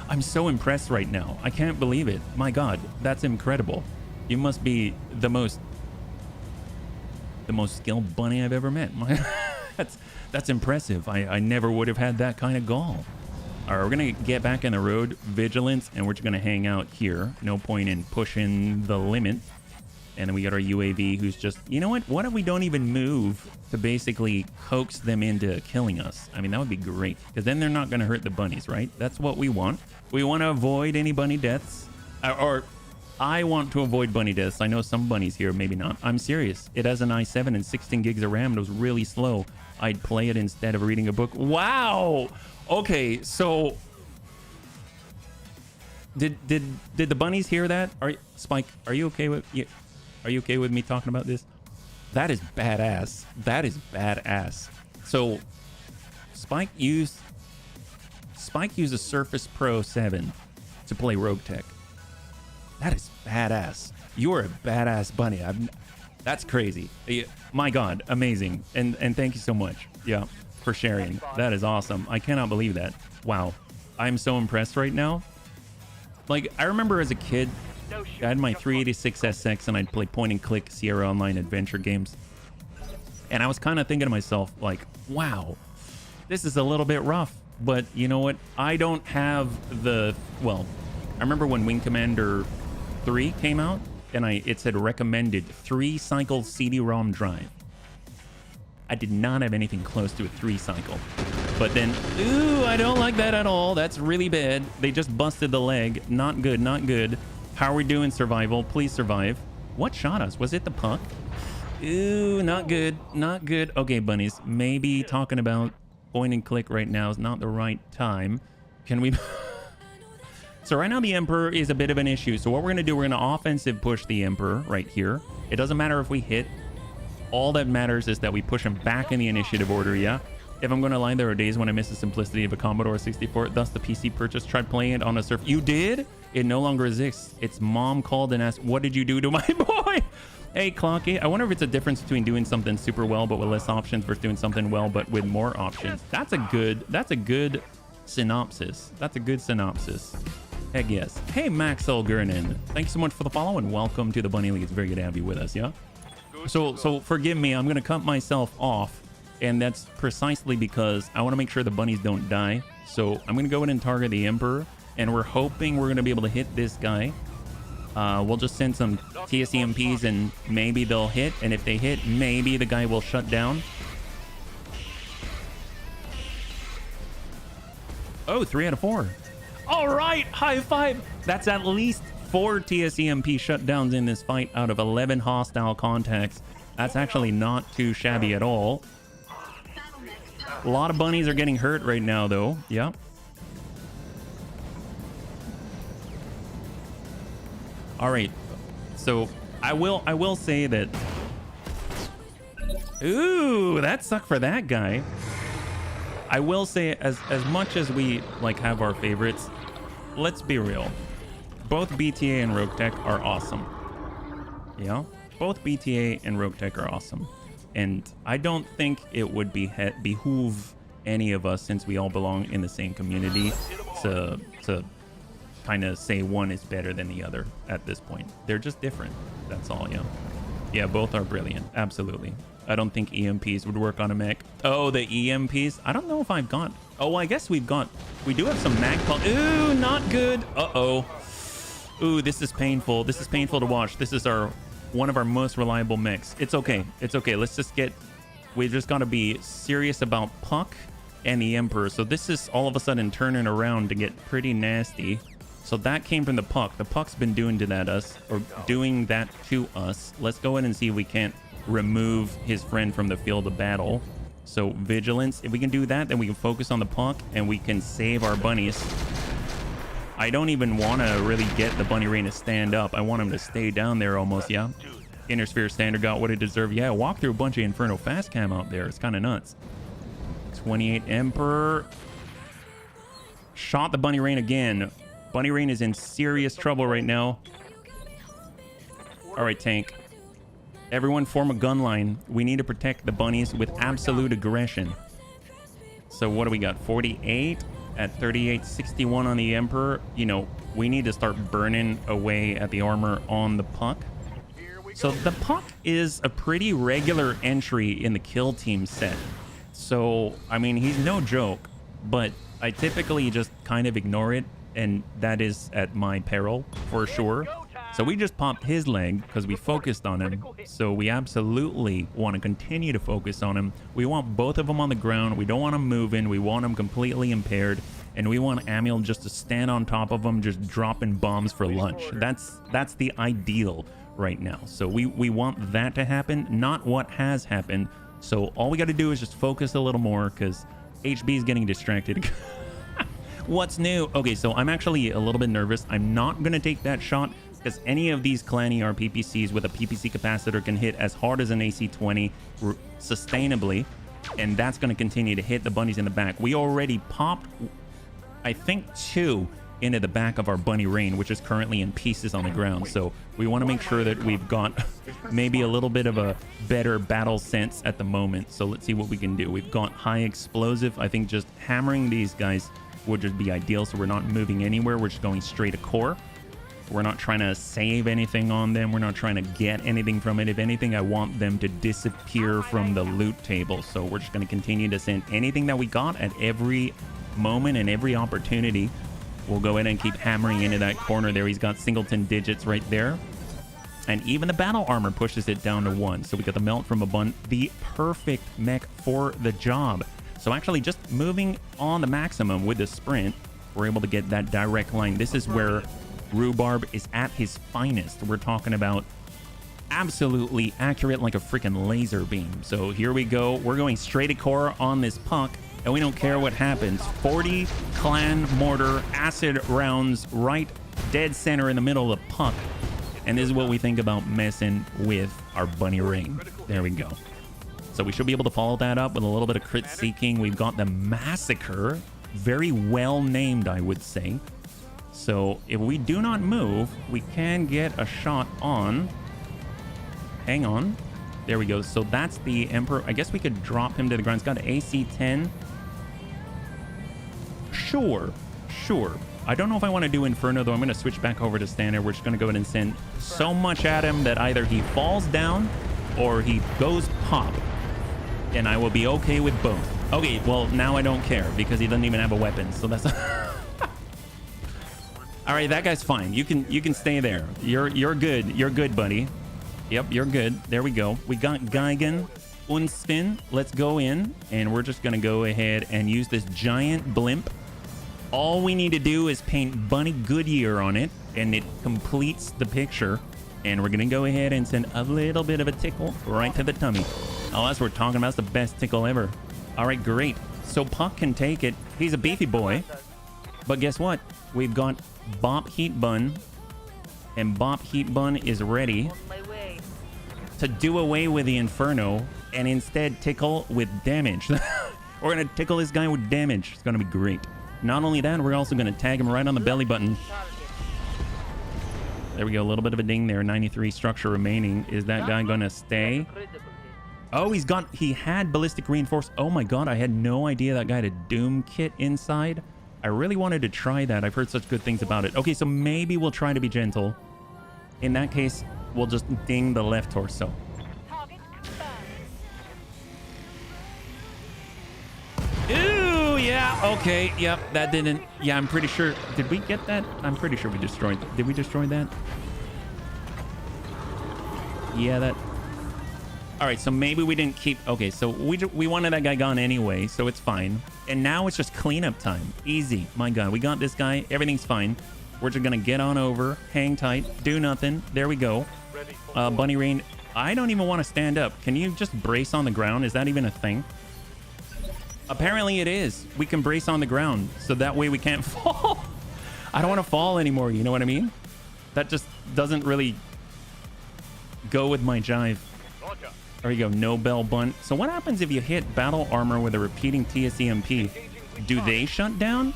I'm so impressed right now. I can't believe it. My God, that's incredible. You must be the most skilled bunny I've ever met. That's impressive. I never would have had that kind of gall. All right, we're gonna get back in the road, vigilance, and we're just gonna hang out here. No point in pushing the limit. And then we got our UAV who's just, you know what if we don't even move to basically coax them into killing us? I mean, that would be great, because then they're not going to hurt the bunnies, right? That's what we want. We want to avoid any bunny deaths, or I want to avoid bunny deaths. I know some bunnies here, maybe not. I'm serious. It has an i7 and 16 gigs of RAM. It was really slow. I'd play it instead of reading a book. Wow. Okay, so did the bunnies hear that? Spike, are you okay with me talking about this? That is badass. That is badass. So Spike used a Surface Pro 7 to play Roguetech. That is badass. You are a badass bunny. That's crazy. My God, amazing. And thank you so much. Yeah, for sharing. That is awesome. I cannot believe that. Wow. I'm so impressed right now. Like, I remember as a kid, I had my 386 SX and I'd play point and click Sierra Online adventure games. And I was kind of thinking to myself, like, wow, this is a little bit rough. But you know what? I don't have well, I remember when Wing Commander 3 came out and it said recommended 3-cycle CD-ROM drive. I did not have anything close to a 3-cycle. But then, ooh, I don't like that at all. That's really bad. They just busted the leg. Not good, not good. How are we doing, survival? Please survive. What shot us? Was it the puck? Ooh, not good, not good. Okay, bunnies, maybe talking about point and click right now is not the right time. Can we... So right now the Emperor is a bit of an issue. So what we're going to do, we're going to offensive push the Emperor right here. It doesn't matter if we hit. All that matters is that we push him back in the initiative order, yeah? If I'm going to lie, there are days when I miss the simplicity of a Commodore 64. Thus, the PC purchase. Tried playing it on a Surf. You did? It no longer exists. Its mom called and asked, what did you do to my boy? Hey, Clocky. I wonder if it's a difference between doing something super well but with less options versus doing something well but with more options. That's a good synopsis. That's a good synopsis. Heck yes. Hey, Maxwell Gurnan. Thanks so much for the follow and welcome to the Bunny League. It's very good to have you with us, yeah? So forgive me. I'm going to cut myself off. And that's precisely because I want to make sure the bunnies don't die. So I'm going to go ahead and target the Emperor. And we're hoping we're going to be able to hit this guy. We'll just send some TSEMPs and maybe they'll hit. And if they hit, maybe the guy will shut down. Oh, 3 out of 4. All right, high five. That's at least 4 TSEMP shutdowns in this fight out of 11 hostile contacts. That's actually not too shabby at all. A lot of bunnies are getting hurt right now, though. Yeah. All right. So I will say that. Ooh, that sucked for that guy. I will say, as much as we like have our favorites, let's be real. Both BTA and Roguetech are awesome. Yeah, both BTA and Roguetech are awesome. And I don't think it would behoove any of us, since we all belong in the same community, to kind of say one is better than the other at this point. They're just different. That's all, yeah. Yeah, both are brilliant. Absolutely. I don't think EMPs would work on a mech. Oh, the EMPs? I don't know if I've got... Oh, I guess we do have some mag... Ooh, not good. Uh-oh. Ooh, this is painful. This is painful to watch. This is one of our most reliable mechs. It's okay. It's okay. Let's just get... We've just got to be serious about Puck and the Emperor. So this is all of a sudden turning around to get pretty nasty. So that came from the Puck. The Puck's been doing that to us. Let's go ahead and see if we can't remove his friend from the field of battle. So vigilance. If we can do that, then we can focus on the Puck and we can save our bunnies. I don't even want to really get the bunny rain to stand up. I want him to stay down there almost, yeah? Inner Sphere Standard got what it deserved. Yeah, walk through a bunch of Inferno fast cam out there. It's kind of nuts. 28 Emperor. Shot the bunny rain again. Bunny rain is in serious trouble right now. All right, tank. Everyone form a gun line. We need to protect the bunnies with absolute aggression. So what do we got? 48 at 38, 61 on the Emperor. You know, we need to start burning away at the armor on the Puck. So the Puck is a pretty regular entry in the kill team set. So, I mean, he's no joke, but I typically just kind of ignore it. And that is at my peril, for sure. So we just popped his leg because we focused on him. So we absolutely want to continue to focus on him. We want both of them on the ground. We don't want them moving. We want them completely impaired. And we want Amiel just to stand on top of them, just dropping bombs for lunch. That's the ideal right now. So we want that to happen, not what has happened. So all we got to do is just focus a little more because HB is getting distracted. What's new? Okay, so I'm actually a little bit nervous. I'm not going to take that shot because any of these clanny or PPCs with a PPC capacitor can hit as hard as an AC-20 sustainably. And that's going to continue to hit the bunnies in the back. We already popped, I think, 2 into the back of our bunny rain, which is currently in pieces on the ground. So we want to make sure that we've got maybe a little bit of a better battle sense at the moment. So let's see what we can do. We've got high explosive. I think just hammering these guys would just be ideal. So we're not moving anywhere. We're just going straight to core. We're not trying to save anything on them. We're not trying to get anything from it. If anything, I want them to disappear from the loot table. So we're just going to continue to send anything that we got at every moment and every opportunity. We'll go ahead and keep hammering into that corner there. He's got singleton digits right there. And even the battle armor pushes it down to 1. So we got the melt from a bun. The perfect mech for the job. So actually just moving on the maximum with the sprint, we're able to get that direct line. This is where Rhubarb is at his finest. We're talking about absolutely accurate like a freaking laser beam. So here we go. We're going straight to core on this puck. And we don't care what happens. 40 clan mortar acid rounds right dead center in the middle of the puck. And this is what we think about messing with our bunny ring. There we go. So we should be able to follow that up with a little bit of crit seeking. We've got the Massacre. Very well named, I would say. So if we do not move, we can get a shot on. Hang on. There we go. So that's the Emperor. I guess we could drop him to the ground. It's got an AC-10. Sure. I don't know if I want to do Inferno, though. I'm going to switch back over to Standard. We're just going to go ahead and send so much at him that either he falls down or he goes pop. And I will be okay with both. Okay, well, now I don't care because he doesn't even have a weapon. So that's... All right, that guy's fine. You can stay there. You're good. You're good, buddy. Yep, you're good. There we go. We got Geigen. Unspin. Let's go in. And we're just going to go ahead and use this giant blimp. All we need to do is paint Bunny Goodyear on it. And it completes the picture. And we're going to go ahead and send a little bit of a tickle right to the tummy. Oh, that's what we're talking about. It's the best tickle ever. All right, great. So Puck can take it. He's a beefy boy. But guess what? We've got Bop Heat Bun. And Bop Heat Bun is ready to do away with the Inferno and instead tickle with damage. We're going to tickle this guy with damage. It's going to be great. Not only that, we're also going to tag him right on the belly button. There we go. A little bit of a ding there. 93 structure remaining. Is that guy going to stay? Oh, he had ballistic reinforce. Oh my god, I had no idea that guy had a Doom kit inside. I really wanted to try that. I've heard such good things about it. Okay, so maybe we'll try to be gentle. In that case, we'll just ding the left torso. Ooh, yeah, okay, yep, that didn't... Yeah, I'm pretty sure... Did we get that? I'm pretty sure we destroyed... Did we destroy that? Yeah, that... All right, so maybe we didn't keep... Okay, so we wanted that guy gone anyway, so it's fine. And now it's just cleanup time. Easy. My god, we got this guy. Everything's fine. We're just going to get on over, hang tight, do nothing. There we go. Bunny Rain. I don't even want to stand up. Can you just brace on the ground? Is that even a thing? Apparently it is. We can brace on the ground, so that way we can't fall. I don't want to fall anymore, you know what I mean? That just doesn't really go with my jive. There you go, no bell bunt. So what happens if you hit battle armor with a repeating TSEMP? Do they shut down?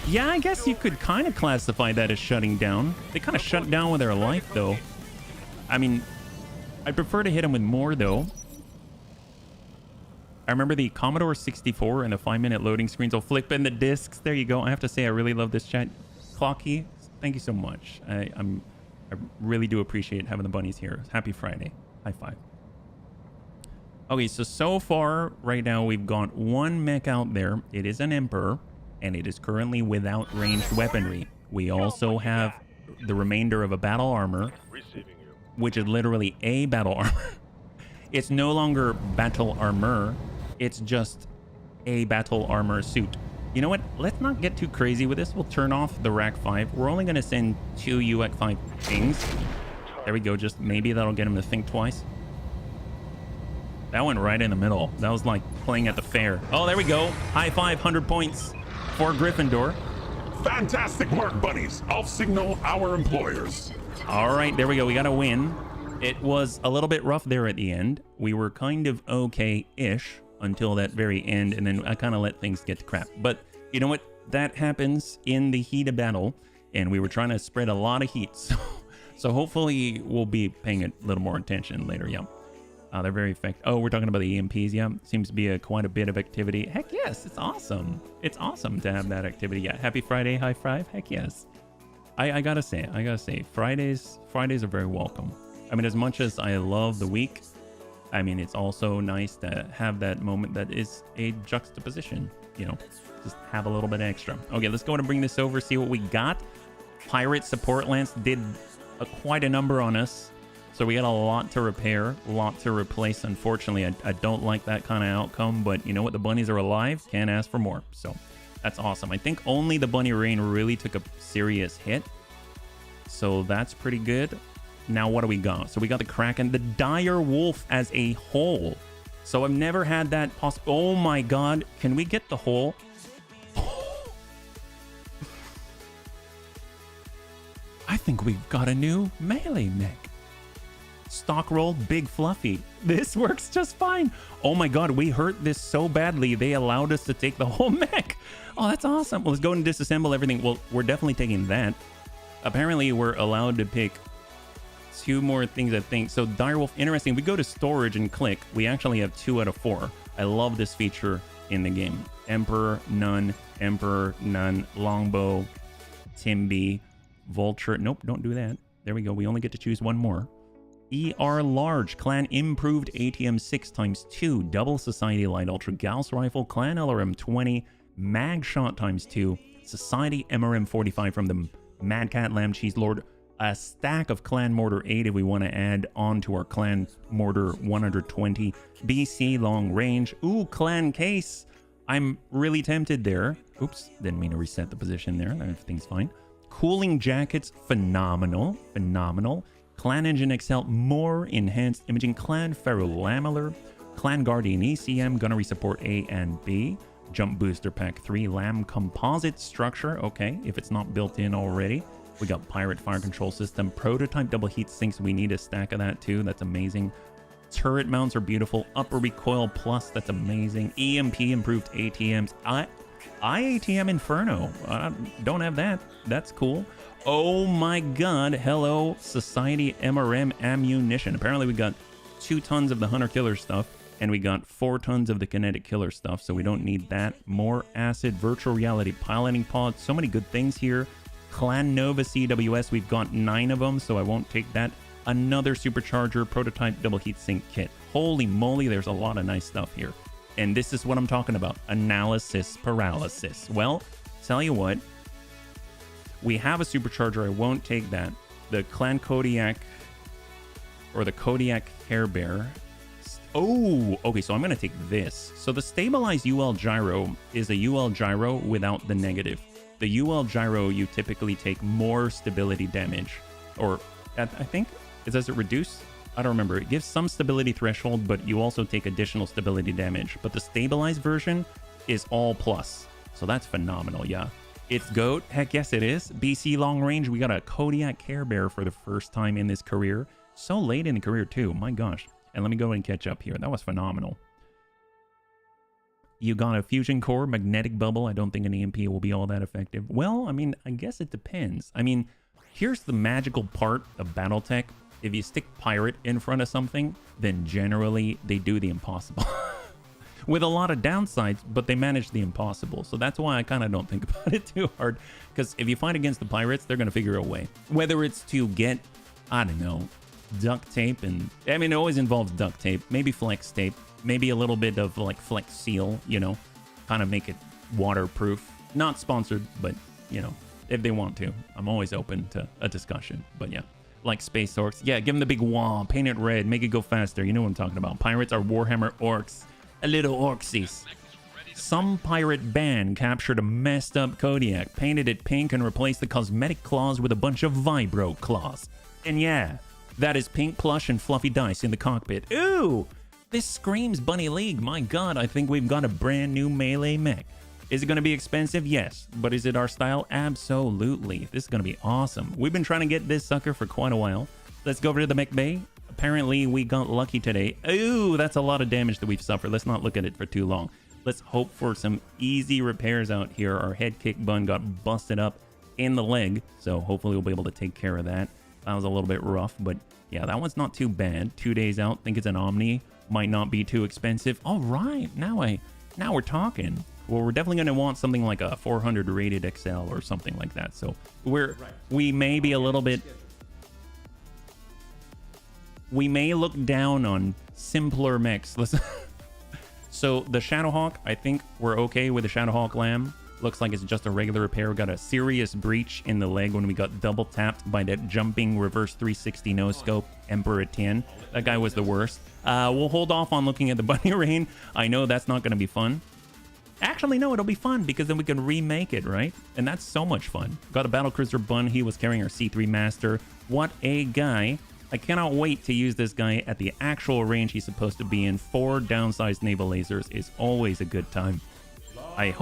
Yeah, I guess you could kind of classify that as shutting down. They kind of shut down with their life, though. I mean, I'd prefer to hit them with more, though. I remember the Commodore 64 and the 5-minute loading screens will flip in the discs. There you go. I have to say, I really love this chat. Clocky, thank you so much. I really do appreciate having the bunnies here. Happy Friday. High five. Okay, so far, right now, we've got one mech out there. It is an Emperor, and it is currently without ranged weaponry. We also have the remainder of a battle armor, Receiving you. which is literally a battle armor. It's no longer battle armor. It's just a battle armor suit. You know what? Let's not get too crazy with this. We'll turn off the Rack 5. We're only going to send 2 UX 5 things. There we go. Just maybe that'll get him to think twice. That went right in the middle. That was like playing at the fair. Oh, there we go. High 500 points for Gryffindor. Fantastic work, buddies. I'll signal our employers. All right, there we go. We got a win. It was a little bit rough there at the end. We were kind of okay-ish until that very end, and then I kind of let things get to crap. But you know what? That happens in the heat of battle, and we were trying to spread a lot of heat. So hopefully we'll be paying a little more attention later, yeah. They're very effective. Oh, we're talking about the EMPs, yeah. Seems to be quite a bit of activity. Heck yes, it's awesome. It's awesome to have that activity, yeah. Happy Friday, high five, heck yes. I gotta say, Fridays are very welcome. I mean, as much as I love the week, I mean, it's also nice to have that moment that is a juxtaposition, you know, just have a little bit extra. Okay, let's go ahead and bring this over, see what we got. Pirate support lance did quite a number on us, so we got a lot to repair, a lot to replace. Unfortunately, I don't like that kind of outcome, but you know what? The bunnies are alive, can't ask for more, so that's awesome. I think only the bunny rain really took a serious hit, so that's pretty good. Now, what do we got? So we got the Kraken, the dire wolf as a whole. So I've never had that oh my god, can we get the whole? I think we've got a new melee mech. Stock roll, big fluffy. This works just fine. Oh my god, we hurt this so badly, they allowed us to take the whole mech. Oh, that's awesome. Well, let's go and disassemble everything. Well, we're definitely taking that. Apparently, we're allowed to pick 2 more things, I think. So direwolf, interesting. We go to storage and click. We actually have 2 out of 4. I love this feature in the game. Emperor, none. Emperor, none. Longbow, Timby, Vulture. Nope, don't do that. There we go. We only get to choose 1 more. ER large. Clan improved ATM 6x2. Double Society Light Ultra Gauss Rifle. Clan LRM 20. Mag Shot x2. Society MRM 45 from the Mad Cat Lamb Cheese Lord. A stack of Clan Mortar 8 if we want to add on to our Clan Mortar 120. BC long range. Ooh, Clan Case. I'm really tempted there. Oops, didn't mean to reset the position there. Everything's fine. Cooling jackets, phenomenal. Phenomenal. Clan Engine XL, more enhanced imaging. Clan Ferrolamellar. Clan Guardian ECM, Gunnery Support A and B. Jump Booster Pack 3. Lamb Composite Structure. Okay, if it's not built in already. We got Pirate Fire Control System, Prototype Double Heat Sinks. We need a stack of that too. That's amazing. Turret mounts are beautiful. Upper Recoil Plus. That's amazing. EMP improved ATMs. IATM Inferno. Don't have that. That's cool. Oh my god. Hello, Society MRM Ammunition. Apparently we got 2 tons of the Hunter Killer stuff, and we got 4 tons of the Kinetic Killer stuff, so we don't need that. More Acid, Virtual Reality Piloting Pod. So many good things here. Clan Nova CWS, we've got 9 of them, so I won't take that. Another Supercharger Prototype Double Heat Sink Kit. Holy moly, there's a lot of nice stuff here. And this is what I'm talking about. Analysis paralysis. Well, tell you what. We have a Supercharger. I won't take that. The Clan Kodiak, or the Kodiak Care Bear. Oh, okay, so I'm going to take this. So the Stabilized UL Gyro is a UL Gyro without the negative. The UL Gyro, you typically take more stability damage. Or, I think, does it reduce? I don't remember. It gives some stability threshold, but you also take additional stability damage. But the stabilized version is all plus. So that's phenomenal, yeah. It's GOAT. Heck yes, it is. BC long range. We got a Kodiak Care Bear for the first time in this career. So late in the career, too. My gosh. And let me go and catch up here. That was phenomenal. You got a fusion core, magnetic bubble. I don't think an EMP will be all that effective. Well, I mean, I guess it depends. I mean, here's the magical part of Battletech. If you stick pirate in front of something, then generally they do the impossible. With a lot of downsides, but they manage the impossible. So that's why I kind of don't think about it too hard. Because if you fight against the pirates, they're going to figure a way. Whether it's to get, I don't know, duct tape, and I mean, it always involves duct tape, maybe flex tape, maybe a little bit of like flex seal, you know, kind of make it waterproof. Not sponsored, but you know, if they want to. I'm always open to a discussion, but yeah. Like space orcs. Yeah, give them the big wall, paint it red, make it go faster. You know what I'm talking about. Pirates are Warhammer orcs. A little orcsies. Some pirate band captured a messed up Kodiak, painted it pink, and replaced the cosmetic claws with a bunch of vibro claws. And yeah, that is pink plush and fluffy dice in the cockpit. Ooh, this screams Bunny League. My god, I think we've got a brand new melee mech. Is it going to be expensive? Yes. But is it our style? Absolutely. This is going to be awesome. We've been trying to get this sucker for quite a while. Let's go over to the mech bay. Apparently, we got lucky today. Ooh, that's a lot of damage that we've suffered. Let's not look at it for too long. Let's hope for some easy repairs out here. Our head kick bun got busted up in the leg, so hopefully we'll be able to take care of that. That was a little bit rough, but yeah, that one's not too bad. 2 days out, think it's an Omni. Might not be too expensive. All right, now we're talking. Well, we're definitely going to want something like a 400 rated XL or something like that. So we may be a little bit... We may look down on simpler mechs. Let's... So the Shadowhawk, I think we're okay with the Shadowhawk Lamb. Looks like it's just a regular repair. We got a serious breach in the leg when we got double tapped by that jumping reverse 360 no scope Emperor 10. That guy was the worst. We'll hold off on looking at the Bunny Rain. I know that's not going to be fun. Actually, no, it'll be fun because then we can remake it, right? And that's so much fun. Got a Battlecruiser Bun. He was carrying our C3 Master. What a guy. I cannot wait to use this guy at the actual range he's supposed to be in. 4 downsized naval lasers is always a good time. I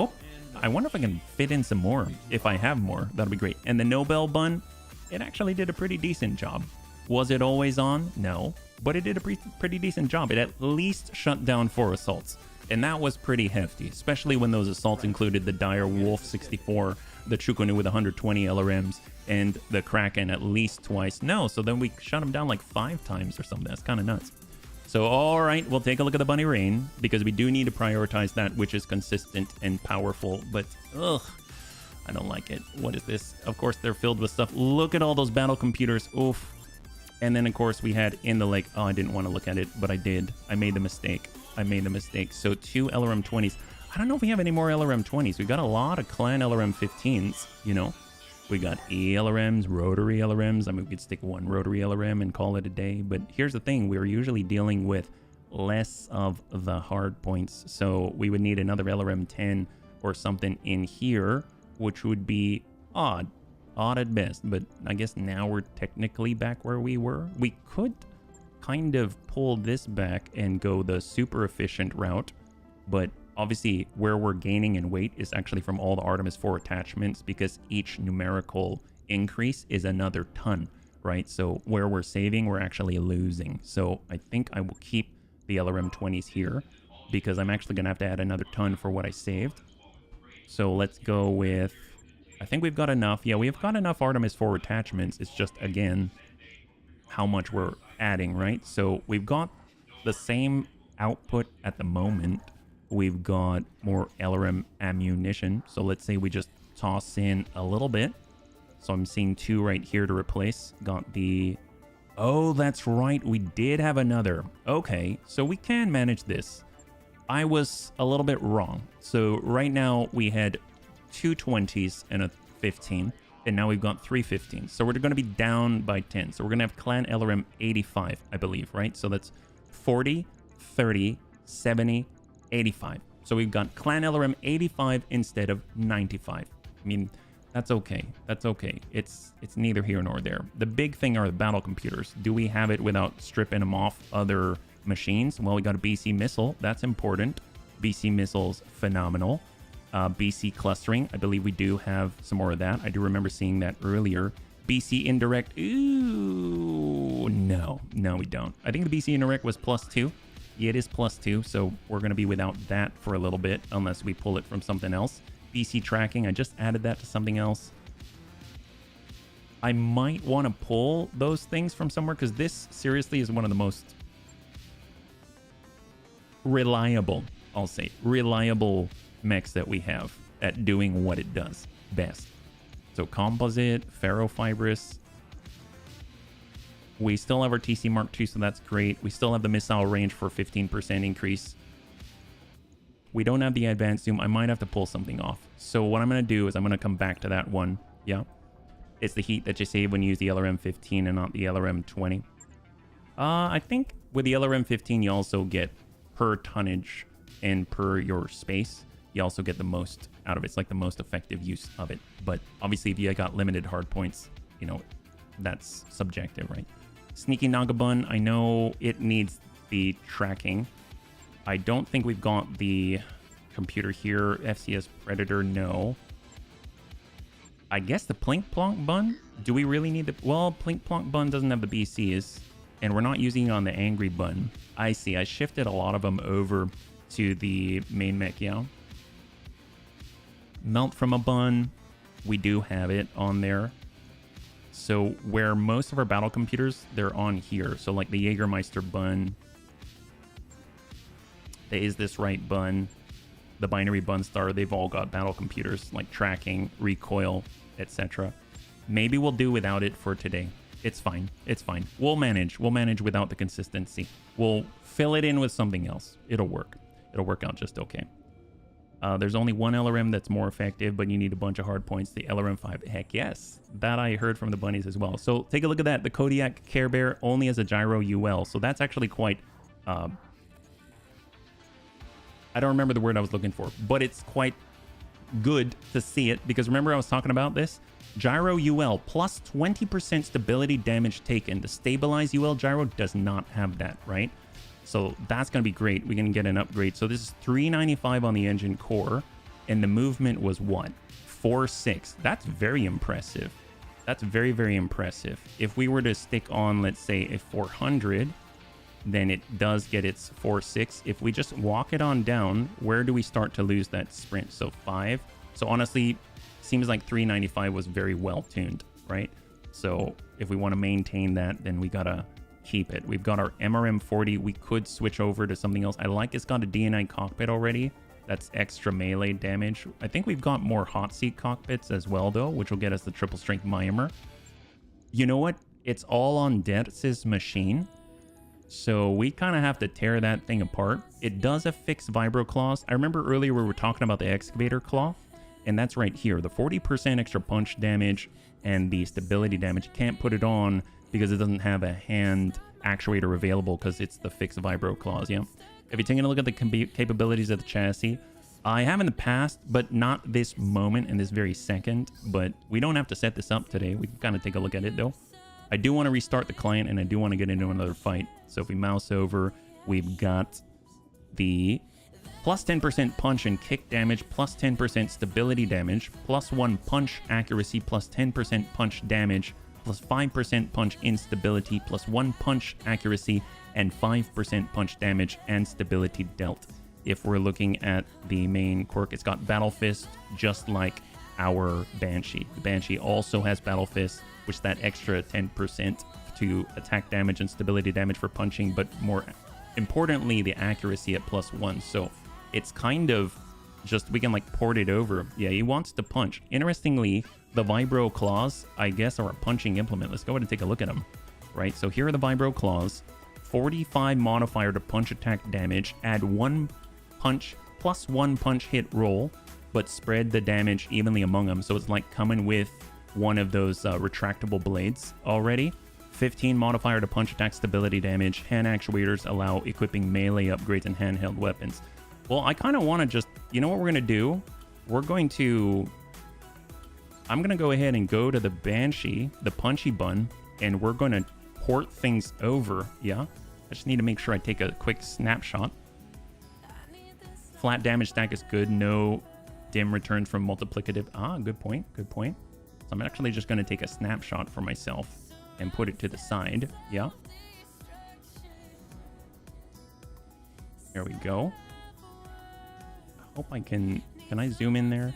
wonder if I can fit in some more. If I have more, that'll be great. And the Nobel Bun, it actually did a pretty decent job. Was it always on? No. But it did a pretty decent job. It at least shut down 4 assaults. And that was pretty hefty, especially when those assaults included the Dire Wolf 64, the Chukunu with 120 LRMs, and the Kraken at least twice. No, so then we shut him down like 5 times or something. That's kind of nuts. So, all right, we'll take a look at the Bunny Rain, because we do need to prioritize that which is consistent and powerful. But, ugh, I don't like it. What is this? Of course, they're filled with stuff. Look at all those battle computers. Oof. And then, of course, we had in the lake. Oh, I didn't want to look at it, but I did. I made the mistake. So 2 LRM 20s. I don't know if we have any more LRM 20s. We've got a lot of clan LRM 15s, you know. We got ELRMs, rotary LRMs. I mean, we could stick 1 rotary LRM and call it a day. But here's the thing. We're usually dealing with less of the hard points. So we would need another LRM 10 or something in here, which would be odd. Odd at best. But I guess now we're technically back where we were. We could kind of pull this back and go the super efficient route, but obviously where we're gaining in weight is actually from all the Artemis 4 attachments, because each numerical increase is another ton, right? So where we're saving, we're actually losing. So I think I will keep the LRM 20s here, because I'm actually gonna have to add another ton for what I saved. So let's go with, I think we've got enough. Yeah, we've got enough Artemis 4 attachments. It's just, again, how much we're adding, right? So we've got the same output at the moment. We've got more LRM ammunition. So let's say we just toss in a little bit. So I'm seeing 2 right here to replace. Got the... Oh, that's right. We did have another. Okay, so we can manage this. I was a little bit wrong. So right now we had 2 20s and a 15. And now we've got 3 15s. So we're going to be down by 10. So we're going to have Clan LRM 85, I believe, right? So that's 40, 30, 70, 85. So we've got Clan LRM 85 instead of 95. I mean, that's okay. That's okay. It's neither here nor there. The big thing are the battle computers. Do we have it without stripping them off other machines? Well, we got a BC missile. That's important. BC missiles, phenomenal. BC clustering, I believe we do have some more of that. I do remember seeing that earlier. BC indirect, ooh, no, we don't. I think the BC indirect was +2. Yeah, it is +2, so we're going to be without that for a little bit, unless we pull it from something else. BC tracking, I just added that to something else. I might want to pull those things from somewhere, because this seriously is one of the most reliable, I'll say, reliable mechs that we have at doing what it does best. So composite, ferrofibrous. We still have our TC Mark II, so that's great. We still have the missile range for 15% increase. We don't have the advanced zoom. I might have to pull something off. So what I'm going to do is I'm going to come back to that one Yeah. It's the heat that you save when you use the LRM-15 and not the LRM-20. I think with the LRM-15, you also get per tonnage and per your space, you also get the most out of it. It's like the most effective use of it. But obviously, if you got limited hard points, you know, that's subjective, right? Sneaky Nagabun, I know it needs the tracking. I don't think we've got the computer here. FCS Predator, no. I guess the Plink Plonk Bun? Do we really need the... Well, Plink Plonk Bun doesn't have the BCs, and we're not using it on the Angry Bun. I see. I shifted a lot of them over to the main mech, yeah. Melt from a Bun, we do have it on there. So where most of our battle computers, they're on here. So like the Jägermeister Bun, the Is This Right Bun, the Binary Bun Star, they've all got battle computers like tracking, recoil, etc. Maybe we'll do without it for today. It's fine. It's fine. We'll manage. We'll manage without the consistency. We'll fill it in with something else. It'll work. It'll work out just okay. There's only one LRM that's more effective, but you need a bunch of hard points. The LRM-5. Heck yes. That I heard from the bunnies as well. So take a look at that. The Kodiak Care Bear only has a gyro UL. So that's actually quite... I don't remember the word I was looking for, but it's quite good to see it because remember I was talking about this? Gyro UL plus 20% stability damage taken. The stabilized UL gyro does not have that, right? So that's going to be great. We can get an upgrade. So this is 395 on the engine core, and the movement was what? 4.6. That's very impressive. That's very, very impressive. If we were to stick on, let's say, a 400, then it does get its 4.6. If we just walk it on down, where do we start to lose that sprint? So 5. So honestly, seems like 395 was very well tuned, right? So if we want to maintain that, then we gotta keep it. We've got our MRM-40. We could switch over to something else. I like it's got a D9 cockpit already. That's extra melee damage. I think we've got more hot seat cockpits as well, though, which will get us the triple strength Myanmar. You know what? It's all on Detz's machine. So we kind of have to tear that thing apart. It does have fixed vibro claws. I remember earlier we were talking about the excavator claw, and that's right here. The 40% extra punch damage and the stability damage. You can't put it on because it doesn't have a hand actuator available because it's the fixed vibro claws, yeah? If you're taking a look at the capabilities of the chassis, I have in the past, but not this moment and this very second, but we don't have to set this up today. We can kind of take a look at it though. I do want to restart the client and I do want to get into another fight. So if we mouse over, we've got the plus 10% punch and kick damage, plus 10% stability damage, plus 1 punch accuracy, plus 10% punch damage, plus 5% punch instability, plus 1 punch accuracy, and 5% punch damage and stability dealt. If we're looking at the main quirk, it's got Battle Fist, just like our Banshee. The Banshee also has Battle Fist, which is that extra 10% to attack damage and stability damage for punching, but more importantly, the accuracy at plus 1. So it's kind of just, we can like port it over. Yeah, he wants to punch. Interestingly, the Vibro Claws, I guess, are a punching implement. Let's go ahead and take a look at them. Right, so here are the Vibro Claws. 45 modifier to punch attack damage. Add 1 punch plus 1 punch hit roll, but spread the damage evenly among them. So it's like coming with one of those retractable blades already. 15 modifier to punch attack stability damage. Hand actuators allow equipping melee upgrades and handheld weapons. Well, I kind of want to just, you know what we're going to do? I'm going to go ahead and go to the Banshee, the Punchy Bun, and we're going to port things over. Yeah, I just need to make sure I take a quick snapshot. Flat damage stack is good. No dim returns from multiplicative. Ah, good point. Good point. So I'm actually just going to take a snapshot for myself and put it to the side. Yeah. There we go. I hope I can I zoom in there?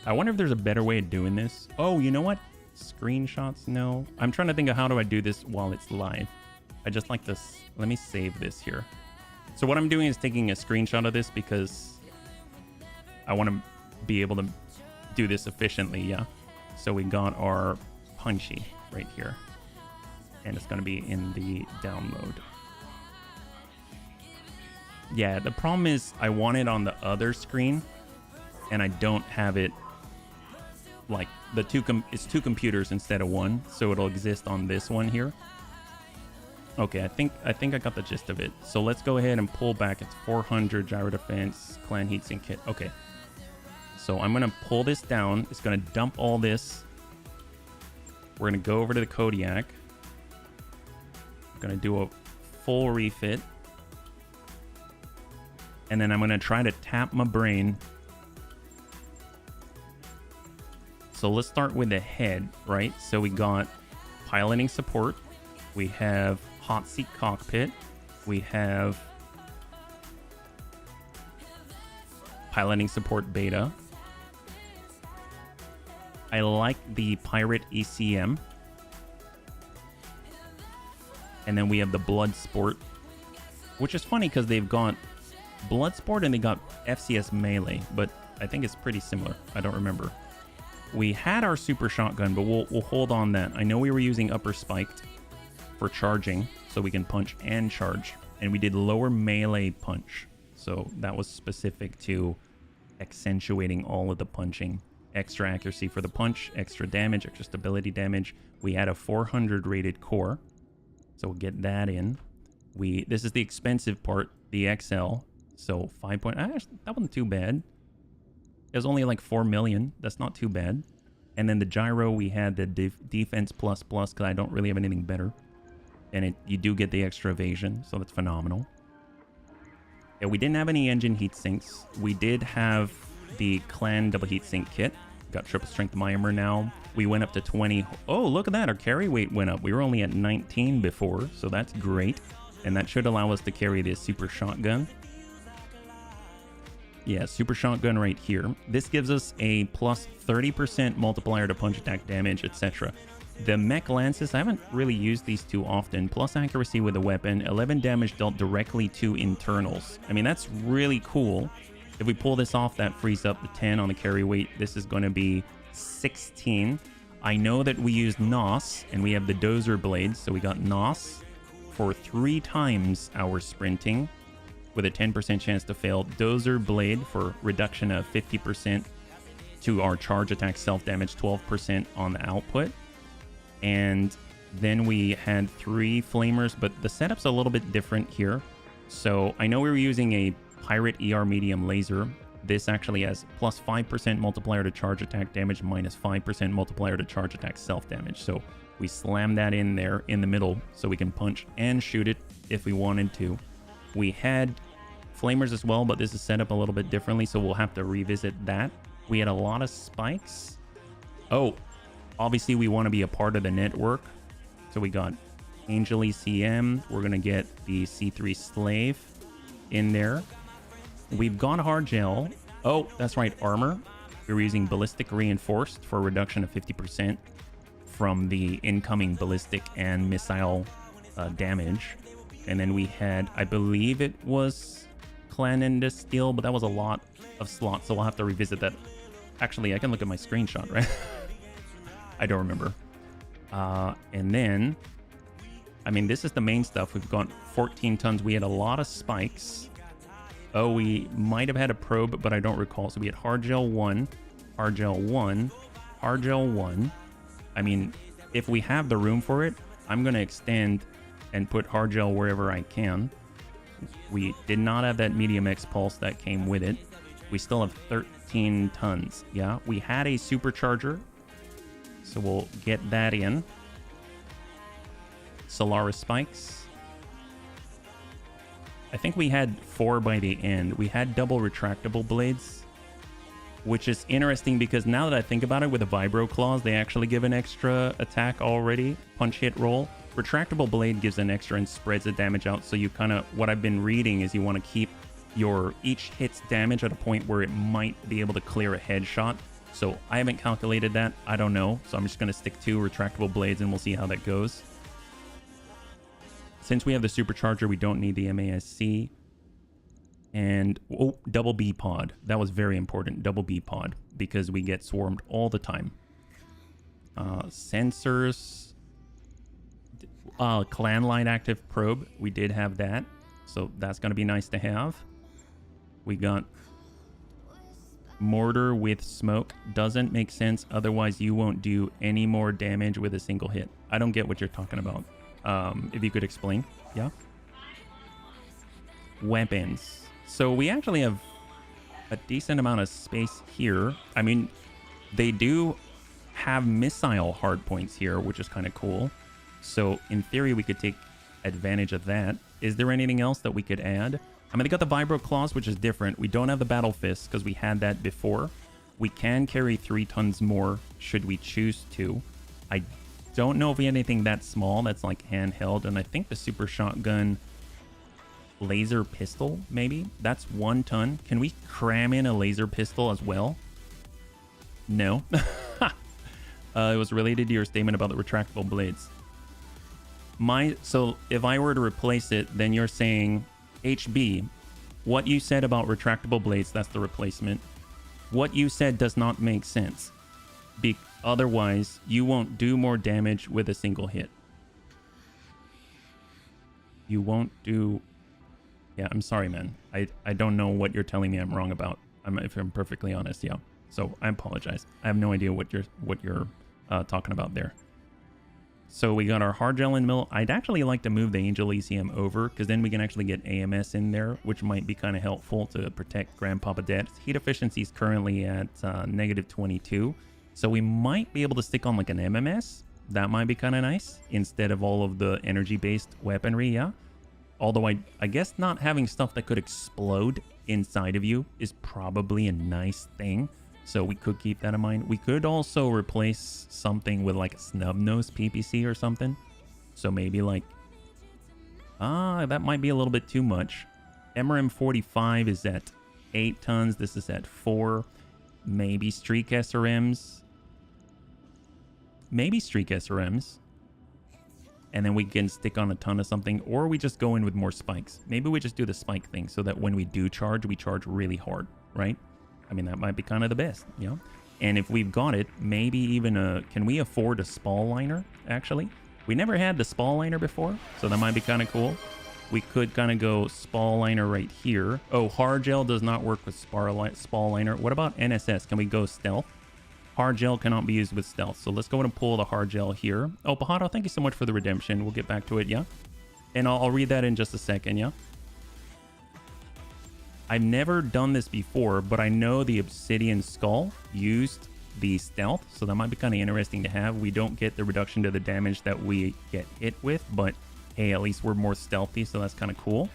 I wonder if there's a better way of doing this. Oh, you know what? Screenshots? No. I'm trying to think of how do I do this while it's live. I just like this. Let me save this here. So what I'm doing is taking a screenshot of this because I want to be able to do this efficiently, yeah. So we got our Punchy right here. And it's going to be in the download. Yeah, the problem is I want it on the other screen and I don't have it like it's two computers instead of one, so it'll exist on this one here. Okay, I think I got the gist of it. So let's go ahead and pull back. It's 400 gyro defense, clan heatsink kit. Okay. So I'm going to pull this down. It's going to dump all this. We're going to go over to the Kodiak. I'm going to do a full refit. And then I'm going to try to tap my brain. So let's start with the head, right? So we got piloting support. We have hot seat cockpit. We have piloting support beta. I like the Pirate ECM. And then we have the Blood Sport, which is funny because they've got Blood Sport and they got FCS Melee, but I think it's pretty similar. I don't remember. We had our Super Shotgun, but we'll hold on that. I know we were using upper spiked for charging, so we can punch and charge. And we did lower melee punch. So that was specific to accentuating all of the punching. Extra accuracy for the punch, extra damage, extra stability damage. We had a 400 rated core, so we'll get that in. This is the expensive part, the XL. So 5 point. Actually, that wasn't too bad. It was only like 4 million. That's not too bad. And then the gyro, we had the defense plus because I don't really have anything better. And you do get the extra evasion, so that's phenomenal. Yeah, we didn't have any engine heat sinks. We did have the clan double heat sink kit. Got triple strength mimer now. We went up to 20. Oh, look at that. Our carry weight went up. We were only at 19 before, so that's great. And that should allow us to carry this super shotgun. Yeah, super shotgun right here. This gives us a plus 30% multiplier to punch attack damage, etc. The mech lances, I haven't really used these too often. Plus accuracy with the weapon, 11 damage dealt directly to internals. I mean, that's really cool. If we pull this off, that frees up the 10 on the carry weight. This is going to be 16. I know that we used NOS, and we have the dozer blades. So we got NOS for 3 times our sprinting with a 10% chance to fail. Dozer blade for reduction of 50% to our charge attack self-damage, 12% on the output. And then we had 3 flamers, but the setup's a little bit different here. So I know we were using a Pirate ER medium laser. This actually has plus 5% multiplier to charge attack damage, minus 5% multiplier to charge attack self-damage. So we slam that in there in the middle so we can punch and shoot it if we wanted to. We had flamers as well, but this is set up a little bit differently, so we'll have to revisit that. We had a lot of spikes. Oh, obviously we want to be a part of the network. So we got Angel ECM. We're going to get the C3 Slave in there. We've got hard gel. Oh, that's right, armor. We were using ballistic reinforced for a reduction of 50% from the incoming ballistic and missile damage. And then we had, I believe it was Clan Steel, but that was a lot of slots, so we'll have to revisit that. Actually, I can look at my screenshot, right? I don't remember. And then, I mean, this is the main stuff. We've got 14 tons. We had a lot of spikes. Oh, we might have had a probe, but I don't recall. So we had hard gel 1, hard gel 1, hard gel 1. I mean, if we have the room for it, I'm going to extend and put hard gel wherever I can. We did not have that medium X pulse that came with it. We still have 13 tons. Yeah, we had a supercharger, so we'll get that in. Solaris spikes. I think we had 4 by the end. We had double retractable blades, which is interesting because now that I think about it, with the vibro claws, they actually give an extra attack already. Punch, hit, roll. Retractable blade gives an extra and spreads the damage out. So you kind of, what I've been reading is you want to keep your each hit's damage at a point where it might be able to clear a headshot. So I haven't calculated that. I don't know. So I'm just going to stick to retractable blades and we'll see how that goes. Since we have the supercharger, we don't need the MASC. And oh, double B pod. That was very important. Double B pod, because we get swarmed all the time. Sensors. Clan line active probe. We did have that. So that's going to be nice to have. We got mortar with smoke doesn't make sense. Otherwise, you won't do any more damage with a single hit. I don't get what you're talking about. If you could explain. Yeah. Weapons. So we actually have a decent amount of space here. I mean, they do have missile hardpoints here, which is kind of cool. So in theory, we could take advantage of that. Is there anything else that we could add? I mean, they got the Vibro Claws, which is different. We don't have the Battle Fist because we had that before. We can carry 3 tons more should we choose to. I don't know if we had anything that small that's like handheld. And I think the Super Shotgun laser pistol, maybe? That's 1 ton. Can we cram in a laser pistol as well? No. It was related to your statement about the retractable blades. So if I were to replace it, then you're saying... HB, what you said about retractable blades, that's the replacement. What you said does not make sense. Otherwise, you won't do more damage with a single hit. You won't do... Yeah, I'm sorry, man. I don't know what you're telling me I'm wrong about. If I'm perfectly honest, yeah. So I apologize. I have no idea what you're talking about there. So we got our hard gel and mill. I'd actually like to move the Angel ECM over because then we can actually get AMS in there, which might be kind of helpful to protect Grandpapa Dad. Heat efficiency is currently at -22. So we might be able to stick on like an MMS. That might be kind of nice instead of all of the energy-based weaponry, yeah? Although I guess not having stuff that could explode inside of you is probably a nice thing. So we could keep that in mind. We could also replace something with like a snub nose PPC or something. So maybe like... that might be a little bit too much. MRM 45 is at 8 tons. This is at 4. Maybe Streak SRMs. Maybe Streak SRMs. And then we can stick on a ton of something. Or we just go in with more spikes. Maybe we just do the spike thing so that when we do charge, we charge really hard, right? I mean, that might be kind of the best, you know? And if we've got it, maybe even can we afford a spall liner, actually? We never had the spall liner before, so that might be kind of cool. We could kind of go spall liner right here. Oh, hard gel does not work with spall liner. What about NSS? Can we go stealth? Hard gel cannot be used with stealth, so let's go ahead and pull the hard gel here. Oh, Pajado, thank you so much for the redemption. We'll get back to it, yeah? And I'll read that in just a second, yeah? I've never done this before, but I know the Obsidian Skull used the stealth, so that might be kind of interesting to have. We don't get the reduction to the damage that we get hit with, but hey, at least we're more stealthy, so that's kind of cool.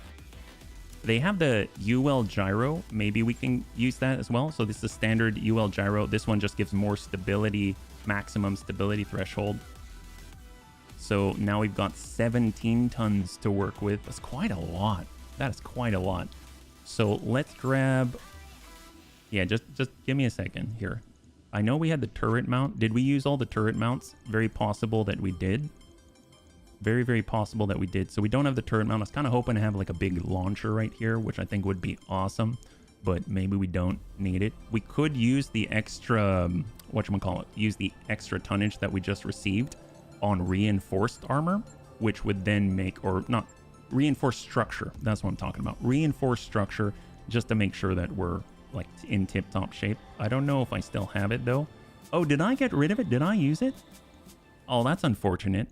They have the UL Gyro. Maybe we can use that as well. So this is the standard UL Gyro. This one just gives more stability, maximum stability threshold. So now we've got 17 tons to work with. That's quite a lot. That is quite a lot. So let's grab... Yeah, just give me a second here. I know we had the turret mount. Did we use all the turret mounts? Very possible that we did. Very, very possible that we did. So we don't have the turret mount. I was kind of hoping to have like a big launcher right here, which I think would be awesome. But maybe we don't need it. We could use the extra... whatchamacallit? Use the extra tonnage that we just received on reinforced armor, which would then make... or not... reinforced structure, that's what I'm talking about. Reinforced structure, just to make sure that we're like in tip-top shape. I don't know if I still have it though. Oh, did I get rid of it? Did I use it? Oh, that's unfortunate.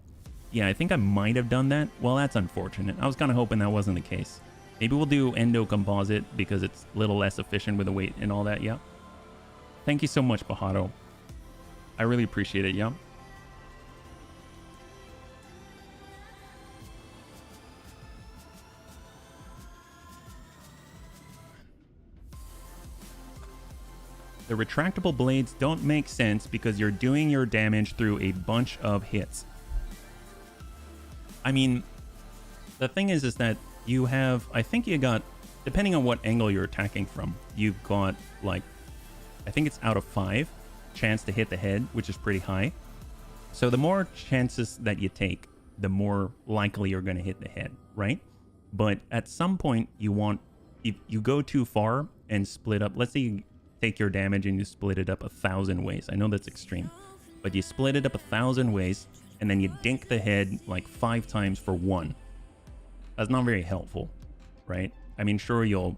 Yeah, I think I might have done that. Well, that's unfortunate. I was kind of hoping that wasn't the case. Maybe we'll do endo composite because it's a little less efficient with the weight and all that. Yeah. Thank you so much, Bajado. I really appreciate it. Yeah. The retractable blades don't make sense because you're doing your damage through a bunch of hits. I mean, the thing is that you have, I think you got, depending on what angle you're attacking from, you've got like, I think it's out of 5 chance to hit the head, which is pretty high. So the more chances that you take, the more likely you're going to hit the head, right? But at some point you want, if you go too far and split up, let's say you take your damage and you split it up 1,000 ways. I know that's extreme, but you split it up 1,000 ways and then you dink the head like 5 times for 1. That's not very helpful, right? I mean, sure, you'll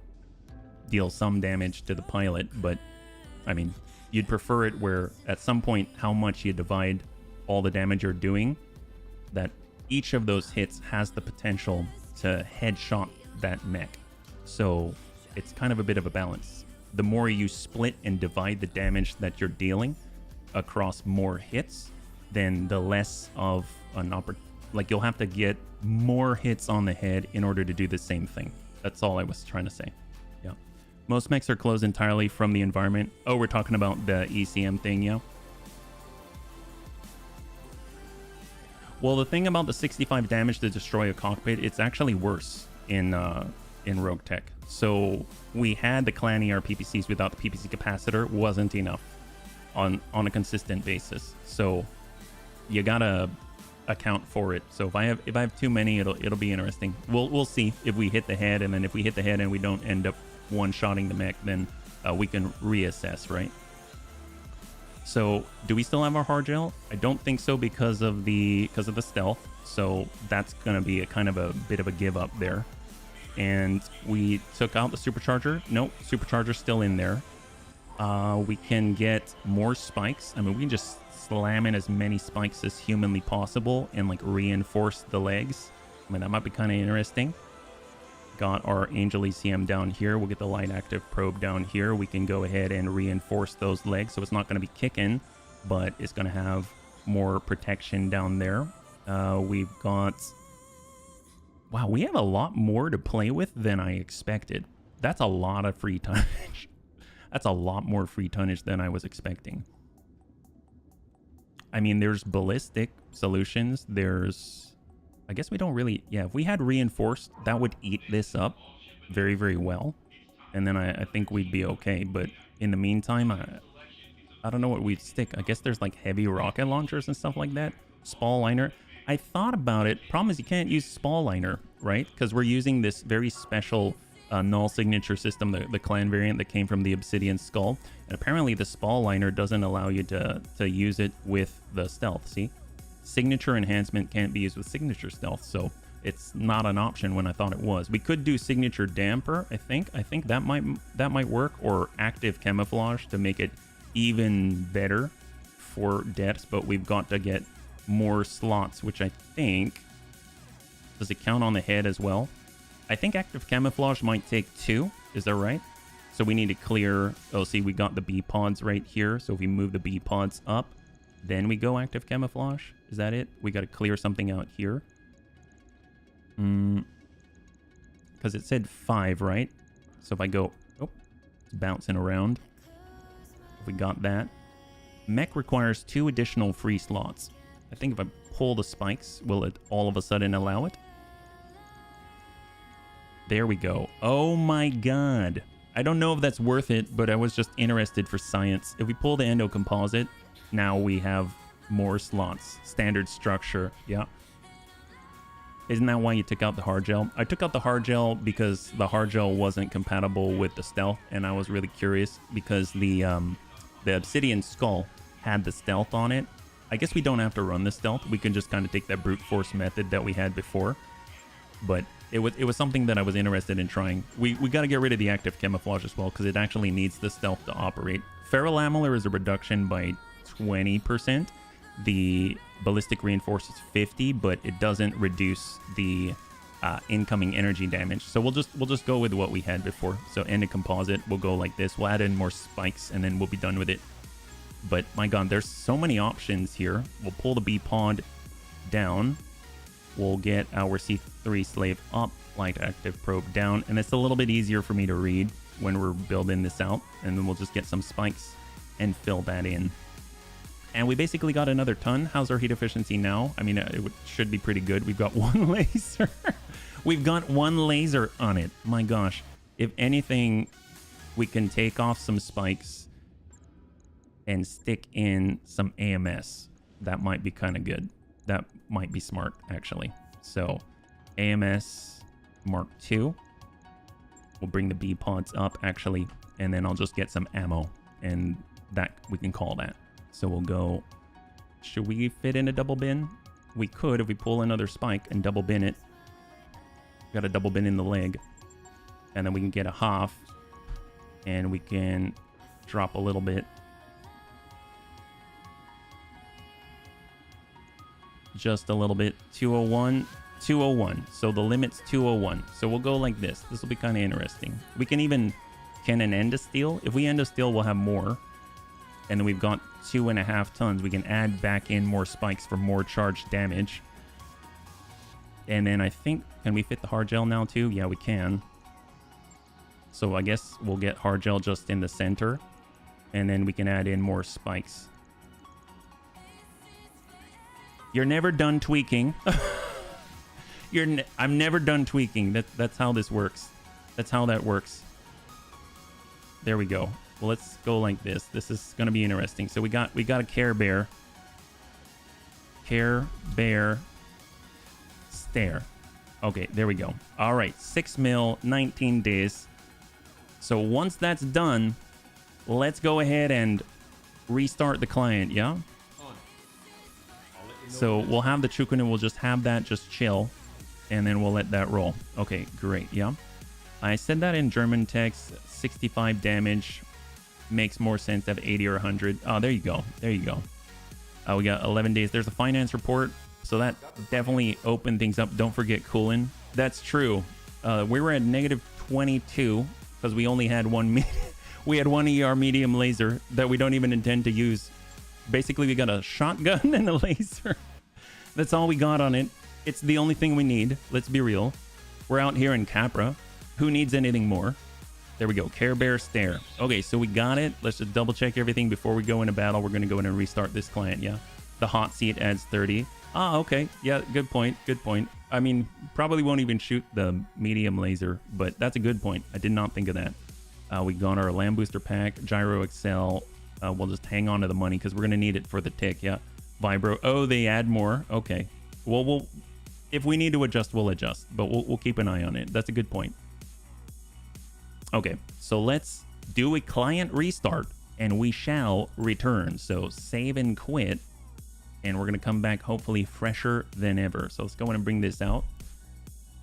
deal some damage to the pilot, but I mean, you'd prefer it where at some point how much you divide all the damage you're doing, that each of those hits has the potential to headshot that mech. So it's kind of a bit of a balance. The more you split and divide the damage that you're dealing across more hits, then the less of an like you'll have to get more hits on the head in order to do the same thing. That's all I was trying to say. Yeah. Most mechs are closed entirely from the environment. Oh, we're talking about the ECM thing, yeah? Well, the thing about the 65 damage to destroy a cockpit, it's actually worse in Roguetech. So we had the clan ER PPCs without the PPC capacitor, wasn't enough on a consistent basis. So you gotta account for it. So if I have too many, it'll be interesting. We'll see if we hit the head, and then if we hit the head and we don't end up one-shotting the mech, then we can reassess, right? So do we still have our hard gel? I don't think so because of the stealth. So that's gonna be a kind of a bit of a give up there. And we took out the supercharger. Nope, supercharger's still in there. We can get more spikes. I mean, we can just slam in as many spikes as humanly possible and like reinforce the legs. I mean, that might be kind of interesting. Got our Angel ECM down here. We'll get the light active probe down here. We can go ahead and reinforce those legs. So it's not going to be kicking, but it's going to have more protection down there. We've got... Wow, we have a lot more to play with than I expected. That's a lot of free tonnage. That's a lot more free tonnage than I was expecting. I mean, there's ballistic solutions. There's... I guess we don't really... Yeah, if we had reinforced, that would eat this up very, very well. And then I think we'd be okay. But in the meantime, I don't know what we'd stick. I guess there's like heavy rocket launchers and stuff like that. Spall liner. I thought about it. Problem is you can't use spall liner, right? Because we're using this very special null signature system, the clan variant that came from the Obsidian Skull. And apparently the spall liner doesn't allow you to use it with the stealth, see? Signature enhancement can't be used with signature stealth, so it's not an option when I thought it was. We could do signature damper, I think. I think that might work, or active camouflage to make it even better for deaths, but we've got to get more slots, which I think... Does it count on the head as well? I think active camouflage might take 2. Is that right? So we need to clear... Oh, see, we got the B pods right here. So if we move the B pods up, then we go active camouflage. Is that it? We got to clear something out here. Because it said 5, right? So if I go... Oh, it's bouncing around. If we got that. Mech requires 2 additional free slots. I think if I pull the spikes, will it all of a sudden allow it? There we go. Oh my god. I don't know if that's worth it, but I was just interested for science. If we pull the endo composite, now we have more slots. Standard structure. Yeah. Isn't that why you took out the hard gel? I took out the hard gel because the hard gel wasn't compatible with the stealth, and I was really curious because the Obsidian Skull had the stealth on it. I guess we don't have to run the stealth. We can just kind of take that brute force method that we had before. But it was something that I was interested in trying. We got to get rid of the active camouflage as well because it actually needs the stealth to operate. Ferrolamellar is a reduction by 20%. The ballistic reinforce is 50, but it doesn't reduce the incoming energy damage. So we'll just go with what we had before. So end a composite, we'll go like this. We'll add in more spikes and then we'll be done with it. But my god, there's so many options here. We'll pull the B pod down. We'll get our C3 slave up, light active probe down, and it's a little bit easier for me to read when we're building this out. And then we'll just get some spikes and fill that in. And we basically got another ton. How's our heat efficiency now? I mean, it should be pretty good. We've got 1 laser. We've got 1 laser on it. My gosh. If anything, we can take off some spikes and stick in some AMS. That might be kind of good. That might be smart, actually. So, AMS Mark II. We'll bring the B pods up, actually, and then I'll just get some ammo, and that we can call that. So we'll go... Should we fit in a double bin? We could if we pull another spike and double bin it. Got a double bin in the leg. And then we can get a half. And we can drop a little bit. Just a little bit. 201, 201. So the limit's 201. So we'll go like this. This will be kind of interesting. We can even cannon end a steel. If we end a steel, we'll have more. And then we've got 2.5 tons. We can add back in more spikes for more charge damage. And then I think, can we fit the hard gel now too? Yeah, we can. So I guess we'll get hard gel just in the center. And then we can add in more spikes. You're never done tweaking. I'm never done tweaking. That's how this works. That's how that works. There we go. Well, let's go like this. This is gonna be interesting. So we got a Care Bear. Care Bear Stair. Okay, there we go. All right, 6 mil, 19 days. So once that's done, let's go ahead and restart the client, yeah? So we'll have the Chukun and we'll just have that just chill. And then we'll let that roll. Okay, great, yeah. I said that in German text, 65 damage. Makes more sense to have 80 or 100. Oh, there you go. There you go. We got 11 days. There's a finance report. So that definitely opened things up. Don't forget cooling. That's true. We were at negative 22 because we only had one. We had one ER medium laser that we don't even intend to use. Basically, we got a shotgun and a laser. That's all we got on it. It's the only thing we need. Let's be real. We're out here in Capra. Who needs anything more? There we go. Care Bear Stair. Okay, so we got it. Let's just double check everything before we go into battle. We're going to go in and restart this client, yeah? The hot seat adds 30. Ah, okay. Yeah, good point. Good point. I mean, probably won't even shoot the medium laser, but that's a good point. I did not think of that. We got our Lamb Booster Pack, Gyro Excel. We'll just hang on to the money because we're going to need it for the tick, yeah? Vibro. Oh, they add more. Okay. Well, if we need to adjust, we'll adjust, but we'll keep an eye on it. That's a good point. Okay, so let's do a client restart and we shall return. So save and quit, and we're going to come back hopefully fresher than ever. So let's go in and bring this out.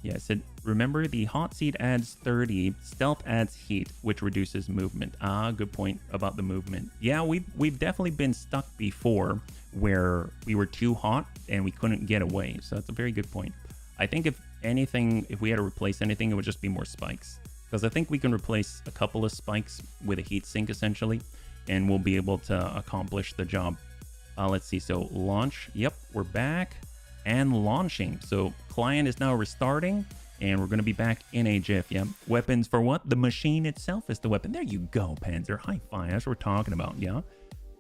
Yeah, I said, remember the hot seat adds 30, stealth adds heat, which reduces movement. Ah, good point about the movement. Yeah, we've definitely been stuck before where we were too hot and we couldn't get away. So that's a very good point. I think if anything, if we had to replace anything, it would just be more spikes. Because I think we can replace a couple of spikes with a heat sink essentially, and we'll be able to accomplish the job. Let's see, so launch, yep, we're back and launching. So client is now restarting and we're going to be back in a jiff, yeah. Weapons for what? The machine itself is the weapon. There you go, Panzer, high five, that's what we're talking about, yeah.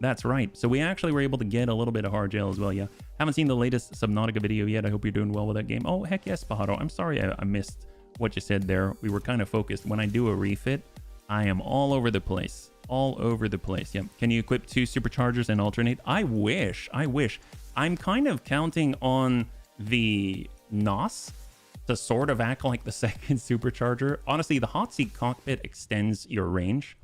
That's right. So we actually were able to get a little bit of hard gel as well, yeah. Haven't seen the latest Subnautica video yet. I hope you're doing well with that game. Oh, heck yes, Pajaro. I'm sorry I missed what you said there. We were kind of focused. When I do a refit, I am all over the place. All over the place. Yep. Can you equip 2 superchargers and alternate? I wish. I'm kind of counting on the NOS to sort of act like the second supercharger. Honestly, the hot seat cockpit extends your range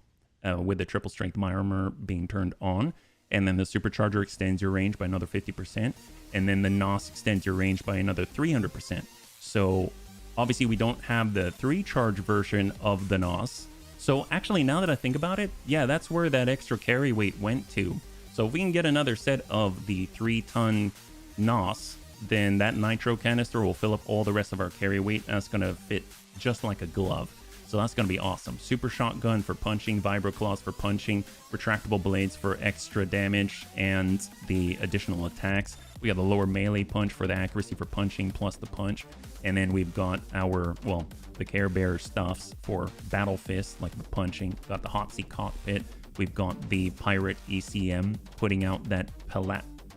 with the triple strength my armor being turned on. And then the supercharger extends your range by another 50%. And then the NOS extends your range by another 300%. So obviously, we don't have the 3-charge version of the NOS. So actually, now that I think about it, yeah, that's where that extra carry weight went to. So if we can get another set of the 3-ton NOS, then that nitro canister will fill up all the rest of our carry weight. That's going to fit just like a glove. So that's going to be awesome. Super shotgun for punching, vibro claws for punching, retractable blades for extra damage and the additional attacks. We got the lower melee punch for the accuracy for punching plus the punch. And then we've got our, well, the Care Bear stuffs for battle fist, like the punching. Got the hot seat cockpit. We've got the pirate ECM putting out that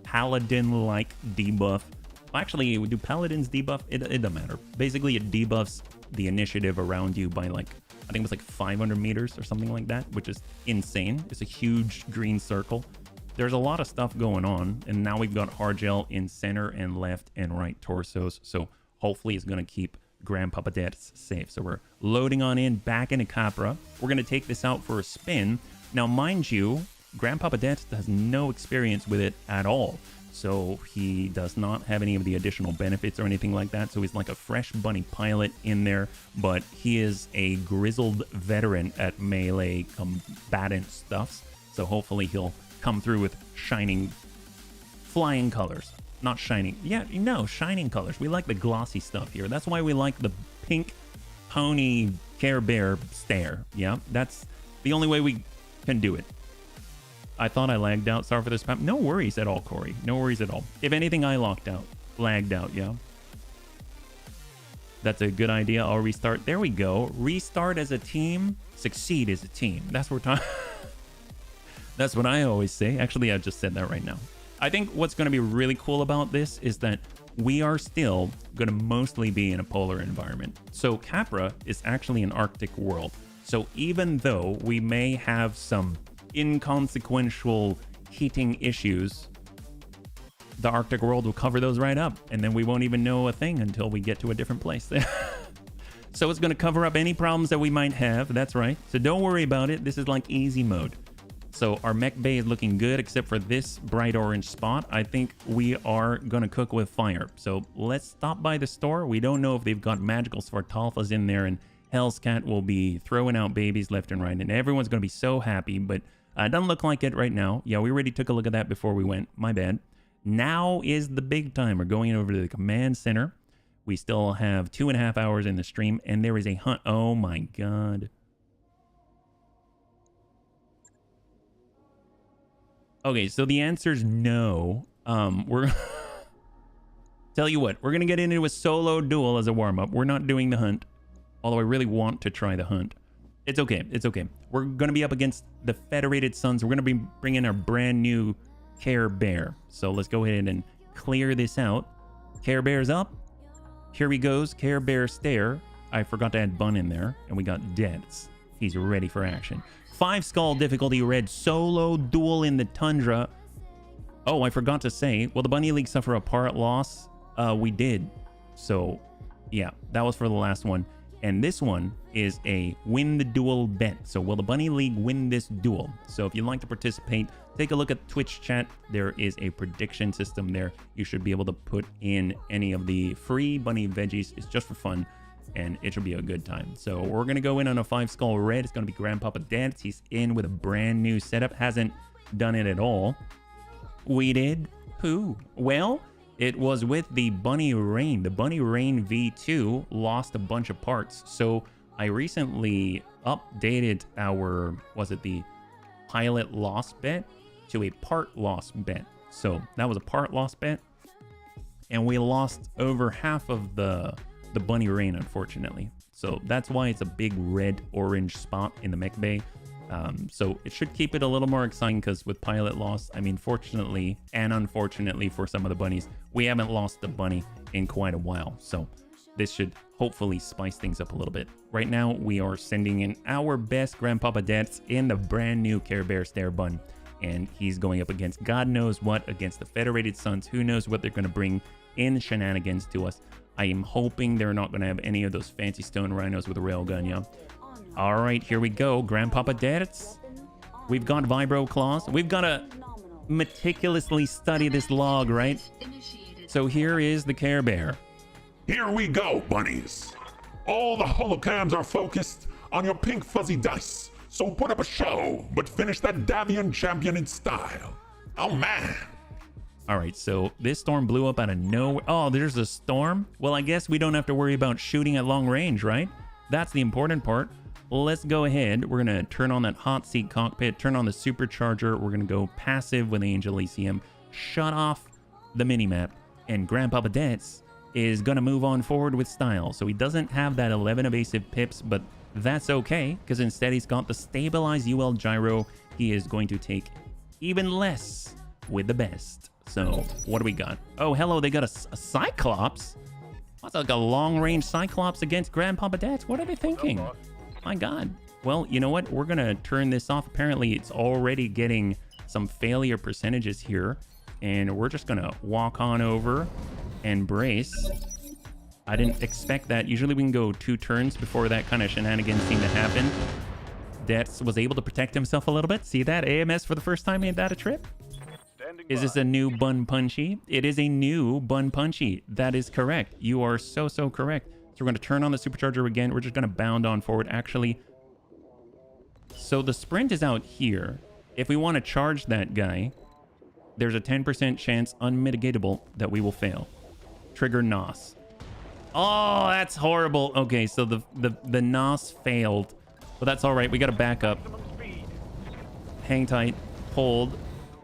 paladin-like debuff. Actually, we do paladins debuff. It doesn't matter. Basically, it debuffs the initiative around you by like, I think it was like 500 meters or something like that, which is insane. It's a huge green circle. There's a lot of stuff going on, and now we've got hard gel in center and left and right torsos. So hopefully it's going to keep Grandpapa Deaths safe. So we're loading on in back into Capra. We're going to take this out for a spin. Now, mind you, Grandpapa Deaths has no experience with it at all. So he does not have any of the additional benefits or anything like that. So he's like a fresh bunny pilot in there, but he is a grizzled veteran at melee combatant stuffs. So hopefully he'll come through with shining, flying colors. Not shining. Yeah, no, shining colors. We like the glossy stuff here. That's why we like the pink pony Care Bear stare. Yeah, that's the only way we can do it. I thought I lagged out. Sorry for the spam. No worries at all, Corey. No worries at all. If anything, I lagged out, yeah. That's a good idea. I'll restart. There we go. Restart as a team, succeed as a team. That's what we're talking. That's what I always say. Actually, I just said that right now. I think what's going to be really cool about this is that we are still going to mostly be in a polar environment. So Capra is actually an Arctic world. So even though we may have some inconsequential heating issues, the Arctic world will cover those right up, and then we won't even know a thing until we get to a different place. So it's going to cover up any problems that we might have. That's right. So don't worry about it. This is like easy mode. So our mech bay is looking good, except for this bright orange spot. I think we are going to cook with fire. So let's stop by the store. We don't know if they've got magical Svartalfas in there, and Hell's Cat will be throwing out babies left and right, and everyone's going to be so happy, but it doesn't look like it right now. Yeah, we already took a look at that before we went. My bad. Now is the big time. We're going over to the command center. We still have 2.5 hours in the stream, and there is a hunt. Oh my god. Okay, so the answer is no. We're tell you what, we're gonna get into a solo duel as a warm-up. We're not doing the hunt, although I really want to try the hunt. It's okay. It's okay. We're gonna be up against the Federated Sons. We're gonna be bringing our brand new Care Bear. So let's go ahead and clear this out. Care Bear's up. Here he goes. Care Bear stare. I forgot to add Bun in there, and we got Dents. He's ready for action. 5 skull difficulty red solo duel in the tundra. Oh, I forgot to say, will the Bunny League suffer a part loss? We did. So yeah, that was for the last one. And this one is a win the duel bet. So will the Bunny League win this duel? So if you'd like to participate, take a look at Twitch chat. There is a prediction system there. You should be able to put in any of the free bunny veggies. It's just for fun, and it should be a good time. So we're going to go in on a 5 skull red. It's going to be Grandpapa Dance. He's in with a brand new setup. Hasn't done it at all. We did. Who? Well, it was with the Bunny Rain. The Bunny Rain V2 lost a bunch of parts. So I recently updated our, was it the pilot loss bet to a part loss bet. So that was a part loss bet. And we lost over half of the Bunny Rain, unfortunately. So that's why it's a big red-orange spot in the mech bay. So it should keep it a little more exciting, because with pilot loss, I mean, fortunately and unfortunately for some of the bunnies, we haven't lost a bunny in quite a while. So this should hopefully spice things up a little bit. Right now, we are sending in our best Grandpapa Dance in the brand new Care Bear Stare Bun. And he's going up against God knows what, against the Federated Sons. Who knows what they're going to bring in shenanigans to us. I am hoping they're not going to have any of those fancy stone rhinos with a railgun, yeah? All right, here we go. Grandpapa Dance. We've got Vibro Claws. We've got to meticulously study this log, right? So here is the Care Bear. Here we go, bunnies. All the holocams are focused on your pink fuzzy dice. So put up a show, but finish that Davian champion in style. Oh, man. All right, so this storm blew up out of nowhere. Oh, there's a storm? Well, I guess we don't have to worry about shooting at long range, right? That's the important part. Let's go ahead. We're going to turn on that hot seat cockpit, turn on the supercharger. We're going to go passive with Angel ECM, shut off the minimap, and Grandpapa Dance is going to move on forward with style. So he doesn't have that 11 evasive pips, but that's okay, because instead he's got the stabilized UL gyro. He is going to take even less with the best. So what do we got? Oh, hello, they got a Cyclops. That's like a long-range Cyclops against Grandpapa Dance. What are they thinking? My god. Well, you know what? We're going to turn this off. Apparently, it's already getting some failure percentages here. And we're just going to walk on over and brace. I didn't expect that. Usually we can go 2 turns before that kind of shenanigans seem to happen. Dets was able to protect himself a little bit. See that? AMS for the first time made that a trip. Standing Is this by. a new Bun Punchy? It is a new Bun Punchy. That is correct. You are so correct. So we're going to turn on the supercharger again. We're just going to bound on forward. Actually, so the sprint is out here. If we want to charge that guy, there's a 10% chance, unmitigatable, that we will fail. Trigger NOS. Oh, that's horrible. Okay, so the NOS failed. But that's all right. We got to back up. Hang tight. Hold.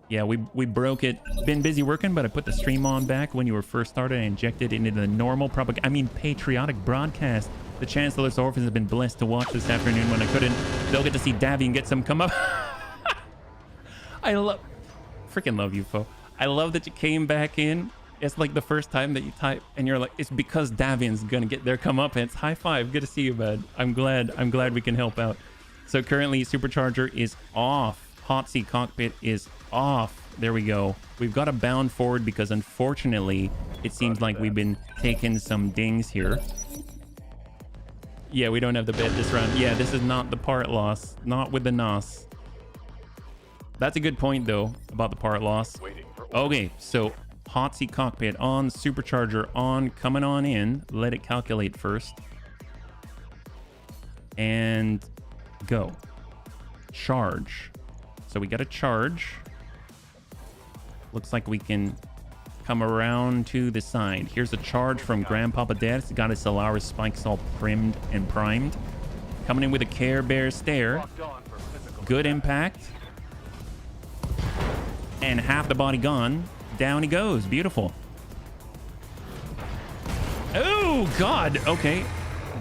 Yeah, we broke it. Been busy working, but I put the stream on back when you were first started and injected into the normal patriotic broadcast. The Chancellor's Orphans have been blessed to watch this afternoon when I couldn't. They'll get to see Davy and get some come up. I freaking love you, Fo. I love that you came back in. It's like the first time that you type and you're like, it's because Davian's gonna get their come up. And it's high five. Good to see you, bud. I'm glad we can help out. So currently supercharger is off. Hot seat cockpit is off. There we go. We've got to bound forward because unfortunately it seems like we've been taking some dings here. Yeah, we don't have the bet this round. Yeah, this is not the part loss. Not with the NOS. That's a good point though about the part loss. Okay, so hot seat cockpit on, supercharger on, coming on in. Let it calculate first. And go. Charge. So we got to charge. Looks like we can come around to the side. Here's a charge from Grandpapa Dad. He's got his Solaris spikes all primed and primed. Coming in with a Care Bear stare. Good impact. And half the body gone. Down he goes. Beautiful. Oh, God. Okay.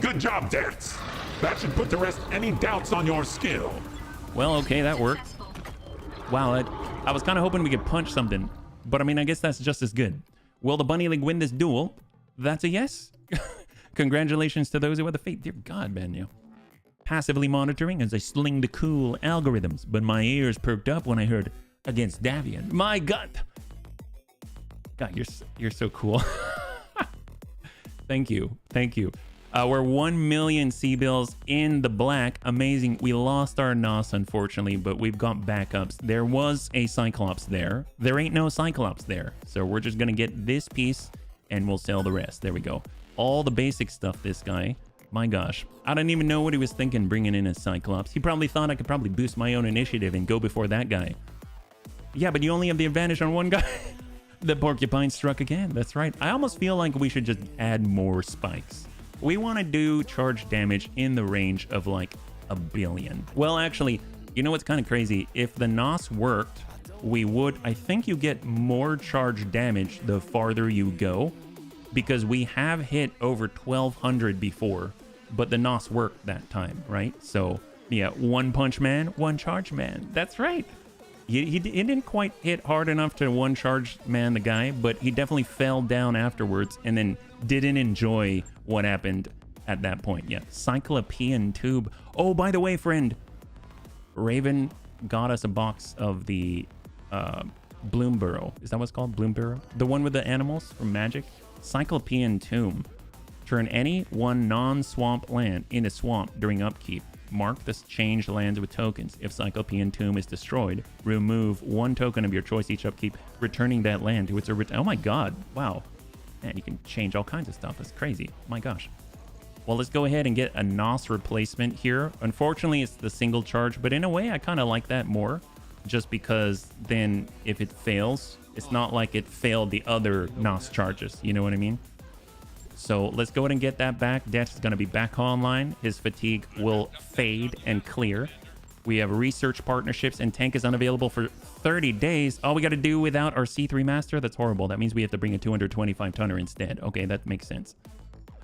Good job, Dance. That should put to rest any doubts on your skill. Well, okay, that worked. Wow, I was kind of hoping we could punch something. But I mean, I guess that's just as good. Will the Bunny League win this duel? That's a yes. Congratulations to those who had the fate. Dear God, Manuel. Passively monitoring as I sling the cool algorithms. But my ears perked up when I heard against Davian. My gut. God, you're so cool. Thank you. Thank you. We're 1 million C-bills in the black. Amazing. We lost our NOS, unfortunately, but we've got backups. There was a Cyclops there. There ain't no Cyclops there. So we're just going to get this piece and we'll sell the rest. There we go. All the basic stuff, this guy. My gosh. I don't even know what he was thinking bringing in a Cyclops. He probably thought I could probably boost my own initiative and go before that guy. Yeah, but you only have the advantage on one guy. The porcupine struck again. That's right. I almost feel like we should just add more spikes. We want to do charge damage in the range of like 1 billion. Well, actually, you know what's kind of crazy? If the NOS worked, we would, I think you get more charge damage the farther you go, because we have hit over 1200 before, but the NOS worked that time, right? So yeah, one punch man, one charge man. That's right. He didn't quite hit hard enough to one charge man the guy, but he definitely fell down afterwards and then didn't enjoy what happened at that point. Yeah, Cyclopean tube. Oh, by the way, friend, Raven got us a box of the Bloomburrow. Is that what's called? Bloomburrow? The one with the animals from Magic? Cyclopean tomb. Turn any one non-swamp land into swamp during upkeep. Mark the changed lands with tokens. If Cyclopean Tomb is destroyed, remove 1 token of your choice each upkeep, returning that land to its original. Oh my God. Wow. Man, you can change all kinds of stuff. That's crazy. My gosh. Well, let's go ahead and get a NOS replacement here. Unfortunately, it's the single charge, but in a way, I kind of like that more. Just because then if it fails, it's not like it failed the other NOS charges. You know what I mean? So let's go ahead and get that back. Death is going to be back online. His fatigue will fade and clear. We have research partnerships, and tank is unavailable for 30 days. All we got to do without our C3 master? That's horrible. That means we have to bring a 225 tonner instead. Okay, that makes sense.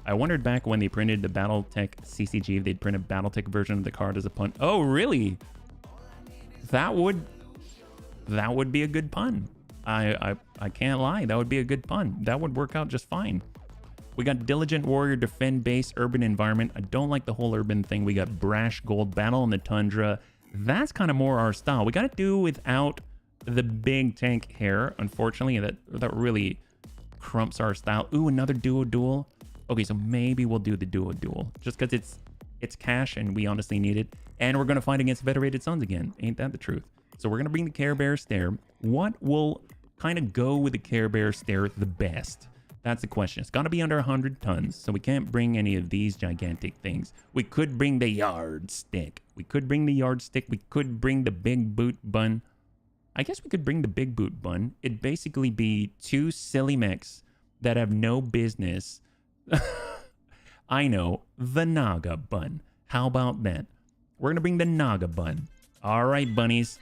I wondered back when they printed the Battletech CCG if they'd print a Battletech version of the card as a pun. Oh, really? That would be a good pun. I can't lie. That would be a good pun. That would work out just fine. We got Diligent Warrior, Defend Base, Urban Environment. I don't like the whole urban thing. We got Brash Gold, Battle in the Tundra. That's kind of more our style. We got to do without the big tank hair. Unfortunately, that really crumps our style. Ooh, another Duo Duel. Okay, so maybe we'll do the Duo Duel. Just because it's cash and we honestly need it. And we're going to fight against Federated Suns again. Ain't that the truth? So we're going to bring the Care Bear Stair. What will kind of go with the Care Bear Stair the best? That's the question. It's got to be under 100 tons, so we can't bring any of these gigantic things. We could bring the yardstick. We could bring the yardstick. We could bring the big boot bun. I guess we could bring the big boot bun. It'd basically be two silly mechs that have no business. I know, the Naga bun. How about that? We're going to bring the Naga bun. All right, bunnies.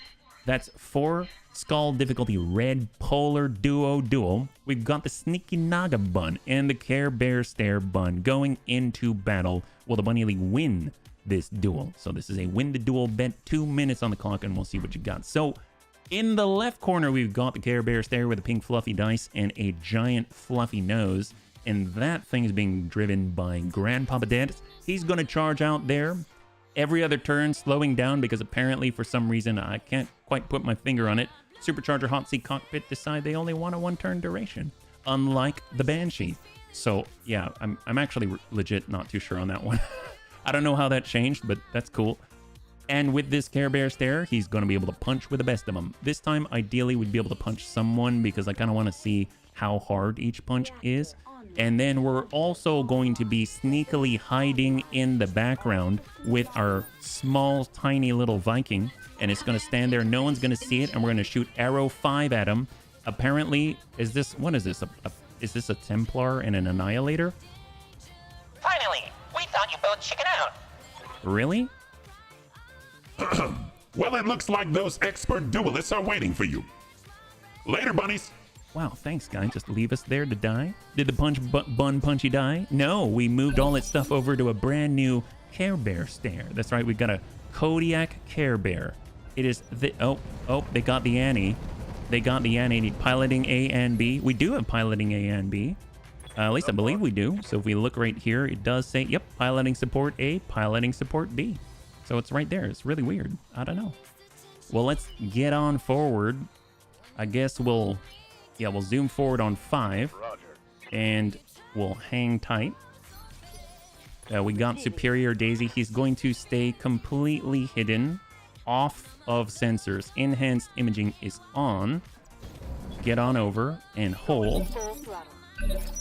That's 4 skull difficulty red polar duo. We've got the sneaky Naga bun and the Care Bear Stair bun going into battle. Will the Bunny League win this duel? So this is a win the duel bet. 2 minutes on the clock and we'll see what you got. So in the left corner, we've got the Care Bear Stair with a pink fluffy dice and a giant fluffy nose. And that thing is being driven by Grandpapa Dad. He's going to charge out there every other turn, slowing down because apparently for some reason I can't quite put my finger on it. Supercharger Hot Seat Cockpit decide they only want a 1-turn duration, unlike the Banshee. So yeah, I'm actually legit not too sure on that one. I don't know how that changed, but that's cool. And with this Care Bear Stair, he's going to be able to punch with the best of them. This time, ideally, we'd be able to punch someone because I kind of want to see how hard each punch is. And then we're also going to be sneakily hiding in the background with our small, tiny little Viking. And it's going to stand there. No one's going to see it. And we're going to shoot arrow 5 at him. Apparently, is this... What is this? Is this a Templar and an Annihilator? Finally! We thought you both chickened out. Really? Well, it looks like those expert duelists are waiting for you. Later, bunnies. Wow, thanks, guy. Just leave us there to die? Did the bun punchy die? No, we moved all its stuff over to a brand new Care Bear Stair. That's right, we've got a Kodiak Care Bear. It is the... Oh, they got the Annie. They got the Annie piloting A and B. We do have piloting A and B. At least I believe we do. So if we look right here, it does say, yep, piloting support A, piloting support B. So it's right there. It's really weird. I don't know. Well, let's get on forward. I guess we'll zoom forward on 5. Roger. And we'll hang tight. We got Superior Daisy. He's going to stay completely hidden, off of sensors. Enhanced imaging is on. Get on over and hold.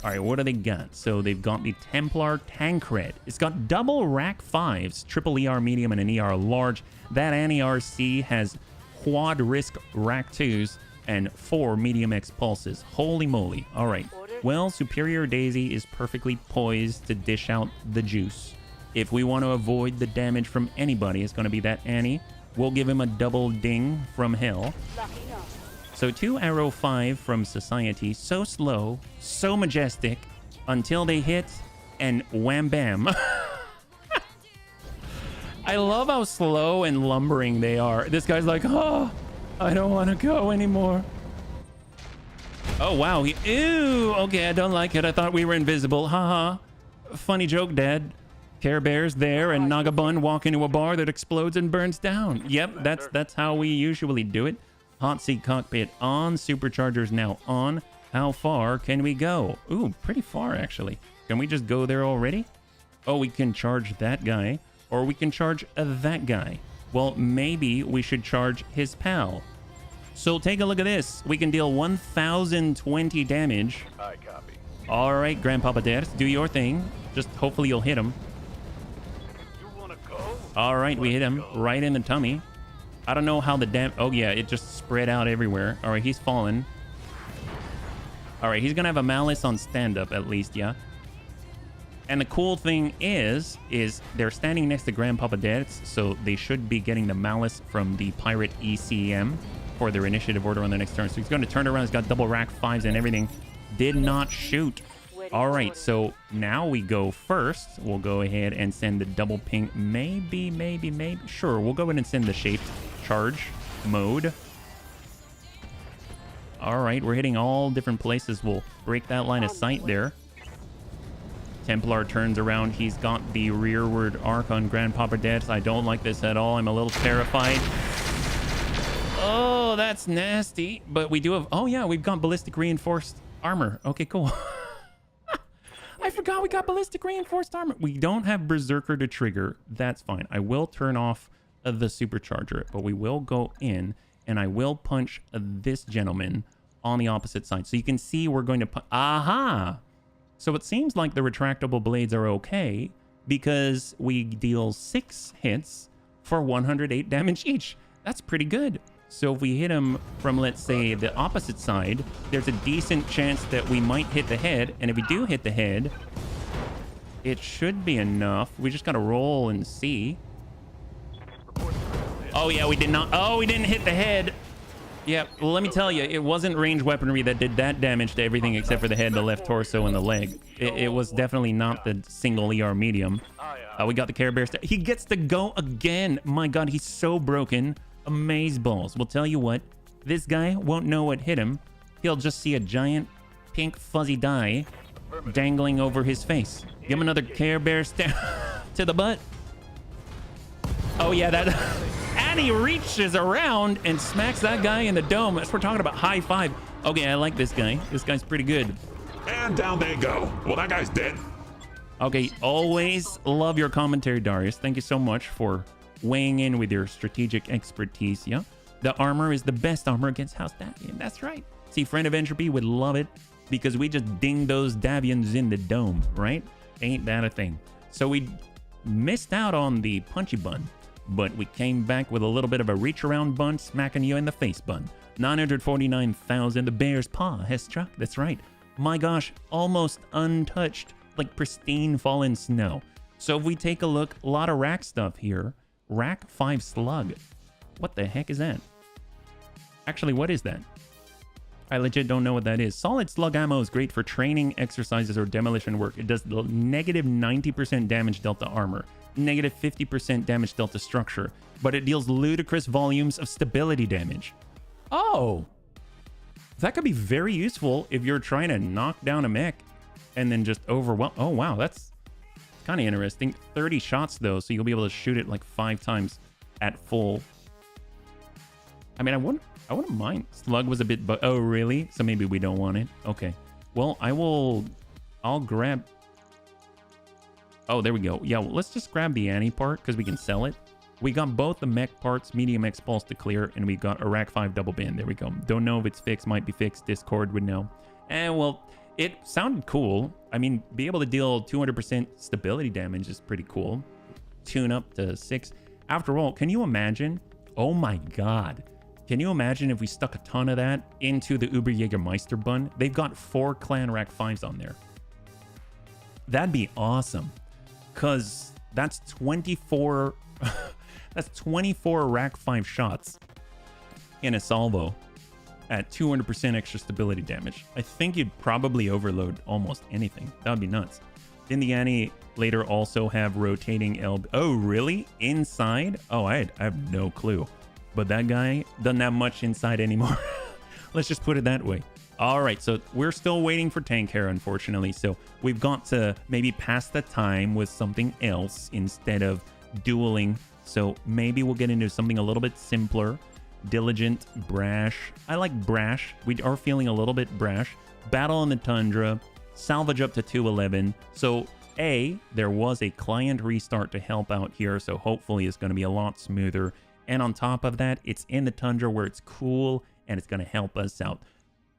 All right, what do they got? So they've got the Templar Tancred. It's got double rack 5s, triple ER medium and an ER large. That Annie-RC has quad risk rack 2s and 4 medium X pulses. Holy moly. All right. Well, Superior Daisy is perfectly poised to dish out the juice. If we want to avoid the damage from anybody, it's going to be that Annie. We'll give him a double ding from hell. So 2 arrow 5 from Society. So slow, so majestic, until they hit and wham bam. I love how slow and lumbering they are. This guy's like, oh, I don't want to go anymore. Oh, wow. Ew. Okay, I don't like it. I thought we were invisible. Haha. Funny joke, Dad. Care Bear's there and Nagabun walk into a bar that explodes and burns down. Yep, that's how we usually do it. Hot seat cockpit on. Superchargers now on. How far can we go? Ooh, pretty far, actually. Can we just go there already? Oh, we can charge that guy. Or we can charge that guy. Well, maybe we should charge his pal. So take a look at this. We can deal 1,020 damage. I copy. All right, Grandpapa Dad, do your thing. Just hopefully you'll hit him. You wanna go? All right, we hit him right in the tummy. I don't know how the oh yeah, it just spread out everywhere. All right, he's fallen. All right, he's gonna have a malice on stand-up at least, yeah. And the cool thing is they're standing next to Grandpapa Dad's, so they should be getting the malice from the Pirate ECM for their initiative order on the next turn. So he's going to turn around. He's got double rack 5s and everything. Did not shoot. All right, so now we go first. We'll go ahead and send the double ping. Maybe. Sure, we'll go ahead and send the shaped charge mode. All right, we're hitting all different places. We'll break that line of sight there. Templar turns around. He's got the rearward arc on Grandpapa Dad's. I don't like this at all. I'm a little terrified. Oh, that's nasty. But we do have... Oh, yeah, we've got ballistic reinforced armor. Okay, cool. I forgot we got ballistic reinforced armor. We don't have Berserker to trigger. That's fine. I will turn off the supercharger, but we will go in and I will punch this gentleman on the opposite side. So you can see we're going to aha! So it seems like the retractable blades are okay because we deal 6 hits for 108 damage each. That's pretty good. So if we hit him from, let's say, the opposite side, there's a decent chance that we might hit the head. And if we do hit the head, it should be enough. We just got to roll and see. Oh, yeah, we did not. Oh, we didn't hit the head. Yeah, well, let me tell you, it wasn't ranged weaponry that did that damage to everything except for the head, the left torso, and the leg. It was definitely not the single ER medium. We got the Care Bear. He gets to go again. My God, he's so broken. Amazeballs. We'll tell you what, this guy won't know what hit him. He'll just see a giant pink fuzzy die dangling over his face. Give him another Care Bear stare to the butt. Oh, yeah, that... And he reaches around and smacks that guy in the dome. That's what we're talking about. High five. Okay, I like this guy. This guy's pretty good. And down they go. Well, that guy's dead. Okay, always love your commentary, Darius. Thank you so much for weighing in with your strategic expertise. Yeah, the armor is the best armor against House Davian. That's right. See, Friend of Entropy would love it because we just ding those Davians in the dome, right? Ain't that a thing? So we missed out on the punchy bun, but we came back with a little bit of a reach around bun, smacking you in the face bun. 949,000. The bear's paw has struck. That's right. My gosh, almost untouched, like pristine fallen snow. So if we take a look, a lot of rack stuff here. Rack 5 slug. What the heck is that? Actually, what is that? I legit don't know what that is. Solid slug ammo is great for training, exercises, or demolition work. It does the negative 90% damage dealt to armor, negative 50% damage dealt to structure, but it deals ludicrous volumes of stability damage. Oh! That could be very useful if you're trying to knock down a mech and then just overwhelm. Oh, wow, that's kind of interesting. 30 shots, though, so you'll be able to shoot it like 5 times at full. I mean, I wouldn't mind. Slug was a bit... oh, really? So maybe we don't want it? Okay. Well, I'll grab... Oh, there we go. Yeah, well, let's just grab the Annie part because we can sell it. We got both the mech parts, medium X pulse to clear, and we got a rack 5 double band. There we go. Don't know if it's fixed, might be fixed. Discord would know. And well, it sounded cool. I mean, be able to deal 200% stability damage is pretty cool. Tune up to 6. After all, can you imagine? Oh my God. Can you imagine if we stuck a ton of that into the Uberjägermeister bun? They've got 4 clan rack 5s on there. That'd be awesome. Because that's 24... That's 24 rack 5 shots in a salvo at 200% extra stability damage. I think you'd probably overload almost anything. That would be nuts. Didn't the Annie later also have rotating LB? Oh, really? Inside? Oh, I have no clue. But that guy doesn't have much inside anymore. Let's just put it that way. All right, so we're still waiting for tank hair, unfortunately. So we've got to maybe pass the time with something else instead of dueling. So maybe we'll get into something a little bit simpler. Diligent, brash. I like brash. We are feeling a little bit brash. Battle in the Tundra. Salvage up to 211. So there was a client restart to help out here. So hopefully it's going to be a lot smoother. And on top of that, it's in the Tundra where it's cool and it's going to help us out.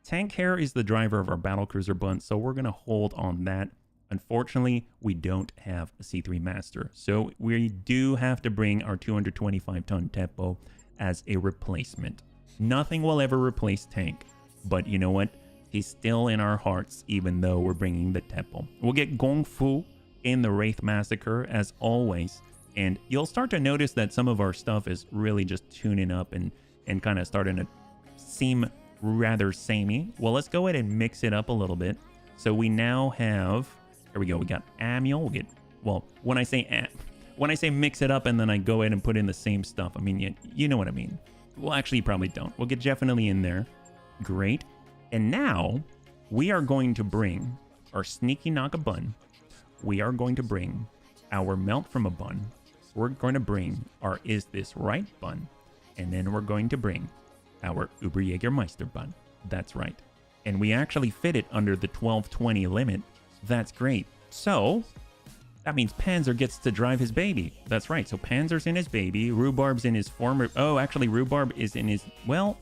Tank hair is the driver of our battlecruiser bun. So we're going to hold on that. Unfortunately, we don't have a C3 Master, so we do have to bring our 225-ton Teppo as a replacement. Nothing will ever replace Tank, but you know what? He's still in our hearts, even though we're bringing the Teppo. We'll get Gong Fu in the Wraith Massacre, as always, and you'll start to notice that some of our stuff is really just tuning up and kind of starting to seem rather samey. Well, let's go ahead and mix it up a little bit. So we now have... There we go. We got Amiel. We'll get, well, when I say mix it up and then I go ahead and put in the same stuff, I mean, you know what I mean. Well, actually, you probably don't. We'll get definitely in there. Great. And now we are going to bring our Sneaky Naka bun. We are going to bring our Melt from a bun. We're going to bring our Is This Right bun. And then we're going to bring our Uberjägermeister bun. That's right. And we actually fit it under the 1220 limit. That's great. So That means Panzer gets to drive his baby. That's right. So Panzer's in his baby. Rhubarb's in his former... Oh, actually, Rhubarb is in his... Well,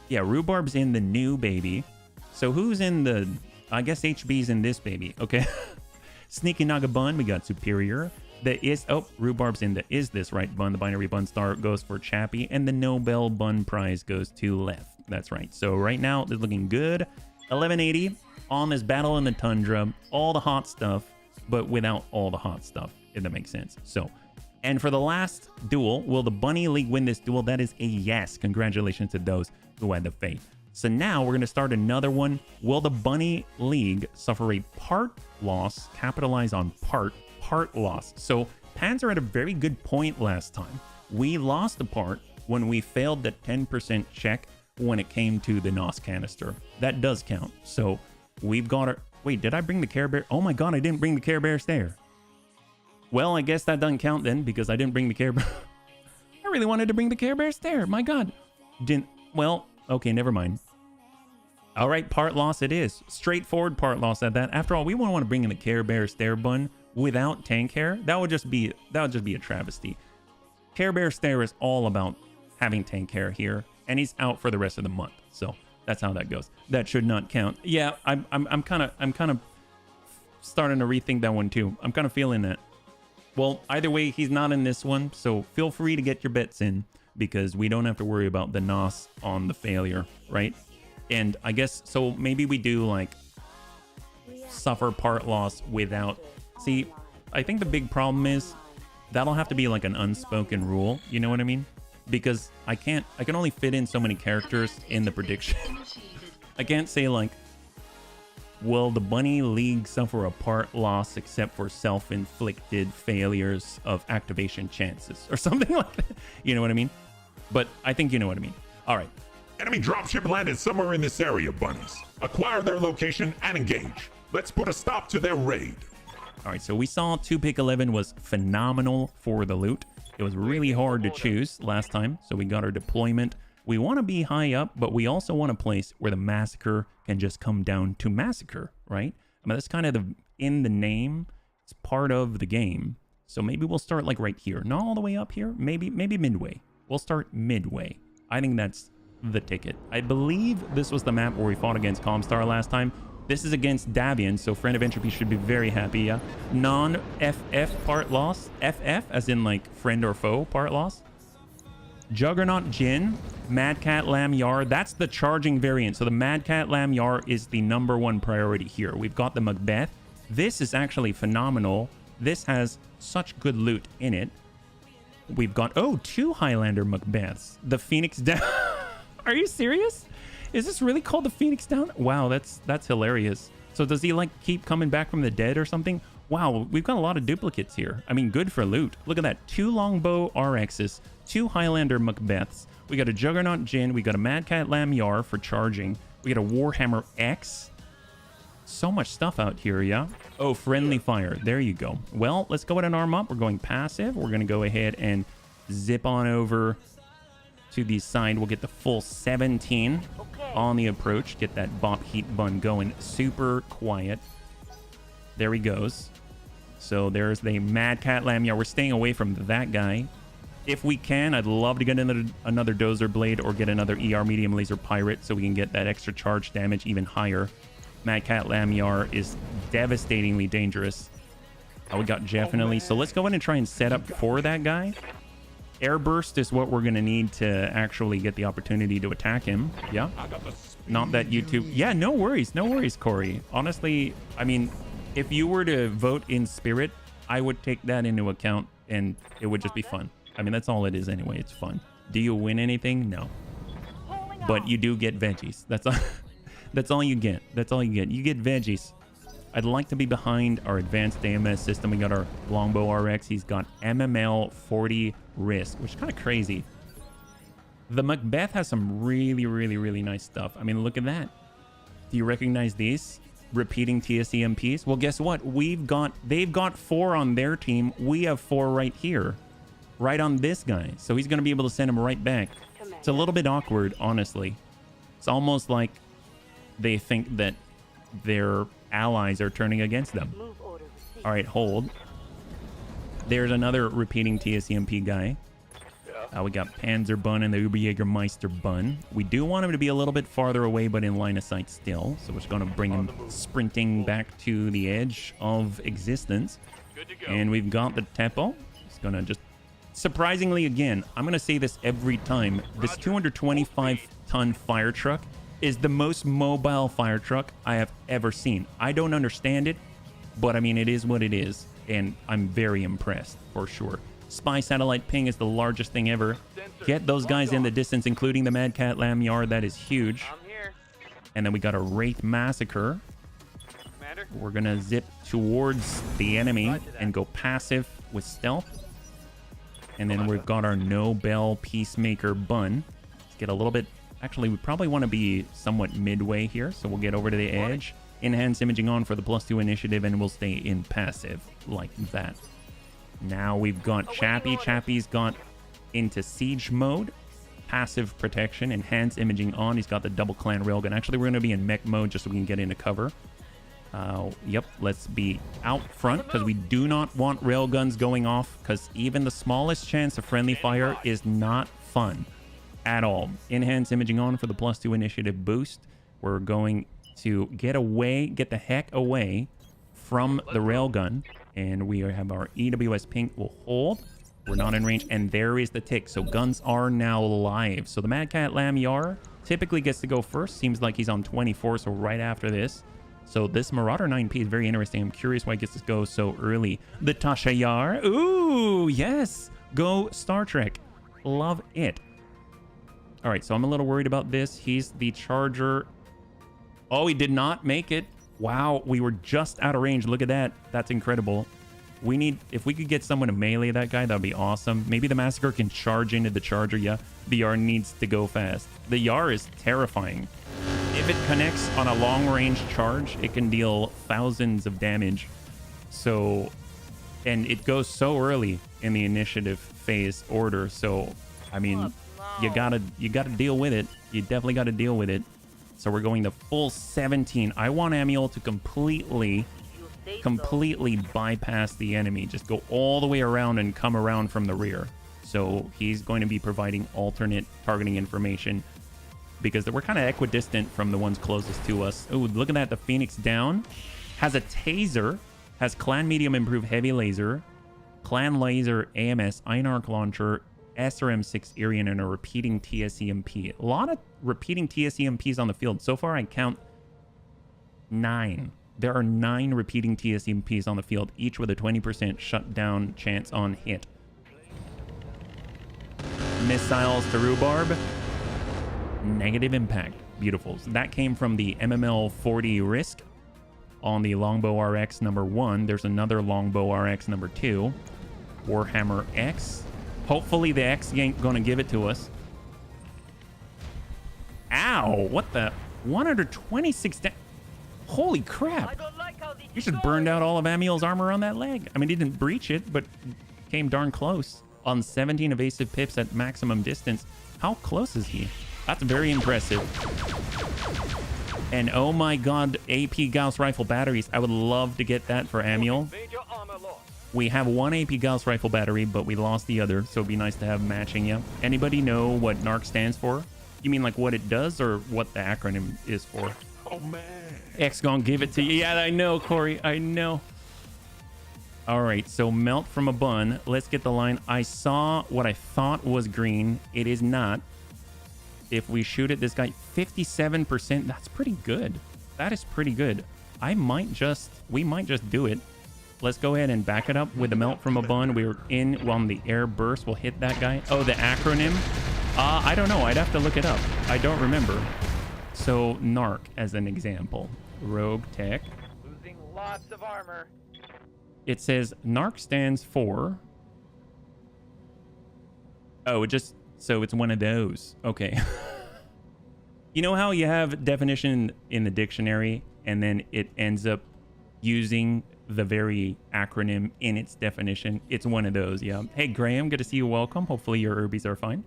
yeah, Rhubarb's in the new baby. So who's in the... I guess HB's in this baby. Okay. Sneaky Naga bun. We got Superior. The is... Oh, Rhubarb's in the is this right bun. The binary bun star goes for Chappie. And the Nobel bun prize goes to Left. That's right. So right now, it's looking good. 1180 on this Battle in the Tundra. All the hot stuff, but without all the hot stuff, if that makes sense. So, and for the last duel, will the Bunny League win this duel? That is a yes. Congratulations to those who had the faith. So now we're going to start another one. Will the Bunny League suffer a part loss? Capitalize on part loss. So Panzer had a very good point last time. We lost the part when we failed the 10% check when it came to the NOS canister. That does count. So we've got our... Wait, did I bring the Care Bear? Oh my god, I didn't bring the Care Bear stair. Well, I guess that doesn't count then, because I didn't bring the Care Bear. I really wanted to bring the Care Bear stair. My god. Didn't... Well, okay, never mind. All right, part loss it is. Straightforward part loss at that. After all, we wouldn't want to bring in the Care Bear stair bun without tank hair. That would just be a travesty. Care Bear stair is all about having tank hair here, and he's out for the rest of the month. So that's how that goes. That should not count. Yeah, I'm kind of starting to rethink that one too. I'm kind of feeling that. Well, either way, he's not in this one, so feel free to get your bets in, because we don't have to worry about the NOS on the failure, right? And I guess, so maybe we do like suffer part loss without... See, I think the big problem is that'll have to be like an unspoken rule, you know what I mean? Because I can only fit in so many characters in the prediction. I can't say like, will the Bunny League suffer a part loss except for self-inflicted failures of activation chances or something like that. You know what I mean? But I think you know what I mean. All right. Enemy dropship landed somewhere in this area, bunnies. Acquire their location and engage. Let's put a stop to their raid. All right, so we saw 2-pick-11 was phenomenal for the loot. It was really hard to choose last time, so we got our deployment. We want to be high up, but we also want a place where the massacre can just come down to massacre, right? I mean, that's kind of in the name. It's part of the game. So maybe we'll start like right here. Not all the way up here. Maybe midway. We'll start midway. I think that's the ticket. I believe this was the map where we fought against Comstar last time. This is against Davian, so Friend of Entropy should be very happy, yeah? Non-FF part loss. FF, as in like friend or foe part loss. Juggernaut Jin, Mad Cat Lamb Yar. That's the charging variant. So the Mad Cat Lamb Yar is the #1 priority here. We've got the Macbeth. This is actually phenomenal. This has such good loot in it. We've got, oh, 2 Highlander Macbeths. The Phoenix Down. Are you serious? Is this really called the Phoenix Down? Wow, that's hilarious. So does he like keep coming back from the dead or something? Wow, we've got a lot of duplicates here. I mean, good for loot. Look at that. 2 Longbow RXs, 2 Highlander Macbeths. We got a Juggernaut Jin. We got a Mad Cat Lamb Yar for charging. We got a Warhammer X. So much stuff out here, yeah? Oh, Friendly Fire. There you go. Well, let's go ahead and arm up. We're going passive. We're going to go ahead and zip on over to the side. We'll get the full 17 on the approach. Get that Bop Heat Bun going super quiet. There he goes. So there's the Mad Cat Lamb. Yeah, we're staying away from that guy. If we can, I'd love to get another Dozer Blade or get another ER Medium Laser Pirate so we can get that extra charge damage even higher. Mad Cat Lamb Yar is devastatingly dangerous. Oh, we got definitely. So let's go ahead and try and set up for that guy. Airburst is what we're going to need to actually get the opportunity to attack him. Yeah. Not that YouTube. Yeah, no worries. No worries, Corey. Honestly, I mean, if you were to vote in spirit, I would take that into account and it would just be fun. I mean, that's all it is anyway. It's fun. Do you win anything? No. But you do get veggies. That's all. That's all you get. That's all you get. You get veggies. I'd like to be behind our advanced AMS system. We got our Longbow RX. He's got MML 40 risk, which is kind of crazy. The Macbeth has some really, really, really nice stuff. I mean, look at that. Do you recognize these? Repeating TSEMPs? Well, guess what? They've got 4 on their team. We have 4 right here. Right on this guy. So he's going to be able to send him right back. It's a little bit awkward, honestly. It's almost like they think that their allies are turning against them. All right, hold. There's another repeating TSEMP guy. We got Panzer Bun and the Überjägermeister Bun. We do want him to be a little bit farther away, but in line of sight still. So we're just going to bring him sprinting back to the edge of existence. And we've got the Teppo. It's going to just... Surprisingly, again, I'm going to say this every time. This 225-ton fire truck is the most mobile fire truck I have ever seen. I don't understand it, but I mean, it is what it is. And I'm very impressed, for sure. Spy satellite ping is the largest thing ever. Get those guys in the distance, including the Mad Cat Lamb Yard. That is huge. And then we got a Wraith Massacre. We're going to zip towards the enemy and go passive with stealth. And then we've got our Nobel Peacemaker Bun. Let's get a little bit... Actually, we probably want to be somewhat midway here. So we'll get over to the edge. Enhance imaging on for the +2 initiative, and we'll stay in passive like that. Now we've got Chappie. Chappie's got into siege mode. Passive protection. Enhance imaging on. He's got the double clan railgun. Actually, we're going to be in mech mode just so we can get into cover. Yep, let's be out front because we do not want railguns going off because even the smallest chance of friendly fire is not fun at all. Enhance imaging on for the +2 initiative boost. We're going to get the heck away from the railgun. And we have our EWS pink will hold. We're not in range. And there is the tick. So guns are now live. So the Mad Cat Lamb Yar typically gets to go first. Seems like he's on 24. So right after this. So this Marauder 9P is very interesting. I'm curious why he gets to go so early. The Tasha Yar. Ooh, yes. Go Star Trek. Love it. All right. So I'm a little worried about this. He's the Charger. Oh, he did not make it. Wow, we were just out of range. Look at that. That's incredible. We need... If we could get someone to melee that guy, that would be awesome. Maybe the Massacre can charge into the Charger. Yeah, the Yar needs to go fast. The Yar is terrifying. If it connects on a long-range charge, it can deal thousands of damage. So... And it goes so early in the initiative phase order. So, I mean, you gotta deal with it. You definitely got to deal with it. So we're going to full 17. I want Amiel to completely bypass the enemy. Just go all the way around and come around from the rear. So he's going to be providing alternate targeting information because we're kind of equidistant from the ones closest to us. Oh, look at that. The Phoenix down. Has a taser. Has Clan Medium improved heavy laser. Clan laser AMS. Iron Arc launcher. SRM6 Irian and a repeating TSEMP. A lot of repeating TSEMPs on the field. So far, I count 9. There are 9 repeating TSEMPs on the field, each with a 20% shutdown chance on hit. Missiles to Rhubarb. Negative impact. Beautiful. So that came from the MML 40 Risk on the Longbow RX #1. There's another Longbow RX #2. Warhammer X. Hopefully the X ain't gonna give it to us. Ow! What the? 126 Holy crap! You just burned out all of Amiel's armor on that leg. I mean, he didn't breach it, but came darn close. On 17 evasive pips at maximum distance. How close is he? That's very impressive. And oh my god, AP Gauss rifle batteries. I would love to get that for Amiel. We have one AP Gauss rifle battery, but we lost the other, so it'd be nice to have matching, yeah. Anybody know what NARC stands for? You mean like what it does or what the acronym is for? Oh, man. X gonna give it to you. Yeah, I know, Corey. I know. All right, so melt from a bun. Let's get the line. I saw what I thought was green. It is not. If we shoot at this guy, 57%. That's pretty good. That is pretty good. We might just do it. Let's go ahead and back it up with the melt from a bun. We're in on the air burst. We'll hit that guy. Oh, the acronym? I don't know. I'd have to look it up. I don't remember. So, NARC as an example. Roguetech. Losing lots of armor. It says NARC stands for... Oh, so it's one of those. Okay. You know how you have definition in the dictionary and then it ends up using the very acronym in its definition? It's one of those, yeah. Hey, Graham, good to see you. Welcome. Hopefully your herbies are fine.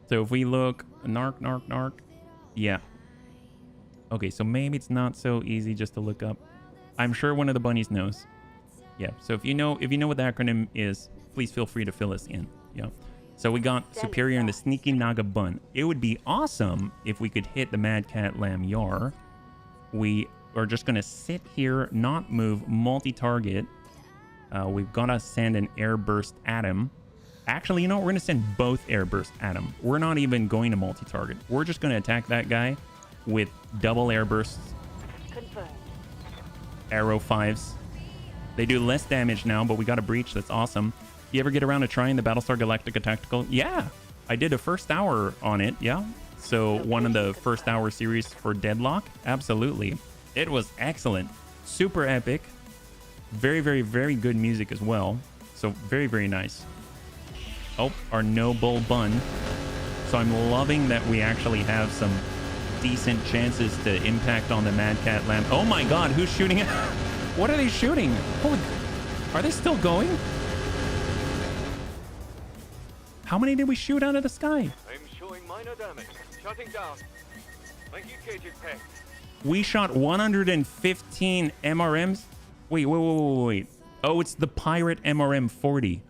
So if we look... NARC. Yeah. Okay, so maybe it's not so easy just to look up. I'm sure one of the bunnies knows. Yeah. So if you know what the acronym is, please feel free to fill us in. Yeah. So we got Superior and the Sneaky Naga Bun. It would be awesome if we could hit the Mad Cat Lamb Yar. We are just gonna sit here, not move, multi-target. We've gotta send an air burst at him. Actually, you know what? We're gonna send both air bursts at him. We're not even going to multi-target. We're just gonna attack that guy with double air bursts. Confirmed. Arrow 5s. They do less damage now, but we got a breach. That's awesome. You ever get around to trying the Battlestar Galactica Tactical? Yeah, I did a first hour on it. Yeah. So one of the first hour series for Deadlock. Absolutely. It was excellent. Super epic. Very, very, very good music as well. So very, very nice. Oh, our no bull bun. So I'm loving that we actually have some decent chances to impact on the Mad Cat Lamb. Oh my God, who's shooting it? What are they shooting? Holy, are they still going? How many did we shoot out of the sky? I'm showing minor damage. Shutting down. Thank you, Tech. We shot 115 MRMs. Wait. Oh, it's the Pirate MRM 40.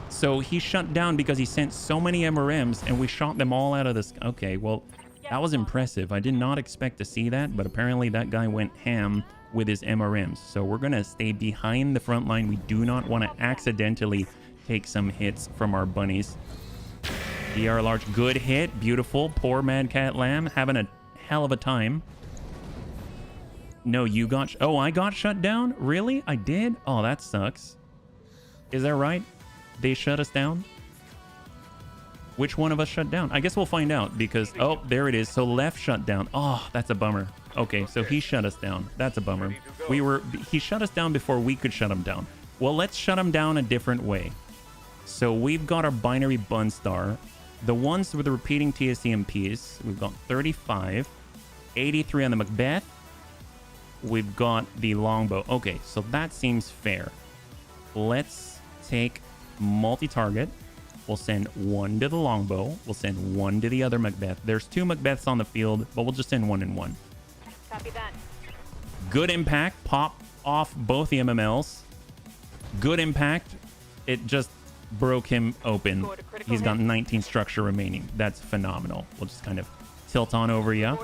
So he shut down because he sent so many MRMs and we shot them all out of the sky. Okay, well, that was impressive. I did not expect to see that, but apparently that guy went ham with his MRMs. So we're going to stay behind the front line. We do not want to accidentally take some hits from our bunnies. DR large, good hit. Beautiful. Poor Mad Cat Lamb having a hell of a time. No, you got... Oh, I got shut down? Really? I did? Oh, that sucks. Is that right? They shut us down? Which one of us shut down? I guess we'll find out because... Oh, there it is. So left shut down. Oh, that's a bummer. Okay, so he shut us down. That's a bummer. He shut us down before we could shut him down. Well, let's shut him down a different way. So we've got our binary bun star. The ones with the repeating TSCMPs, we've got 35. 83 on the Macbeth. We've got the longbow. Okay, so that seems fair. Let's take multi-target. We'll send one to the longbow. We'll send one to the other Macbeth. There's two Macbeths on the field, but we'll just send one and one. Copy that. Good impact. Pop off both the MMLs. Good impact. It just broke him open. He's got 19 structure remaining. That's phenomenal. We'll just kind of tilt on over you.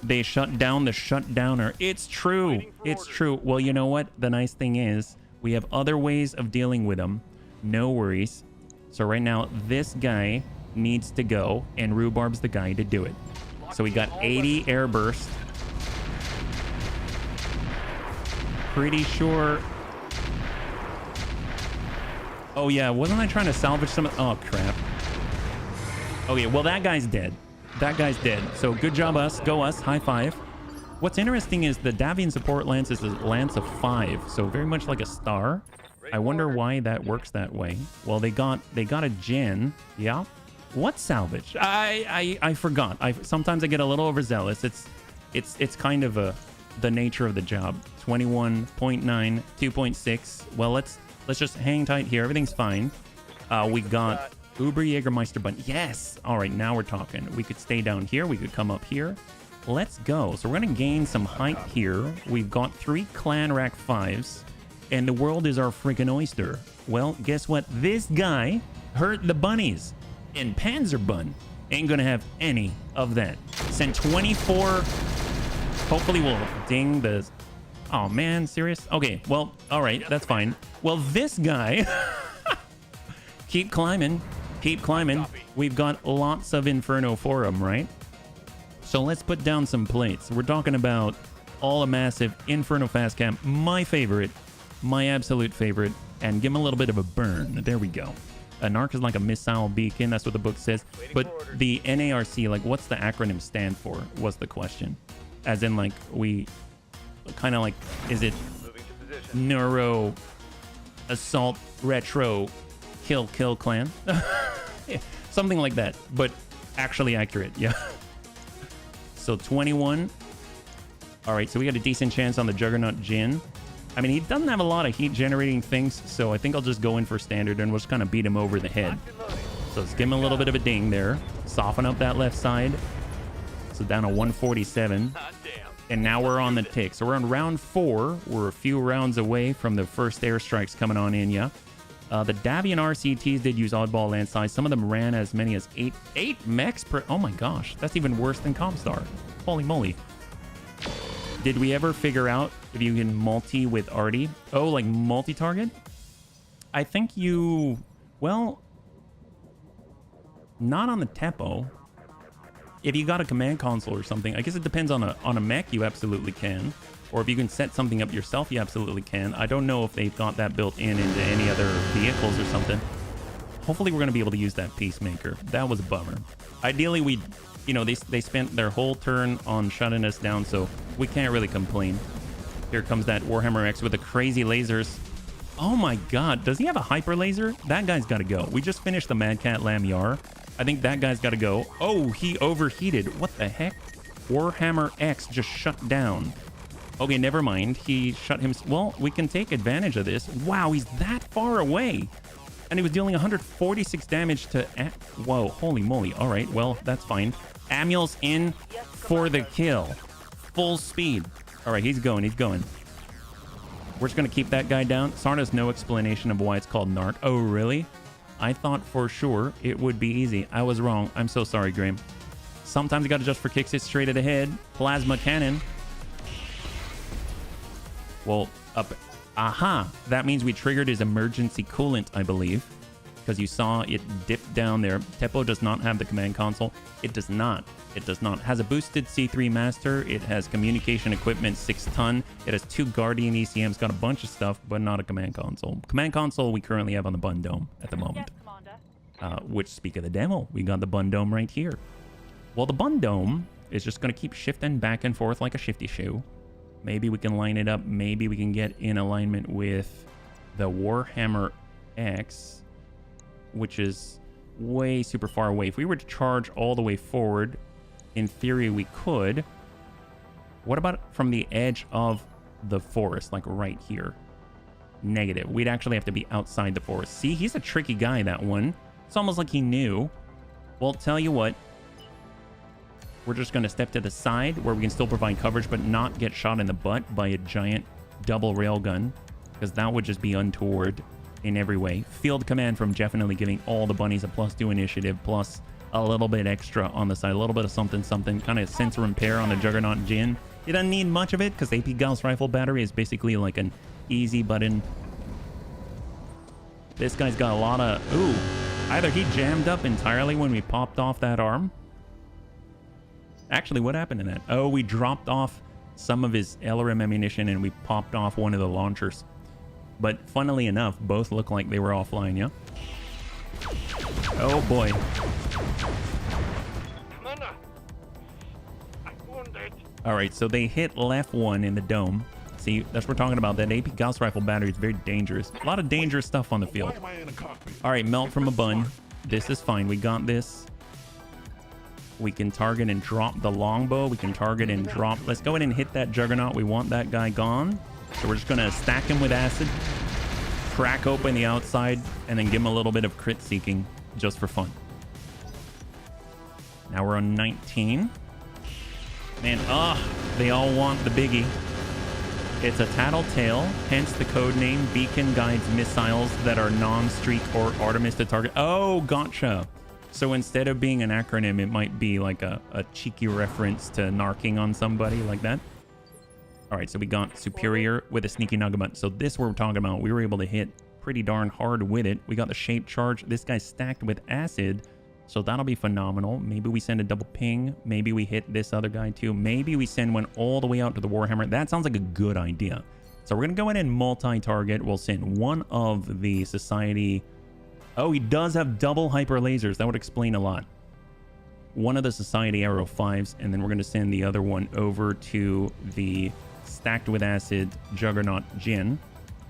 They shut down the shutdowner. It's true. It's true. Well, you know what? The nice thing is we have other ways of dealing with them. No worries. So right now, this guy needs to go, and Rhubarb's the guy to do it. So we got 80 air burst. Pretty sure... Oh, yeah. Wasn't I trying to salvage some... Oh, crap. Okay, well, that guy's dead. That guy's dead. So good job, us. Go us. High five. What's interesting is the Davian support lance is a lance of 5. So very much like a star. I wonder why that works that way. Well, they got a gen. Yeah. What salvage? I forgot. Sometimes I get a little overzealous. It's kind of the nature of the job. 21.9, 2.6. Well, let's just hang tight here. Everything's fine. We got Uber Jägermeister button. Yes. All right, now we're talking. We could stay down here. We could come up here. Let's go. So we're going to gain some height here. We've got 3 clan rack 5s. And the world is our freaking oyster. Well, guess what? This guy hurt the bunnies. And Panzerbun ain't going to have any of that. Send 24. Hopefully we'll ding the... Oh, man. Serious? Okay. Well, all right. That's fine. Well, this guy... Keep climbing. Keep climbing. We've got lots of Inferno for him, right? So let's put down some plates. We're talking about all a massive Inferno fast camp. My favorite. My absolute favorite. And give him a little bit of a burn. There we go. An arc is like a missile beacon. That's what the book says. But the NARC, like, what's the acronym stand for? Was the question. As in, like, we kind of like, is it Neuro Assault Retro Kill Clan? Yeah, something like that, but actually accurate. Yeah. So 21. All right, so we got a decent chance on the Juggernaut Jin. I mean, he doesn't have a lot of heat generating things, so I think I'll just go in for standard and we'll just kind of beat him over the head. So let's give him a little bit of a ding there. Soften up that left side. So down to 147. And now we're on the tick. So we're on round 4. We're a few rounds away from the first airstrikes coming on in, yeah. The Davian RCTs did use oddball land size. Some of them ran as many as 8 mechs per... Oh my gosh, that's even worse than Comstar. Holy moly. Did we ever figure out if you can multi with Artie? Oh, like multi-target? I think you... Well... Not on the Tepo. If you got a command console or something, I guess it depends on a mech, you absolutely can. Or if you can set something up yourself, you absolutely can. I don't know if they've got that built in into any other vehicles or something. Hopefully we're going to be able to use that Peacemaker. That was a bummer. Ideally, we... You know, they spent their whole turn on shutting us down, so we can't really complain. Here comes that Warhammer X with the crazy lasers. Oh my god, does he have a hyper laser? That guy's got to go. We just finished the Mad Cat Lam Yar. I think that guy's got to go. Oh, he overheated. What the heck? Warhammer X just shut down. Okay, never mind. He shut him... Well, we can take advantage of this. Wow, he's that far away. And he was dealing 146 damage to... Whoa, holy moly. All right, well, that's fine. Amul's in for the kill. Full speed. All right, he's going. He's going. We're just going to keep that guy down. Sarna's no explanation of why it's called Narc. Oh, really? I thought for sure it would be easy. I was wrong. I'm so sorry, Graham. Sometimes you got to just for kicks it straight at the head. Plasma cannon. Well, up... Aha! That means we triggered his emergency coolant, I believe. Because you saw it dip down there. Tepo does not have the command console. It does not. It does not. Has a boosted C3 master. It has communication equipment 6 ton. It has 2 Guardian ECMs. Got a bunch of stuff, but not a command console. Command console we currently have on the Bun Dome at the moment. Yes, Which, speak of the demo, we got the Bun Dome right here. Well, the Bun Dome is just going to keep shifting back and forth like a shifty shoe. Maybe we can line it up. Maybe we can get in alignment with the Warhammer X, which is way super far away. If we were to charge all the way forward, in theory we could. What about from the edge of the forest, like right here? Negative. We'd actually have to be outside the forest. See, he's a tricky guy, that one. It's almost like he knew. Well, tell you what. We're just going to step to the side where we can still provide coverage, but not get shot in the butt by a giant double railgun, because that would just be untoward in every way. Field command from definitely giving all the bunnies a +2 initiative, plus a little bit extra on the side, a little bit of something, kind of sensor repair on the Juggernaut Jin. It doesn't need much of it because AP Gauss rifle battery is basically like an easy button. This guy's got a lot of... Ooh, either he jammed up entirely when we popped off that arm. Actually, what happened to that? Oh, we dropped off some of his LRM ammunition and we popped off one of the launchers. But funnily enough, both look like they were offline, yeah? Oh boy. Commander! I'm wounded. Alright, so they hit left one in the dome. See, that's what we're talking about. That AP Gauss rifle battery is very dangerous. A lot of dangerous stuff on the field. Alright, melt from a bun. This is fine. We got this. We can target and drop the longbow. We can target and drop. Let's go ahead and hit that Juggernaut. We want that guy gone. So we're just going to stack him with acid, crack open the outside, and then give him a little bit of crit seeking just for fun. Now we're on 19. Man, they all want the biggie. It's a Tattletale, hence the code name. Beacon guides missiles that are non-streak or Artemis to target. Oh, gotcha. So instead of being an acronym, it might be like a cheeky reference to narking on somebody like that. All right, so we got Superior with a Sneaky Nugget. So this we're talking about. We were able to hit pretty darn hard with it. We got the Shape Charge. This guy's stacked with acid, so that'll be phenomenal. Maybe we send a double ping. Maybe we hit this other guy too. Maybe we send one all the way out to the Warhammer. That sounds like a good idea. So we're going to go in and multi-target. We'll send one of the Society... Oh, he does have double hyper lasers. That would explain a lot. One of the Society Arrow 5s, and then we're going to send the other one over to the stacked with acid Juggernaut Jin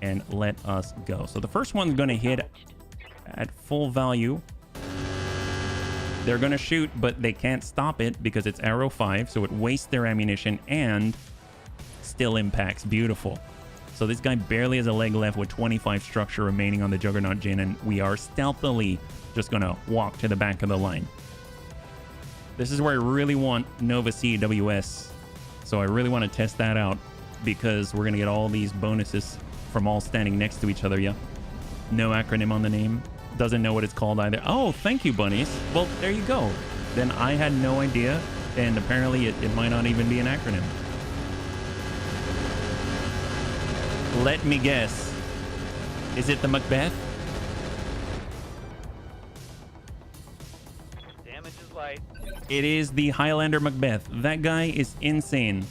and let us go. So the first one's going to hit at full value. They're going to shoot, but they can't stop it because it's Arrow 5, so it wastes their ammunition and still impacts. Beautiful. So this guy barely has a leg left with 25 structure remaining on the Juggernaut Jin, and we are stealthily just going to walk to the back of the line. This is where I really want Nova CWS So I really want to test that out because we're going to get all these bonuses from all standing next to each other. Yeah. No acronym on the name. Doesn't know what it's called either. Oh, thank you, bunnies. Well, there you go. Then I had no idea. And apparently it might not even be an acronym. Let me guess. Is it the Macbeth? Damage is light. It is the Highlander Macbeth. That guy is insane.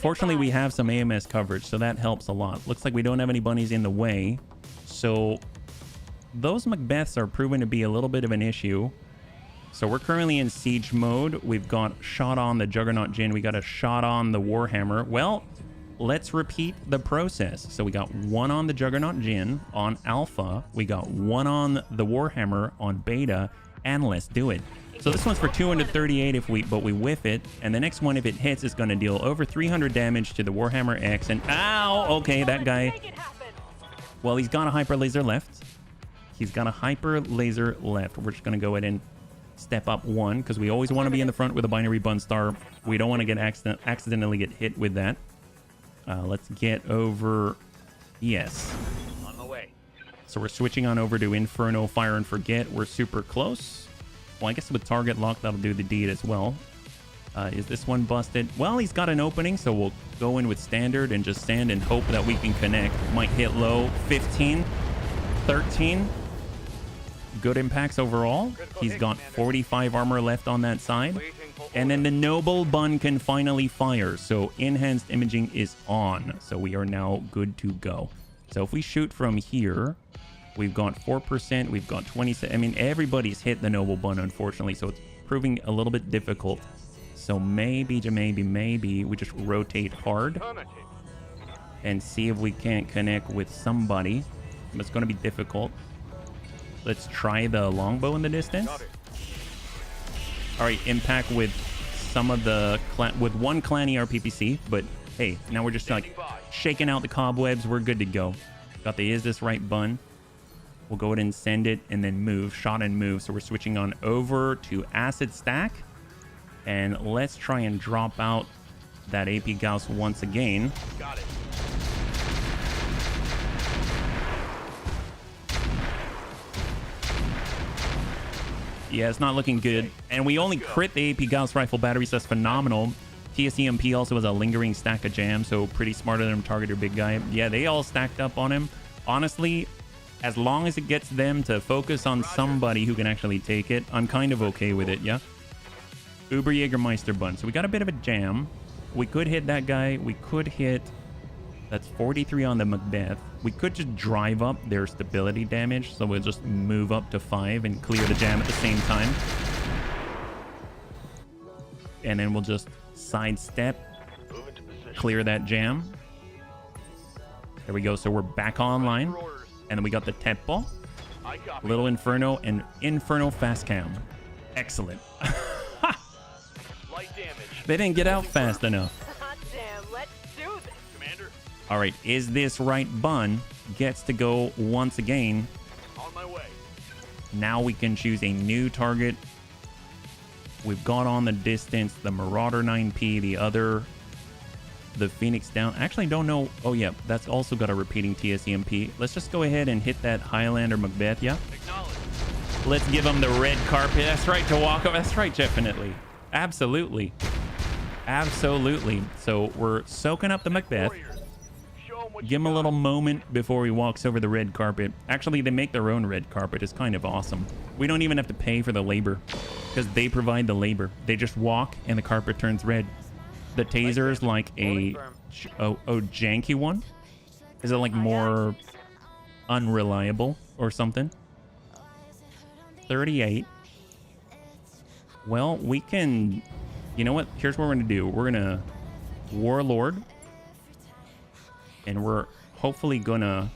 Fortunately, we have some AMS coverage, so that helps a lot. Looks like we don't have any bunnies in the way. So those Macbeths are proven to be a little bit of an issue. So we're currently in siege mode. We've got shot on the Juggernaut Djinn. We got a shot on the Warhammer. Well, let's repeat the process. So we got one on the Juggernaut Djinn on Alpha. We got one on the Warhammer on Beta. And let's do it. So this one's for 238 but we whiff it. And the next one, if it hits, is going to deal over 300 damage to the Warhammer X. And ow! Okay, that guy. Well, he's got a hyper laser left. He's got a hyper laser left. We're just going to go ahead and step up one because we always want to be in the front with a binary bun star. We don't want to get accidentally get hit with that. Let's get over. Yes. On the way. So we're switching on over to Inferno, Fire and Forget. We're super close. Well, I guess with target lock, that'll do the deed as well. Is this one busted? Well, he's got an opening, so we'll go in with standard and just stand and hope that we can connect. Might hit low. 15, 13. Good impacts overall. He's got 45 armor left on that side. And then the Noble Bun can finally fire. So enhanced imaging is on. So we are now good to go. So if we shoot from here, we've got 4%. We've got 20. I mean, everybody's hit the Noble Bun, unfortunately. So it's proving a little bit difficult. So maybe we just rotate hard and see if we can't connect with somebody. It's going to be difficult. Let's try the longbow in the distance. All right, impact with some of the with one clan ERPPC, but hey, now we're just like shaking out the cobwebs. We're good to go. Got the is this right bun. We'll go ahead and send it and then move, shot and move. So we're switching on over to acid stack, and let's try and drop out that AP Gauss once again. Got it. Yeah, it's not looking good. And we only crit the AP Gauss rifle batteries. That's phenomenal. TSEMP also has a lingering stack of jam, so pretty smart of them to target your big guy. Yeah, they all stacked up on him. Honestly, as long as it gets them to focus on somebody who can actually take it, I'm kind of okay with it, yeah? Uber Jägermeister bun. So we got a bit of a jam. We could hit that guy. We could hit... That's 43 on the Macbeth. We could just drive up their stability damage, so we'll just move up to 5 and clear the jam at the same time. And then we'll just sidestep, clear that jam. There we go. So we're back online. And then we got the Temple, Little Inferno, and Inferno Fast Cam. Excellent. Light damage. They didn't get out fast enough. Damn, let's do this. Commander, All right, is this right bun gets to go once again. on my way. Now we can choose a new target. We've got on the distance the Marauder 9P, the Phoenix down. Actually, don't know. Oh, yeah, that's also got a repeating TSEMP. Let's just go ahead and hit that Highlander Macbeth, yeah? Acknowledge. Let's give him the red carpet. That's right, to walk up. That's right, definitely. Absolutely. Absolutely. So we're soaking up the Macbeth. Warriors, show 'em what Give him a little moment before he walks over the red carpet. Actually, they make their own red carpet. It's kind of awesome. We don't even have to pay for the labor because they provide the labor. They just walk and the carpet turns red. The taser is like a janky one. Is it like more unreliable or something? 38. Well, we can... You know what? Here's what we're going to do. We're going to Warlord. And we're hopefully going to...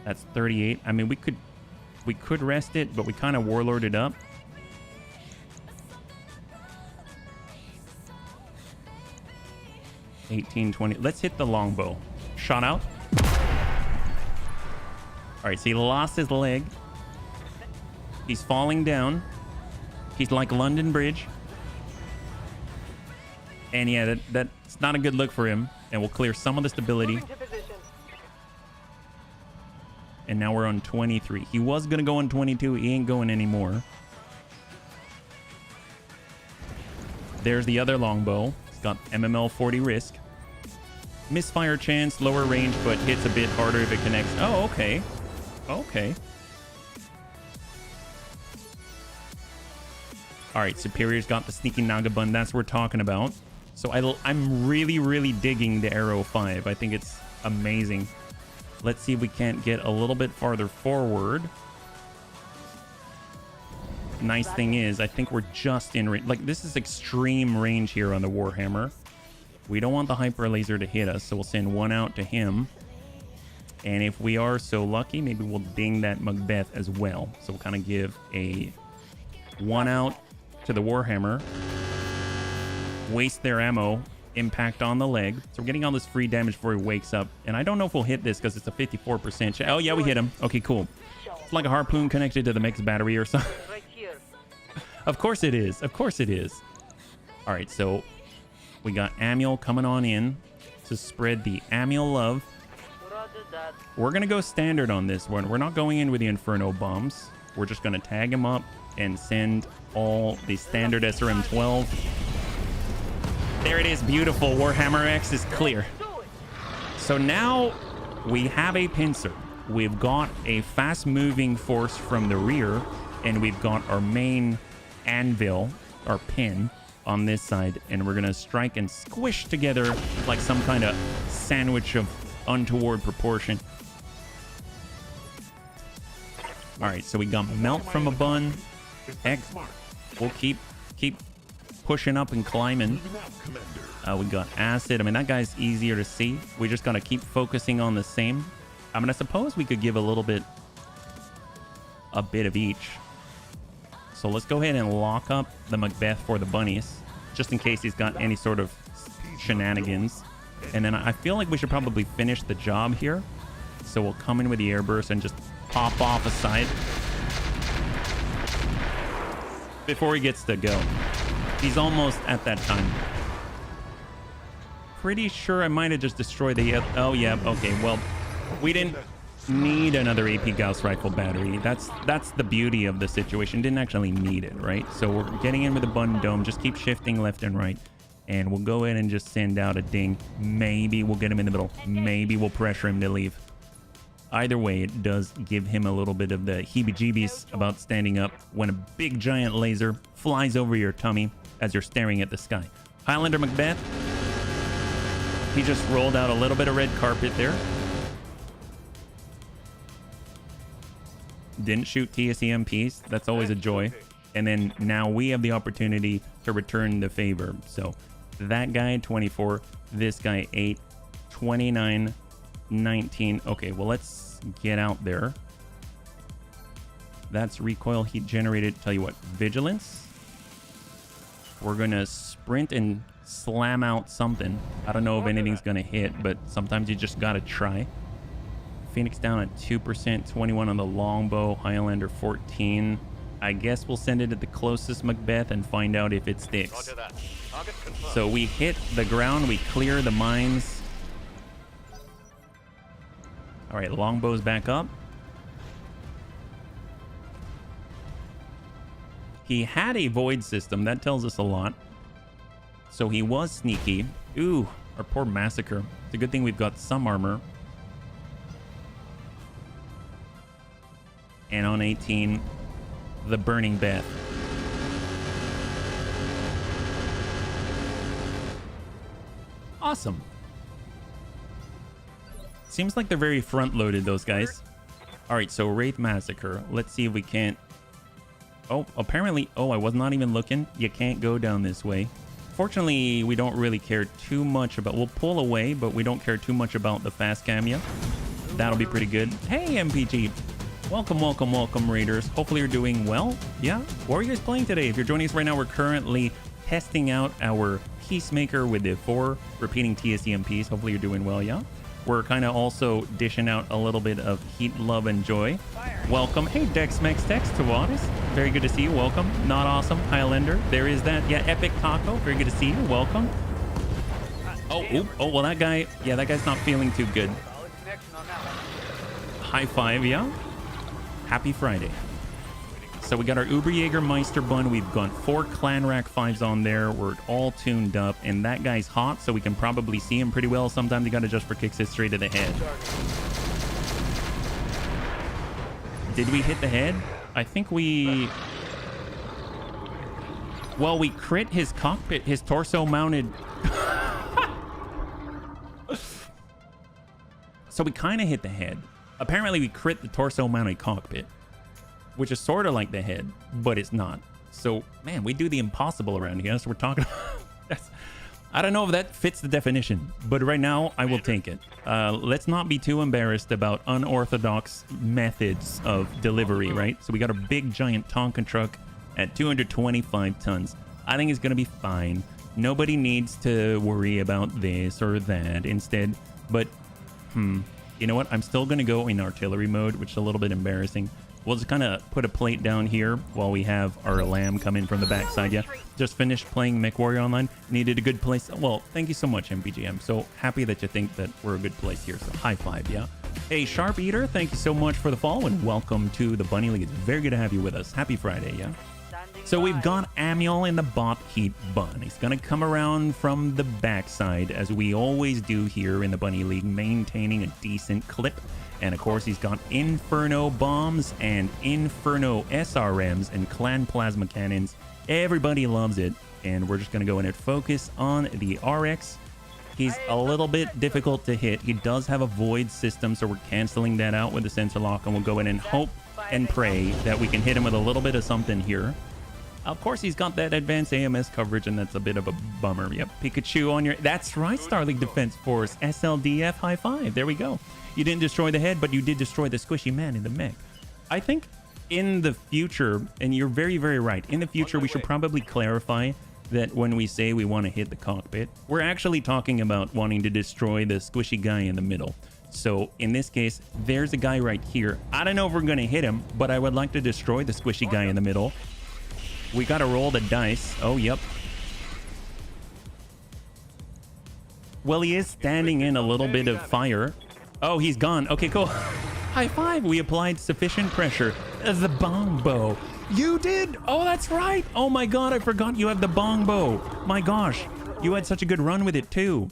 That's 38. I mean, we could rest it, but we kind of Warlord it up. $18, $20. Let's hit the longbow. Shot out. All right, so he lost his leg. He's falling down. He's like London Bridge. And yeah, that's not a good look for him. And we'll clear some of the stability. Moving to position. And now we're on 23. He was going to go on 22. He ain't going anymore. There's the other longbow. It's got MML 40 risk. Misfire chance, lower range, but hits a bit harder if it connects. Oh, okay. Okay. All right, Superior's got the sneaky Nagabun. That's what we're talking about. So I'm really, really digging the Arrow 5. I think it's amazing. Let's see if we can't get a little bit farther forward. Nice thing is, I think we're just in range. Like, this is extreme range here on the Warhammer. We don't want the Hyper Laser to hit us, so we'll send one out to him. And if we are so lucky, maybe we'll ding that Macbeth as well. So we'll kind of give a one out to the Warhammer. Waste their ammo. Impact on the leg. So we're getting all this free damage before he wakes up. And I don't know if we'll hit this because it's a 54%. Oh, yeah, we hit him. Okay, cool. It's like a harpoon connected to the mech's battery or something. Right here. Of course it is. Of course it is. All right, so we got Amiel coming on in to spread the Amiel love. Roger that. We're going to go standard on this one. We're not going in with the Inferno bombs. We're just going to tag him up and send all the standard SRM-12. There it is. Beautiful. Warhammer X is clear. So now we have a pincer. We've got a fast-moving force from the rear, and we've got our main anvil, our pin, on this side, and we're gonna strike and squish together like some kind of sandwich of untoward proportion. All right, so we got melt from a bun. Heck, we'll keep pushing up and climbing. We got acid. I mean, that guy's easier to see. We just gotta keep focusing on the same. I mean, I suppose we could give a bit of each. So let's go ahead and lock up the Macbeth for the bunnies, just in case he's got any sort of shenanigans. And then I feel like we should probably finish the job here. So we'll come in with the airburst and just pop off a side before he gets to go. He's almost at that time. Pretty sure I might have just destroyed the... Oh, yeah. Okay, well, we didn't need another AP Gauss rifle battery. That's the beauty of the situation. Didn't actually need it, right? So we're getting in with a bun dome. Just keep shifting left and right. And we'll go in and just send out a ding. Maybe we'll get him in the middle. Maybe we'll pressure him to leave. Either way, it does give him a little bit of the heebie-jeebies about standing up when a big giant laser flies over your tummy as you're staring at the sky. Highlander Macbeth. He just rolled out a little bit of red carpet there. Didn't shoot TSEMPs. That's always a joy. And then now we have the opportunity to return the favor. So that guy, 24. This guy, 8. 29. 19. Okay, well, let's get out there. That's recoil heat generated. Tell you what, vigilance. We're going to sprint and slam out something. I don't know if anything's going to hit, but sometimes you just got to try. Phoenix down at 2%, 21 on the longbow, Highlander 14. I guess we'll send it at the closest Macbeth and find out if it sticks. Roger that. Target confirmed. So we hit the ground, we clear the mines. All right, longbow's back up. He had a void system. That tells us a lot. So he was sneaky. Ooh, our poor Massacre. It's a good thing we've got some armor. And on 18, the Burning Beth. Awesome. Seems like they're very front-loaded, those guys. All right, so Wraith Massacre. Let's see if we can't... Oh, apparently... Oh, I was not even looking. You can't go down this way. Fortunately, we don't really care too much about... We'll pull away, but we don't care too much about the fast cameo. That'll be pretty good. Hey, MPG. Welcome, welcome, welcome, Raiders. Hopefully you're doing well. Yeah? What are you guys playing today? If you're joining us right now, we're currently testing out our Peacemaker with the 4 repeating TSEMPs. Hopefully you're doing well, yeah? We're kind of also dishing out a little bit of heat, love, and joy. Welcome. Hey, Dex Tex to Wattis. Very good to see you. Welcome. Not awesome. Highlander. There is that. Yeah, Epic Taco. Very good to see you. Welcome. Oh, well, that guy, yeah, that guy's not feeling too good. Solid connection on that one. High five, yeah. Happy Friday. So we got our Uber Jägermeister bun. We've got 4 Clan Rack 5s on there. We're all tuned up, and that guy's hot, so we can probably see him pretty well. Sometimes you got to just for kicks it straight to the head. Did we hit the head? I think we... Well, we crit his cockpit, his torso mounted... So we kind of hit the head. Apparently we crit the torso mounted cockpit, which is sort of like the head, but it's not. So, man, we do the impossible around here. So we're talking that's, I don't know if that fits the definition, but right now I will take it. Let's not be too embarrassed about unorthodox methods of delivery, right? So we got a big giant Tonka truck at 225 tons. I think it's going to be fine. Nobody needs to worry about this or that instead. But, you know what? I'm still going to go in artillery mode, which is a little bit embarrassing. We'll just kind of put a plate down here while we have our lamb come in from the backside. Yeah, just finished playing MechWarrior Online. Needed a good place. Well, thank you so much, MPG. I'm so happy that you think that we're a good place here. So high five, yeah. Hey, Sharp Eater, thank you so much for the follow and welcome to the Bunny League. It's very good to have you with us. Happy Friday, yeah. So we've got Amiel in the bot heat bun. He's going to come around from the backside, as we always do here in the Bunny League, maintaining a decent clip. And of course, he's got Inferno bombs and Inferno SRMs and Clan Plasma cannons. Everybody loves it. And we're just going to go in and focus on the RX. He's a little bit difficult to hit. He does have a void system, so we're canceling that out with the sensor lock. And we'll go in and hope and pray that we can hit him with a little bit of something here. Of course, he's got that advanced AMS coverage, and that's a bit of a bummer. Yep, Pikachu on your... That's right, Starlink Defense Force. SLDF high five. There we go. You didn't destroy the head, but you did destroy the squishy man in the mech. I think in the future, and you're very, very right, in the future, we should probably clarify that when we say we want to hit the cockpit, we're actually talking about wanting to destroy the squishy guy in the middle. So in this case, there's a guy right here. I don't know if we're going to hit him, but I would like to destroy the squishy guy in the middle. We got to roll the dice. Oh, yep. Well, he is standing in a little bit of fire. Oh, he's gone. Okay, cool. High five. We applied sufficient pressure. The bong bow. You did? Oh, that's right. Oh, my God. I forgot you have the bong bow. My gosh. You had such a good run with it, too.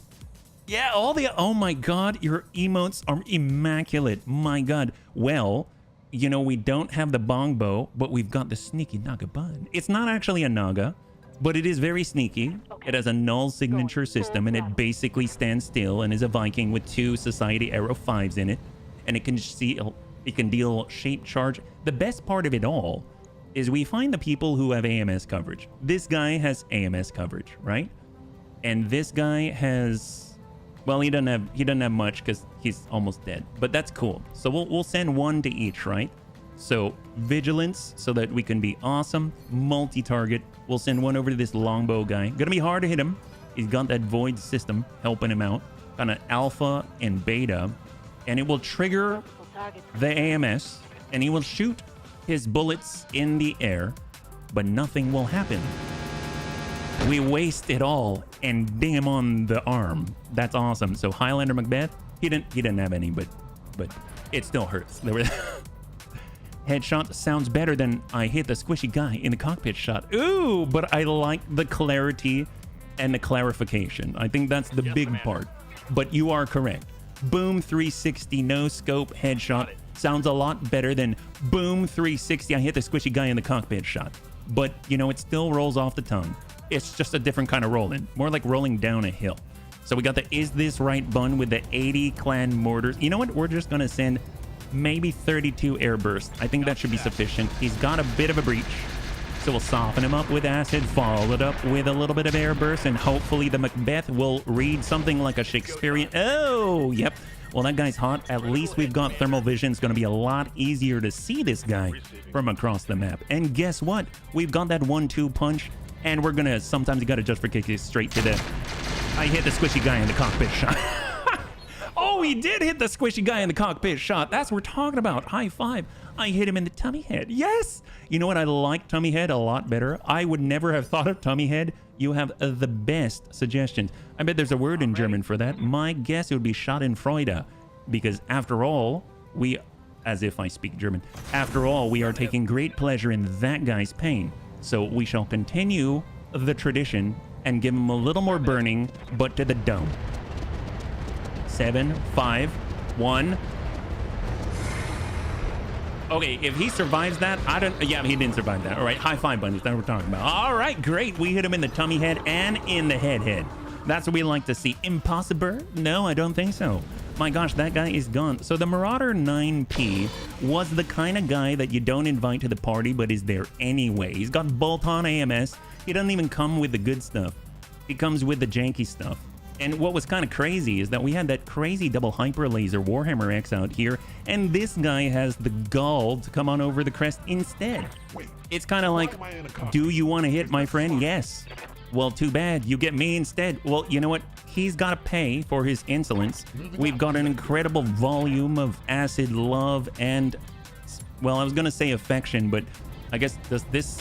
Yeah, all the... Oh, my God. Your emotes are immaculate. My God. Well... You know, we don't have the bong bow, but we've got the sneaky Naga bun. It's not actually a Naga, but it is very sneaky. It has a null signature system, and it basically stands still and is a Viking with 2 Society Arrow 5s in it. And it can deal shape charge. The best part of it all is we find the people who have AMS coverage. This guy has AMS coverage, right? And this guy has... Well, he doesn't have much because he's almost dead, but that's cool. So we'll send 1 to each, right? So vigilance, so that we can be awesome. Multi-target. We'll send 1 over to this longbow guy. Gonna be hard to hit him. He's got that void system helping him out. Kind of alpha and beta, and it will trigger the AMS, and he will shoot his bullets in the air, but nothing will happen. We waste it all and ding him on the arm. That's awesome. So Highlander Macbeth, he didn't have any, but it still hurts. There were headshot sounds better than I hit the squishy guy in the cockpit shot. Ooh, but I like the clarity and the clarification. I think that's the big part. But you are correct. Boom 360 no scope headshot sounds a lot better than boom 360 I hit the squishy guy in the cockpit shot. But you know, it still rolls off the tongue. It's just a different kind of rolling, more like rolling down a hill. So we got the Is This Right bun with the 80 clan mortars. You know what? We're just going to send maybe 32 air bursts. I think that should be sufficient. He's got a bit of a breach. So we'll soften him up with acid, follow it up with a little bit of air burst, and hopefully the Macbeth will read something like a Shakespearean. Oh, yep. Well, that guy's hot. At least we've got thermal vision. It's going to be a lot easier to see this guy from across the map. And guess what? We've got that 1-2 punch. And we're gonna, sometimes you gotta just for kick it straight to the... I hit the squishy guy in the cockpit shot. Oh, Oh, he did hit the squishy guy in the cockpit shot. That's what we're talking about. High five. I hit him in the tummy head. Yes. You know what? I like tummy head a lot better. I would never have thought of tummy head. You have the best suggestions. I bet there's a word in German for that. My guess it would be Schadenfreude. Because after all, as if I speak German, after all, we are taking great pleasure in that guy's pain. So we shall continue the tradition and give him a little more burning, but to the dome. 7, 5, 1. Okay, if he survives that, yeah, he didn't survive that. All right, high five, bunnies. That's what we're talking about. All right, great. We hit him in the tummy head and in the head. That's what we like to see. Impossible? No, I don't think so. My gosh, that guy is gone. So the Marauder 9P was the kind of guy that you don't invite to the party, but is there anyway. He's got bolt-on AMS. He doesn't even come with the good stuff. He comes with the janky stuff. And what was kind of crazy is that we had that crazy double hyper laser Warhammer X out here, and this guy has the gall to come on over the crest instead. It's kind of like, do you want to hit my friend? Yes. Well, too bad. You get me instead. Well, you know what? He's got to pay for his insolence. We've got an incredible volume of acid love and, well, I was going to say affection, but I guess does this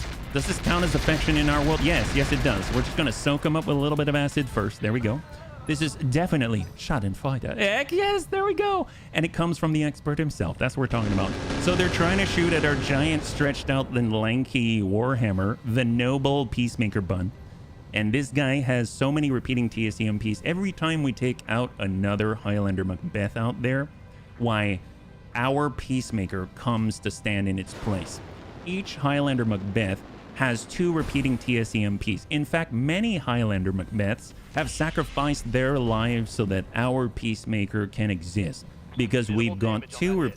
count as affection in our world? Yes, it does. We're just going to soak him up with a little bit of acid first. There we go. This is definitely Schadenfreude. Heck yes, there we go. And it comes from the expert himself. That's what we're talking about. So they're trying to shoot at our giant, stretched out, and lanky Warhammer, the noble Peacemaker bun. And this guy has so many repeating TSEMPs. Every time we take out another Highlander Macbeth out there, why, our Peacemaker comes to stand in its place. Each Highlander Macbeth has 2 repeating TSEMPs. In fact, many Highlander Macbeths have sacrificed their lives so that our Peacemaker can exist. Because we've got two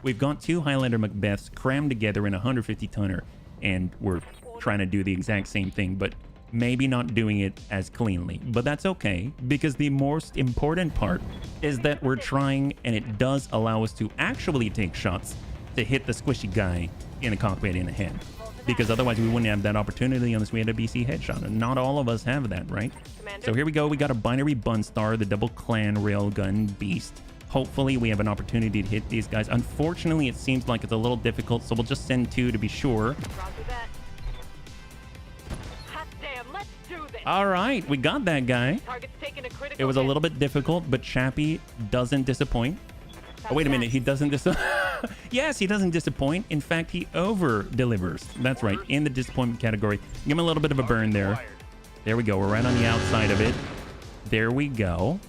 Highlander Macbeths crammed together in a 150-tonner, and we're trying to do the exact same thing, but maybe not doing it as cleanly. But that's okay, because the most important part is that we're trying, and it does allow us to actually take shots to hit the squishy guy in the cockpit in the head. Because otherwise we wouldn't have that opportunity unless we had a BC headshot. And not all of us have that, right? Commander. So here we go. We got a binary Bunstar, the double clan railgun beast. Hopefully we have an opportunity to hit these guys. Unfortunately, it seems like it's a little difficult, so we'll just send 2 to be sure. All right, we got that guy. It was a little bit difficult, but Chappie doesn't disappoint. Oh, wait a minute, he doesn't Yes, he doesn't disappoint. In fact, he over-delivers. That's right, in the disappointment category. Give him a little bit of a burn there. There we go, we're right on the outside of it. There we go.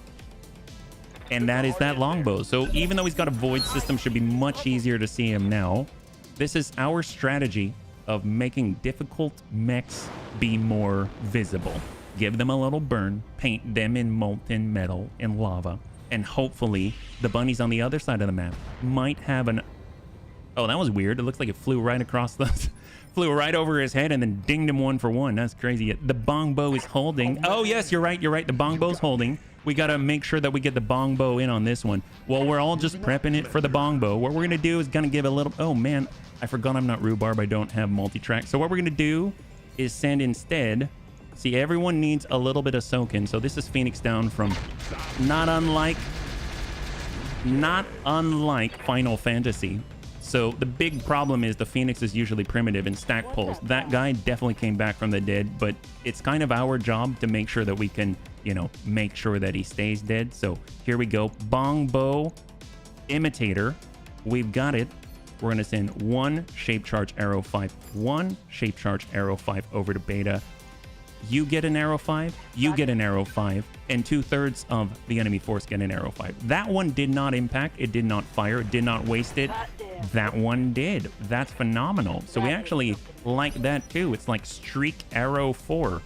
And that is that longbow. So even though he's got a void system, should be much easier to see him now. This is our strategy of making difficult mechs be more visible. Give them a little burn, paint them in molten metal and lava, and hopefully the bunnies on the other side of the map might have an... Oh, that was weird. It looks like it flew right across the... flew right over his head and then dinged him 1 for 1. That's crazy. The bong bow is holding. Oh, yes, you're right. The bong bow's holding. We got to make sure that we get the bong bow in on this one. Well, we're all just prepping it for the bong bow. What we're going to do is going to give a little... Oh, man. I forgot I'm not rhubarb. I don't have multi-track. So what we're going to do is send instead... See, everyone needs a little bit of soak-in. So this is Phoenix Down from not unlike Final Fantasy. So the big problem is the Phoenix is usually primitive and stack pulls. That guy definitely came back from the dead, but it's kind of our job to make sure that we can, you know, make sure that he stays dead. So here we go. Bong bow imitator. We've got it. We're going to send 1 shape charge arrow 5, 1 shape charge arrow 5 over to beta. You get an arrow 5, you get an arrow 5, and 2/3 of the enemy force get an arrow 5. That one did not impact, it did not fire, it did not waste it. That one did. That's phenomenal. So we actually like that too. It's like streak arrow 4,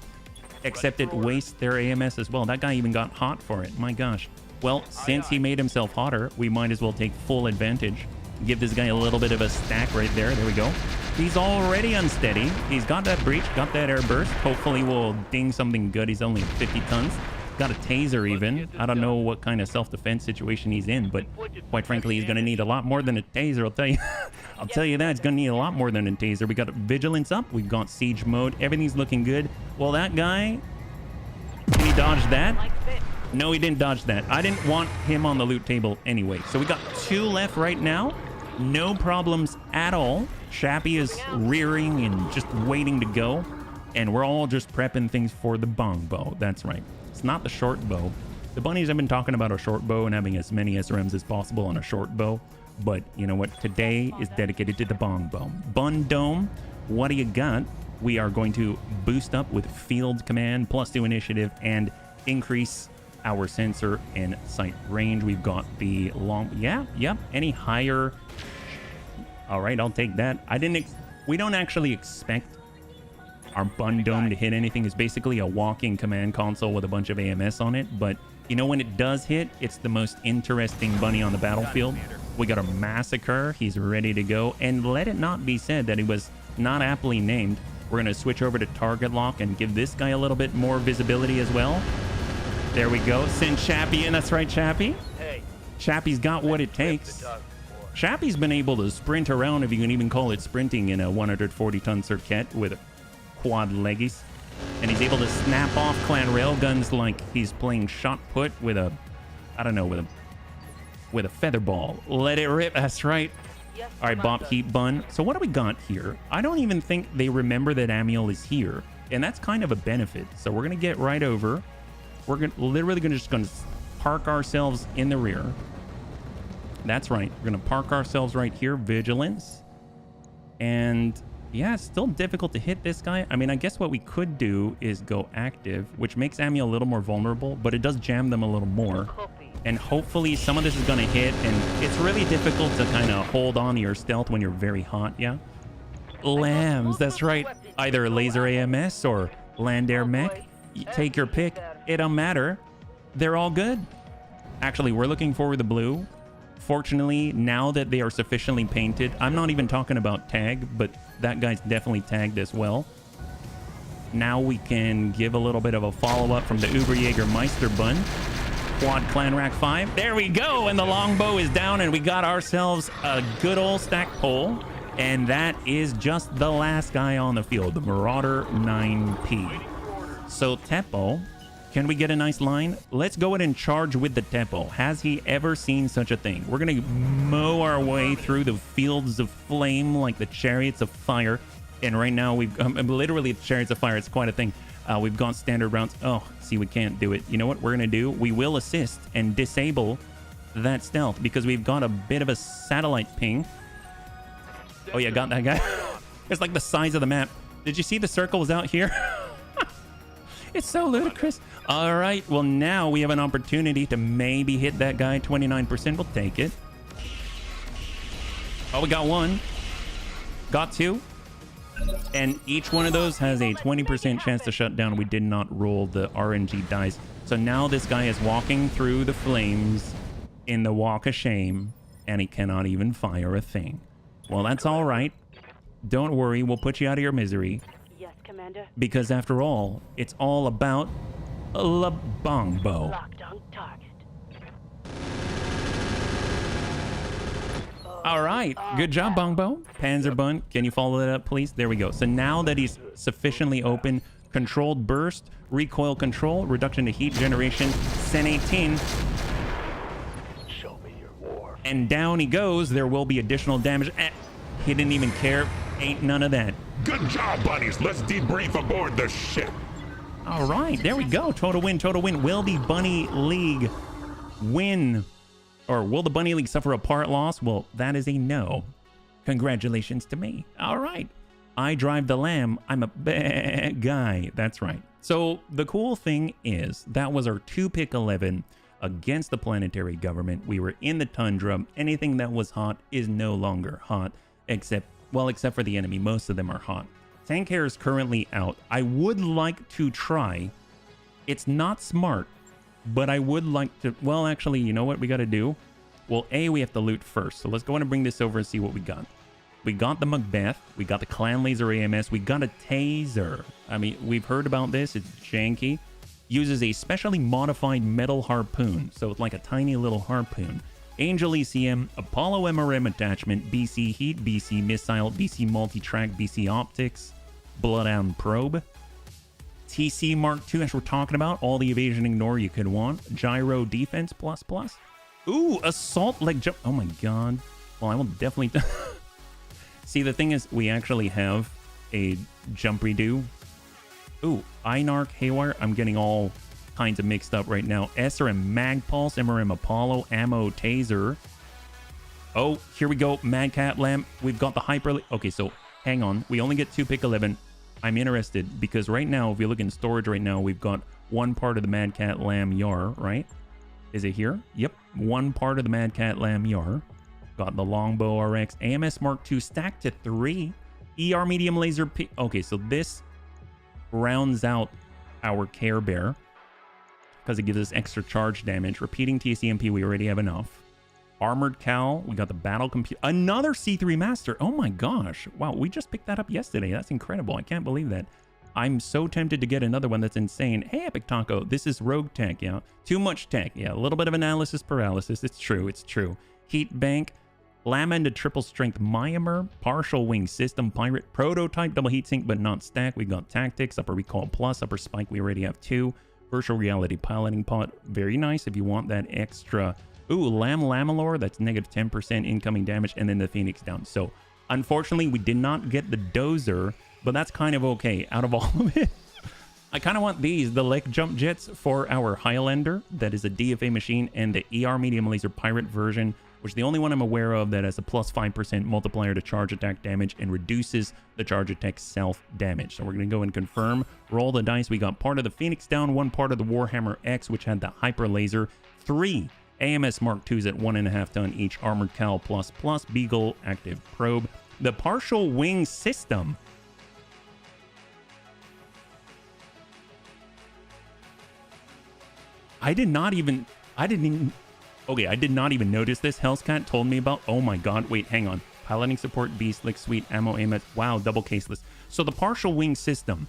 except it wastes their AMS as well. That guy even got hot for it. My gosh. Well, since he made himself hotter, we might as well take full advantage. Give this guy a little bit of a stack right there. There we go. He's already unsteady. He's got that breach, got that air burst. Hopefully we'll ding something good. He's only 50 tons. Got a taser even. I don't know what kind of self-defense situation he's in, but quite frankly, he's going to need a lot more than a taser, I'll tell you. I'll tell you that. He's going to need a lot more than a taser. We got vigilance up. We've got siege mode. Everything's looking good. Well, that guy, can he dodge that? No, he didn't dodge that. I didn't want him on the loot table anyway. So we got 2 left right now. No problems at all. Chappie is rearing and just waiting to go. And we're all just prepping things for the bong bow. That's right. It's not the short bow. The bunnies have been talking about a short bow and having as many SRMs as possible on a short bow. But you know what? Today is dedicated to the bong bow. Bun Dome, what do you got? We are going to boost up with field command, +2 initiative, and increase our sensor and sight range. We've got the long, any higher. All right, I'll take that. We don't actually expect our Bun Dome to hit anything. It's basically a walking command console with a bunch of AMS on it. But you know, when it does hit, it's the most interesting bunny on the battlefield. We got a Massacre. He's ready to go. And let it not be said that he was not aptly named. We're going to switch over to target lock and give this guy a little bit more visibility as well. There we go. Send Chappie in. That's right, Chappie. Hey, Chappie's got what it takes. Chappie's been able to sprint around, if you can even call it sprinting, in a 140-ton Cirquette with quad leggies. And he's able to snap off clan railguns like he's playing shot put with a, I don't know, with a feather ball. Let it rip. That's right. Yes, All right, Bop Heat Bun. So what do we got here? I don't even think they remember that Amiel is here. And that's kind of a benefit. So we're going to get right over. We're literally just going to park ourselves in the rear. That's right. We're going to park ourselves right here. Vigilance. And yeah, it's still difficult to hit this guy. I mean, I guess what we could do is go active, which makes Amiel a little more vulnerable, but it does jam them a little more. And hopefully some of this is going to hit. And it's really difficult to kind of hold on to your stealth when you're very hot. Yeah. Lambs. That's right. Either laser AMS or land air mech. You take your pick. It don't matter. They're all good. Actually, we're looking for the blue. Fortunately, now that they are sufficiently painted, I'm not even talking about tag, but that guy's definitely tagged as well. Now we can give a little bit of a follow-up from the Uberjäger Meister Bun. Quad Clan Rack 5. There we go. And the longbow is down, and we got ourselves a good old stack pole. And that is just the last guy on the field, the Marauder 9P. So Teppo, can we get a nice line? Let's go ahead and charge with the Teppo. Has he ever seen such a thing? We're going to mow our way through the fields of flame like the chariots of fire. And right now we've literally the chariots of fire. It's quite a thing. We've got standard rounds. Oh, see, we can't do it. You know what we're going to do? We will assist and disable that stealth because we've got a bit of a satellite ping. Oh, yeah, got that guy. It's like the size of the map. Did you see the circles out here? It's so ludicrous. All right, well, now we have an opportunity to maybe hit that guy. 29%, we'll take it. Oh, we got one. Got two. And each one of those has a 20% chance to shut down. We did not roll the RNG dice. So now this guy is walking through the flames in the walk of shame, and he cannot even fire a thing. Well, that's all right. Don't worry, we'll put you out of your misery. Yes, Commander. Because after all, it's all about a bongbo. Locked on target. All right, good job, Bongbo. Panzerbun, can you follow that up, please? There we go. So now that he's sufficiently open, controlled burst, recoil control, reduction to heat generation, Sen 18. Show me your war. And down he goes. There will be additional damage. He didn't even care. Ain't none of that. Good job, bunnies. Let's debrief aboard the ship. All right, there we go. Total win, total win. Will the Bunny League win? Or will the Bunny League suffer a part loss? Well, that is a no. Congratulations to me. All right. I drive the lamb. I'm a bad guy. That's right. So the cool thing is that was our 2-pick 11 against the planetary government. We were in the tundra. Anything that was hot is no longer hot, except for the enemy. Most of them are hot. Tank Hair is currently out. I would like to try. It's not smart, but I would like to. Well, actually, you know what we got to do? Well, we have to loot first. So let's go ahead and bring this over and see what we got. We got the Macbeth. We got the Clan Laser AMS. We got a Taser. I mean, we've heard about this. It's janky. Uses a specially modified metal harpoon. So it's like a tiny little harpoon. Angel ECM, Apollo MRM attachment, BC Heat, BC Missile, BC Multi-Track, BC Optics, Bloodhound Probe, TC Mark II, as we're talking about. All the evasion ignore you could want. Gyro defense plus. Ooh, assault leg jump. Oh my god. Well, I will definitely... See, the thing is, we actually have a jump redo. Ooh, Einarch, Haywire. I'm getting all kinds of mixed up right now. SRM Magpulse, MRM Apollo, Ammo Taser. Oh, here we go. Mad Cat Lamb. We've got the Hyper... Okay, so hang on. We only get 2 pick 11. I'm interested because right now, if you look in storage right now, we've got one part of the Mad Cat Lamb Yar, right? Is it here? Yep. One part of the Mad Cat Lamb Yar. Got the Longbow RX. AMS Mark II stacked to 3. ER Medium Laser P... Okay, so this rounds out our Care Bear because it gives us extra charge damage. Repeating TSEMP, we already have enough. Armored Cowl, we got the Battle Computer. Another C3 Master. Oh my gosh. Wow, we just picked that up yesterday. That's incredible. I can't believe that. I'm so tempted to get another one. That's insane. Hey, Epic Taco, this is Roguetech, yeah. Too much tech, yeah. A little bit of analysis paralysis. It's true, it's true. Heat Bank, Lama Triple Strength Myanmar, Partial Wing System Pirate, Prototype Double Heatsink but not stack. We got Tactics, Upper Recall Plus, Upper Spike, we already have 2. Virtual Reality Piloting Pod, very nice if you want that extra. Ooh, Lamalore, that's negative 10% incoming damage, and then the Phoenix down. So, unfortunately, we did not get the Dozer, but that's kind of okay out of all of it. I kind of want these, the leg jump jets for our Highlander, that is a DFA machine, and the ER Medium Laser Pirate version, which is the only one I'm aware of that has a plus 5% multiplier to charge attack damage and reduces the charge attack self damage. So we're going to go and confirm, roll the dice. We got part of the Phoenix down, one part of the Warhammer X, which had the Hyper Laser, 3 AMS Mark IIs at 1.5 ton each, Armored Cowl plus, Beagle Active Probe, the Partial Wing System. I did not even notice this. Hellscat told me about. Oh my god, wait, hang on. Piloting support, Beast, Lick Suite, Ammo, AMS. Wow, double caseless. So the Partial Wing System.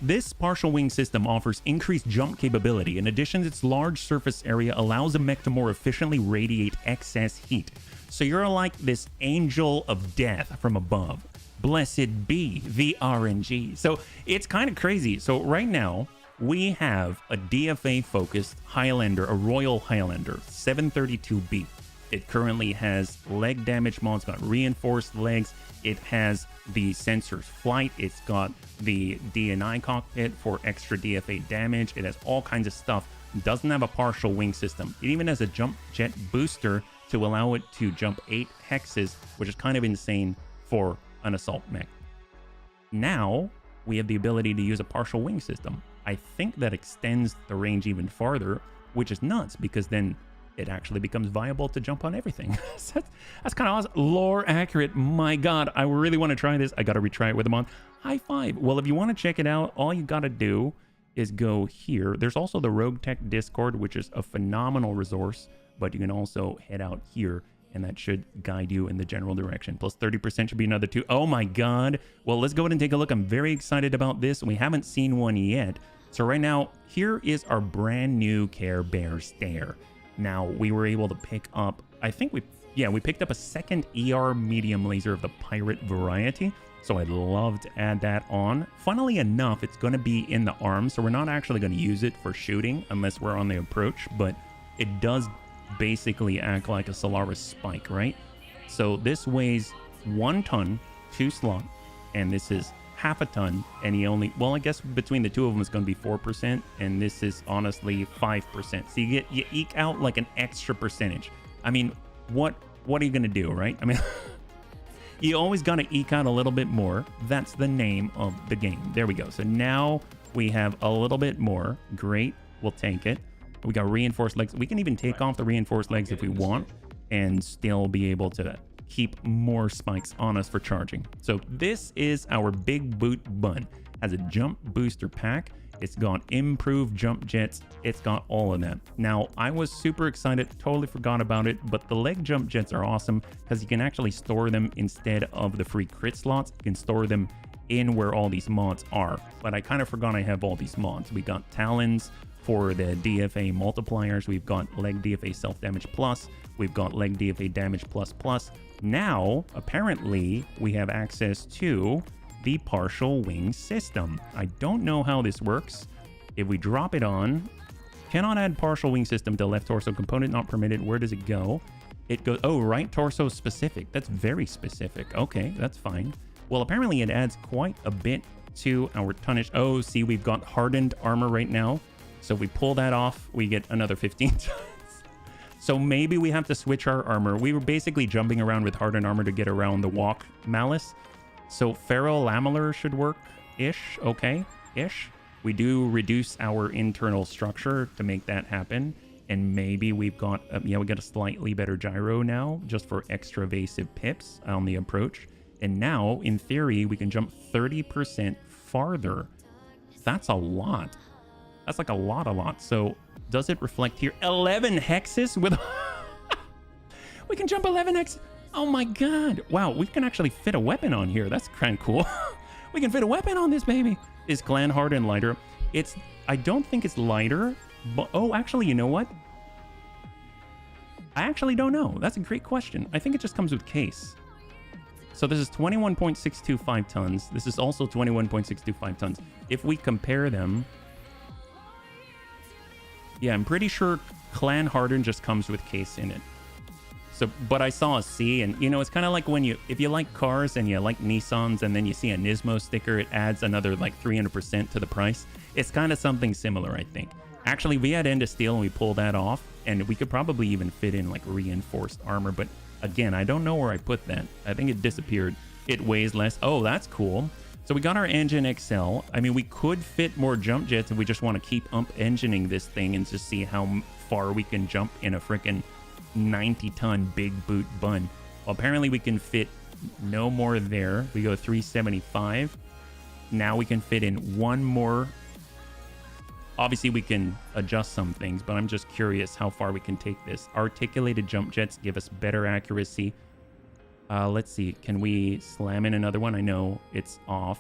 This Partial Wing System offers increased jump capability. In addition, its large surface area allows a mech to more efficiently radiate excess heat. So you're like this angel of death from above. Blessed be the RNG. So it's kind of crazy. So right now, we have a DFA-focused Highlander, a Royal Highlander, 732B. It currently has leg damage mods, got reinforced legs. It has the sensor's flight. It's got the DNI cockpit for extra DFA damage. It has all kinds of stuff. It doesn't have a partial wing system. It even has a jump jet booster to allow it to jump 8 hexes, which is kind of insane for an assault mech. Now, we have the ability to use a partial wing system. I think that extends the range even farther, which is nuts because then it actually becomes viable to jump on everything. That's kind of awesome. Lore accurate. My god, I really want to try this. I got to retry it with them on. High five. Well, if you want to check it out, all you got to do is go here. There's also the Roguetech Discord, which is a phenomenal resource, but you can also head out here and that should guide you in the general direction. Plus 30% should be another 2. Oh my god. Well, let's go ahead and take a look. I'm very excited about this. We haven't seen one yet. So right now, here is our brand new Care Bear Stare. Now, we were able to pick up, I think we picked up a second ER medium laser of the pirate variety. So I'd love to add that on. Funnily enough, it's going to be in the arm, so we're not actually going to use it for shooting unless we're on the approach, but it does basically act like a Solaris spike, right? So this weighs 1 ton, 2 slot, and this is half a ton, and he only, well, I guess between the two of them it's going to be 4%, and this is honestly 5%. So you eke out like an extra percentage. I mean, what are you going to do, right? I mean, you always got to eke out a little bit more. That's the name of the game. There we go. So now we have a little bit more. Great. We'll take it. We got reinforced legs. We can even take off the reinforced legs if we want and still be able to keep more spikes on us for charging. So this is our Big Boot Bun. Has a jump booster pack. It's got improved jump jets. It's got all of that. Now, I was super excited, totally forgot about it, but the leg jump jets are awesome because you can actually store them instead of the free crit slots. You can store them in where all these mods are, but I kind of forgot I have all these mods. We got Talons for the DFA multipliers. We've got leg DFA self damage plus. We've got leg DFA damage plus plus. Now, apparently, we have access to the partial wing system. I don't know how this works. If we drop it on, cannot add partial wing system to left torso component, not permitted. Where does it go? It goes, oh, right torso specific. That's very specific. Okay, that's fine. Well, apparently it adds quite a bit to our tonnage. Oh, see, we've got hardened armor right now. So we pull that off, we get another 15 tons. So maybe we have to switch our armor. We were basically jumping around with hardened armor to get around the walk malice. So ferrolamellar should work-ish, okay-ish. We do reduce our internal structure to make that happen. And maybe we've got, we got a slightly better gyro now, just for extra evasive pips on the approach. And now, in theory, we can jump 30% farther. That's a lot. That's like a lot. So, does it reflect here? 11 hexes with... We can jump 11 hexes. Oh my god. Wow, we can actually fit a weapon on here. That's kind of cool. We can fit a weapon on this baby. Is Clan Hardened lighter? It's... I don't think it's lighter. But, oh, actually, you know what? I actually don't know. That's a great question. I think it just comes with case. So this is 21.625 tons. This is also 21.625 tons. If we compare them... Yeah, I'm pretty sure Clan Hardened just comes with case in it. So, but I saw a C, and you know, it's kind of like when if you like cars and you like Nissans, and then you see a Nismo sticker, it adds another like 300% to the price. It's kind of something similar, I think. Actually, we had End of Steel and we pulled that off, and we could probably even fit in like reinforced armor, but again, I don't know where I put that. I think it disappeared. It weighs less. Oh, that's cool. So we got our engine XL. I mean, we could fit more jump jets if we just want to keep engineing this thing and just see how far we can jump in a freaking 90-ton big boot bun. Well, apparently we can fit no more there. We go 375. Now we can fit in one more. Obviously, we can adjust some things, but I'm just curious how far we can take this. Articulated jump jets give us better accuracy. Let's see. Can we slam in another one? I know it's off.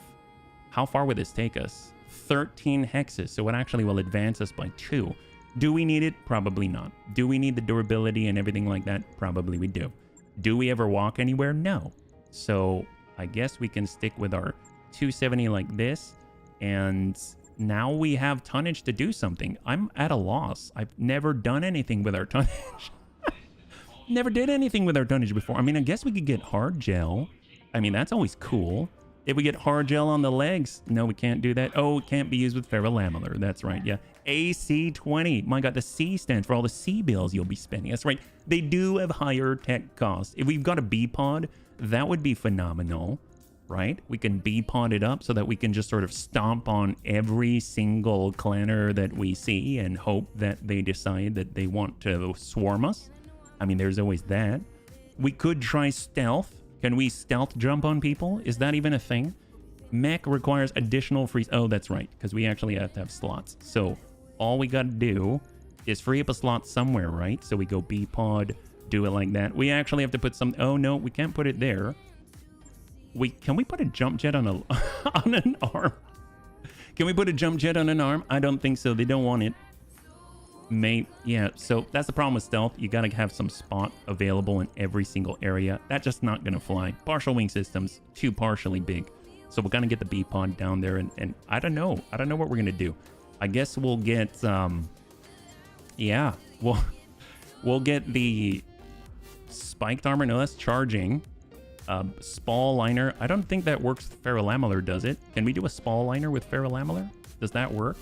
How far would this take us? 13 hexes, so it actually will advance us by 2. Do we need it? Probably not. Do we need the durability and everything like that? Probably we do. Do we ever walk anywhere? No. So I guess we can stick with our 270 like this, and now we have tonnage to do something. I'm at a loss. I've never done anything with our tonnage. Never did anything with our tonnage before. I mean, I guess we could get hard gel. I mean, that's always cool. If we get hard gel on the legs, no, we can't do that. Oh, it can't be used with ferrolamellar. That's right, yeah. AC20. My god, the C stands for all the C bills you'll be spending. That's right. They do have higher tech costs. If we've got a B-pod, that would be phenomenal, right? We can B-pod it up so that we can just sort of stomp on every single clanner that we see and hope that they decide that they want to swarm us. I mean, there's always that. We could try stealth. Can we stealth jump on people? Is that even a thing? Mech requires additional free... Oh, that's right, because we actually have to have slots. So all we got to do is free up a slot somewhere, right? So we go B-pod, do it like that. We actually have to put some... Oh, no, we can't put it there. Can we put a jump jet on on an arm? Can we put a jump jet on an arm? I don't think so. They don't want it. Yeah, so that's the problem with stealth. You gotta have some spot available in every single area. That's just not gonna fly. Partial wing systems, too partially big. So we're gonna get the B-pod down there, and I don't know. I don't know what we're gonna do. I guess we'll get, yeah, we'll get the spiked armor. No, that's charging. Spall liner. I don't think that works with ferrolamellar, does it? Can we do a spall liner with ferrolamellar? Does that work?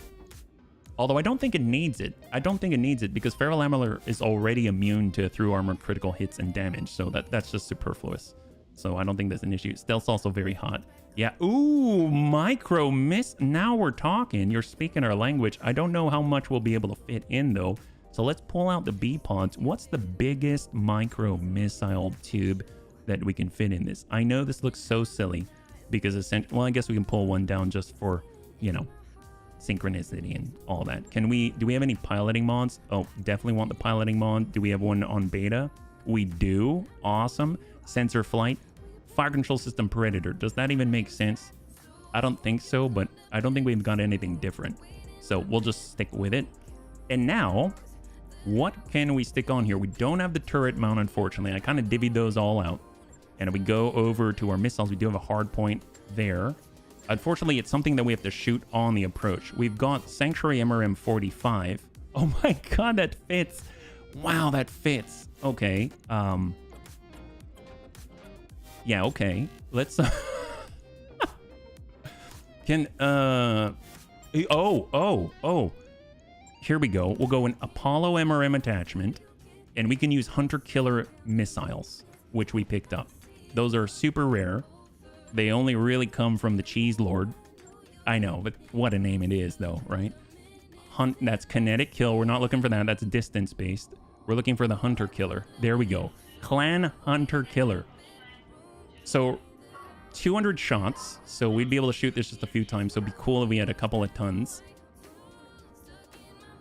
Although I don't think it needs it. I don't think it needs it because ferrolamellar is already immune to through armor critical hits and damage. So that's just superfluous. So I don't think that's an issue. Stealth's also very hot. Yeah. Ooh, micro miss. Now we're talking. You're speaking our language. I don't know how much we'll be able to fit in though. So let's pull out the B-pods. What's the biggest micro missile tube that we can fit in this? I know this looks so silly because essentially, well, I guess we can pull one down just for, you know, synchronicity and all that. Do we have any piloting mods? Oh, definitely want the piloting mod. Do we have one on beta? We do. Awesome. Sensor flight. Fire control system Predator. Does that even make sense? I don't think so, but I don't think we've got anything different. So we'll just stick with it. And now, what can we stick on here? We don't have the turret mount, unfortunately. I kind of divvied those all out. And if we go over to our missiles, we do have a hard point there. Unfortunately, it's something that we have to shoot on the approach. We've got Sanctuary MRM 45. Oh my god, that fits. Wow, that fits. Okay. Yeah, okay. Let's can oh. Here we go. We'll go an Apollo MRM attachment, and we can use Hunter Killer missiles, which we picked up. Those are super rare. They only really come from the Cheese Lord. I know, but what a name it is, though, right? That's kinetic kill. We're not looking for that. That's distance based. We're looking for the Hunter Killer. There we go. Clan Hunter Killer. So 200 shots. So we'd be able to shoot this just a few times. So it'd be cool if we had a couple of tons.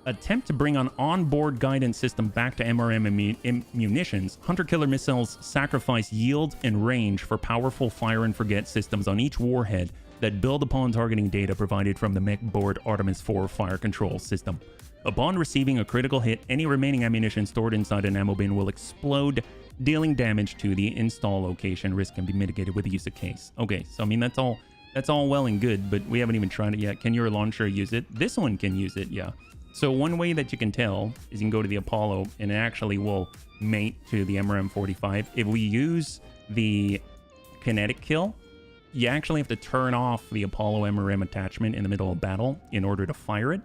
Attempt to bring on onboard guidance system back to MRM munitions. Hunter Killer missiles sacrifice yield and range for powerful fire and forget systems on each warhead that build upon targeting data provided from the mech board Artemis 4 fire control system. Upon receiving a critical hit, any remaining ammunition stored inside an ammo bin will explode, dealing damage to the install location. Risk can be mitigated with the use of case. Okay, so I mean that's all well and good, but we haven't even tried it yet. Can your launcher use it? This one can use it, yeah. So one way that you can tell is you can go to the Apollo and it actually will mate to the MRM-45. If we use the kinetic kill, you actually have to turn off the Apollo MRM attachment in the middle of battle in order to fire it.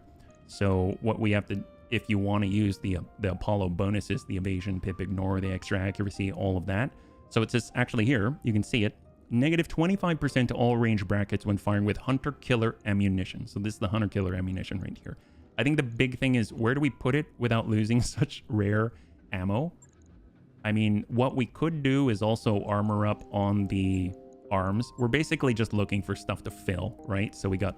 So what we have to, if you want to use the Apollo bonuses, the evasion, pip ignore, the extra accuracy, all of that. So it's just actually here, you can see it, negative 25% to all range brackets when firing with Hunter Killer ammunition. So this is the Hunter Killer ammunition right here. I think the big thing is, where do we put it without losing such rare ammo? I mean, what we could do is also armor up on the arms. We're basically just looking for stuff to fill, right? So we got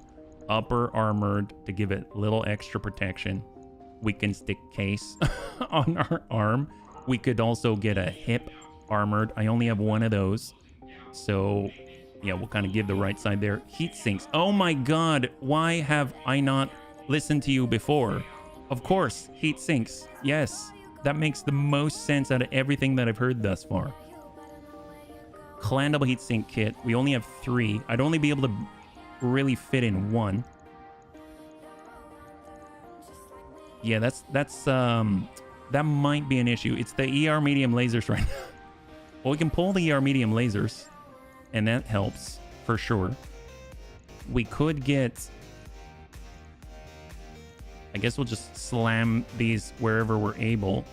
upper armored to give it a little extra protection. We can stick case on our arm. We could also get a hip armored. I only have one of those. So yeah, we'll kind of give the right side there. Heat sinks. Oh my god, why have I not listened to you before? Of course, heat sinks. Yes, that makes the most sense out of everything that I've heard thus far. Clan double heat sink kit. We only have 3. I'd only be able to really fit in 1. Yeah, that might be an issue. It's the ER medium lasers right now. Well, we can pull the ER medium lasers, and that helps for sure. We could get, I guess we'll just slam these wherever we're able.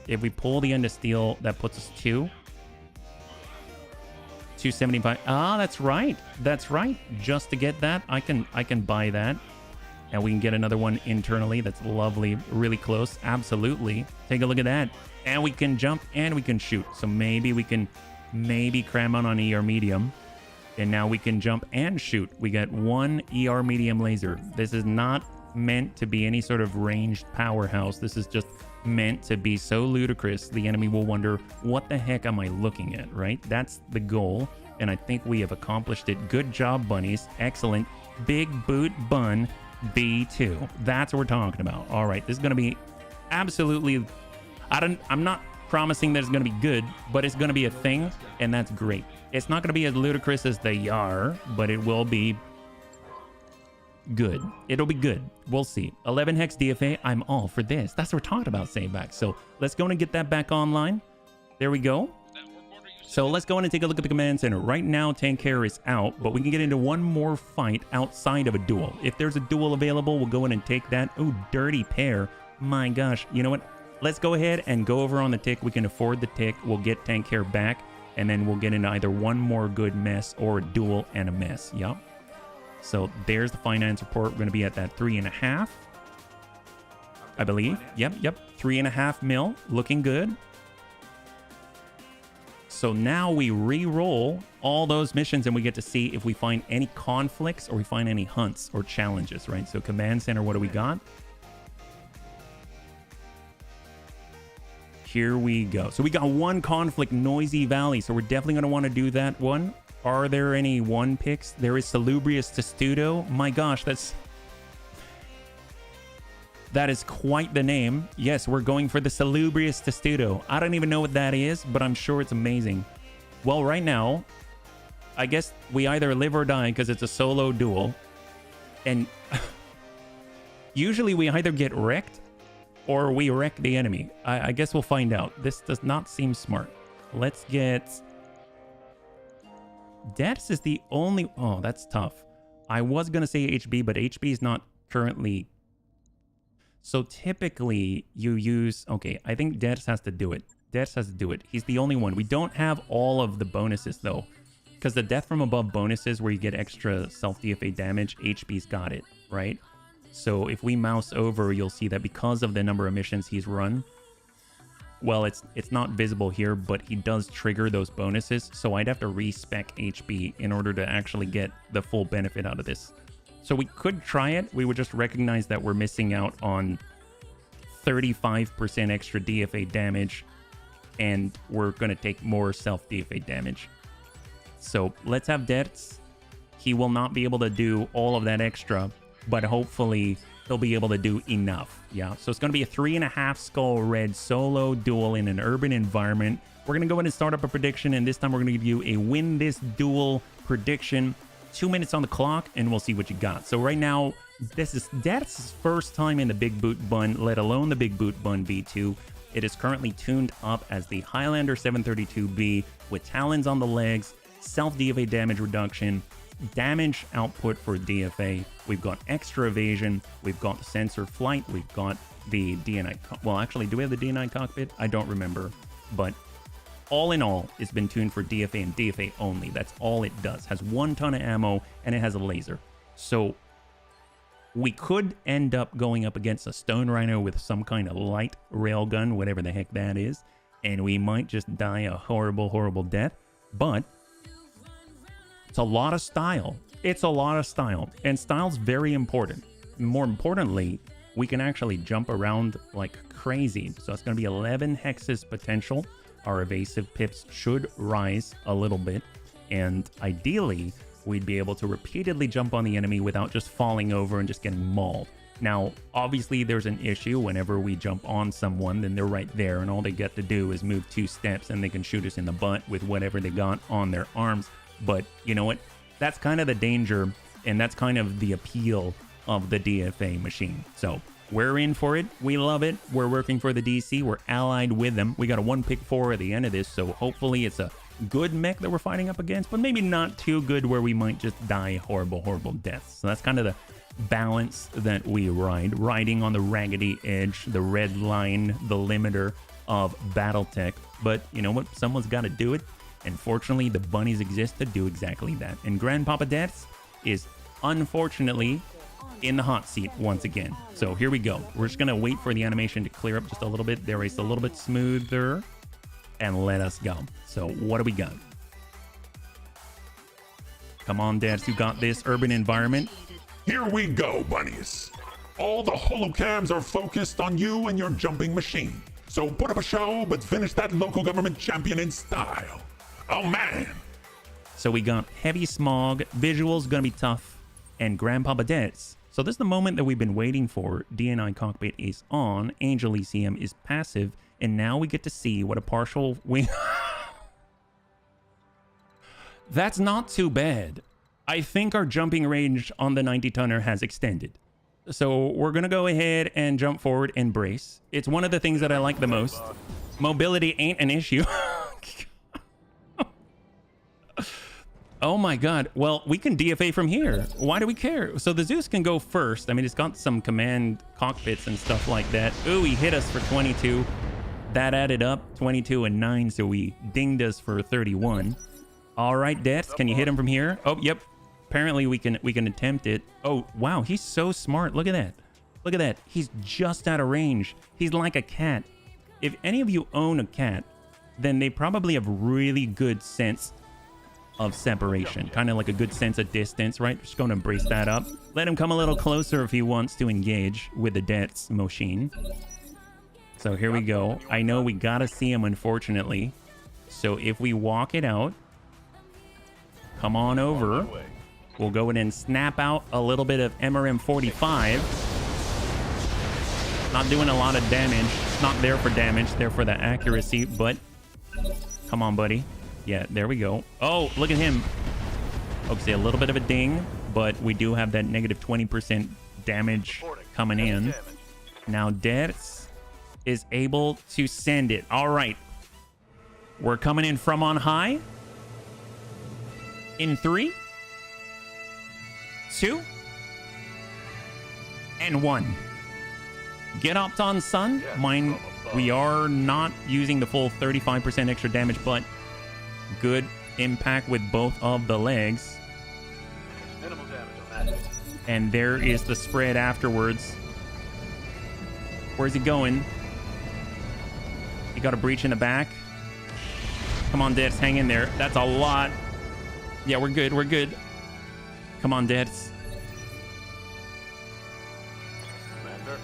If we pull the end of steel, that puts us 275. Ah, that's right. That's right. Just to get that, I can buy that. And we can get another one internally. That's lovely. Really close. Absolutely. Take a look at that. And we can jump and we can shoot. So maybe we can cram on ER medium. And now we can jump and shoot. We got 1 ER medium laser. This is not meant to be any sort of ranged powerhouse. This is just meant to be so ludicrous the enemy will wonder, what the heck am I looking at, right? That's the goal, and I think we have accomplished it. Good job, bunnies. Excellent. Big boot bun B2. That's what we're talking about. All right, this is going to be absolutely, I'm not promising that it's going to be good, but it's going to be a thing, and that's great. It's not going to be as ludicrous as they are, but it will be good. It'll be good. We'll see. 11 hex DFA. I'm all for this. That's what we're talking about, save back. So let's go and get that back online. There we go. So let's go in and take a look at the command center. Right now, tank care is out, but we can get into one more fight outside of a duel. If there's a duel available, we'll go in and take that. Oh, dirty pair. My gosh. You know what? Let's go ahead and go over on the tick. We can afford the tick. We'll get tank care back, and then we'll get into either one more good mess or a duel and a mess. Yup. So there's the finance report. We're going to be at that 3.5, I believe. Yep. 3.5 mil. Looking good. So now we re-roll all those missions and we get to see if we find any conflicts or we find any hunts or challenges, right? So command center, what do we got? Here we go. So we got 1 conflict, Noisy Valley. So we're definitely going to want to do that one. Are there any 1 picks? There is Salubrious Testudo. My gosh, that is quite the name. Yes, we're going for the Salubrious Testudo. I don't even know what that is, but I'm sure it's amazing. Well, right now, I guess we either live or die because it's a solo duel. And usually we either get wrecked or we wreck the enemy. I guess we'll find out. This does not seem smart. Let's get... Deaths is the only... Oh, that's tough. I was going to say HB, but HB is not currently... So typically you use... Okay, I think Deaths has to do it. Deaths has to do it. He's the only one. We don't have all of the bonuses, though. Because the Death from Above bonuses where you get extra self-DFA damage, HB's got it, right? So if we mouse over, you'll see that because of the number of missions he's run, well, it's not visible here, but he does trigger those bonuses. So I'd have to respec HB in order to actually get the full benefit out of this. So we could try it. We would just recognize that we're missing out on 35% extra DFA damage, and we're going to take more self-DFA damage. So let's have Deaths. He will not be able to do all of that extra, but hopefully he'll be able to do enough. Yeah, so it's going to be a 3.5 skull red solo duel in an urban environment. We're going to go ahead and start up a prediction, and this time we're going to give you a win this duel prediction. 2 minutes on the clock, and we'll see what you got. So right now, this is Death's first time in the Big Boot Bun, let alone the Big Boot Bun V2. It is currently tuned up as the Highlander 732B with talons on the legs, self-DFA damage reduction, damage output for DFA. We've got extra evasion. We've got sensor flight. We've got the DNI. Well, actually, do we have the DNI cockpit? I don't remember. But all in all, it's been tuned for DFA and DFA only. That's all it does. Has 1 ton of ammo, and it has a laser. So we could end up going up against a Stone Rhino with some kind of light railgun, whatever the heck that is, and we might just die a horrible, horrible death. But it's a lot of style. It's a lot of style, and style's very important. More importantly, we can actually jump around like crazy. So it's going to be 11 hexes potential. Our evasive pips should rise a little bit, and ideally we'd be able to repeatedly jump on the enemy without just falling over and just getting mauled. Now, obviously there's an issue whenever we jump on someone, then they're right there, and all they get to do is move 2 steps and they can shoot us in the butt with whatever they got on their arms. But you know what? That's kind of the danger, and that's kind of the appeal of the DFA machine. So we're in for it. We love it. We're working for the DC. We're allied with them. We got a 1 pick 4 at the end of this, so hopefully it's a good mech that we're fighting up against, but maybe not too good where we might just die horrible, horrible deaths. So that's kind of the balance that we ride. Riding on the raggedy edge, the red line, the limiter of Battletech. But you know what? Someone's got to do it. And fortunately, the bunnies exist to do exactly that. And Grandpapa Deaths is unfortunately in the hot seat once again. So here we go. We're just going to wait for the animation to clear up just a little bit. There it's a little bit smoother. And let us go. So what do we got? Come on, Deaths, you got this. Urban environment. Here we go, bunnies. All the holocams are focused on you and your jumping machine. So put up a show, but finish that local government champion in style. Oh, man. So we got heavy smog, visuals gonna be tough, and Grandpapa Deaths. So this is the moment that we've been waiting for. DNI cockpit is on, Angel ECM is passive, and now we get to see what a partial wing... That's not too bad. I think our jumping range on the 90-tonner has extended. So we're gonna go ahead and jump forward and brace. It's one of the things that I like the most. Mobility ain't an issue. Oh my god. Well, we can DFA from here. Why do we care? So the Zeus can go first. I mean, it's got some command cockpits and stuff like that. Ooh, he hit us for 22. That added up 22 and 9, so we dinged us for 31. All right, Deaths, can you hit him from here? Oh, yep. Apparently we can attempt it. Oh, wow, he's so smart. Look at that. Look at that. He's just out of range. He's like a cat. If any of you own a cat, then they probably have really good sense of separation, kind of like a good sense of distance, right? Just going to brace that up. Let him come a little closer if he wants to engage with the Deaths machine. So here we go. I know we gotta see him, unfortunately. So if we walk it out, come on over. We'll go in and snap out a little bit of MRM 45. Not doing a lot of damage. Not there for damage, there for the accuracy, but come on, buddy. Yeah, there we go. Oh, look at him. Okay, a little bit of a ding, but we do have that negative 20% damage coming in. Now, Ders is able to send it. All right. We're coming in from on high. In 3, 2, and 1. Get up on Sun. Mine, we are not using the full 35% extra damage, but good impact with both of the legs. Minimal damage on that. And there is the spread afterwards. Where's he going? He got a breach in the back. Come on, Dets, hang in there. That's a lot. Yeah, we're good. We're good. Come on, Dets. Commander.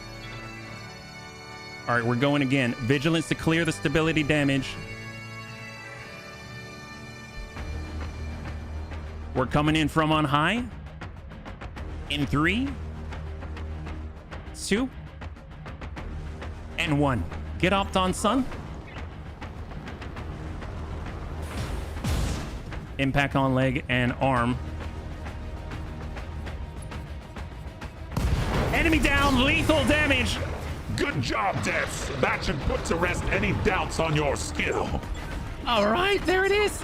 All right, we're going again. Vigilance to clear the stability damage. We're coming in from on high. In 3, 2, and 1. Get up on Sun. Impact on leg and arm. Enemy down, lethal damage. Good job, Debs. That should put to rest any doubts on your skill. All right, there it is.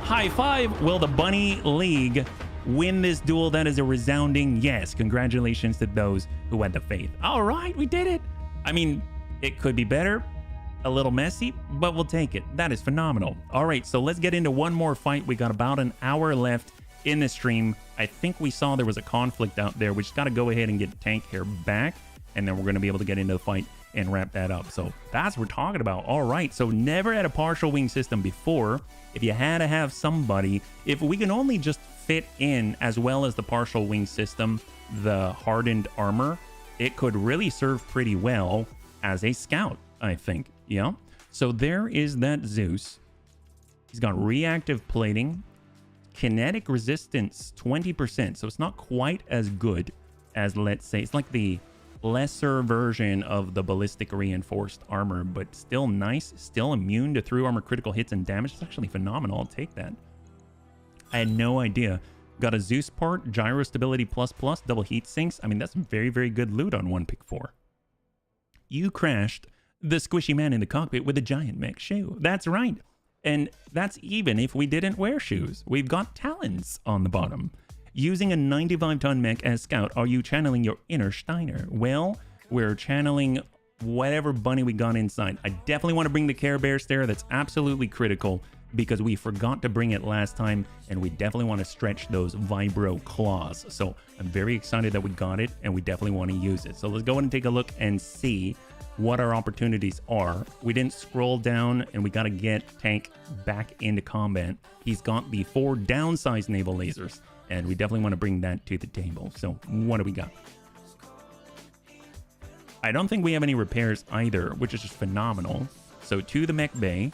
High five. Will the Bunny League win this duel? That is a resounding yes. Congratulations to those who had the faith. All right, we did it. I mean, it could be better. A little messy, but we'll take it. That is phenomenal. All right, so let's get into one more fight. We got about an hour left in the stream. I think we saw there was a conflict out there. We just got to go ahead and get Tank Hair back, and then we're going to be able to get into the fight and wrap that up. So that's what we're talking about. All right, so never had a partial wing system before. If you had to have somebody, if we can only just fit in as well as the partial wing system, the hardened armor, it could really serve pretty well as a scout, I think. Yeah, so there is that Zeus. He's got reactive plating, kinetic resistance 20%, so it's not quite as good as, let's say, it's like the lesser version of the ballistic reinforced armor, but still nice, still immune to through armor critical hits and damage. It's actually phenomenal. I'll take that. I had no idea. Got a Zeus part, gyro stability plus, double heat sinks. I mean, that's very, very good loot on one pick 4. You crashed the squishy man in the cockpit with a giant mech shoe. That's right. And that's even if we didn't wear shoes. We've got talons on the bottom. Using a 95-ton mech as scout, are you channeling your inner Steiner? Well, we're channeling whatever bunny we got inside. I definitely want to bring the Care Bear Stare. That's absolutely critical because we forgot to bring it last time, and we definitely want to stretch those vibro claws. So I'm very excited that we got it, and we definitely want to use it. So let's go and take a look and see what our opportunities are. We didn't scroll down, and we got to get Tank back into combat. He's got the 4 downsized naval lasers, and we definitely want to bring that to the table. So what do we got? I don't think we have any repairs either, which is just phenomenal. So to the mech bay.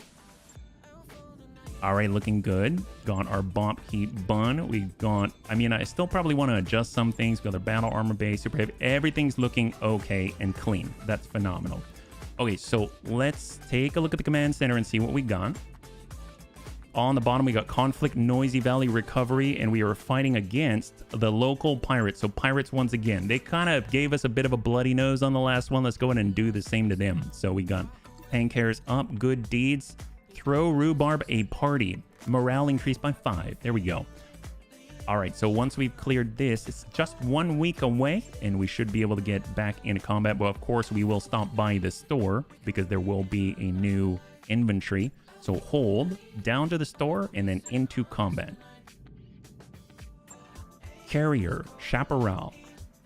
All right, looking good. Got our Bop Heat Bun. We got, I mean, I still probably want to adjust some things. Got our battle armor base, super heavy. Everything's looking okay and clean. That's phenomenal. Okay, so let's take a look at the command center and see what we got. On the bottom, we got Conflict Noisy Valley Recovery, and we are fighting against the local pirates. So pirates, once again, they kind of gave us a bit of a bloody nose on the last one. Let's go ahead and do the same to them. So we got Tank Hairs up, good deeds. Throw rhubarb a party. Morale increased by 5. There we go. All right, so once we've cleared this, it's just 1 week away, and we should be able to get back into combat. But of course, we will stop by the store because there will be a new inventory. So hold down to the store and then into combat. Carrier, Chaparral,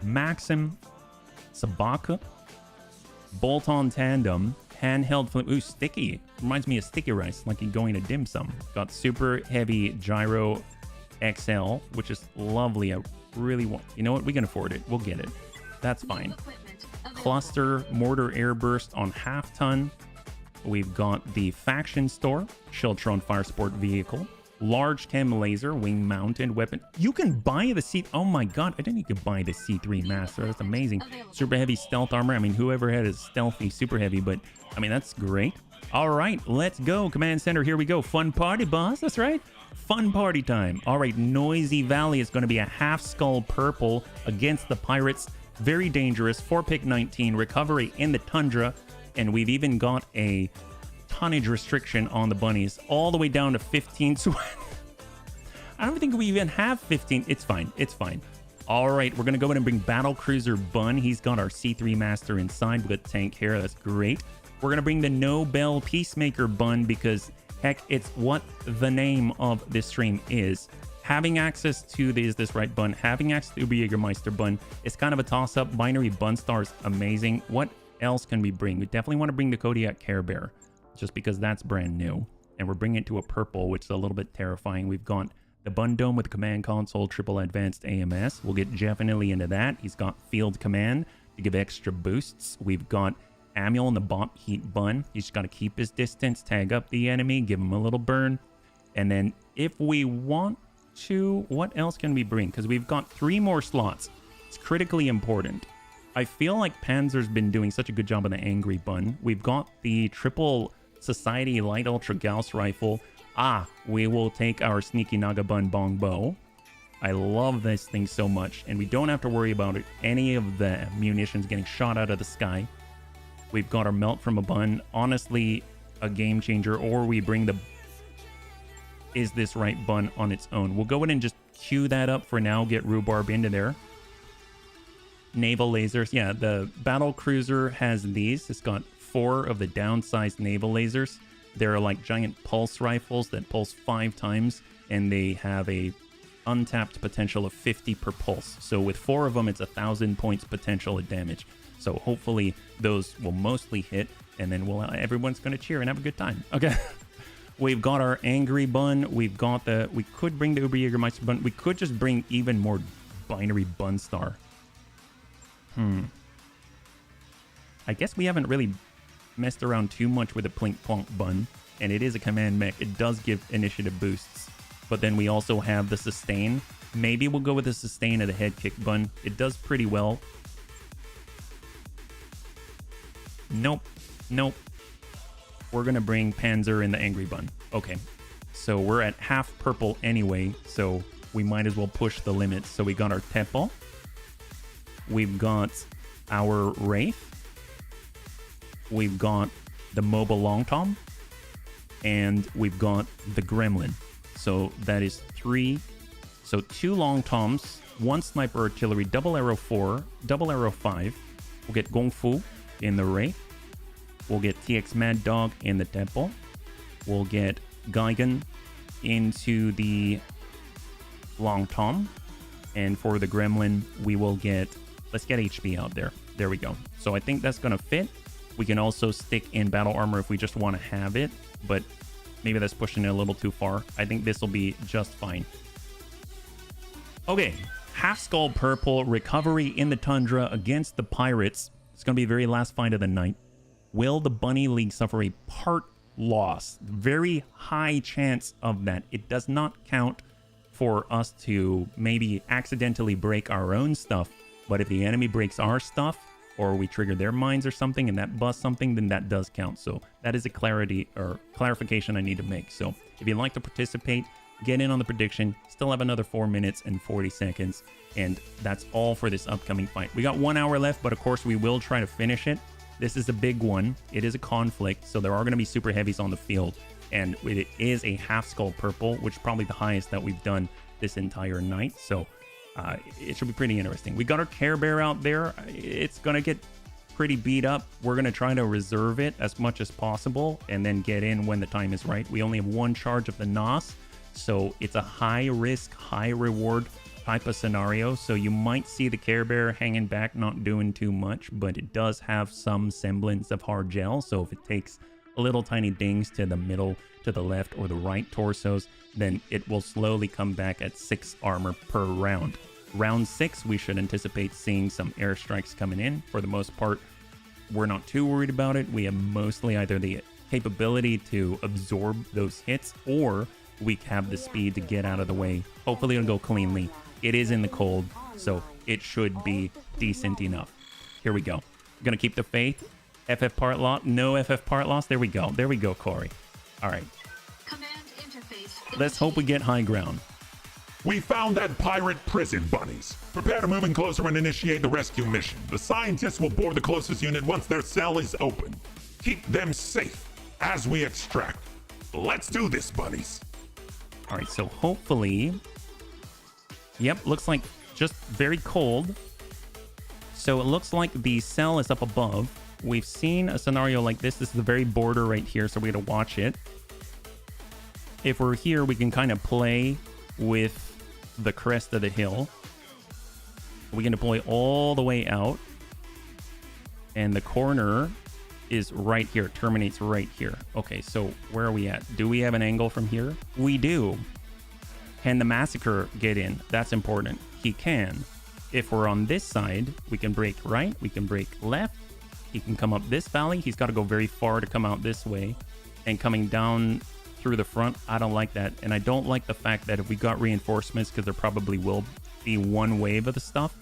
Maxim, Sabaka, Bolt-on Tandem, Handheld flip. Ooh, sticky. Reminds me of sticky rice, like you're going to dim sum. Got super heavy gyro XL, which is lovely. I really want, you know what? We can afford it. We'll get it. That's fine. Cluster mortar airburst on half ton. We've got the faction store, Shiltron Fire Sport vehicle, large chem laser, wing mounted weapon. You can buy the C. Oh my god, I didn't know you could buy the C3 Master. That's amazing. Super heavy stealth armor. I mean, whoever had is stealthy, super heavy, but I mean, that's great. All right, let's go. Command center, here we go. Fun party, boss. That's right. Fun party time. All right, Noisy Valley is going to be a half skull purple against the pirates. Very dangerous. 4-pick 19. Recovery in the tundra. And we've even got a tonnage restriction on the bunnies all the way down to 15. So I don't think we even have 15. It's fine. It's fine. All right, we're going to go ahead and bring Battle Cruiser Bun. He's got our C3 Master inside. We got Tank Hair. That's great. We're going to bring the Nobel Peacemaker Bun because, heck, it's what the name of this stream is. Having access to the Is This Right Bun, having access to Uber Jägermeister Bun, it's kind of a toss-up. Binary Bun Star is amazing. What else can we bring? We definitely want to bring the Kodiak Care Bear, just because that's brand new. And we're bringing it to a purple, which is a little bit terrifying. We've got the Bun Dome with the Command Console, Triple Advanced AMS. We'll get definitely into that. He's got Field Command to give extra boosts. We've got Amuel in the Bop Heat Bun. He's just got to keep his distance, tag up the enemy, give him a little burn. And then if we want to, what else can we bring? Because we've got 3 more slots. It's critically important. I feel like Panzer's been doing such a good job on the Angry Bun. We've got the Triple Society Light Ultra Gauss Rifle. We will take our Sneaky Naga Bun Bong Bow. I love this thing so much, and we don't have to worry about any of the munitions getting shot out of the sky. We've got our Melt from a Bun. Honestly, a game changer, or we bring the Is This Right Bun on its own. We'll go ahead and just queue that up for now, get Rhubarb into there. Naval lasers. Yeah, the Battle Cruiser has these. It's got 4 of the downsized naval lasers. They're like giant pulse rifles that pulse 5 times, and they have a untapped potential of 50 per pulse. So with 4 of them, it's 1,000 points potential of damage. So hopefully those will mostly hit, and then everyone's going to cheer and have a good time. Okay. We've got our Angry Bun. We've got we could bring the Uber Jägermeister Bun. We could just bring even more Binary Bun Star. I guess we haven't really messed around too much with a Plink Plonk Bun, and it is a command mech. It does give initiative boosts, but then we also have the Sustain. Maybe we'll go with the Sustain of the Head Kick Bun. It does pretty well. Nope. We're gonna bring Panzer in the Angry Bun. Okay, so we're at half purple anyway, so we might as well push the limits. So we got our Tepo. We've got our Wraith. We've got the Mobile Long Tom. And we've got the Gremlin. So that is 3. So 2 Long Toms, 1 Sniper Artillery, Double Arrow 4, Double Arrow 5. We'll get Gong Fu in the Wraith. We'll get TX Mad Dog in the Temple. We'll get Geigen into the Long Tom. And for the Gremlin, we will get... Let's get HP out there. There we go. So I think that's going to fit. We can also stick in Battle Armor if we just want to have it. But maybe that's pushing it a little too far. I think this will be just fine. Okay. Half Skull Purple. Recovery in the Tundra against the Pirates. It's going to be the very last fight of the night. Will the Bunny League suffer a part loss? Very high chance of that. It does not count for us to maybe accidentally break our own stuff. But if the enemy breaks our stuff, or we trigger their mines or something and that busts something, then that does count. So that is a clarification I need to make. So if you'd like to participate, get in on the prediction. Still have another 4 minutes and 40 seconds. And that's all for this upcoming fight. We got 1 hour left, but of course we will try to finish it. This is a big one. It is a conflict, so there are going to be super heavies on the field. And it is a half skull purple, which is probably the highest that we've done this entire night. So it should be pretty interesting. We got our Care Bear out there. It's going to get pretty beat up. We're going to try to reserve it as much as possible and then get in when the time is right. We only have 1 charge of the NOS, so it's a high risk, high reward type of scenario. So you might see the Care Bear hanging back, not doing too much, but it does have some semblance of hard gel. So if it takes a little tiny dings to the middle, to the left, or the right torsos, then it will slowly come back at 6 armor per round. Round 6, we should anticipate seeing some airstrikes coming in. For the most part, we're not too worried about it. We have mostly either the capability to absorb those hits, or we have the speed to get out of the way. Hopefully it'll go cleanly. It is in the cold, so it should be decent enough. Here we go. Gonna keep the faith. FF part loss. No FF part loss. There we go. There we go, Corey. All right. Command interface Let's hope we get high ground. We found that pirate prison, bunnies. Prepare to move in closer and initiate the rescue mission. The scientists will board the closest unit once their cell is open. Keep them safe as we extract. Let's do this, bunnies. All right, so hopefully... Yep, looks like just very cold. So it looks like the cell is up above. We've seen a scenario like this. This is the very border right here, so we got to watch it. If we're here, we can kind of play with the crest of the hill. We can deploy all the way out. And the corner is right here. It terminates right here. Okay, so where are we at? Do we have an angle from here? We do. Can the Massacre get in? That's important. He can. If we're on this side, we can break right. We can break left. He can come up this valley. He's got to go very far to come out this way. And coming down through the front, I don't like that. And I don't like the fact that if we got reinforcements, because there probably will be one wave of the stuff,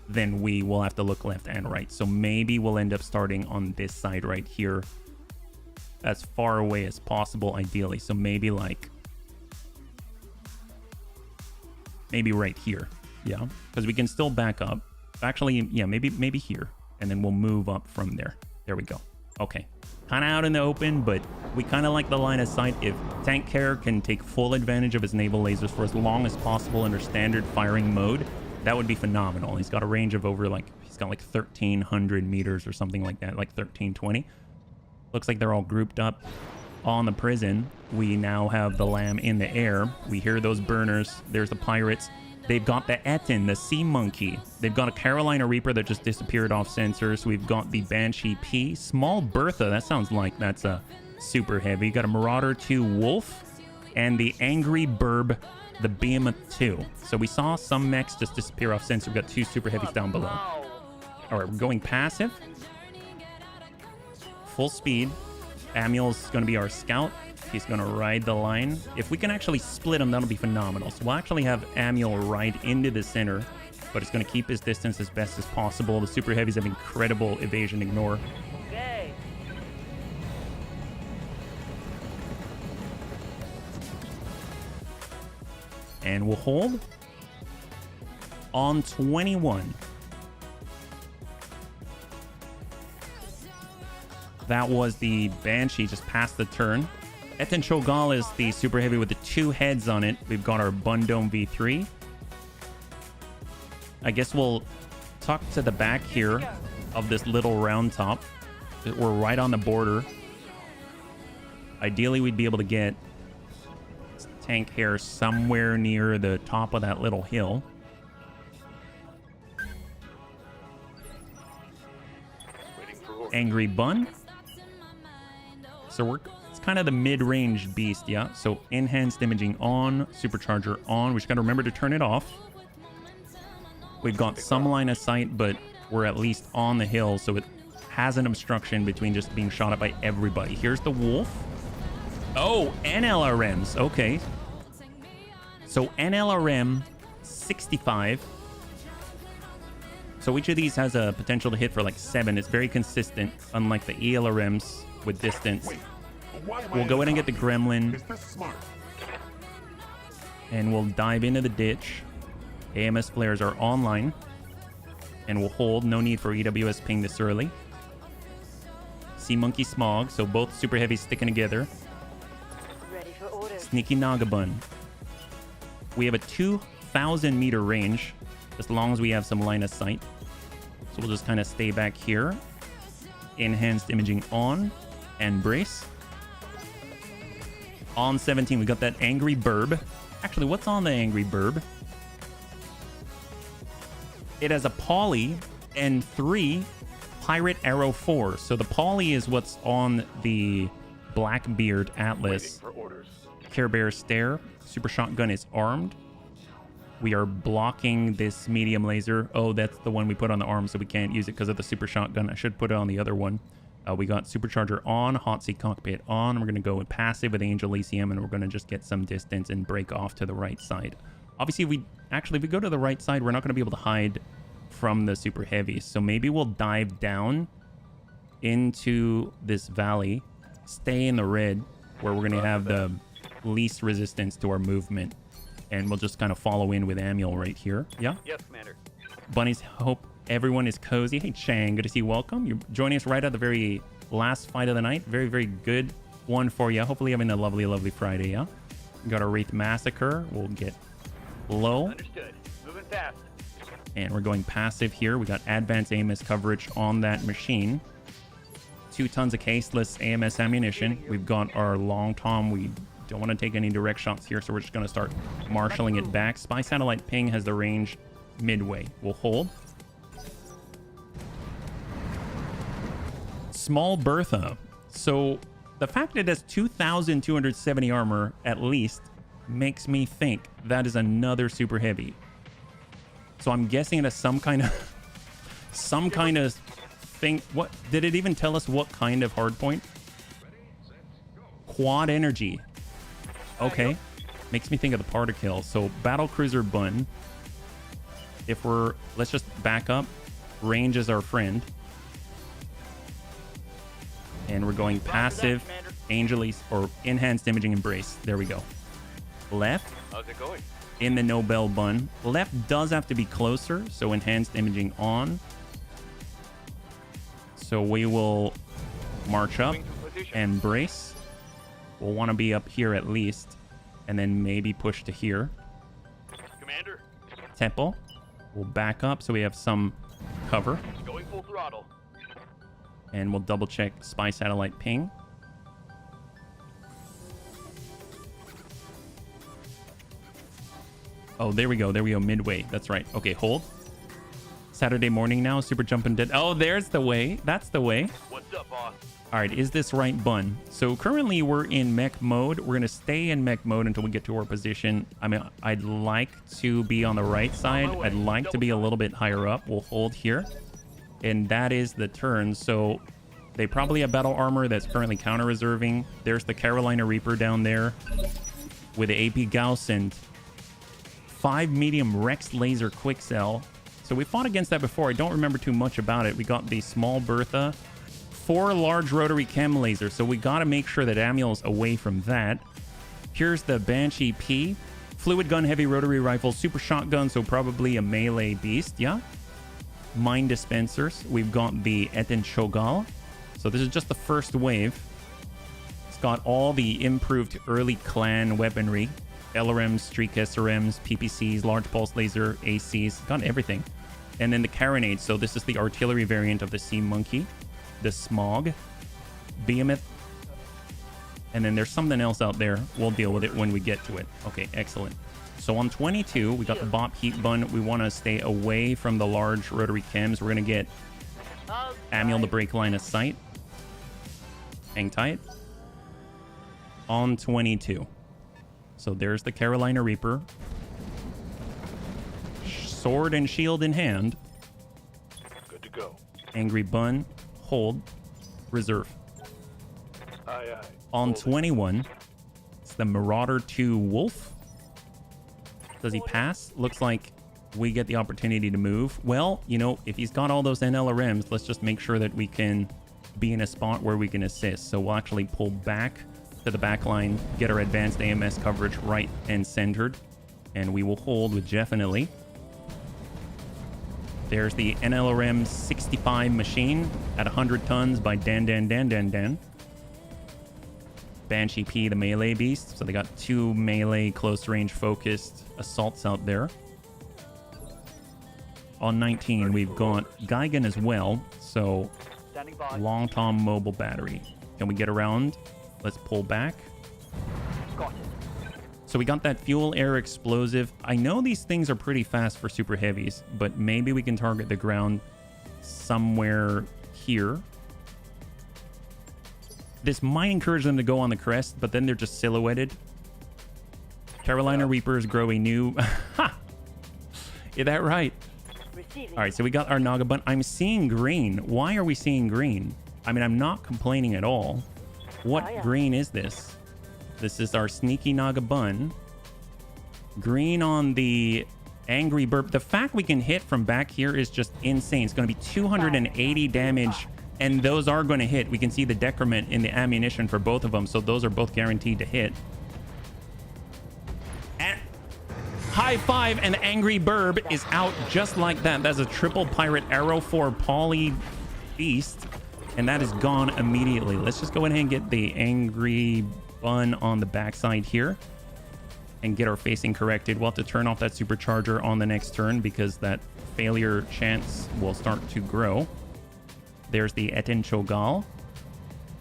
then we will have to look left and right. So maybe we'll end up starting on this side right here, as far away as possible, ideally. So maybe like, maybe right here. Yeah, because we can still back up. Actually, yeah, maybe here. And then we'll move up from there. There we go. Okay. Kind of out in the open, but we kind of like the line of sight. If Tank Care can take full advantage of his naval lasers for as long as possible under standard firing mode, that would be phenomenal. He's got a range of over like, he's got like 1,300 meters or something like that, like 1,320. Looks like they're all grouped up on the prison. We now have the Lamb in the air. We hear those burners. There's the pirates. They've got the Etten, the Sea Monkey. They've got a Carolina Reaper that just disappeared off sensors. We've got the Banshee P. Small Bertha, that sounds like that's a super heavy. Got a Marauder 2 Wolf and the Angry Burb, the Behemoth 2. So we saw some mechs just disappear off sensor. We've got 2 super heavies down below. All right, we're going passive. Full speed. Amiel's going to be our scout. He's going to ride the line. If we can actually split him, that'll be phenomenal. So we'll actually have Amiel ride into the center, but it's going to keep his distance as best as possible. The super heavies have incredible evasion ignore. Okay. And we'll hold on 21. That was the Banshee just past the turn. Etten Cho'Gall is the super heavy with the 2 heads on it. We've got our Bundome V3. I guess we'll tuck to the back here of this little round top. We're right on the border. Ideally, we'd be able to get Tank Hair somewhere near the top of that little hill. Angry Bun. So it's kind of the mid-range beast, yeah? So enhanced imaging on, supercharger on. We just got to remember to turn it off. We've got some line of sight, but we're at least on the hill, so it has an obstruction between just being shot at by everybody. Here's the Wolf. Oh, NLRMs. Okay. So NLRM 65. So each of these has a potential to hit for like 7. It's very consistent, unlike the ELRMs with distance. We'll go ahead and get the Gremlin. And we'll dive into the ditch. AMS flares are online. And we'll hold. No need for EWS ping this early. Sea Monkey Smog. So both super heavies sticking together. Ready for orders. Sneaky Nagabun. We have a 2,000 meter range, as long as we have some line of sight. So we'll just kind of stay back here. Enhanced imaging on and brace. On 17, we got that Angry Burb. Actually, what's on the Angry Burb? It has a Poly and 3 Pirate Arrow 4. So the Poly is what's on the Blackbeard Atlas. Care Bear Stare. Super Shotgun is armed. We are blocking this medium laser. Oh, that's the one we put on the arm, so we can't use it because of the Super Shotgun. I should put it on the other one. We got Supercharger on, Hot Seat Cockpit on. We're going to go with passive with Angel ECM, and we're going to just get some distance and break off to the right side. Obviously, if we go to the right side, we're not going to be able to hide from the super heavies. So maybe we'll dive down into this valley, stay in the red, where we're going to have the least resistance to our movement. And we'll just kind of follow in with Amiel right here. Yeah? Yes, Commander. Bunnies, hope everyone is cozy. Hey, Chang, good to see you. Welcome. You're joining us right at the very last fight of the night. Very, very good one for you. Hopefully having a lovely, lovely Friday, yeah? We got our Wraith Massacre. We'll get low. Understood. Moving fast. And we're going passive here. We got advanced AMS coverage on that machine. 2 tons of caseless AMS ammunition. We've got our long tom. We don't want to take any direct shots here, so we're just going to start marshalling it back. Spy satellite ping has the range midway. We'll hold. Small Bertha. So the fact that it has 2,270 armor at least makes me think that is another super heavy. So I'm guessing it has some kind of thing. What did it even tell us? What kind of hardpoint? Quad energy. Okay, makes me think of the particle. So battle cruiser bun. If we're, let's just back up. Range is our friend. And we're going passive, Angelis, or enhanced imaging embrace. There we go. Left. How's it going? In the Nobel bun. Left does have to be closer, so enhanced imaging on. So we will march up and brace. We'll want to be up here at least, and then maybe push to here. Commander. Tempo. We'll back up so we have some cover. Going full throttle. And we'll double check spy satellite ping. Oh, there we go. There we go. Midway. That's right. Okay, hold. Saturday morning now. Super jumping dead. Oh, there's the way. That's the way. What's up, boss? All right, is this right, bun? So currently we're in mech mode. We're going to stay in mech mode until we get to our position. I mean, I'd like to be on the right side. I'd like to be a little bit higher up. We'll hold here. And that is the turn. So they probably have battle armor that's currently counter-reserving. There's the Carolina Reaper down there with the AP Gauss and 5 medium Rex laser quick cell. So we fought against that before. I don't remember too much about it. We got the small Bertha. 4 large rotary chem lasers, so we got to make sure that Amiel's away from that. Here's the Banshee P. Fluid gun, heavy rotary rifle, super shotgun, so probably a melee beast, yeah? Mine dispensers. We've got the Eten Shogal. So this is just the first wave. It's got all the improved early clan weaponry. LRMs, streak SRMs, PPCs, large pulse laser, ACs, got everything. And then the Carronade, so this is the artillery variant of the Sea Monkey. The Smog, Behemoth, and then there's something else out there. We'll deal with it when we get to it. Okay, excellent. So on 22, we got the Bop Heat Bun. We want to stay away from the large rotary chems. We're going to get Amiel to break line of sight. Hang tight. On 22. So there's the Carolina Reaper. Sword and shield in hand. Good to go. Angry Bun. Hold. Reserve. Aye, aye. On 21, it's the Marauder 2 Wolf. Does he pass? Looks like we get the opportunity to move. Well, you know, if he's got all those NLRMs, let's just make sure that we can be in a spot where we can assist. So we'll actually pull back to the back line, get our advanced AMS coverage right and centered, and we will hold with definitely. There's the NLRM 65 machine at 100 tons by Dan. Banshee P, the melee beast. So they got 2 melee close range focused assaults out there. On 19, we've got Geigen as well. So long tom mobile battery. Can we get around? Let's pull back. Got it. So we got that fuel air explosive. I know these things are pretty fast for super heavies, but maybe we can target the ground somewhere here. This might encourage them to go on the crest, but then they're just silhouetted. Carolina Reapers grow a new... Ha! Is that right? Receiving. All right, so we got our Naga Bun. I'm seeing green. Why are we seeing green? I mean, I'm not complaining at all. What green is this? This is our sneaky Naga Bun. Green on the Angry Burp. The fact we can hit from back here is just insane. It's going to be 280 damage, and those are going to hit. We can see the decrement in the ammunition for both of them, so those are both guaranteed to hit. high five, and the Angry Burb is out just like that. That's a triple pirate arrow for Poly Beast, and that is gone immediately. Let's just go ahead and get the Angry Bun on the backside here and get our facing corrected. We'll have to turn off that supercharger on the next turn because that failure chance will start to grow. There's the Eten Chogal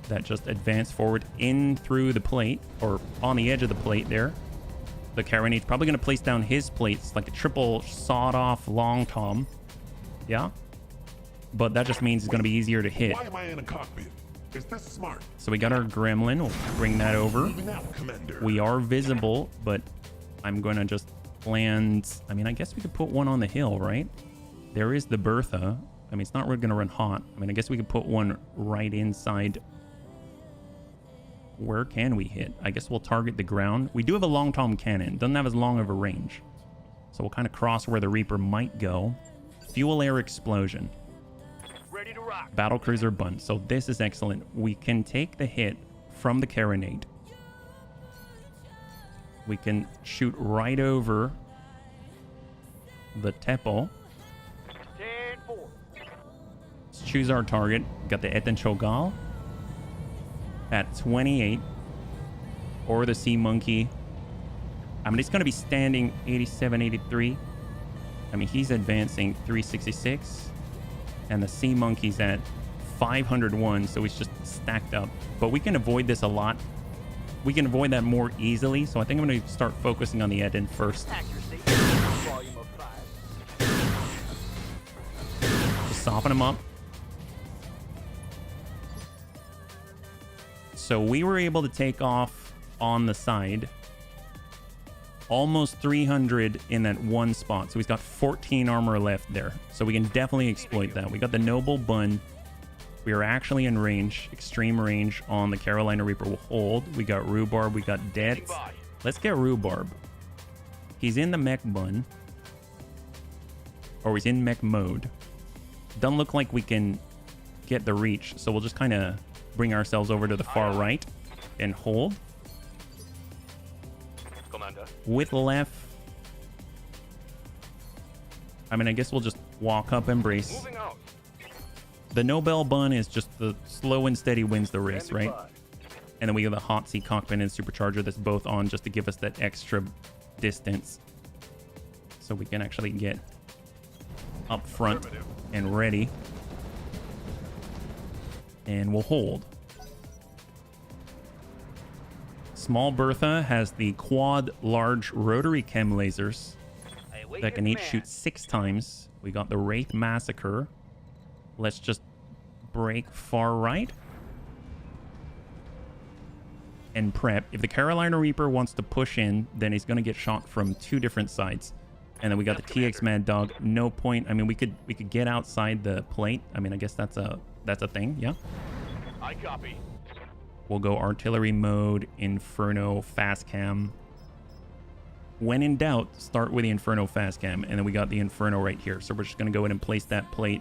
that just advanced forward in through the plate, or on the edge of the plate there. The Carronate's probably going to place down his plates like a triple sawed-off long tom. Yeah. But that just means it's going to be easier to hit. Why am I in a cockpit? Is this smart? So we got our Gremlin. We'll bring that over. We are visible, but I'm going to just land... I mean, I guess we could put one on the hill, right? There is the Bertha. I mean, it's not really going to run hot. I mean, I guess we could put one right inside. Where can we hit? I guess we'll target the ground. We do have a long tom cannon. Doesn't have as long of a range. So we'll kind of cross where the Reaper might go. Fuel air explosion. Ready to rock. Battle cruiser bun. So this is excellent. We can take the hit from the Carronate. We can shoot right over the Tepo. 10-4. Let's choose our target. Got the Eten Chogal at 28, or the Sea Monkey. I mean, it's going to be standing 87, 83. I mean, he's advancing 366, and the Sea Monkey's at 501, so he's just stacked up. But we can avoid this a lot. We can avoid that more easily, so I think I'm going to start focusing on the Eden first. Accuracy. Volume of 5. Just soften him up. So we were able to take off on the side almost 300 in that one spot. So he's got 14 armor left there. So we can definitely exploit that. We got the Noble Bun. We are actually in range, extreme range on the Carolina Reaper. Will hold. We got Rhubarb. We got Death. Let's get Rhubarb. He's in the mech bun. Or he's in mech mode. Doesn't look like we can get the reach. So we'll just kind of bring ourselves over to the far right and hold. Commander. With left. I mean, I guess we'll just walk up, embrace. Moving out. The Nobel Bun is just the slow and steady wins the race, right? And then we have the Hot Seat Cockpit and Supercharger that's both on just to give us that extra distance. So we can actually get up front and ready. And we'll hold. Small Bertha has the quad large rotary chem lasers that can each shoot 6 times. We got the Wraith Massacre. Let's just break far right and prep. If the Carolina Reaper wants to push in, then he's going to get shot from 2 different sides. And then we got the TX Mad Dog. No point. I mean, we could get outside the plate. I mean, I guess that's a thing. Yeah. I copy. We'll go artillery mode, Inferno, fast cam. When in doubt, start with the Inferno fast cam, and then we got the Inferno right here. So we're just gonna go ahead and place that plate.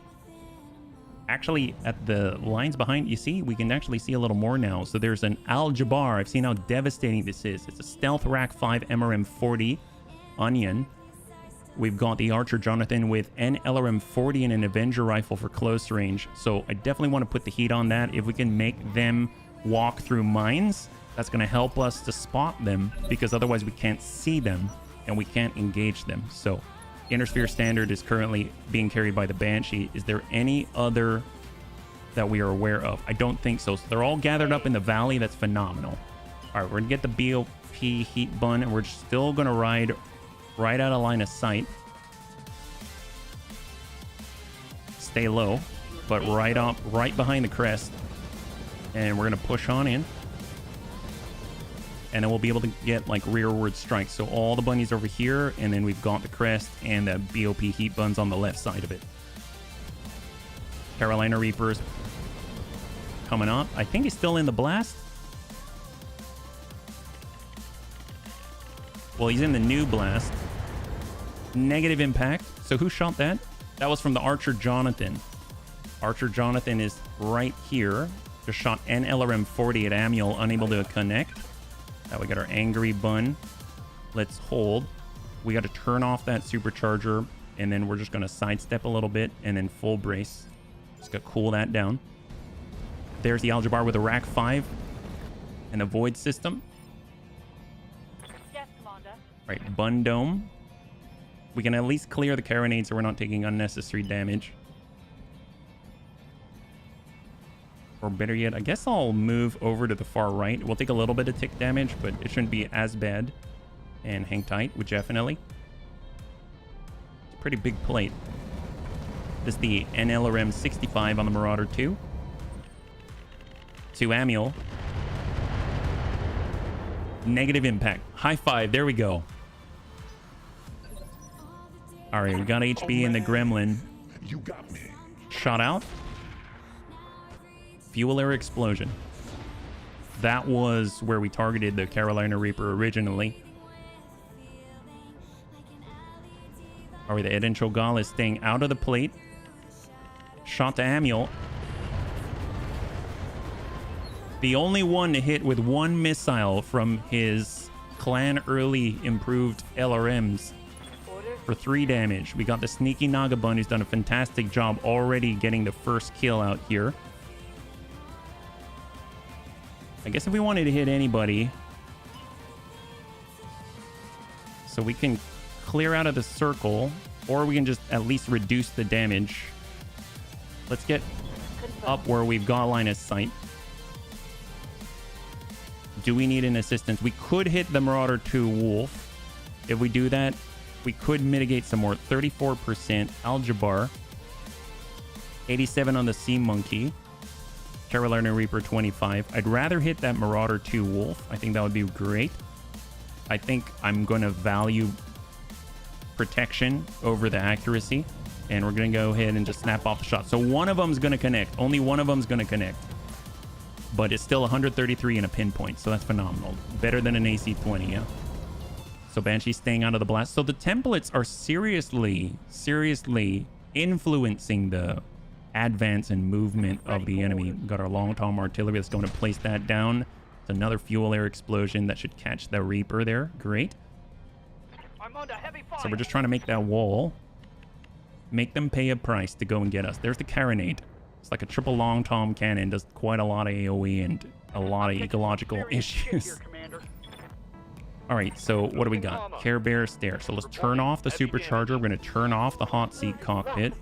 Actually, at the lines behind, you see, we can actually see a little more now. So there's an Al Jabbar. I've seen how devastating this is. It's a Stealth Rack 5 MRM 40 Onion. We've got the Archer Jonathan with an LRM 40 and an Avenger rifle for close range. So I definitely want to put the heat on that. If we can make them walk through mines, that's going to help us to spot them, because otherwise we can't see them and we can't engage them. So Innersphere Standard is currently being carried by the Banshee. Is there any other that we are aware of? I don't think so. So they're all gathered up in the valley. That's phenomenal. All right, we're going to get the BOP heat bun, and we're still going to ride right out of line of sight. Stay low, but right behind the crest. And we're going to push on in. And then we'll be able to get like rearward strikes. So all the bunnies over here, and then we've got the crest and the BOP heat buns on the left side of it. Carolina Reapers coming up. I think he's still in the blast. Well, he's in the new blast. Negative impact. So who shot that? That was from the Archer Jonathan. Archer Jonathan is right here. Just shot an LRM 40 at Amiel, unable to connect. Now we got our Angry Bun. Let's hold. We got to turn off that supercharger, and then we're just going to sidestep a little bit and then full brace. Just got to cool that down. There's the Algebra with a rack 5 and a void system. Yes, Commander. Right, Bun Dome. We can at least clear the carronade so we're not taking unnecessary damage. Or better yet, I guess I'll move over to the far right. We'll take a little bit of tick damage, but it shouldn't be as bad. And hang tight with definitely. It's a pretty big plate. This is the NLRM 65 on the Marauder 2. To Amiel. Negative impact. High five. There we go. All right, we got HB in the Gremlin. You got me. Shot out. Fuel air explosion. That was where we targeted the Carolina Reaper originally. All right, the Eden Cho'Gall is staying out of the plate. Shot to Amiel. The only one to hit with one missile from his clan early improved LRMs for 3 damage. We got the Sneaky Nagabun, who's done a fantastic job already getting the first kill out here. I guess if we wanted to hit anybody, so we can clear out of the circle, or we can just at least reduce the damage. Let's get up where we've got line of sight. Do we need an assistance? We could hit the Marauder 2 Wolf. If we do that, we could mitigate some more. 34% Algebra. 87 on the Sea Monkey. Carolina Reaper 25. I'd rather hit that Marauder 2 Wolf. I think that would be great. I think I'm going to value protection over the accuracy. And we're going to go ahead and just snap off the shot. So one of them's going to connect. Only one of them's going to connect. But it's still 133 and a pinpoint. So that's phenomenal. Better than an AC-20, yeah? So Banshee's staying out of the blast. So the templates are seriously influencing the advance and movement of the enemy. We've got our long-tom artillery that's going to place that down. It's another fuel air explosion that should catch the Reaper there. Great. I'm under heavy fire. So we're just trying to make that wall. Make them pay a price to go and get us. There's the carronade. It's like a triple long-tom cannon. Does quite a lot of AoE and a lot of ecological issues. All right, so what do we got? Care Bear Stair. So let's turn off the supercharger. We're going to turn off the hot seat cockpit.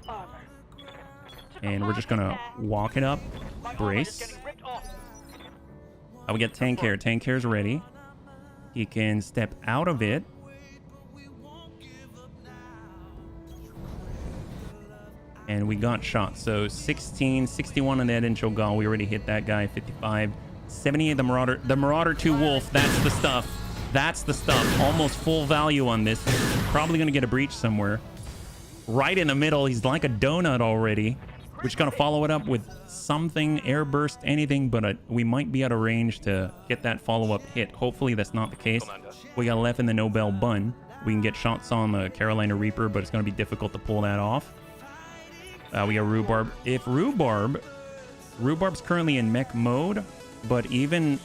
And we're just going to walk it up. Brace. We got Tank Hair. Tank Hair's ready. He can step out of it. And we got shot. So 16, 61 on the Eden Cho'Gall. We already hit that guy. 55. 78 the Marauder. The Marauder 2 Wolf. That's the stuff. That's the stuff. Almost full value on this. Probably going to get a breach somewhere. Right in the middle. He's like a donut already. We're just going to follow it up with something. Air burst, anything. But we might be out of range to get that follow-up hit. Hopefully that's not the case. We got left in the Nobel Bun. We can get shots on the Carolina Reaper, but it's going to be difficult to pull that off. We got Rhubarb. If Rhubarb's currently in mech mode, but even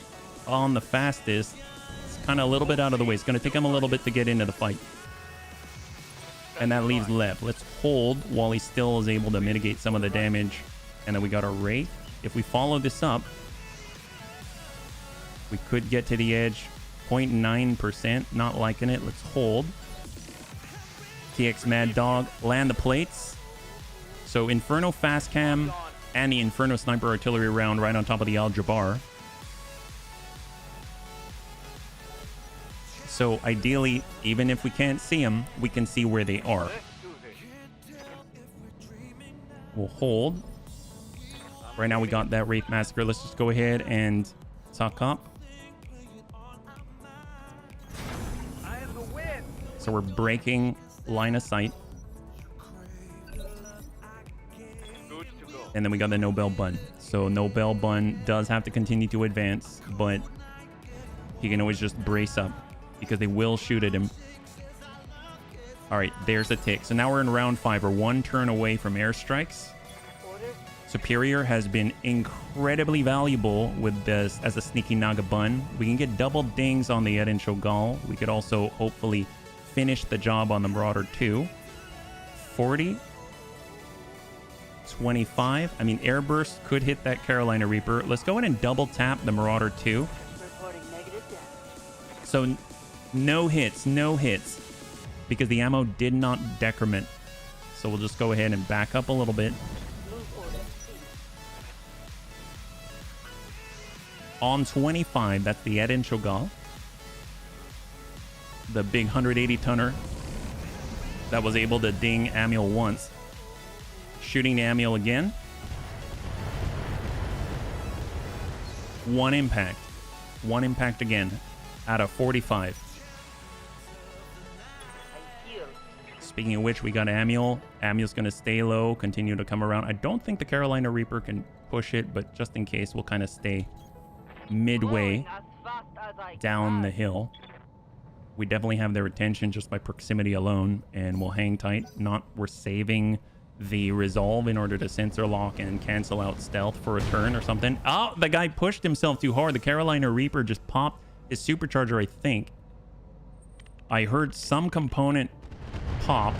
on the fastest, it's kind of a little bit out of the way. It's going to take him a little bit to get into the fight. And that leaves Lev. Let's hold while he still is able to mitigate some of the damage. And then we got a Wraith. If we follow this up, we could get to the edge. 0.9%. Not liking it. Let's hold. TX Mad Dog. Land the plates. So Inferno Fast Cam and the Inferno Sniper Artillery round right on top of the Algebra. So ideally, even if we can't see them, we can see where they are. We'll hold. Right now we got that Wraith Massacre. Let's just go ahead and tuck up. So we're breaking line of sight. And then we got the Nobel Bun. So Nobel Bun does have to continue to advance, but he can always just brace up because they will shoot at him. All right, there's a tick. So now we're in round 5. We're 1 turn away from airstrikes. Superior has been incredibly valuable with this as a Sneaky Naga Bun. We can get double dings on the Eden Cho'Gall. We could also hopefully finish the job on the Marauder 2. 40. 25. I mean, Airburst could hit that Carolina Reaper. Let's go in and double tap the Marauder 2. Reporting negative damage. So no hits, no hits. Because the ammo did not decrement. So we'll just go ahead and back up a little bit. Move order. On 25, that's the Eden Chogal. The big 180 tonner that was able to ding Amiel once. Shooting the Amiel again. One impact. One impact again. Out of 45. Speaking of which, we got Amiel. Amiel's going to stay low, continue to come around. I don't think the Carolina Reaper can push it, but just in case, we'll kind of stay midway down the hill. We definitely have their attention just by proximity alone, and we'll hang tight. We're saving the resolve in order to sensor lock and cancel out stealth for a turn or something. Oh, the guy pushed himself too hard. The Carolina Reaper just popped his supercharger, I think. I heard some component pop.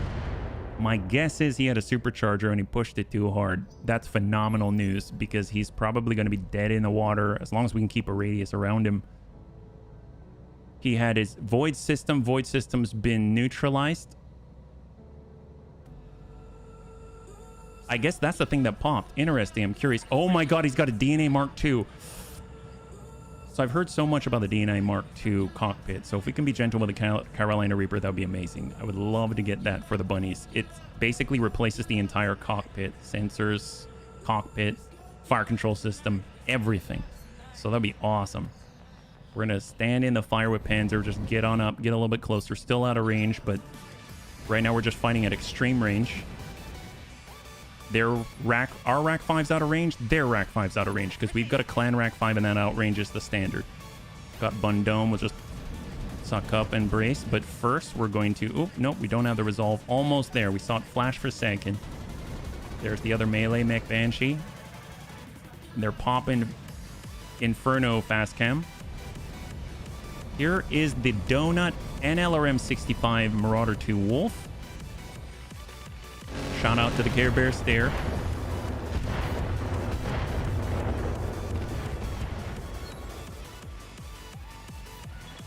My guess is he had a supercharger and he pushed it too hard. That's phenomenal news because he's probably going to be dead in the water as long as we can keep a radius around him. He had his void system. Void system's been neutralized. I guess that's the thing that popped. Interesting. I'm curious. Oh my god, he's got a DNA Mark II. So I've heard so much about the DNA Mark II cockpit. So if we can be gentle with the Carolina Reaper, that would be amazing. I would love to get that for the bunnies. It basically replaces the entire cockpit. Sensors, cockpit, fire control system, everything. So that'd be awesome. We're going to stand in the fire with Panzer. Just get on up, get a little bit closer. Still out of range, but right now we're just fighting at extreme range. Our Rack 5's out of range. Their Rack 5's out of range because we've got a Clan Rack 5 and that outranges the standard. Got Bundome. We'll just suck up and brace. But first, we're going to... Oh, nope, we don't have the resolve. Almost there. We saw it flash for a second. There's the other melee mech Banshee. They're popping Inferno fast cam. Here is the Donut NLRM 65 Marauder 2 Wolf. Shout out to the Care Bear Stare.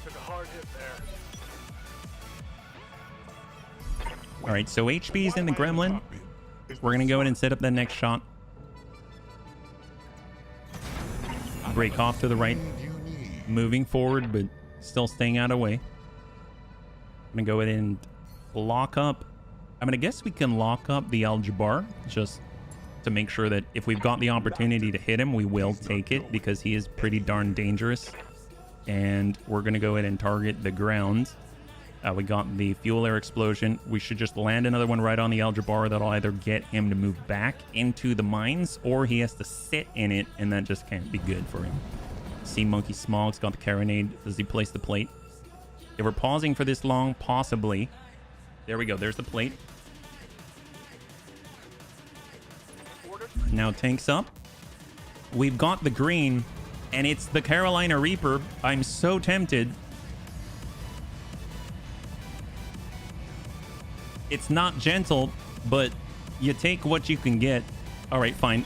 Took a hard hit there. All right, so HB's in the Gremlin. We're going to go in and set up that next shot. Break off to the right. Moving forward, but still staying out of the way. I'm going to go in and lock up. I mean, I guess we can lock up the Al-Jabbar just to make sure that if we've got the opportunity to hit him, we will take it because he is pretty darn dangerous. And we're going to go ahead and target the ground. We got the fuel air explosion. We should just land another one right on the Al-Jabbar. That'll either get him to move back into the mines or he has to sit in it, and that just can't be good for him. Sea Monkey Smog's got the carronade. Does he place the plate? If we're pausing for this long, possibly. There we go. There's the plate. Now tanks up. We've got the green, and it's the Carolina Reaper. I'm so tempted. It's not gentle, but you take what you can get. All right, fine.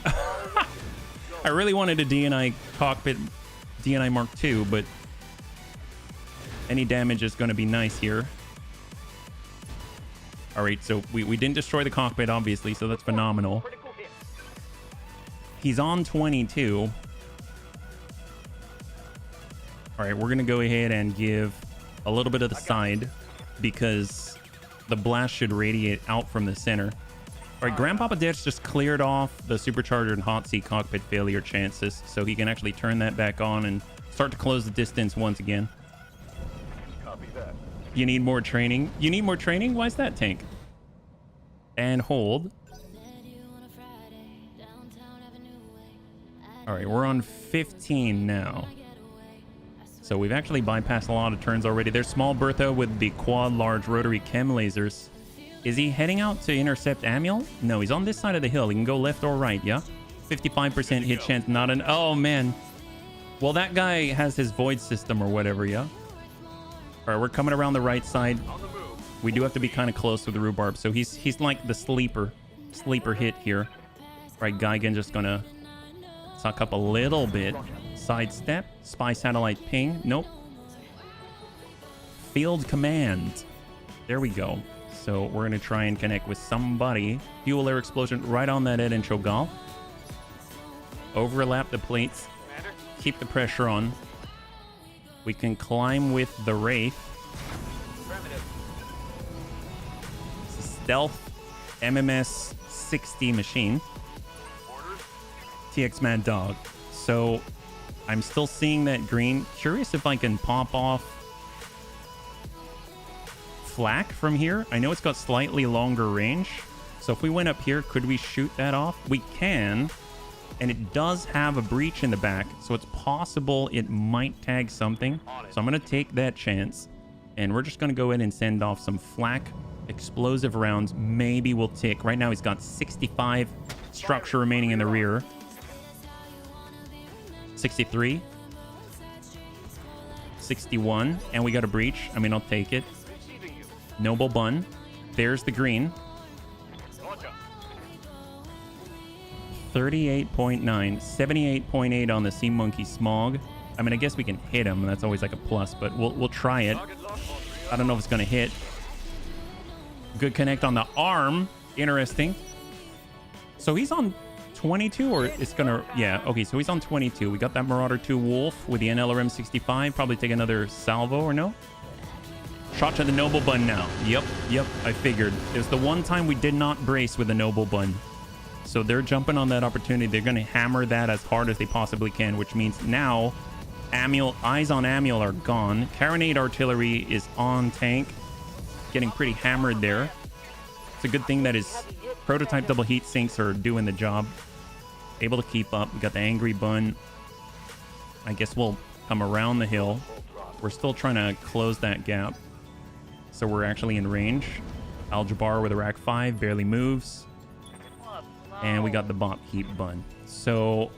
I really wanted a DNI cockpit, DNI Mark II, but any damage is going to be nice here. All right, so we didn't destroy the cockpit, obviously, so that's phenomenal. He's on 22. All right, we're going to go ahead and give a little bit of the side because the blast should radiate out from the center. All right, Grandpapa Ditch just cleared off the supercharger and hot seat cockpit failure chances, so he can actually turn that back on and start to close the distance once again. Copy that. You need more training. You need more training? Why is that, tank? And hold. All right, we're on 15 now. So we've actually bypassed a lot of turns already. There's Small Bertha with the quad large rotary chem lasers. Is he heading out to intercept Amiel? No, he's on this side of the hill. He can go left or right, yeah? 55% hit chance, not an... Oh, man. Well, that guy has his void system or whatever, yeah? All right, we're coming around the right side. On the move. We do have to be kind of close with the rhubarb. So he's like the sleeper hit here. Right, Geigen just gonna suck up a little bit. Sidestep. Spy satellite ping. Nope. Field command. There we go. So we're gonna try and connect with somebody. Fuel air explosion right on that Ed and Cho'Gall. Overlap the plates. Keep the pressure on. We can climb with the Wraith. It's a stealth MMS 60 machine. TX Mad Dog. So I'm still seeing that green. Curious if I can pop off flak from here. I know it's got slightly longer range. So if we went up here, could we shoot that off? We can. And it does have a breach in the back, so it's possible it might tag something. So I'm going to take that chance, and we're just going to go in and send off some flak explosive rounds. Maybe we'll tick. Right now he's got 65 structure remaining in the rear. 63. 61. And we got a breach. I mean, I'll take it. Noble Bun. There's the green. 38.9, 78.8 on the Sea Monkey Smog. I mean, I guess we can hit him. That's always like a plus, but we'll try it. I don't know if it's going to hit. Good connect on the arm. Interesting. So he's on 22, or it's going to... Yeah, okay, so he's on 22. We got that Marauder 2 Wolf with the NLRM 65. Probably take another salvo, or no? Shot to the Noble Bun now. Yep, I figured. It was the one time we did not brace with the Noble Bun. So they're jumping on that opportunity. They're going to hammer that as hard as they possibly can, which means now eyes on Amiel are gone. Carronade artillery is on tank. Getting pretty hammered there. It's a good thing that his prototype double heat sinks are doing the job. Able to keep up. We got the Angry Bun. I guess we'll come around the hill. We're still trying to close that gap. So we're actually in range. Al-Jabbar with a rack 5 barely moves. And we got the Bop Heat Bun. So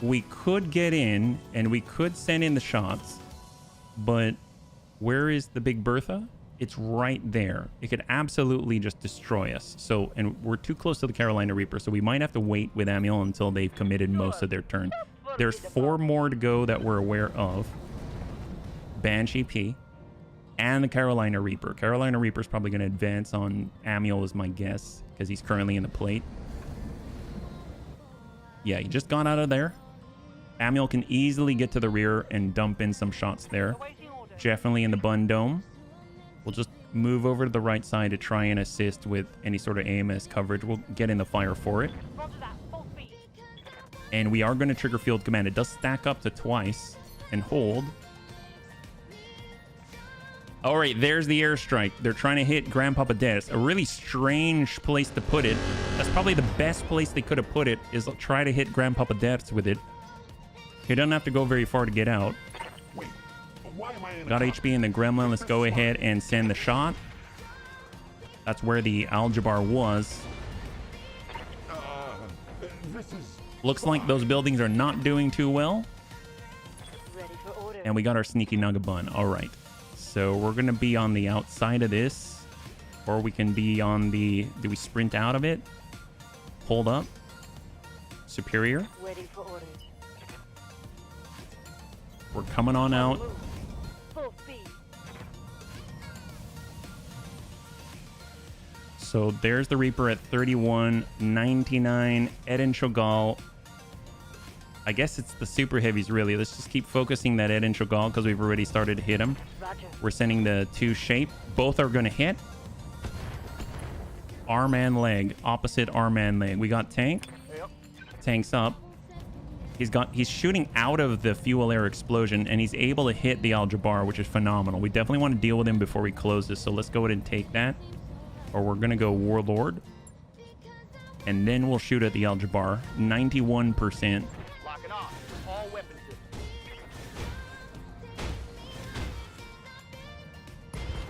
we could get in and we could send in the shots. But where is the Big Bertha? It's right there. It could absolutely just destroy us. So, and we're too close to the Carolina Reaper, so we might have to wait with Amiel until they've committed most of their turn. There's 4 more to go that we're aware of. Banshee P and the Carolina Reaper. Carolina Reaper's probably going to advance on Amiel is my guess, because he's currently in the plate. Yeah, he just got out of there. Amiel can easily get to the rear and dump in some shots there. Definitely in the Bun Dome. We'll just move over to the right side to try and assist with any sort of AMS coverage. We'll get in the fire for it. And we are going to trigger field command. It does stack up to twice and hold. All right, there's the airstrike. They're trying to hit Grandpapa Des. A really strange place to put it. That's probably the best place they could have put it, is try to hit Grandpapa Des with it. He doesn't have to go very far to get out. Wait, why am I in Got HP in the Gremlin. Let's go ahead and send the shot. That's where the Al-Jabbar was. Looks like those buildings are not doing too well. And we got our sneaky Nugget Bun. All right. So we're going to be on the outside of this. Or we can be on the... Do we sprint out of it? Hold up. Superior. Waiting for orders. We're coming on out. Full speed. So there's the Reaper at 31.99. Ed and Cho'Gall. I guess it's the super heavies, really. Let's just keep focusing that Ed and Cho'Gall because we've already started to hit him. Roger. We're sending the 2 shape. Both are going to hit. Arm and leg. Opposite arm and leg. We got tank. Yep. Tank's up. He's shooting out of the fuel air explosion, and he's able to hit the Al-Jabbar, which is phenomenal. We definitely want to deal with him before we close this, so let's go ahead and take that. Or we're going to go Warlord. And then we'll shoot at the Al-Jabbar. 91%. Locking off. All weapons.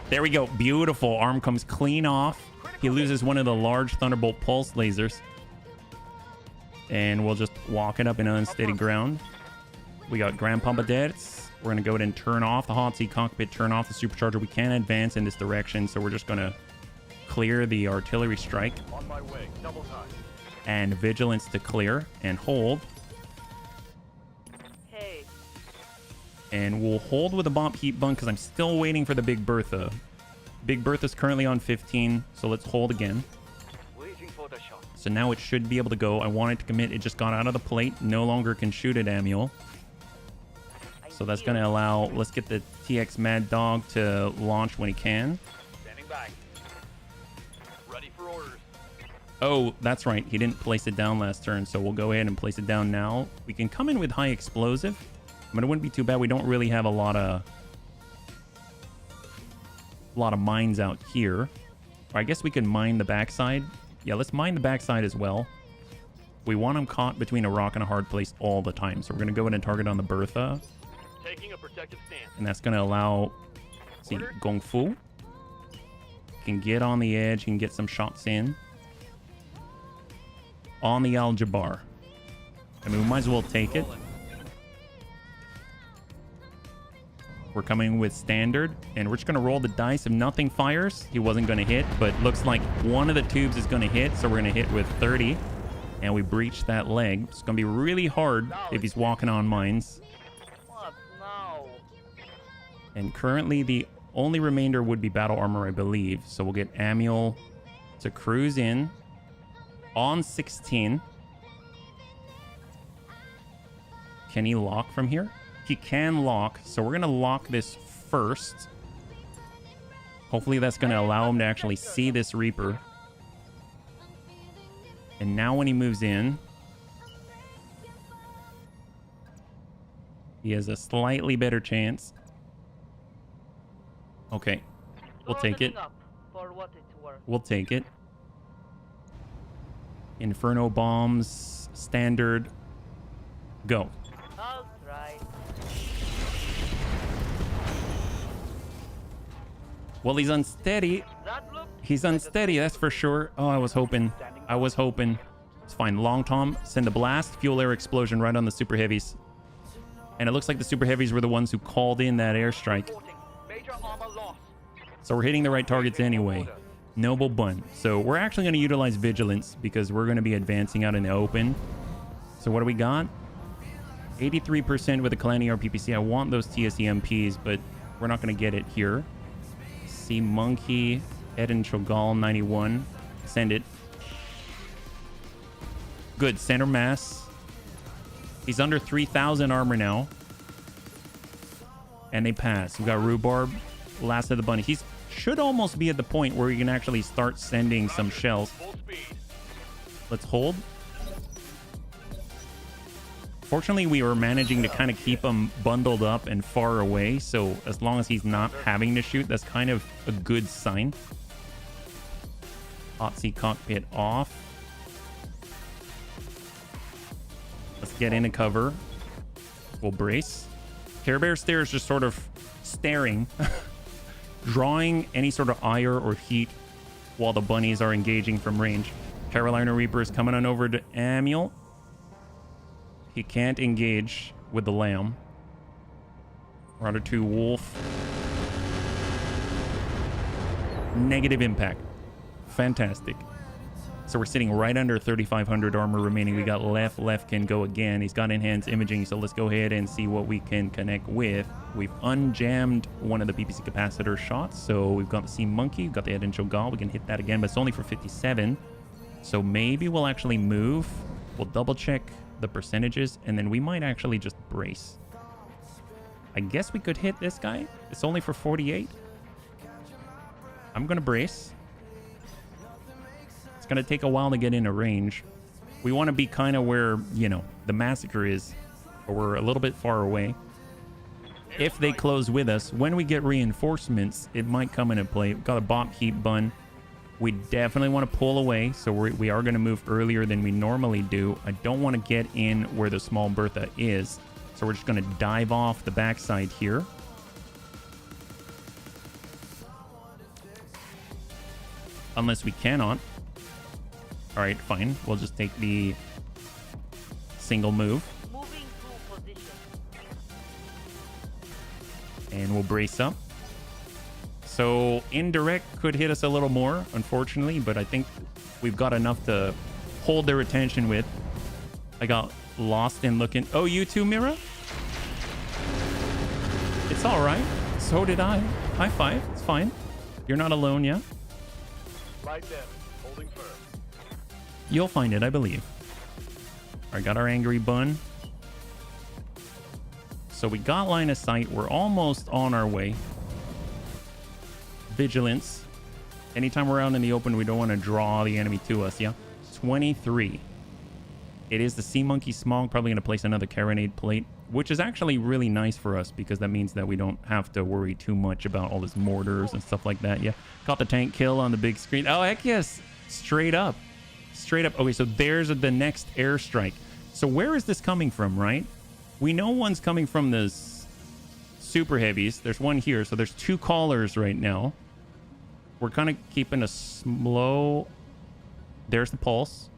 There we go. Beautiful. Arm comes clean off. He loses one of the large Thunderbolt pulse lasers. And we'll just walk it up in unsteady ground. We got Grandpapa Des We're going to go ahead and turn off the hot seat cockpit, turn off the supercharger. We can't advance in this direction, so we're just going to clear the artillery strike. On my way. Double time. And vigilance to clear and hold. Hey. And we'll hold with the bomb heat bunk because I'm still waiting for the Big Bertha. Big Bertha's currently on 15, so let's hold again. Waiting for the shot. So now it should be able to go. I wanted to commit. It just got out of the plate. No longer can shoot at Amiel. So that's going to allow... Let's get the TX Mad Dog to launch when he can. Standing by. Ready for orders. Oh, that's right. He didn't place it down last turn, so we'll go ahead and place it down now. We can come in with high explosive, but it wouldn't be too bad. We don't really have a lot of mines out here. Or I guess we can mine the backside. Yeah, let's mine the backside as well. We want him caught between a rock and a hard place all the time, so we're going to go ahead and target on the Bertha. Taking a protective stance. And that's going to allow, let's see, Gong Fu can get on the edge, can get some shots in. On the Al Jabbar. I mean, we might as well take it. We're coming with standard, and we're just going to roll the dice. If nothing fires, he wasn't going to hit, but looks like one of the tubes is going to hit, so we're going to hit with 30. And we breach that leg. It's going to be really hard if he's walking on mines. What now? And currently, the only remainder would be battle armor, I believe. So we'll get Amiel to cruise in on 16. Can he lock from here? He can lock, so we're going to lock this first. Hopefully that's going to allow him to actually see this Reaper. And now when he moves in, he has a slightly better chance. Okay, we'll take it. For what it's worth. We'll take it. Inferno bombs, standard, go. I'll try. Well, he's unsteady. He's unsteady, that's for sure. Oh, I was hoping. It's fine. Long Tom, send a blast. Fuel air explosion right on the super heavies. And it looks like the super heavies were the ones who called in that airstrike. Major armor lost. So we're hitting the right targets anyway. Noble Bun. So we're actually going to utilize vigilance because we're going to be advancing out in the open. So what do we got? 83% with the Kalani RPPC. I want those TSEMPs, but we're not going to get it here. See Monkey, Eden Chogal, 91. Send it. Good. Center mass. He's under 3,000 armor now. And they pass. We've got Rhubarb. Last of the bunny. He should almost be at the point where we can actually start sending some shells. Let's hold. Fortunately, we were managing to kind of keep him bundled up and far away. So as long as he's not having to shoot, that's kind of a good sign. Hot seat cockpit off. Let's get into cover. We'll brace. Care Bear Stare is just sort of staring, drawing any sort of ire or heat while the bunnies are engaging from range. Carolina Reaper is coming on over to Amiel. He can't engage with the Lamb. Round 2 Wolf. Negative impact. Fantastic. So we're sitting right under 3,500 armor remaining. We got left. Left can go again. He's got enhanced imaging, so let's go ahead and see what we can connect with. We've unjammed one of the PPC capacitor shots, so we've got the Sea Monkey. We've got the Eden Chogal. We can hit that again, but it's only for 57. So maybe we'll actually move. We'll double check the percentages, and then we might actually just brace. I guess we could hit this guy. It's only for 48. I'm gonna brace. It's gonna take a while to get into range. We want to be kind of where, you know, the massacre is, or we're a little bit far away. If they close with us, when we get reinforcements, it might come into play. We've got a bot heat bun. We definitely want to pull away, so we are going to move earlier than we normally do. I don't want to get in where the small Bertha is, so we're just going to dive off the backside here. Unless we cannot. All right, fine. We'll just take the single move. Moving to position. And we'll brace up. So indirect could hit us a little more, unfortunately, but I think we've got enough to hold their attention with. I got lost in looking. Oh, you too, Mira? It's all right. So did I. High five. It's fine. You're not alone, yeah? Light damage. Holding firm. You'll find it, I believe. I got our angry bun. So we got line of sight. We're almost on our way. Vigilance. Anytime we're out in the open, we don't want to draw the enemy to us, yeah? 23. It is the Sea Monkey Smog. Probably going to place another carronade plate, which is actually really nice for us because that means that we don't have to worry too much about all this mortars and stuff like that. Yeah, caught the tank kill on the big screen. Oh, heck yes. Straight up. Straight up. Okay, so there's the next airstrike. So where is this coming from, right? We know one's coming from the super heavies. There's one here. So there's 2 callers right now. We're kind of keeping a slow... There's the pulse.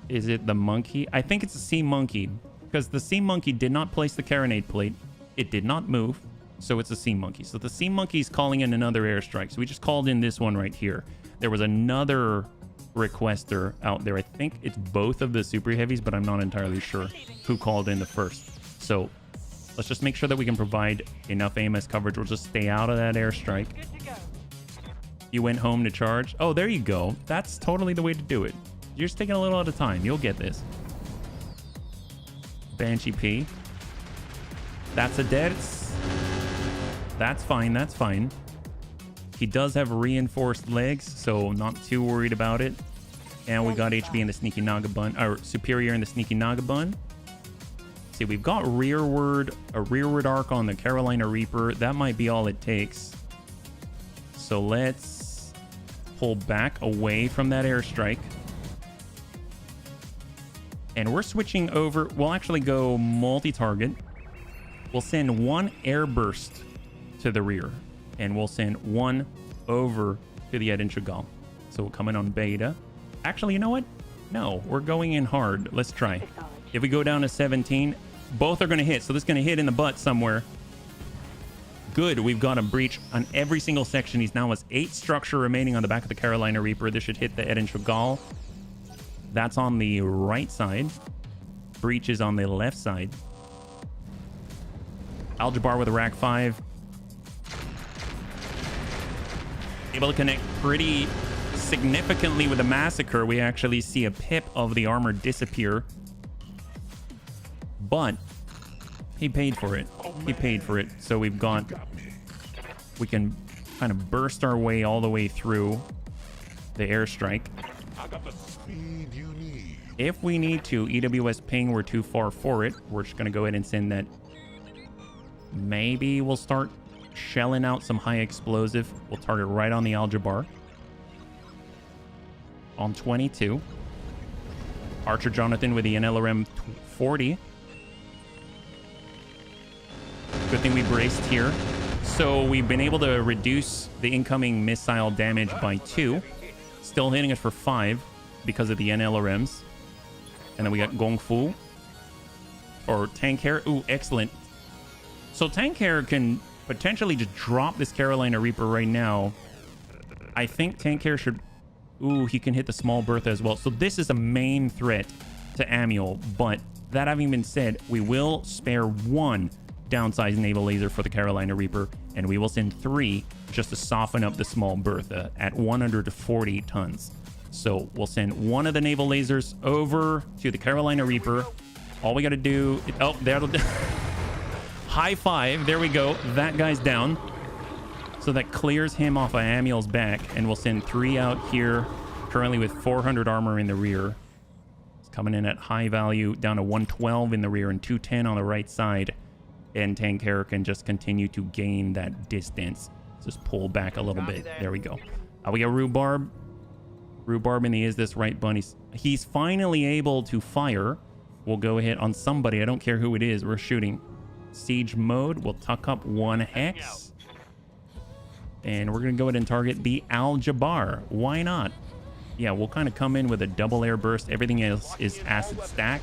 Is it the monkey? I think it's a sea monkey because the sea monkey did not place the carronade plate. It did not move. So it's a sea monkey. So the sea monkey's calling in another airstrike. So we just called in this one right here. There was another requester out there. I think it's both of the super heavies, but I'm not entirely sure who called in the first. So let's just make sure that we can provide enough AMS coverage. We'll just stay out of that airstrike. You went home to charge. Oh, there you go. That's totally the way to do it. You're just taking a little at a time. You'll get this. Banshee P. That's a dead. That's fine. That's fine. He does have reinforced legs, so not too worried about it. And we got HB in the Sneaky Naga Bun, or Superior in the Sneaky Naga Bun. See, we've got a rearward arc on the Carolina Reaper. That might be all it takes. So let's pull back away from that airstrike. And we're switching over. We'll actually go multi-target. We'll send one airburst to the rear. And we'll send one over to the Eden Chagall. So we'll come in on beta. Actually, you know what? No, we're going in hard. Let's try. If we go down to 17, both are going to hit. So this is going to hit in the butt somewhere. Good. We've got a breach on every single section. He's now has 8 structure remaining on the back of the Carolina Reaper. This should hit the Eden Chagall. That's on the right side. Breach is on the left side. Aljabar with a rack 5. Able to connect pretty significantly with the Massacre. We actually see a pip of the armor disappear. But he paid for it. He paid for it. So we've got... We can kind of burst our way all the way through the airstrike. I got the speed you need. If we need to, EWS ping, we're too far for it. We're just going to go ahead and send that. Maybe we'll start shelling out some high explosive. We'll target right on the Aljabar. On 22. Archer Jonathan with the NLRM 40. Good thing we braced here. So we've been able to reduce the incoming missile damage by 2. Still hitting us for 5 because of the NLRMs. And then we got Gong Fu. Or Tank Hair. Ooh, excellent. So Tank Hair can potentially just drop this Carolina Reaper right now. I think Tank Hair should... Ooh, he can hit the small Bertha as well. So this is a main threat to Amiel. But that having been said, we will spare 1 downsized naval laser for the Carolina Reaper. And we will send 3 just to soften up the small Bertha at 140 tons. So we'll send 1 of the naval lasers over to the Carolina Reaper. All we got to do... Oh, that'll... High 5. There we go. That guy's down. So that clears him off of Amiel's back. And we'll send 3 out here. Currently with 400 armor in the rear. It's coming in at high value. Down to 112 in the rear and 210 on the right side. And Tank Hair can just continue to gain that distance. Just pull back a little bit. There we go. We got Rhubarb. Rhubarb in the Is This Right Bunnies. He's finally able to fire. We'll go ahead on somebody. I don't care who it is. We're shooting. Siege mode. We'll tuck up 1 hex. And we're going to go ahead and target the Aljabar. Why not? Yeah, we'll kind of come in with a double air burst. Everything else is acid stack.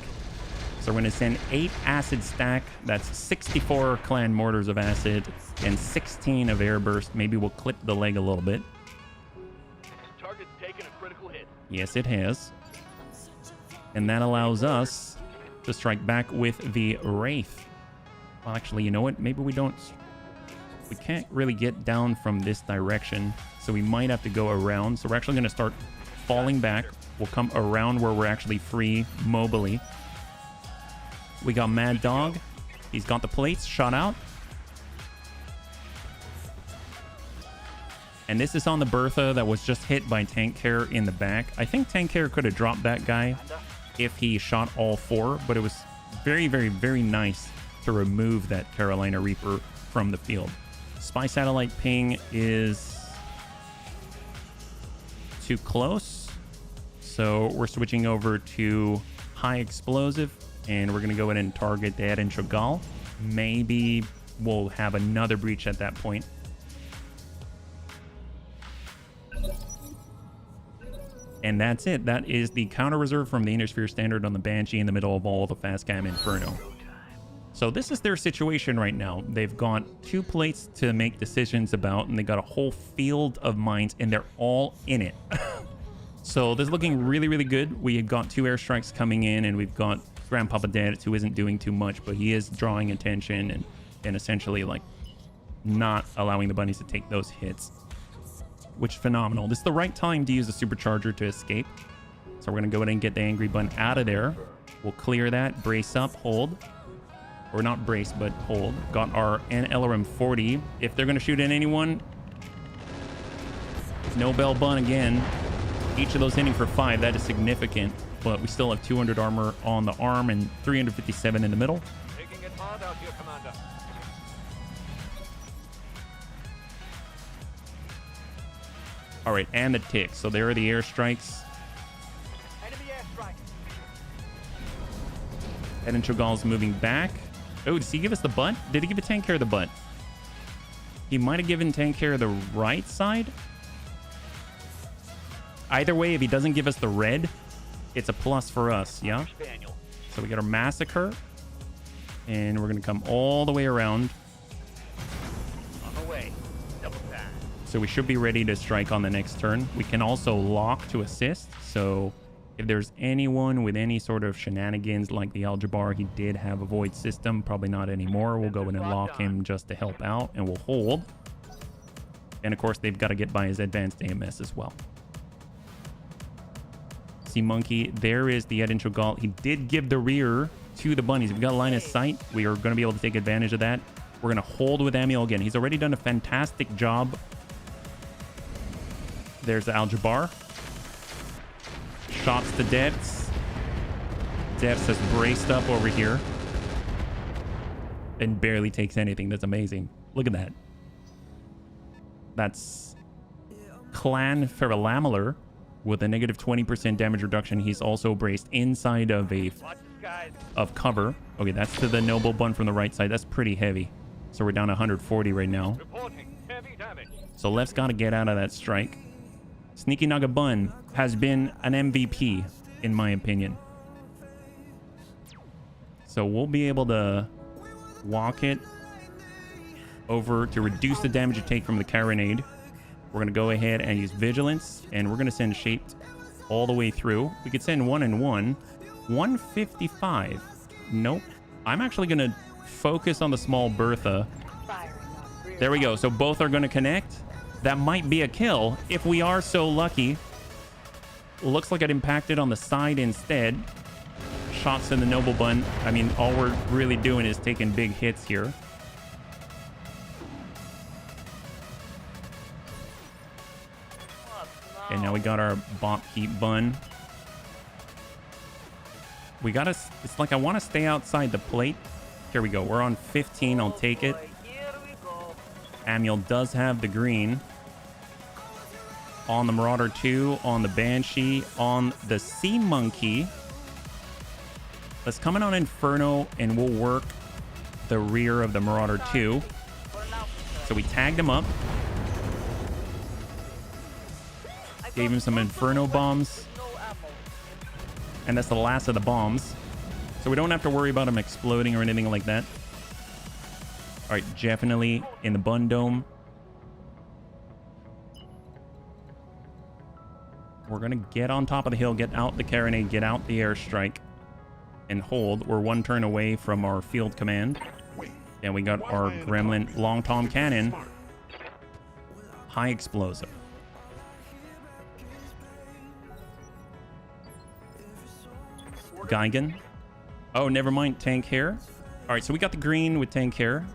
So So we're going to send 8 acid stack. That's 64 clan mortars of acid and 16 of air burst. Maybe we'll clip the leg a little bit. Target's taken a critical hit. Yes, it has. And that allows us to strike back with the Wraith. Well, actually, you know what? Maybe we don't... We can't really get down from this direction, so we might have to go around. So we're actually going to start falling back. We'll come around where we're actually free mobily. We got Mad Dog. He's got the plates shot out. And this is on the Bertha that was just hit by Tank Care in the back. I think Tank Care could have dropped that guy if he shot all 4, but it was very, very, very nice to remove that Carolina Reaper from the field. Spy satellite ping is too close. So we're switching over to high explosive, and we're going to go ahead and target the Ed and Chagall. Maybe we'll have another breach at that point. And that's it. That is the counter reserve from the Intersphere Standard on the Banshee in the middle of all the fast cam Inferno. So this is their situation right now. They've got 2 plates to make decisions about, and they got a whole field of mines, and they're all in it. So this is looking really, really good. We have got 2 airstrikes coming in, and we've got Grandpapa Dad, who isn't doing too much, but he is drawing attention and essentially like not allowing the bunnies to take those hits, which is phenomenal. This is the right time to use the supercharger to escape. So we're going to go ahead and get the Angry Bun out of there. We'll clear that, brace up, hold. Or not brace, but hold. Got our NLRM 40. If they're going to shoot at anyone, no bell bun again. Each of those hitting for 5. That is significant. But we still have 200 armor on the arm and 357 in the middle. Taking it hard out here, Commander. All right, and the tick. So there are the airstrikes. Enemy airstrike. Ed and Chagall's moving back. Oh, does he give us the butt? Did he give a Tank Care the butt? He might have given Tank Care the right side. Either way, if he doesn't give us the red, it's a plus for us, yeah? Spaniel. So we got our Massacre. And we're going to come all the way around. On the way. Double time. So we should be ready to strike on the next turn. We can also lock to assist. So if there's anyone with any sort of shenanigans like the Aljabar, he did have a void system. Probably not anymore. We'll go in and lock him just to help out, and we'll hold. And of course, they've got to get by his advanced AMS as well. See, Monkey, there is the Ed and Chagall. He did give the rear to the bunnies. We've got line of sight. We are going to be able to take advantage of that. We're going to hold with Amiel again. He's already done a fantastic job. There's the Aljabar. Shots to Depths. Depths has braced up over here. And barely takes anything. That's amazing. Look at that. That's Clan Ferrolamular with a negative 20% damage reduction. He's also braced inside of a cover. Okay, that's to the Noble Bun from the right side. That's pretty heavy. So we're down 140 right now. Reporting heavy damage. So left's got to get out of that strike. Sneaky Naga Bun has been an MVP, in my opinion. So we'll be able to walk it over to reduce the damage you take from the carronade. We're going to go ahead and use Vigilance, and we're going to send Shaped all the way through. We could send 1 and 1. 155. Nope. I'm actually going to focus on the small Bertha. There we go. So both are going to connect. That might be a kill if we are so lucky. Looks like it impacted on the side instead. Shots in the Noble Bun. I mean, all we're really doing is taking big hits here. And now we got our Bop Keep Bun. We gotta, it's like I want to stay outside the plate. Here we go. We're on 15. I'll take it. Amiel does have the green. On the Marauder 2, on the Banshee, on the Sea Monkey. Let's come in on Inferno and we'll work the rear of the Marauder 2. So we tagged him up. Gave him some Inferno bombs. And that's the last of the bombs. So we don't have to worry about them exploding or anything like that. All right, definitely in the bun dome. We're going to get on top of the hill, get out the carronade, get out the airstrike, and hold. We're one turn away from our field command. And we got our Gremlin Long Tom Cannon. High explosive. Geigen. Oh, never mind. Tank here. All right, so we got the green with tank here.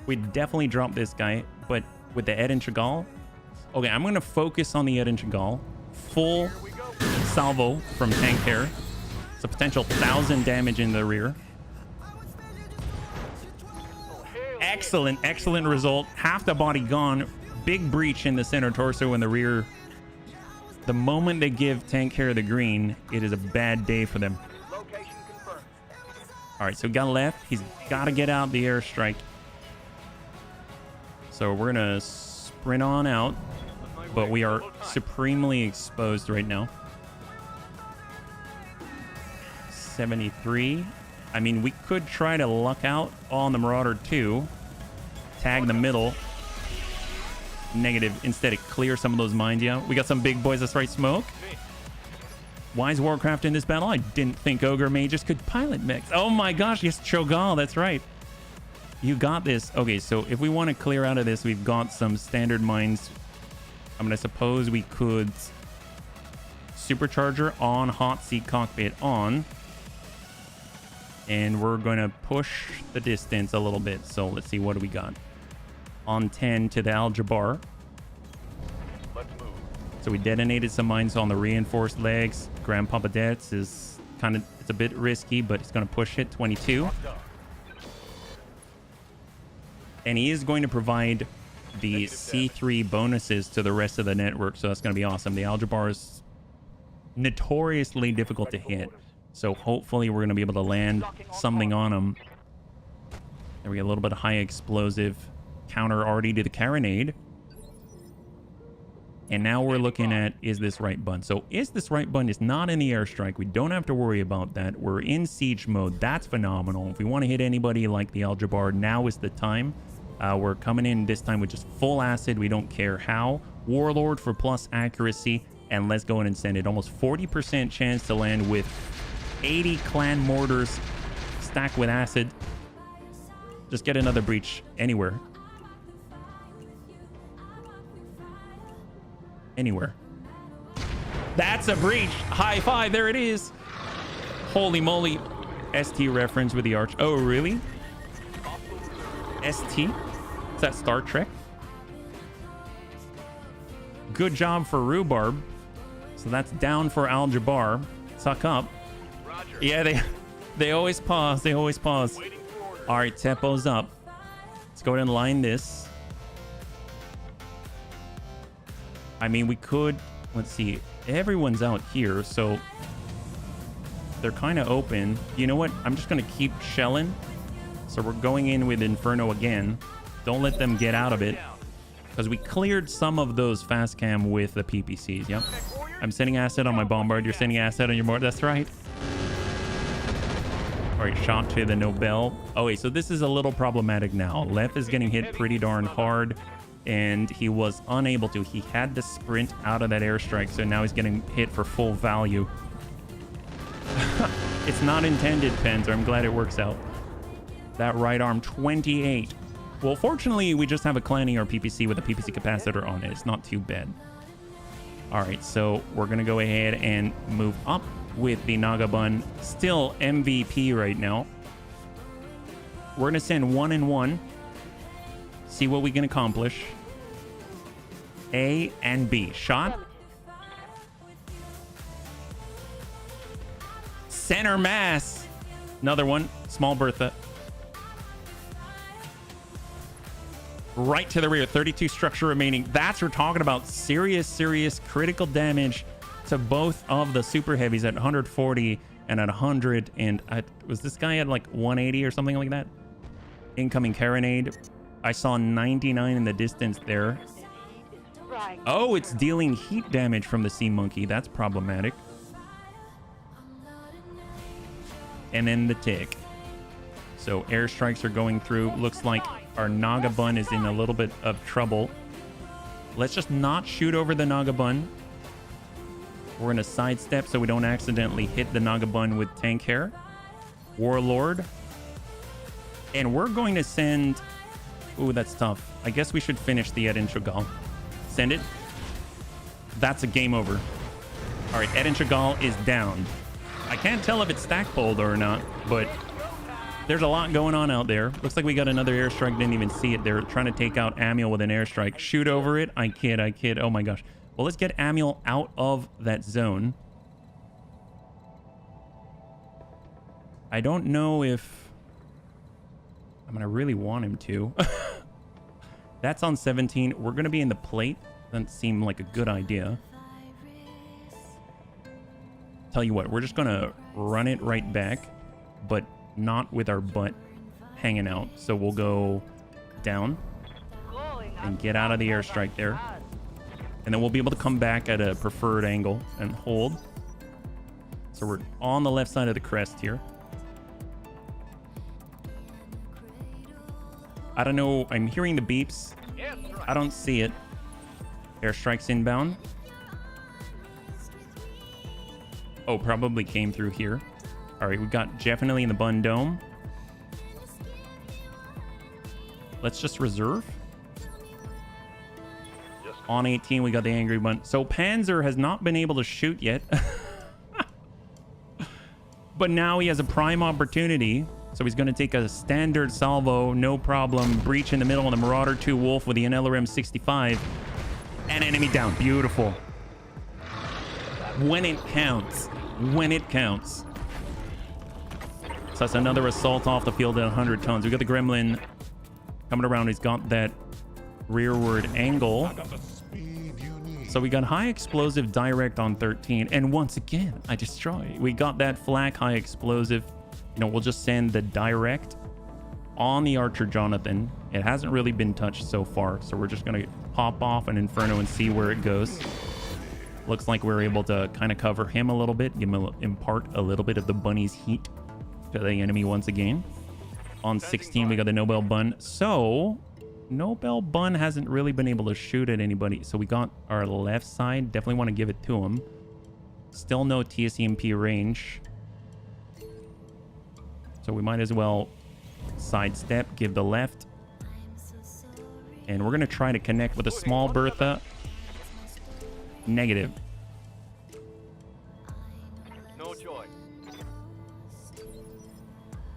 We definitely dropped this guy, but with the Ed and Chagall. Okay, I'm going to focus on the Ed and Chagall. Full salvo from tank here. It's a potential 1,000 damage in the rear. Excellent, excellent result. Half the body gone. Big breach in the center torso in the rear. The moment they give tank here the green, it is a bad day for them. All right, so got left. He's got to get out the airstrike. So we're going to sprint on out. But we are supremely exposed right now. 73. I mean, we could try to luck out on the Marauder 2. Tag the middle. Negative. Instead, it clears some of those mines. Yeah, we got some big boys. That's right, Smoke. Why is Warcraft in this battle? I didn't think Ogre Mages could pilot mechs. Oh my gosh, yes, Cho'Gall. That's right. You got this. Okay, so if we want to clear out of this, we've got some standard mines. I'm going to suppose we could supercharger on, hot seat cockpit on. And we're going to push the distance a little bit. So let's see, what do we got? On 10 to the Al-Jabbar. Let's move. So we detonated some mines on the reinforced legs. Grandpapa Dets is kind of, it's a bit risky, but it's going to push it. 22. And he is going to provide the C3 bonuses to the rest of the network, so that's going to be awesome. The Al-Jabbar is notoriously difficult to hit, so hopefully we're going to be able to land something on him. There we go, a little bit of high explosive counter already to the carronade. And now we're looking at, is this right button? So is this right button is not in the airstrike. We don't have to worry about that. We're in siege mode. That's phenomenal. If we want to hit anybody like the Al-Jabbar, now is the time. We're coming in this time with just full acid. We don't care how. Warlord for plus accuracy. And let's go in and send it. Almost 40% chance to land with 80 clan mortars stacked with acid. Just get another breach anywhere. Anywhere. That's a breach. High five. There it is. Holy moly. ST reference with the arch. Oh, really? ST? Is that Star Trek? Good job for Rhubarb. So that's down for Al-Jabbar. Suck up. Roger. Yeah, they always pause. They always pause. All right, tempo's up. Let's go ahead and line this. I mean, we could... Let's see. Everyone's out here, so... They're kind of open. You know what? I'm just going to keep shelling. So we're going in with Inferno again. Don't let them get out of it. Because we cleared some of those fast cam with the PPCs. Yep. I'm sending acid on my bombard. You're sending acid on your mortar. That's right. All right, shot to the Nobel. Oh, wait, so this is a little problematic now. Lef is getting hit pretty darn hard. And he was unable to. He had to sprint out of that airstrike. So now he's getting hit for full value. It's not intended, Panzer. I'm glad it works out. That right arm, 28. Well, fortunately, we just have a clanning or PPC with a PPC capacitor on it. It's not too bad. All right, so we're going to go ahead and move up with the Nagabun. Still MVP right now. We're going to send 1 and 1. See what we can accomplish. A and B. Shot. Center mass. Another one. Small Bertha. Right to the rear. 32 structure remaining. That's what we're talking about. Serious critical damage to both of the super heavies at 140 and at 100. And was this guy at like 180 or something like that? Incoming carronade. I saw 99 in the distance there. Oh, it's dealing heat damage from the Sea Monkey. That's problematic. and then the tick. So airstrikes are going through. Looks like our Naga Bun is in a little bit of trouble. Let's just not shoot over the Naga Bun. We're going to sidestep so we don't accidentally hit the Naga Bun with tank hair. Warlord. And we're going to send... Ooh, that's tough. I guess we should finish the Eden Chagall. Send it. That's a game over. All right, Eden Chagall is down. I can't tell if it's stack pulled or not, but there's a lot going on out there. Looks like we got another airstrike. Didn't even see it. They're trying to take out Amiel with an airstrike. Shoot over it. I kid. Oh my gosh. Well, let's get Amiel out of that zone. I don't know if I'm going to really want him to. That's on 17. We're going to be in the plate. Doesn't seem like a good idea. Tell you what, we're just going to run it right back, but not with our butt hanging out. So we'll go down and get out of the airstrike there. And then we'll be able to come back at a preferred angle and hold. So we're on the left side of the crest here. I don't know. I'm hearing the beeps. I don't see it. Airstrikes inbound. Oh, probably came through here. All right, we got definitely in the Bun Dome. Let's just reserve. On 18, we got the Angry Bun. So Panzer has not been able to shoot yet. But now he has a prime opportunity. So he's going to take a standard salvo, no problem. Breach in the middle on the Marauder 2 Wolf with the NLRM 65. And enemy down. Beautiful. When it counts. When it counts. So that's another assault off the field at 100 tons. We got the Gremlin coming around. He's got that rearward angle. So we got high explosive direct on 13. And once again, I destroy. We got that flak high explosive. You know, we'll just send the direct on the Archer Jonathan. It hasn't really been touched so far. So we're just going to pop off an Inferno and see where it goes. Looks like we're able to kind of cover him a little bit. Impart a little bit of the bunny's heat to the enemy once again. On 16, we got the Nobel Bun. So Nobel Bun hasn't really been able to shoot at anybody. So we got our left side. Definitely want to give it to him. Still no TSEMP range. So we might as well sidestep, give the left. And we're going to try to connect with a small Bertha. Negative. No joy.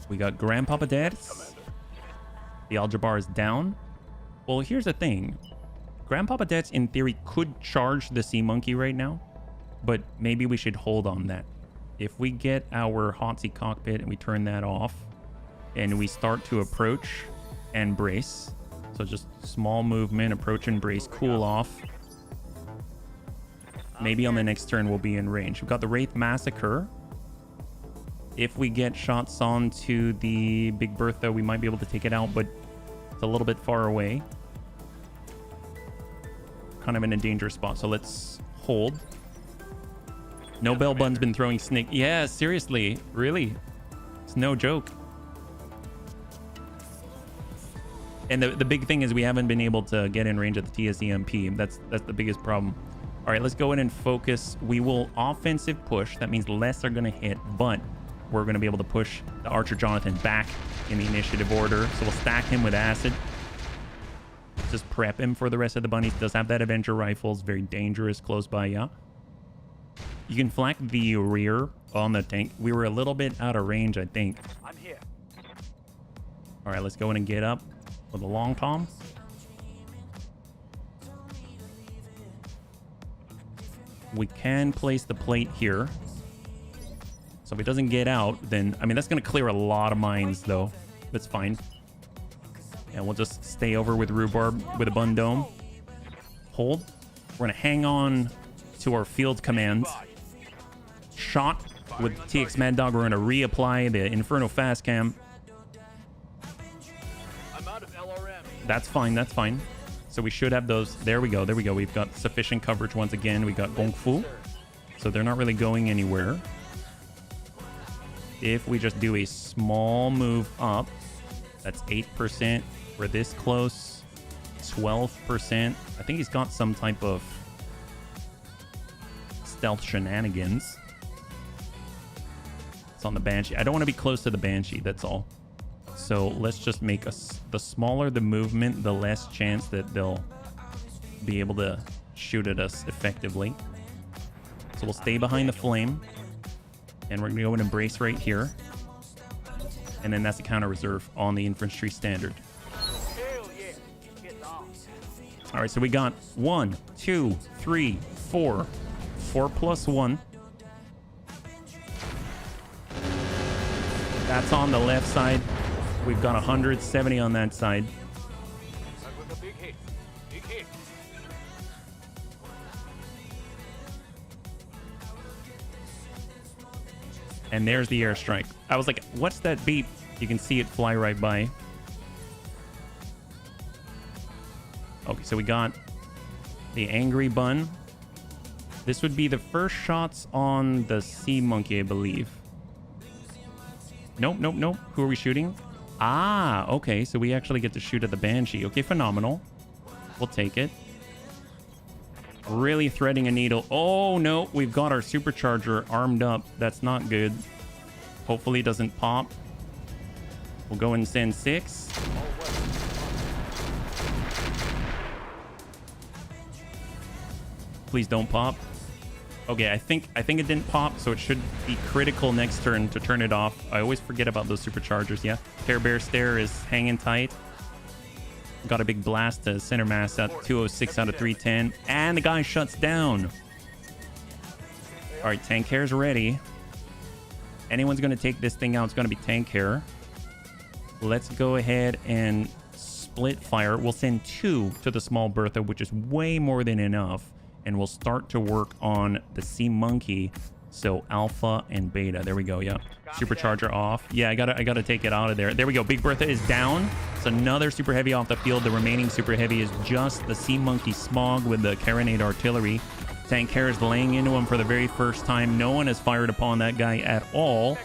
We got Grandpapa Dad's. The Aljabar is down. Well, here's the thing. Grandpapa Dad's, in theory, could charge the Sea Monkey right now. But maybe we should hold on that. If we get our Hot Sea Cockpit and we turn that off and we start to approach and brace. So just small movement, approach and brace, cool off. Maybe on the next turn we'll be in range. We've got the Wraith Massacre. If we get shots onto the Big Bertha, we might be able to take it out, but it's a little bit far away. Kind of in a dangerous spot. So let's hold. Nobel Bun's been throwing snake. Yeah, seriously. Really. It's no joke. And the big thing is we haven't been able to get in range at the TSEMP. That's the biggest problem. All right, let's go in and focus. We will offensive push. That means less are going to hit, but we're going to be able to push the Archer Jonathan back in the initiative order. So we'll stack him with acid. Just prep him for the rest of the bunnies. Does have that Avenger rifles. Very dangerous close by, yeah. You can flak the rear on the tank. We were a little bit out of range, I think. I'm here. All right, let's go in and get up with a long tom. We can place the plate here. So if it doesn't get out, then, I mean, that's going to clear a lot of mines, though. That's fine. And we'll just stay over with Rhubarb with a Bun Dome. Hold. We're going to hang on to our field commands. Shot with TX Mad Dog. We're going to reapply the Inferno Fast Cam. I'm out of LRM. That's fine. That's fine. So we should have those. There we go. There we go. We've got sufficient coverage once again. We got Gong Fu. So they're not really going anywhere. if we just do a small move up, that's 8%. We're this close. 12%. I think he's got some type of stealth shenanigans. It's on the Banshee. I don't want to be close to the Banshee, that's all. So let's just make the smaller the movement, the less chance that they'll be able to shoot at us effectively. So we'll stay behind the flame. And we're going to go and embrace right here. And then that's the counter reserve on the infantry standard. Hell yeah. Getting off. All right, so we got 1, 2, 3, 4. 4 plus 1. That's on the left side. We've got 170 on that side. That was a big hit. Big hit. And there's the airstrike. I was like, what's that beep? You can see it fly right by. Okay, so we got the angry bun. This would be the first shots on the sea monkey, I believe. Nope, nope, nope. Who are we shooting? Ah, okay. So we actually get to shoot at the Banshee. Okay, phenomenal. We'll take it. Really threading a needle. Oh, no. We've got our supercharger armed up. That's not good. Hopefully it doesn't pop. We'll go and send 6. Please don't pop. Okay, I think it didn't pop, so it should be critical next turn to turn it off. I always forget about those superchargers, yeah. Care Bear Stare is hanging tight. Got a big blast to center mass at 206 out of 310. And the guy shuts down. All right, Tank Hair's ready. Anyone's going to take this thing out, it's going to be Tank Hair. Let's go ahead and split fire. We'll send 2 to the small Bertha, which is way more than enough. And we'll start to work on the Sea Monkey. So Alpha and Beta. There we go. Yeah. Supercharger off. Yeah, I gotta take it out of there. There we go. Big Bertha is down. It's another Super Heavy off the field. The remaining Super Heavy is just the Sea Monkey Smog with the Carronade artillery. Tank Hair is laying into him for the very first time. No one has fired upon that guy at all.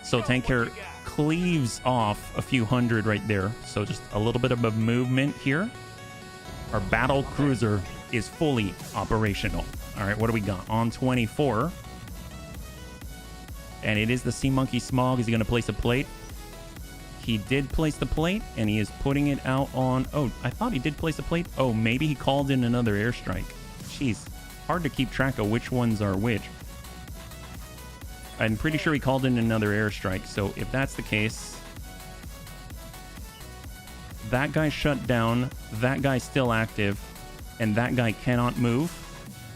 So Tank Hair cleaves off a few hundred right there. So just a little bit of a movement here. Our battle cruiser is fully operational. All right, what do we got? On 24. And it is the Sea Monkey Smog. Is he going to place a plate? He did place the plate, and he is putting it out on... Oh, I thought he did place a plate. Oh, maybe he called in another airstrike. Jeez, hard to keep track of which ones are which. I'm pretty sure he called in another airstrike. So if that's the case... That guy shut down. That guy's still active. And that guy cannot move.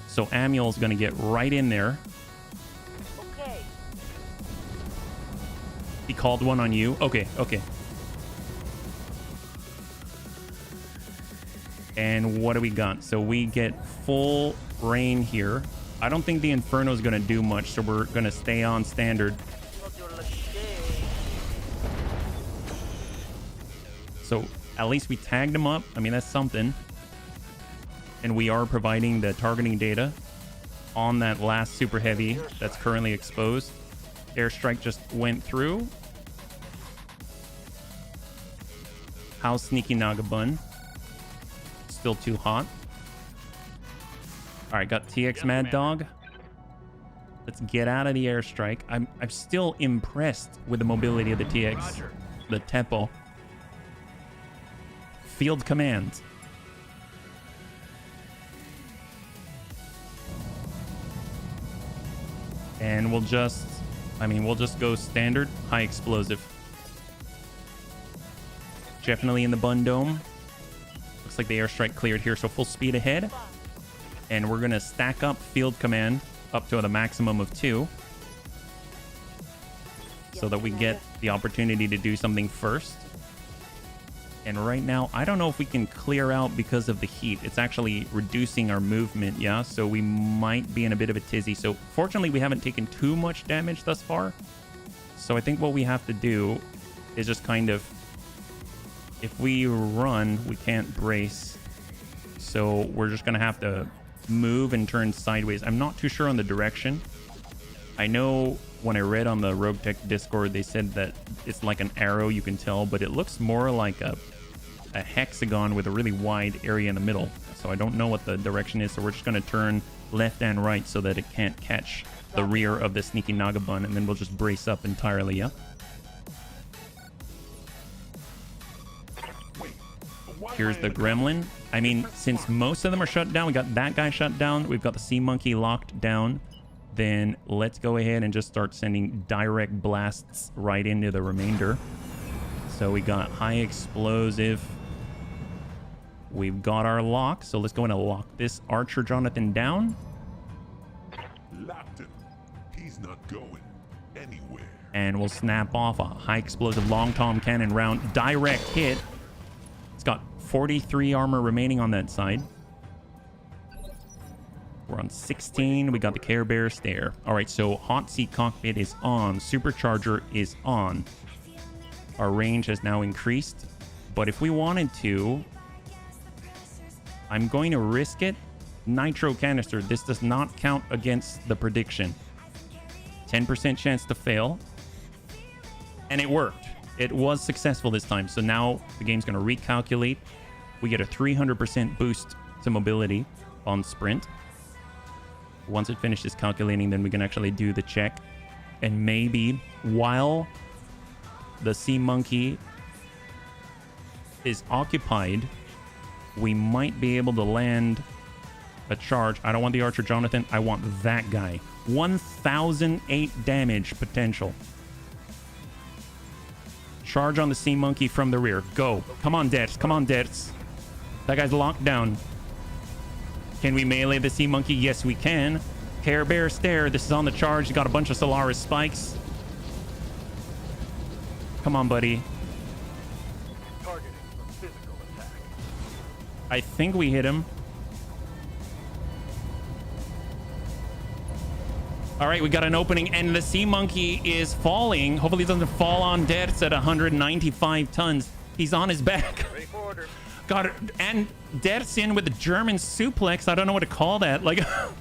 So Amuel's going to get right in there. Okay. He called one on you. Okay, okay. And what do we got? So we get full rain here. I don't think the Inferno is going to do much, so we're going to stay on standard. Not your lucky day. So at least we tagged him up. I mean, that's something. And we are providing the targeting data on that last Super Heavy that's currently exposed. Airstrike just went through. How's Sneaky Nagabun? Still too hot. All right, got TX Mad Dog. Let's get out of the airstrike. I'm still impressed with the mobility of the TX, the tempo. Field command. And we'll just go standard high explosive. Definitely in the bun dome. Looks like the airstrike cleared here, so full speed ahead. And we're gonna stack up field command up to the maximum of 2. So that we get the opportunity to do something first. And right now, I don't know if we can clear out because of the heat. It's actually reducing our movement, yeah? So we might be in a bit of a tizzy. So fortunately, we haven't taken too much damage thus far. So I think what we have to do is just kind of... If we run, we can't brace. So we're just going to have to move and turn sideways. I'm not too sure on the direction. I know when I read on the Roguetech Discord, they said that it's like an arrow, you can tell, but it looks more like a hexagon with a really wide area in the middle. So I don't know what the direction is, so we're just going to turn left and right so that it can't catch the rear of the sneaky Nagabun, and then we'll just brace up entirely, yeah? Here's the Gremlin. I mean, since most of them are shut down, we got that guy shut down, we've got the Sea Monkey locked down, then let's go ahead and just start sending direct blasts right into the remainder. So we got high explosive. We've got our lock, so let's go in and lock this Archer Jonathan down. Locked him. He's not going anywhere. And we'll snap off a high explosive long tom cannon round. Direct hit. It's got 43 armor remaining on that side. We're on 16. We got the Care Bear Stare. All right, so Hot Seat Cockpit is on. Supercharger is on. Our range has now increased. But if we wanted to, I'm going to risk it. Nitro canister. This does not count against the prediction. 10% chance to fail. And it worked. It was successful this time. So now the game's going to recalculate. We get a 300% boost to mobility on sprint. Once it finishes calculating, then we can actually do the check. And maybe while the Sea Monkey is occupied, we might be able to land a charge. I don't want the Archer Jonathan. I want that guy. 1,008 damage potential. Charge on the Sea Monkey from the rear. Go. Come on, Dets. Come on, Dets. That guy's locked down. Can we melee the Sea Monkey? Yes, we can. Care Bear Stare. This is on the charge. He's got a bunch of Solaris spikes. Come on, buddy. Targeting for physical attack. I think we hit him. All right, we got an opening, and the Sea Monkey is falling. Hopefully it doesn't fall on Dets at 195 tons. He's on his back. Ready for order. Got it. And Dets in with the German suplex. I don't know what to call that. Like, all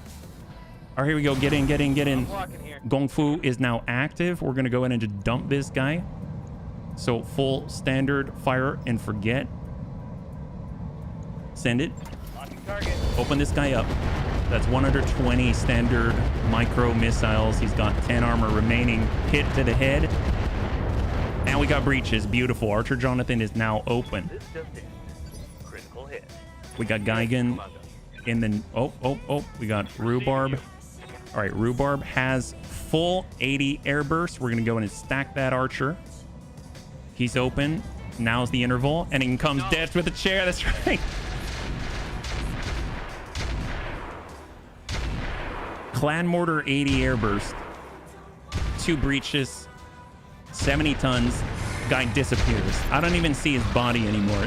right, here we go. Get in, get in, get in. Blocking here. Gong Fu is now active. We're going to go in and just dump this guy. So full standard fire and forget. Send it. Locking target. Open this guy up. That's 120 standard micro missiles. He's got 10 armor remaining. Hit to the head. And we got breaches. Beautiful. Archer Jonathan is now open. This just in. Critical hit. We got Geigen in the... Oh. We got Rhubarb. All right, Rhubarb has full 80 air bursts. We're going to go in and stack that Archer. He's open. Now's the interval. And in comes Death with a chair. That's right. Clan Mortar 80 air burst. 2 breaches. 70 tons. Guy disappears. I don't even see his body anymore.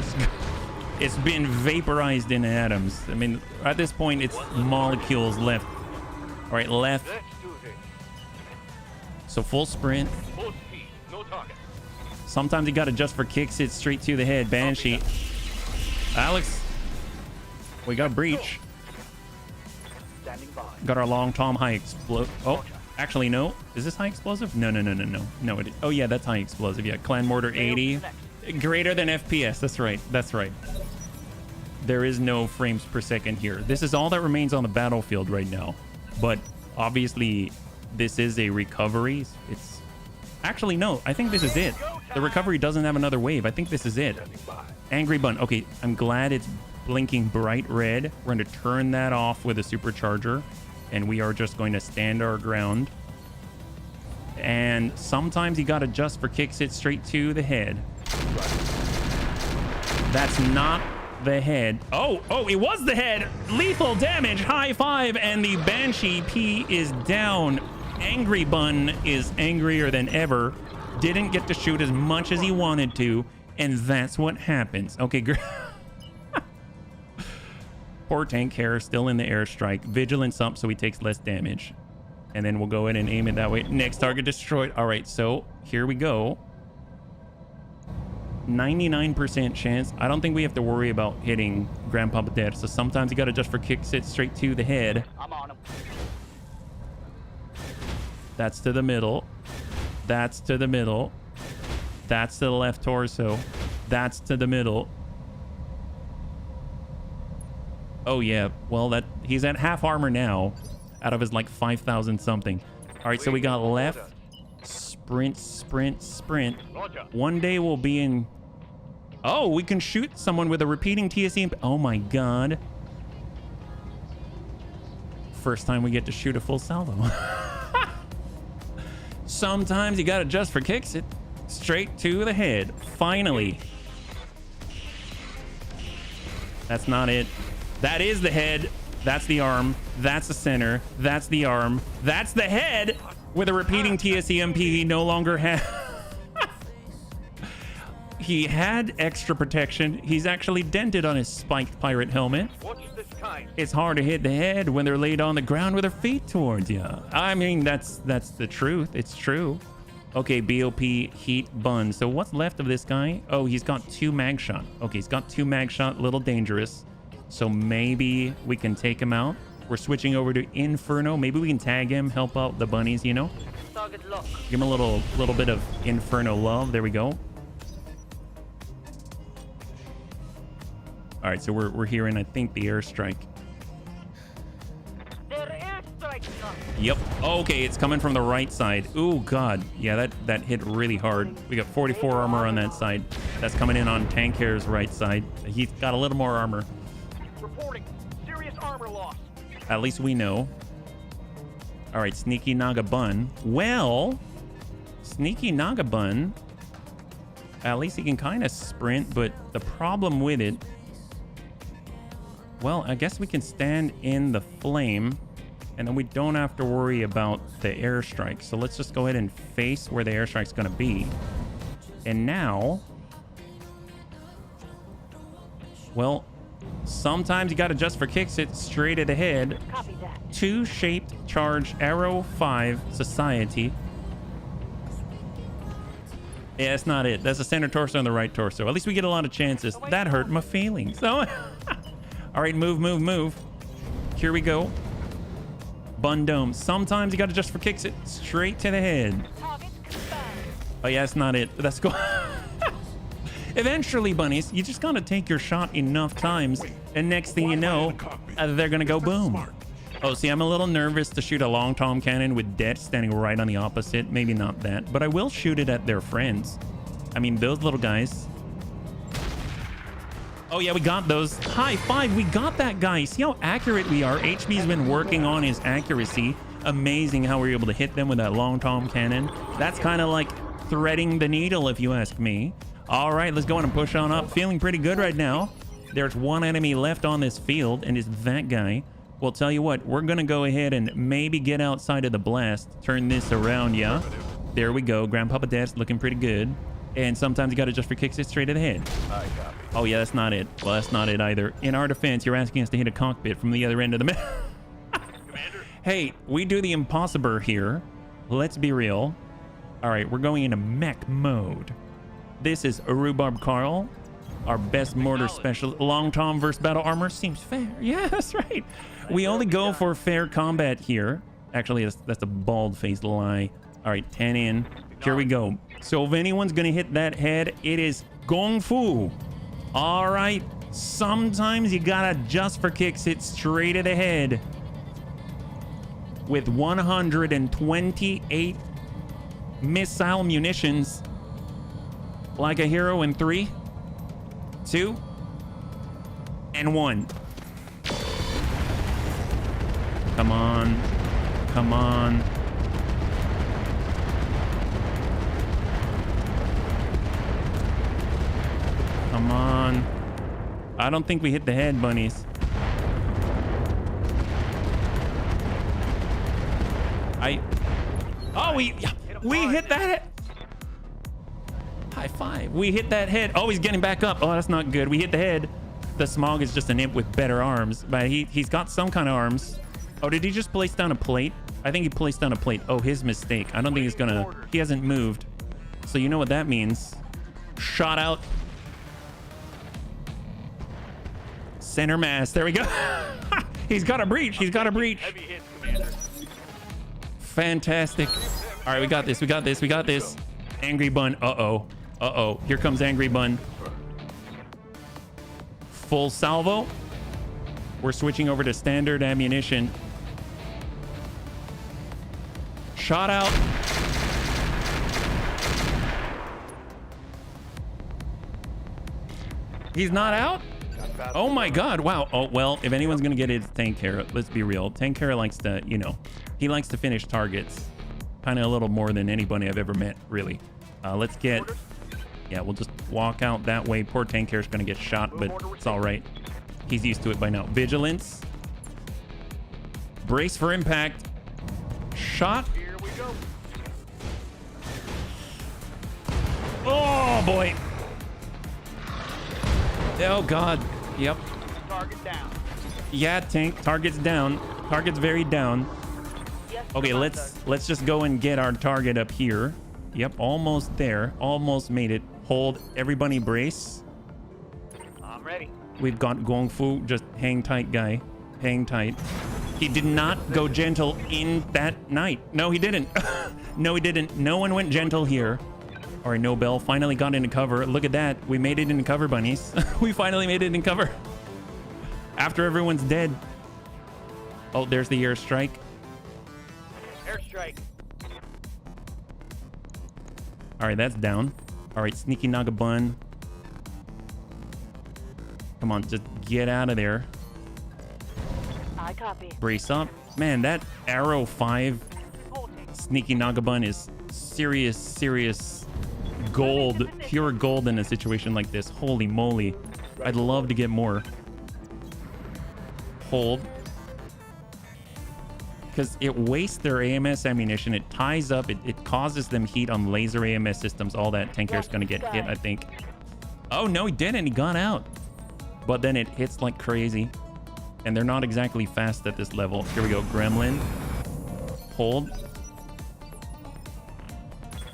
It's been vaporized in atoms. I mean, at this point, it's molecules left. All right, left. Let's do this. So full sprint. Full speed. No target. Sometimes you got to just for kicks it straight to the head. Banshee. Alex. We got breach. Standing by. Got our long Tom high explode. Oh, actually, no. Is this high explosive? No. No, it is. Oh, yeah, that's high explosive. Yeah, Clan Mortar 80. Greater than FPS. That's right. That's right. There is no frames per second here. This is all that remains on the battlefield right now. But obviously, this is a recovery. It's actually, no. I think this is it. The recovery doesn't have another wave. I think this is it. Angry Bun. Okay, I'm glad it's blinking bright red. We're going to turn that off with a supercharger. And we are just going to stand our ground. And sometimes you got to just for kicks it straight to the head. That's not the head. Oh, it was the head. Lethal damage. High five. And the Banshee P is down. Angry Bun is angrier than ever. Didn't get to shoot as much as he wanted to. And that's what happens. Okay, great. Poor tank hair still in the airstrike. Vigilance up so he takes less damage. And then we'll go in and aim it that way. Next target destroyed. All right, so here we go. 99% chance. I don't think we have to worry about hitting Grandpapa Dead. So sometimes you got to just for kicks it straight to the head. I'm on him. That's to the middle. That's to the middle. That's to the left torso. That's to the middle. Oh yeah, well that he's at half armor now out of his like 5,000 something. All right, so we got left, sprint, sprint, sprint. One day we'll be in... Oh, we can shoot someone with a repeating TSE. Oh my God. First time we get to shoot a full salvo. Sometimes you gotta just for kicks it straight to the head. Finally. That's not it. That is the head. That's the arm. That's the center. That's the arm. That's the head with a repeating TSEMP he no longer has. He had extra protection. He's actually dented on his spiked pirate helmet. Watch this kind. It's hard to hit the head when they're laid on the ground with their feet towards you. I mean, that's the truth. It's true. Okay, BOP heat bun. So what's left of this guy? Oh, he's got 2 mag shot. Okay, he's got 2 mag shot. Little dangerous. So maybe we can take him out. We're switching over to Inferno. Maybe we can tag him, help out the bunnies, you know? Target lock. Give him a little bit of Inferno love. There we go. All right, so we're hearing, I think, the airstrike. Their airstrike now. Yep. Okay, it's coming from the right side. Ooh, God. Yeah, that hit really hard. We got 44 armor on that side. That's coming in on Tank Hair's right side. He's got a little more armor. Reporting. Serious armor loss. At least we know. All right, Sneaky Naga Bun. Well, Sneaky Naga Bun, at least he can kind of sprint, but the problem with it, well, I guess we can stand in the flame and then we don't have to worry about the airstrike. So let's just go ahead and face where the airstrike's going to be. And now, well, sometimes you got to just for kicks it straight at the head. Copy that. 2 shaped charge arrow 5 society. Yeah, that's not it. That's the center torso and the right torso. At least we get a lot of chances. That hurt my feelings. So, all right, move, move, move. Here we go. Bun dome. Sometimes you got to just for kicks it straight to the head. Target confirmed. Oh yeah, that's not it. That's go. Eventually, bunnies, you just gotta take your shot enough times, and next thing you know, they're gonna go boom. Oh, see, I'm a little nervous to shoot a long tom cannon with Det standing right on the opposite. Maybe not that, but I will shoot it at their friends. I mean, those little guys. Oh yeah, we got those. High five, we got that guy. See how accurate we are. HB's been working on his accuracy. Amazing how we're able to hit them with that long tom cannon. That's kind of like threading the needle, if you ask me. All right, let's go on and push on up. Feeling pretty good right now. There's one enemy left on this field, and it's that guy. Well, tell you what, we're gonna go ahead and maybe get outside of the blast. Turn this around, yeah. There we go. Grandpapa Dad's looking pretty good. And sometimes you gotta just for kicks it straight to the head. Oh yeah, that's not it. Well, that's not it either. In our defense, you're asking us to hit a cockpit from the other end of the map. Hey, we do the impossible here. Let's be real. All right, we're going into mech mode. This is Rhubarb Carl, our best mortar special. Long Tom versus battle armor seems fair. Yeah, that's right. We only go for fair combat here. Actually, that's a bald-faced lie. All right, 10 in. Here we go. So if anyone's gonna hit that head, it is Gong Fu. All right. Sometimes you gotta just for kicks it straight at the head. With 128 missile munitions. Like a hero in 3, 2, and 1. Come on. Come on. Come on. I don't think we hit the head, bunnies. Oh, we hit that head. High five. We hit that head. Oh, he's getting back up. Oh, that's not good. We hit the head. The Smog is just an imp with better arms, but he's got some kind of arms. Oh, did he just place down a plate? I think he placed down a plate. Oh, his mistake. I don't think he's gonna... He hasn't moved. So you know what that means. Shot out. Center mass. There we go. He's got a breach. He's got a breach. Heavy hits, Commander. Fantastic. All right, we got this. We got this. We got this. Angry Bun. Uh-oh. Uh-oh. Here comes Angry Bun. Full salvo. We're switching over to standard ammunition. Shot out. He's not out? Oh my god, wow. Oh, well, if anyone's gonna get it, it's Tank Hera. Let's be real. Tank Hera likes to, you know, he likes to finish targets. Kind of a little more than anybody I've ever met, really. Let's get... Yeah, we'll just walk out that way. Poor Tank Hera's gonna get shot, but it's all right. He's used to it by now. Vigilance. Brace for impact. Shot. Here we go. Oh, boy. Oh, God. Yep. Target down. Yeah, Tank. Target's down. Target's very down. Yes, Okay, Commander. let's just go and get our target up here. Yep, almost there. Almost made it. Hold. Everybody brace. I'm ready. We've got Gong Fu. Just hang tight, guy. Hang tight. He did not go gentle in that night. No, he didn't. No, he didn't. No one went gentle here. All right, Nobel finally got into cover. Look at that. We made it into cover, bunnies. We finally made it in cover. After everyone's dead. Oh, there's the airstrike. Airstrike. All right, that's down. All right, Sneaky Nagabun. Come on, just get out of there. I copy. Brace up. Man, that Arrow 5 Reporting. Sneaky Nagabun is serious gold. Pure gold in a situation like this. Holy moly. I'd love to get more. Hold. Because it wastes their AMS ammunition. It ties up. It causes them heat on laser AMS systems. All that Tanker's going to get hit, I think. Oh, no, he didn't. He got out. But then it hits like crazy. And they're not exactly fast at this level. Here we go. Gremlin. Hold.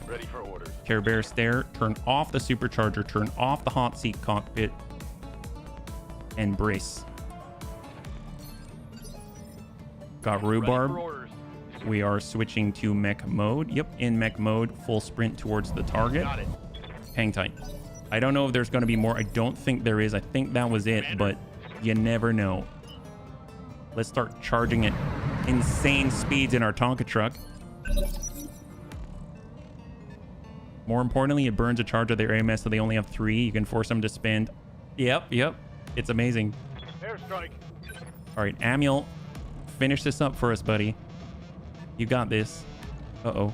Ready for orders. Care Bear stare. Turn off the supercharger. Turn off the hot seat cockpit. And brace. Got Ready for rhubarb. orders. We are switching to mech mode. Yep, in mech mode. Full sprint towards the target. Got it. Hang tight. I don't know if there's going to be more. I don't think there is. I think that was it, but you never know. Let's start charging at insane speeds in our Tonka truck. More importantly, it burns a charge of their AMS, so they only have 3. You can force them to spend. Yep. It's amazing. Airstrike. All right, Amiel, finish this up for us, buddy. You got this. Uh-oh.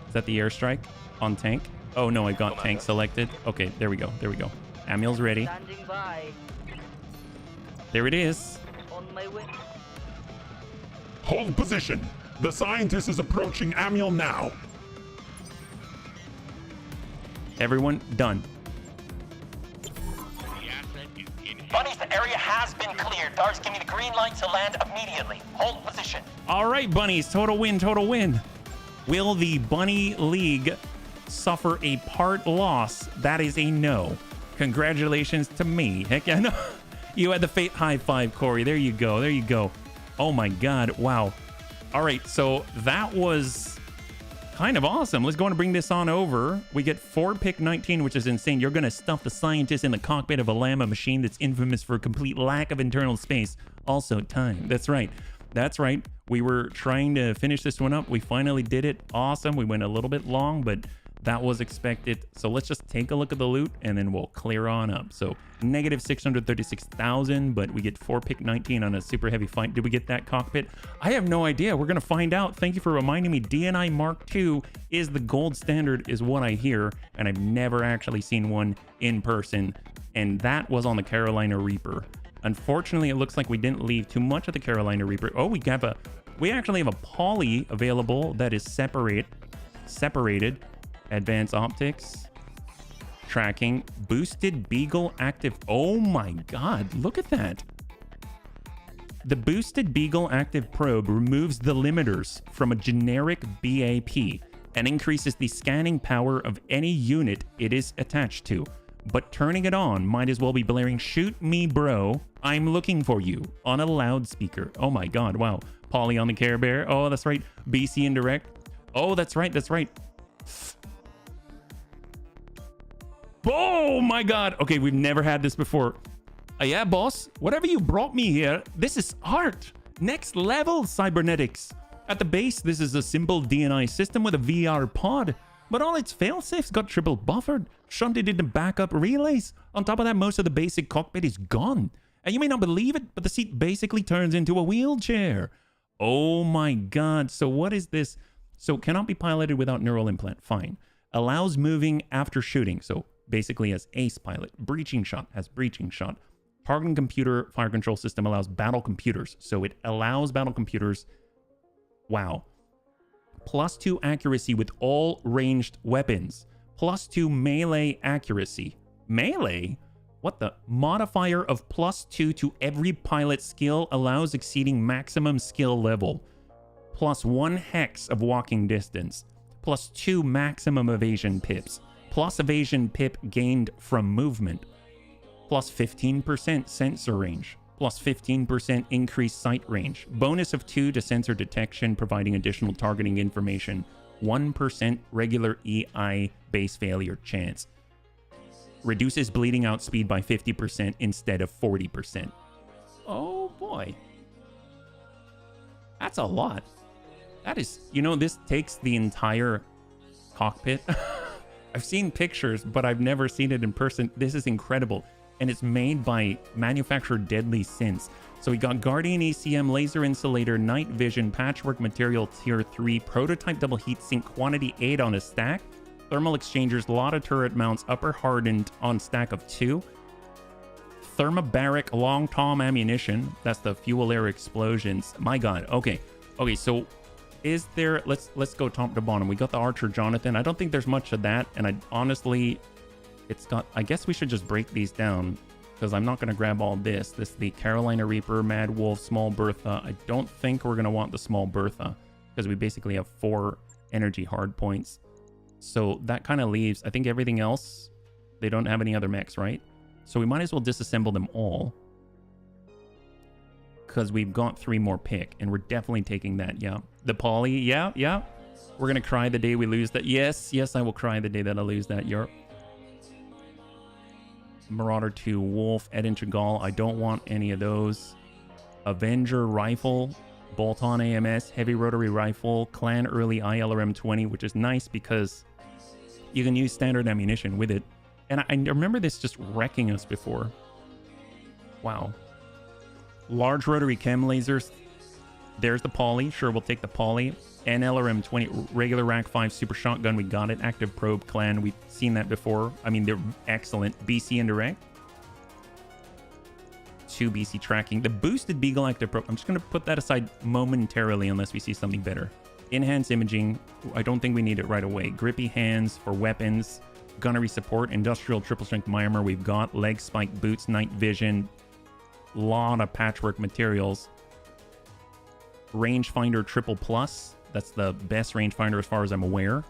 Is that the airstrike on tank? Oh, no, I got tank selected. Okay, there we go. Amiel's ready. Standing by. There it is. On my way. Hold position. The scientist is approaching Amiel now. Everyone done. Bunnies, the area has been cleared. Darts, give me the green light to land immediately. Hold position. All right, bunnies. Total win. Will the Bunny League suffer a part loss? That is a no. Congratulations to me. Heck yeah, no. You had the fate high five, Corey. There you go. Oh my God. Wow. All right. So that was kind of awesome. Let's go and bring this on over. We get 4 pick 19, which is insane. You're going to stuff the scientist in the cockpit of a Llama machine that's infamous for a complete lack of internal space. Also time. That's right. We were trying to finish this one up. We finally did it. Awesome. We went a little bit long, but that was expected. So let's just take a look at the loot and then we'll clear on up. So negative 636,000, but we get 4 pick 19 on a super heavy fight. Did we get that cockpit? I have no idea. We're going to find out. Thank you for reminding me. DNI Mark II is the gold standard is what I hear. And I've never actually seen one in person. And that was on the Carolina Reaper. Unfortunately, it looks like we didn't leave too much of the Carolina Reaper. Oh, we actually have a poly available that is separated. Advanced optics, tracking, boosted Beagle active. Oh my God, look at that. The boosted Beagle active probe removes the limiters from a generic BAP and increases the scanning power of any unit it is attached to. but turning it on might as well be blaring "Shoot me, bro. I'm looking for you" on a loudspeaker. Oh my god, wow. Polly on the Care Bear. Oh, that's right. BC Indirect. Oh, that's right, that's right. Oh my god. Okay, we've never had this before. Yeah, boss. Whatever you brought me here, this is art. Next level cybernetics. At the base, this is a simple DNI system with a VR pod, but all its failsafes got triple buffered, shunted into backup relays. On top of that, most of the basic cockpit is gone. And you may not believe it, but the seat basically turns into a wheelchair. Oh my god. So what is this? So cannot be piloted without neural implant. Fine. Allows moving after shooting. So basically as ace pilot. Breaching shot has breaching shot. Targeting computer fire control system allows battle computers. So it allows battle computers. Wow. +2 accuracy with all ranged weapons. +2 melee accuracy. Melee? What the? Modifier of +2 to every pilot skill allows exceeding maximum skill level. +1 hex of walking distance. +2 maximum evasion pips. Plus evasion pip gained from movement. +15% sensor range. +15% increased sight range. Bonus of 2 to sensor detection, providing additional targeting information. 1% regular EI base failure chance. Reduces bleeding out speed by 50% instead of 40%. Oh boy. That's a lot. That is, you know, this takes the entire cockpit. I've seen pictures, but I've never seen it in person. This is incredible. And it's made by manufacturer Deadly Synths. So we got Guardian ECM, laser insulator, night vision, patchwork material tier 3, prototype double heat sink, quantity 8 on a stack, thermal exchangers, lot of turret mounts, upper hardened on stack of 2, thermobaric long tom ammunition. That's the fuel air explosions. My god. Okay. Okay, so is there, let's go top to bottom. We got the Archer Jonathan. I don't think there's much of that, and I honestly, it's got, I guess we should just break these down, because I'm not going to grab all this. This is the Carolina Reaper, Mad Wolf, Small Bertha. I don't think we're going to want the Small Bertha, because we basically have 4 energy hard points. So that kind of leaves, I think everything else, they don't have any other mechs, right? So we might as well disassemble them all, because we've got 3 more pick, and we're definitely taking that. Yeah, the Poly. Yeah, yeah. We're gonna cry the day we lose that. Yes, yes, I will cry the day that I lose that. Europe. Marauder 2, Wolf, Ed and Chagall. I don't want any of those. Avenger Rifle, Bolt-on AMS, Heavy Rotary Rifle, Clan Early ILRM 20, which is nice because you can use standard ammunition with it. And I remember this just wrecking us before. Wow. Large rotary chem lasers. There's the Poly. Sure, we'll take the Poly. NLRM 20, regular Rack 5 super shotgun. We got it. Active probe clan. We've seen that before. I mean, they're excellent. BC Indirect. 2 BC tracking. The boosted Beagle active probe. I'm just going to put that aside momentarily unless we see something better. Enhanced imaging. I don't think we need it right away. Grippy hands for weapons. Gunnery support. Industrial triple strength Myanmar. We've got leg spike boots. Night vision. Lot of patchwork materials. Rangefinder triple plus. That's the best rangefinder as far as I'm aware.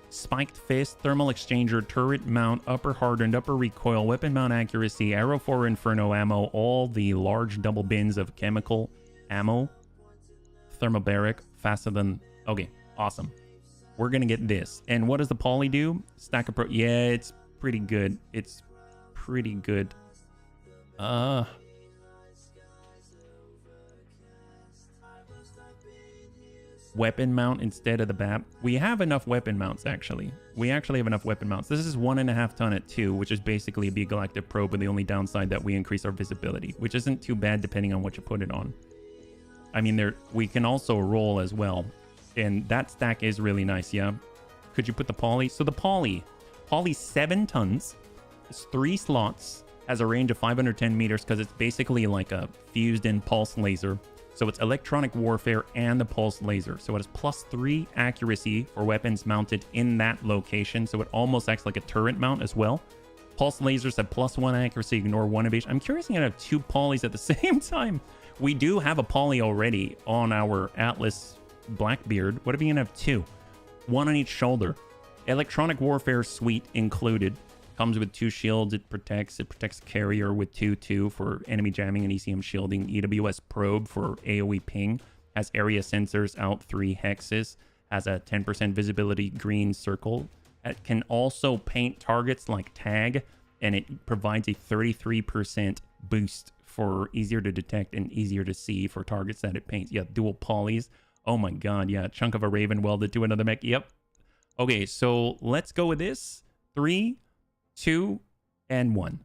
Spiked fist, thermal exchanger, turret mount, upper hardened, upper recoil, weapon mount accuracy, arrow 4 inferno ammo, all the large double bins of chemical ammo. Thermobaric, faster than... Okay, awesome. We're gonna get this. And what does the Poly do? Stack of pro... Yeah, it's pretty good. It's pretty good. Weapon mount instead of the BAP. We have enough weapon mounts, actually. We actually have enough weapon mounts. This is 1.5 ton at 2, which is basically a Beagle active probe, with the only downside that we increase our visibility, which isn't too bad depending on what you put it on. I mean, we can also roll as well, and that stack is really nice, yeah? Could you put the Poly? So the Poly 7 tons, it's 3 slots, has a range of 510 meters because it's basically like a fused-in pulse laser. So it's electronic warfare and the pulse laser. So it has +3 accuracy for weapons mounted in that location. So it almost acts like a turret mount as well. Pulse lasers have +1 accuracy, ignore 1 evasion. I'm curious if I have 2 Polys at the same time. We do have a Poly already on our Atlas Blackbeard. What if you can have 2? 1 on each shoulder. Electronic warfare suite included. Comes with 2 shields. It protects carrier with 2/2 for enemy jamming and ECM shielding. EWS probe for AoE ping. Has area sensors out 3 hexes. Has a 10% visibility green circle. It can also paint targets like tag, and it provides a 33% boost for easier to detect and easier to see for targets that it paints. Yeah, dual polys. Oh my god, yeah, chunk of a raven welded to another mech. Yep. Okay, so let's go with this. 3, 2, and 1.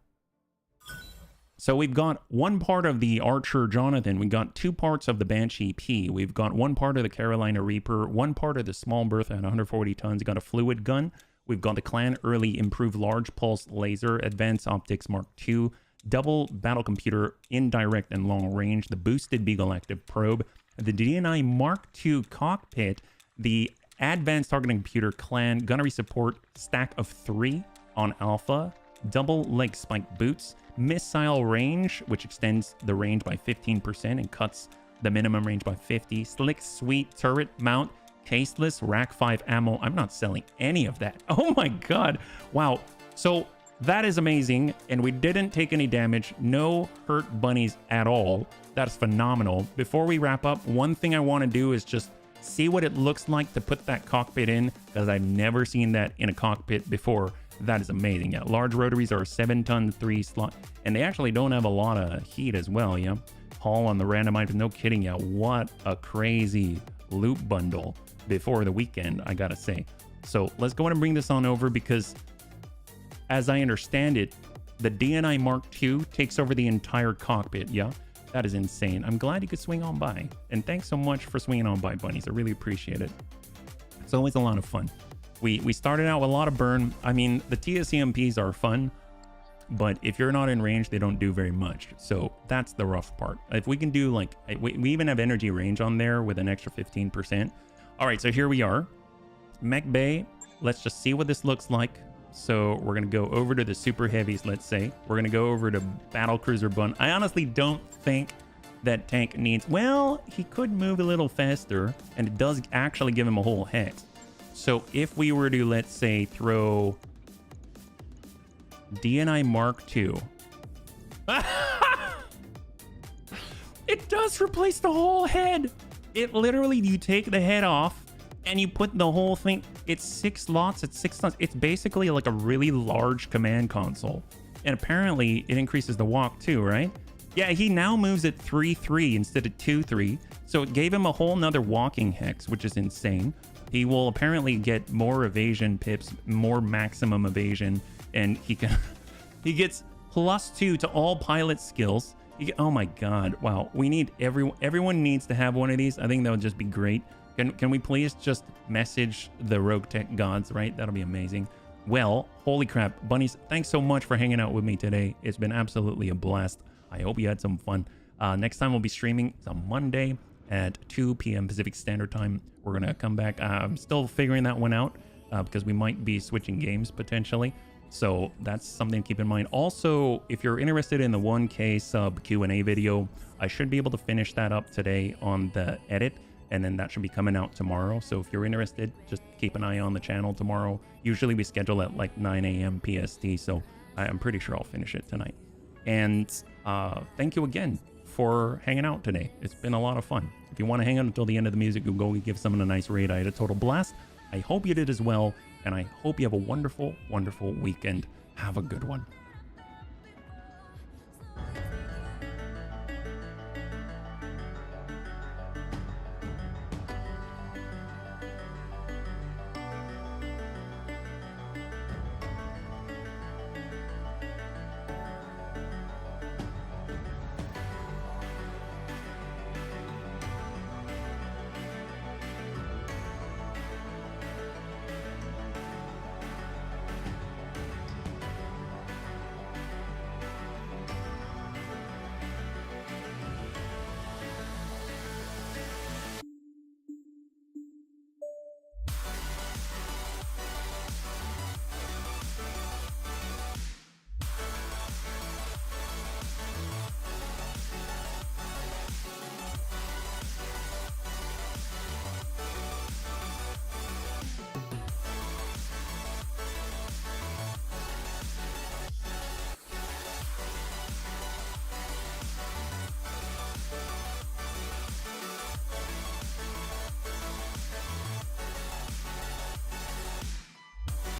So we've got one part of the Archer Jonathan. We've got 2 parts of the Banshee P. We've got 1 part of the Carolina Reaper, 1 part of the Small Bertha at 140 tons. Got a fluid gun. We've got the Clan Early Improved Large Pulse Laser, Advanced Optics Mark II, Double Battle Computer, Indirect and Long Range, the Boosted Beagle Active Probe, the DNI Mark II Cockpit, the Advanced Targeting Computer Clan Gunnery Support Stack of 3 on Alpha, Double Leg Spike Boots, Missile Range, which extends the range by 15% and cuts the minimum range by 50, Slick Sweet Turret Mount, Caseless Rack 5 Ammo. I'm not selling any of that. Oh my god. Wow. So that is amazing, and we didn't take any damage. No hurt bunnies at all. That's phenomenal. Before we wrap up, one thing I want to do is just see what it looks like to put that cockpit in, because I've never seen that in a cockpit before. That is amazing. Yeah, large rotaries are 7-ton 3 slot, and they actually don't have a lot of heat as well. Yeah, Paul on the randomizer. No kidding. Yeah, what a crazy loot bundle before the weekend, I gotta say. So let's go ahead and bring this on over, because as I understand it, the DNI Mark II takes over the entire cockpit. Yeah, that is insane. I'm glad you could swing on by, and thanks so much for swinging on by, bunnies. I really appreciate it. It's always a lot of fun. We started out with a lot of burn. I mean, the TSCMPs are fun, but if you're not in range, they don't do very much. So that's the rough part. If we can do like, we even have energy range on there with an extra 15%. All right, so here we are. Mech Bay. Let's just see what this looks like. So we're going to go over to the super heavies, let's say. We're going to go over to Battle Cruiser Bun. I honestly don't think that tank needs... Well, he could move a little faster, and it does actually give him a whole hex. So if we were to, let's say, throw DNI Mark II... It does replace the whole head! It literally, you take the head off, and you put the whole thing... It's 6 slots, it's 6 slots. It's basically like a really large command console. And apparently, it increases the walk too, right? Yeah, he now moves at 3-3 instead of 2-3. So it gave him a whole nother walking hex, which is insane. He will apparently get more evasion pips, more maximum evasion, and he can he gets +2 to all pilot skills. Oh my god, wow. We need everyone needs to have one of these. I think that would just be great. Can we please just message the Roguetech gods, right? That'll be amazing. Well, holy crap, bunnies, thanks so much for hanging out with me today. It's been absolutely a blast. I hope you had some fun. Next time we'll be streaming. It's on Monday at 2 p.m. Pacific Standard Time. We're going to come back. I'm still figuring that one out because we might be switching games potentially. So that's something to keep in mind. Also, if you're interested in the 1K sub Q&A video, I should be able to finish that up today on the edit, and then that should be coming out tomorrow. So if you're interested, just keep an eye on the channel tomorrow. Usually we schedule at like 9 a.m. PST, so I'm pretty sure I'll finish it tonight. And thank you again for hanging out today. It's been a lot of fun. If you want to hang out until the end of the music, you'll go give someone a nice raid. I had a total blast. I hope you did as well, and I hope you have a wonderful, wonderful weekend. Have a good one.